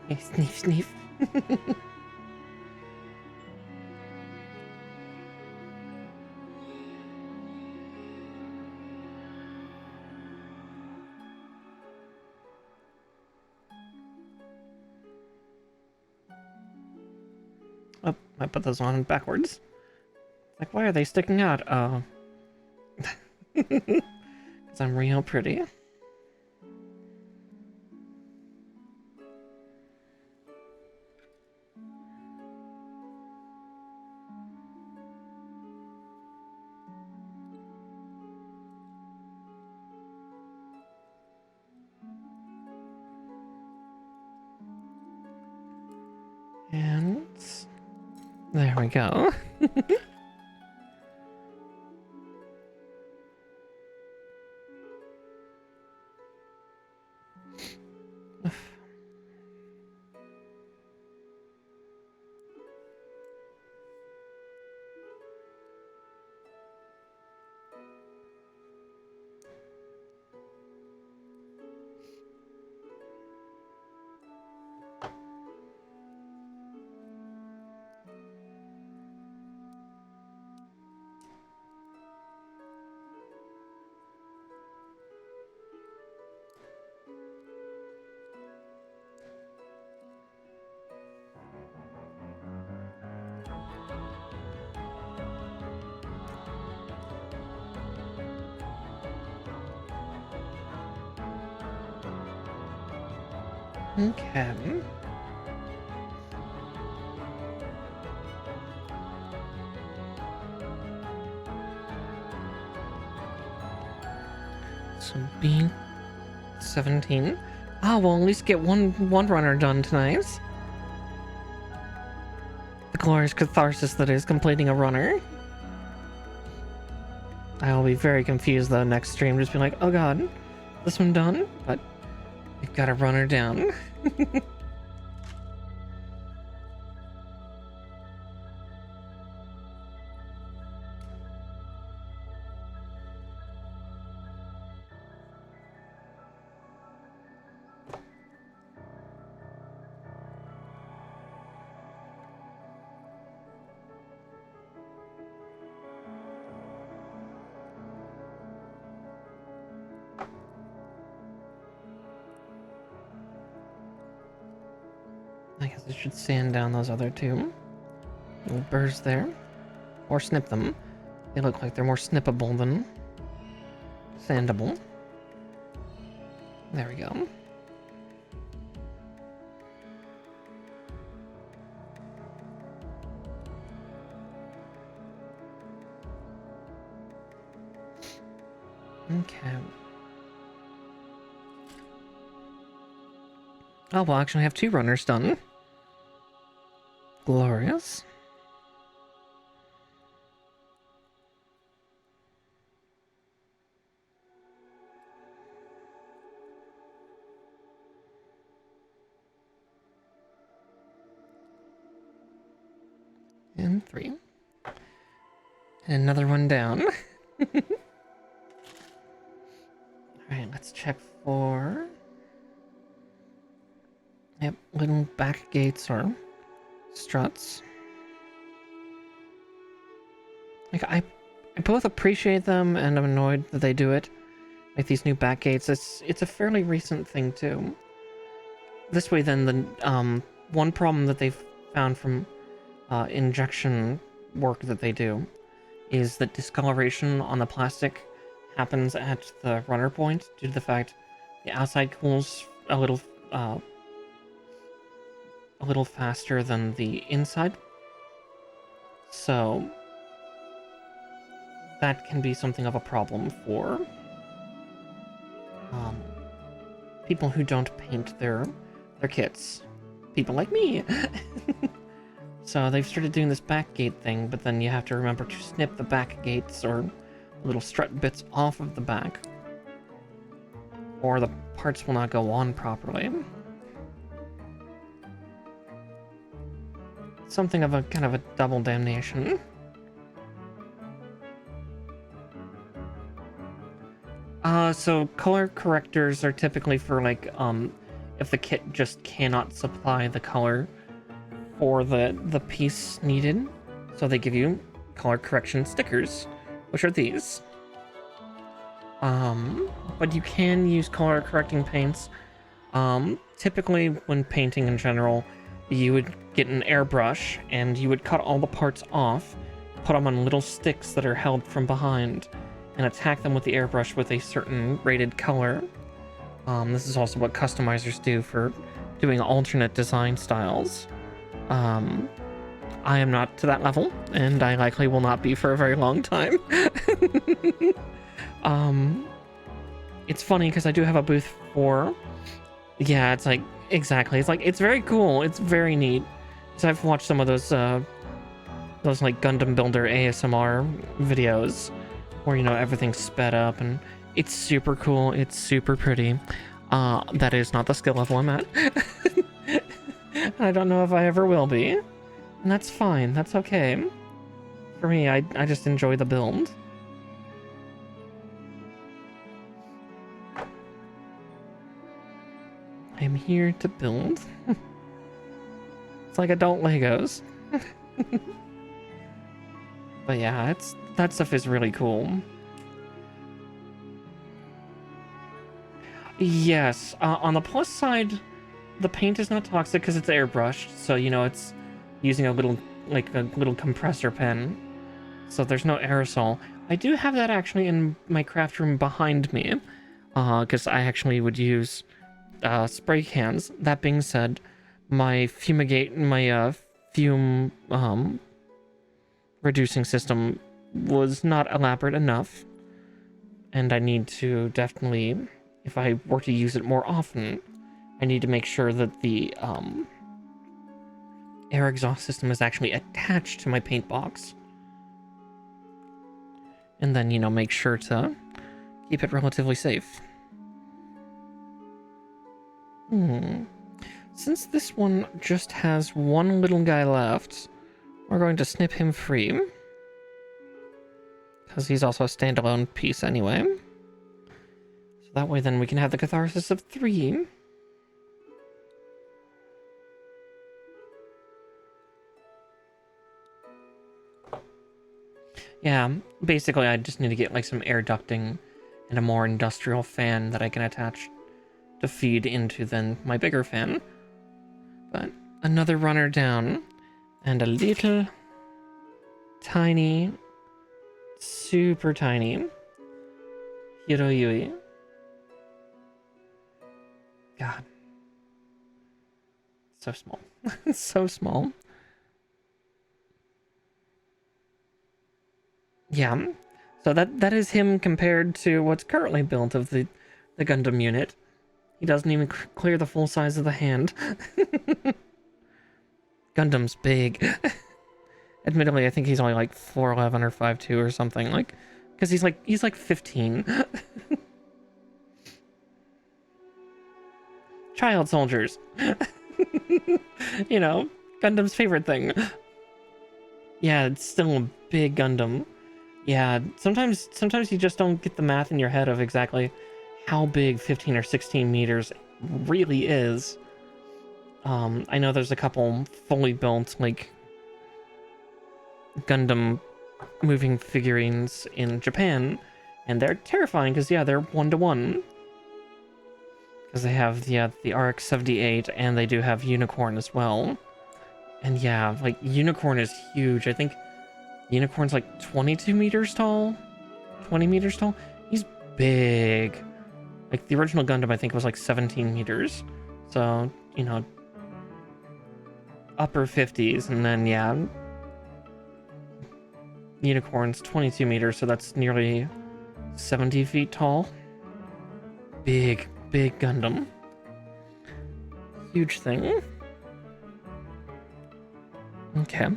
Sneef, sneef. Oh, I put those on backwards. Like, why are they sticking out? Oh. Because I'm real pretty. And there we go. Okay. So B17. Ah, we'll at least get one runner done tonight. The glorious catharsis that is completing a runner. I'll be very confused though next stream, just be like, oh god, this one done? But we've got a runner down. I guess I should sand down those other two little burrs there. Or snip them. They look like they're more snippable than sandable. There we go. Okay. Oh, we'll actually have 2 runners done. Glorious. And 3. And another one down. Alright, let's check for... Yep, little back gates or struts. Like, I both appreciate them and I'm annoyed that they do it. Like these new back gates, it's a fairly recent thing too. This way then, the one problem that they've found from injection work that they do is that discoloration on the plastic happens at the runner point due to the fact the outside cools a little faster than the inside. So that can be something of a problem for people who don't paint their kits. People like me. So they've started doing this back gate thing, but then you have to remember to snip the back gates or little strut bits off of the back, or the parts will not go on properly. Something of a kind of a double damnation. So color correctors are typically for like, if the kit just cannot supply the color for the piece needed. So they give you color correction stickers, which are these. But you can use color correcting paints. Typically when painting in general, you would get an airbrush and you would cut all the parts off, put them on little sticks that are held from behind, and attack them with the airbrush with a certain rated color. This is also what customizers do for doing alternate design styles. I am not to that level, and I likely will not be for a very long time. It's funny because I do have a booth for... Yeah, it's like, exactly. It's like, it's very cool. It's very neat. So I've watched some of those like Gundam Builder ASMR videos where, you know, everything's sped up and it's super cool. It's super pretty. That is not the skill level I'm at. I don't know if I ever will be. And that's fine. That's okay. For me, I just enjoy the build. I'm here to build. It's like adult Legos. But yeah, that stuff is really cool. Yes, on the plus side, the paint is not toxic because it's airbrushed, so you know it's using a little compressor pen, so there's no aerosol. I do have that actually in my craft room behind me, because I actually would use spray cans. That being said, my fume reducing system was not elaborate enough, and I need to definitely, if I were to use it more often, I need to make sure that the air exhaust system is actually attached to my paint box. And then, you know, make sure to keep it relatively safe. Since this one just has one little guy left, we're going to snip him free. Because he's also a standalone piece anyway. So that way then we can have the catharsis of 3. Yeah, basically I just need to get like some air ducting and a more industrial fan that I can attach to feed into then my bigger fan. But another runner down, and a little tiny, super tiny Hiroyui. God. So small. So small. Yeah. So that is him compared to what's currently built of the Gundam unit. He doesn't even clear the full size of the hand. Gundam's big. Admittedly, I think he's only like 4'11 or 5'2 or something, like, because he's like 15. Child soldiers. You know, Gundam's favorite thing. Yeah, it's still a big Gundam. Yeah, sometimes you just don't get the math in your head of exactly how big 15 or 16 meters really is. I know there's a couple fully built, like, Gundam moving figurines in Japan, and they're terrifying because, yeah, they're 1-to-1. Because they have, yeah, the RX-78, and they do have Unicorn as well. And yeah, like, Unicorn is huge. I think Unicorn's like 22 meters tall? 20 meters tall? He's big. Like, the original Gundam, I think, was like 17 meters. So, you know, upper 50s, and then, yeah, Unicorn's 22 meters, so that's nearly 70 feet tall. Big Gundam. Huge thing. Okay.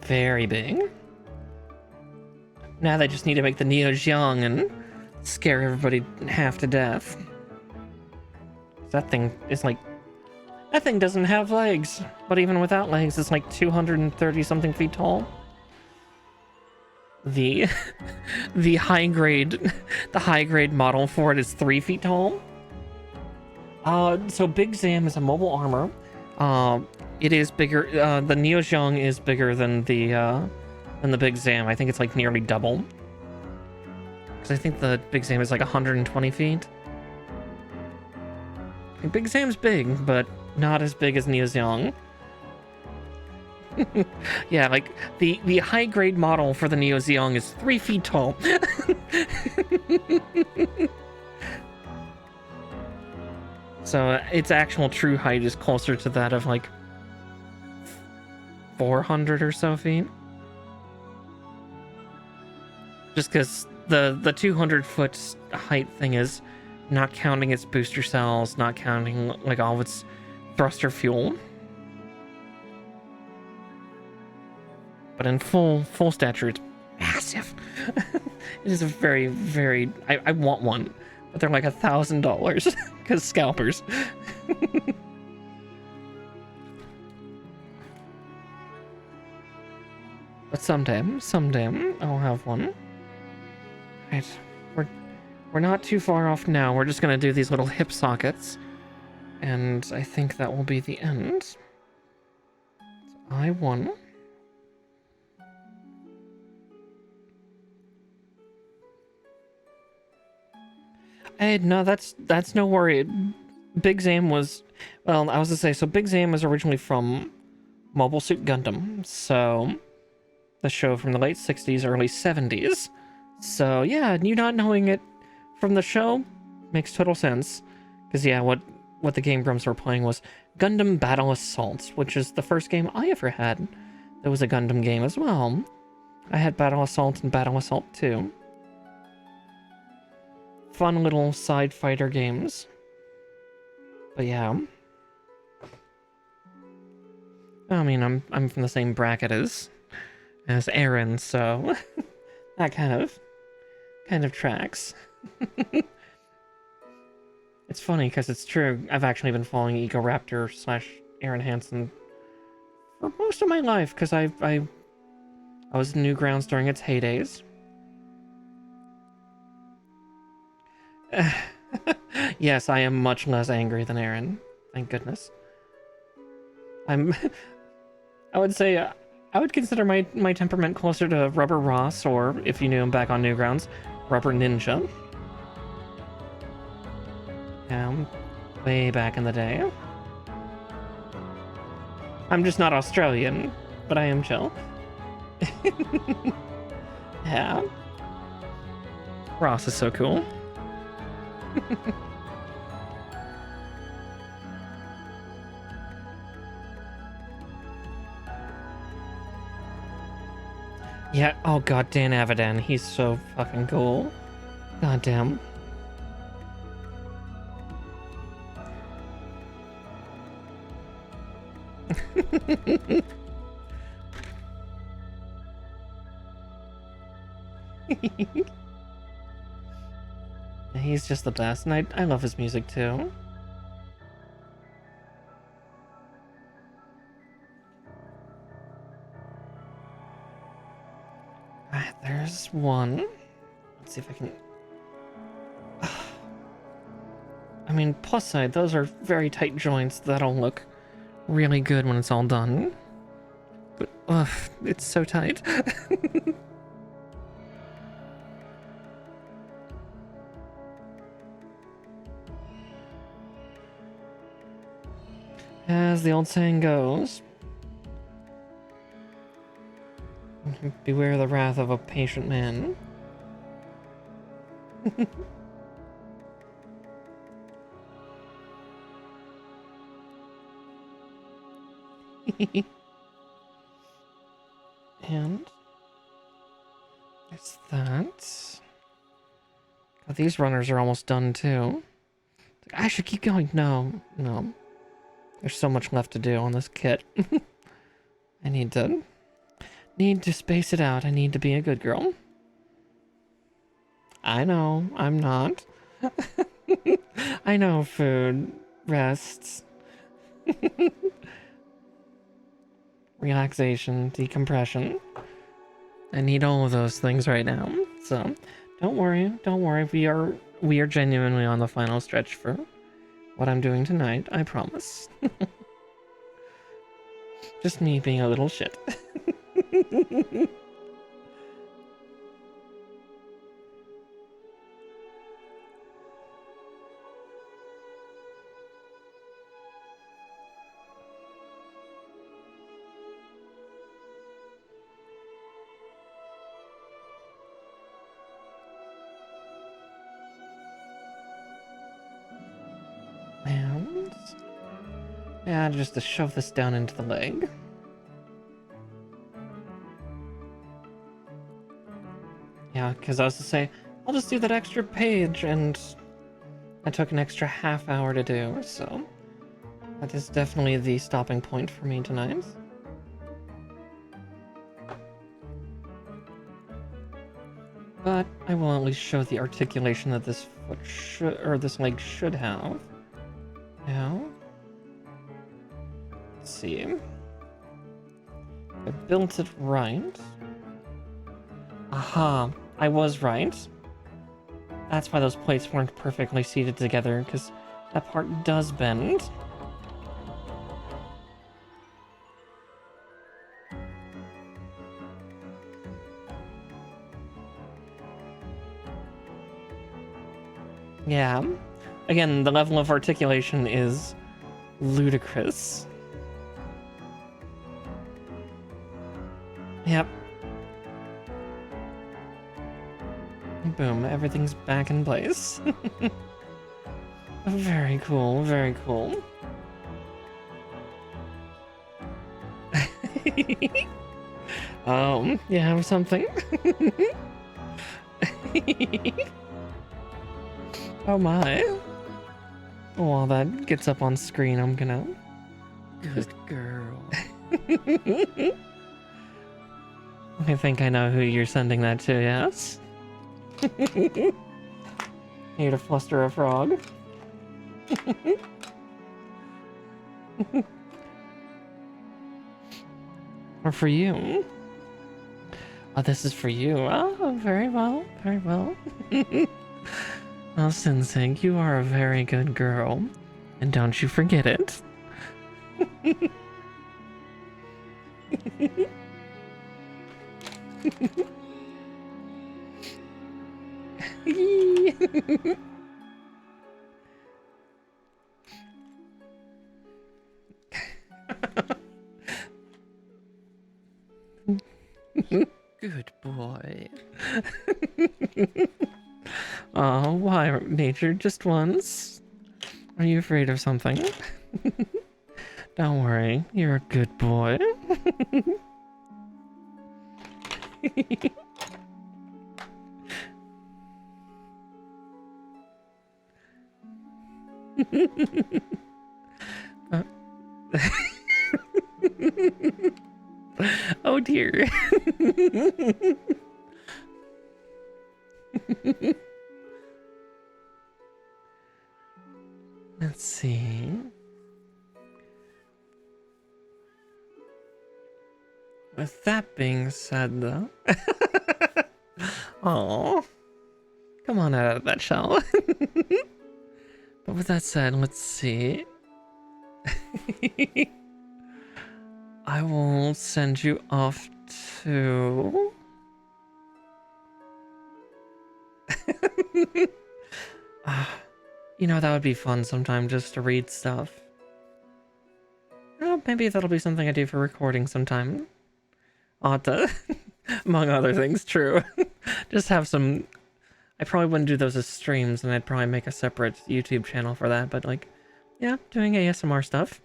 Very big. Now they just need to make the Neo Xiong and scare everybody half to death. That thing is like... That thing doesn't have legs. But even without legs, it's like 230 something feet tall. The high grade model for it is 3 feet tall. So Big Zam is a mobile armor. It is bigger. The Neo Xiong is bigger than the Big Zam. I think it's like nearly double. Because I think the Big Zam is like 120 feet. And Big Zam's big, but not as big as Neo Xiong. Yeah, like the high grade model for the Neo Xiong is 3 feet tall. So its actual true height is closer to that of like 400 or so feet. Just because the 200-foot height thing is not counting its booster cells, not counting like all of its thruster fuel. But in full stature, it's massive. It is a very, very... I want one, but they're like $1,000 because scalpers. But someday I'll have one. Right, we're not too far off now. We're just gonna do these little hip sockets, and I think that will be the end. So I1. Hey, no, that's no worry. Big Zam was, well, I was to say, so Big Zam was originally from Mobile Suit Gundam, so the show from the late 60s, early 70s. So yeah, you not knowing it from the show makes total sense. Because yeah, what the Game Grumps were playing was Gundam Battle Assault, which is the first game I ever had. There was a Gundam game as well. I had Battle Assault and Battle Assault 2. Fun little side fighter games. But yeah. I mean, I'm from the same bracket as Aaron, so that kind of tracks. It's funny because it's true. I've actually been following Egoraptor / Aaron Hansen for most of my life because I was in Newgrounds during its heydays. Yes, I am much less angry than Aaron. Thank goodness. I would say I would consider my temperament closer to Rubber Ross, or if you knew him back on Newgrounds, Rubber Ninja. Way back in the day. I'm just not Australian, but I am chill. Yeah. Ross is so cool. Yeah, oh god, Dan Avidan, he's so fucking cool. God damn. He's just the best, and I love his music too. There's one. Let's see if I can... I mean, plus side, those are very tight joints that'll look really good when it's all done. But, ugh, it's so tight. As the old saying goes, beware the wrath of a patient man. And there's that. Oh, these runners are almost done too. I should keep going. No. There's so much left to do on this kit. I need to space it out. I need to be a good girl. I know, I'm not. I know food, rests, relaxation, decompression. I need all of those things right now. So, don't worry. We are genuinely on the final stretch for what I'm doing tonight, I promise. Just me being a little shit. And yeah, just to shove this down into the leg. Yeah, because I was to say, I'll just do that extra page, and I took an extra half hour to do, so that is definitely the stopping point for me tonight. But I will at least show the articulation that this foot should, or this leg should have. Now, let's see. I built it right. Aha, I was right. That's why those plates weren't perfectly seated together, because that part does bend. Yeah. Again, the level of articulation is ludicrous. Yep. Boom, everything's back in place. Very cool, very cool. You have something? Oh my. While that gets up on screen, I'm gonna... Good girl. I think I know who you're sending that to, yes? Here to fluster a frog. Or for you. Oh, this is for you. Oh, very well, very well. Well, Sensei, you are a very good girl. And don't you forget it. Good boy. Oh, why, Nature? Just once? Are you afraid of something? Don't worry, you're a good boy. Uh, oh dear. Let's see. With that being said, though. Oh, come on out of that shell. But with that said, let's see. I will send you off to... You know, that would be fun sometime just to read stuff. Oh, maybe that'll be something I do for recording sometime. I'll have to, among other things, true. Just have some... I probably wouldn't do those as streams, and I'd probably make a separate YouTube channel for that, but like, yeah, doing ASMR stuff.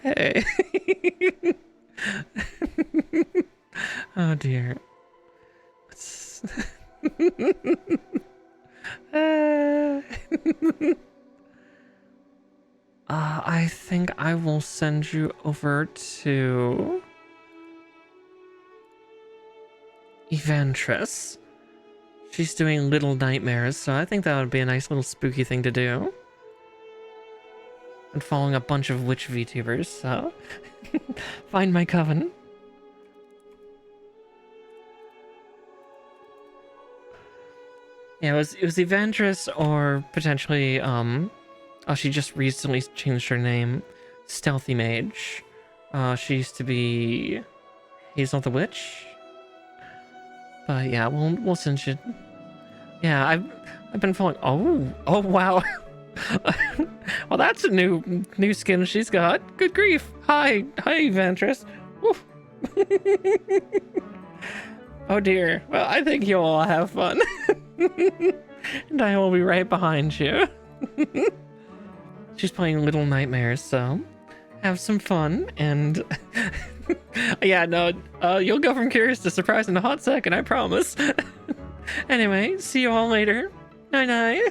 Hey. Oh dear. Let's... I think I will send you over to Evantress. She's doing Little Nightmares, so I think that would be a nice little spooky thing to do. And following a bunch of witch VTubers, so find my coven. Yeah, it was Evantress or potentially oh, she just recently changed her name, Stealthy Mage. She used to be Hazel the Witch. But yeah, we'll send you. Yeah, I've been following. Oh wow. Well, that's a new skin she's got. Good grief. Hi, Evantress. Oh dear. Well, I think you'll all have fun. And I will be right behind you. She's playing Little Nightmares, so have some fun. And yeah, no, you'll go from curious to surprised in a hot second, I promise. Anyway, see you all later. Night night.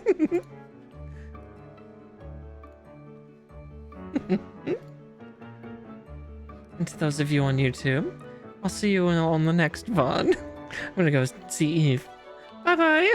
And to those of you on YouTube, I'll see you on the next VOD. I'm gonna go see Eve. Bye bye.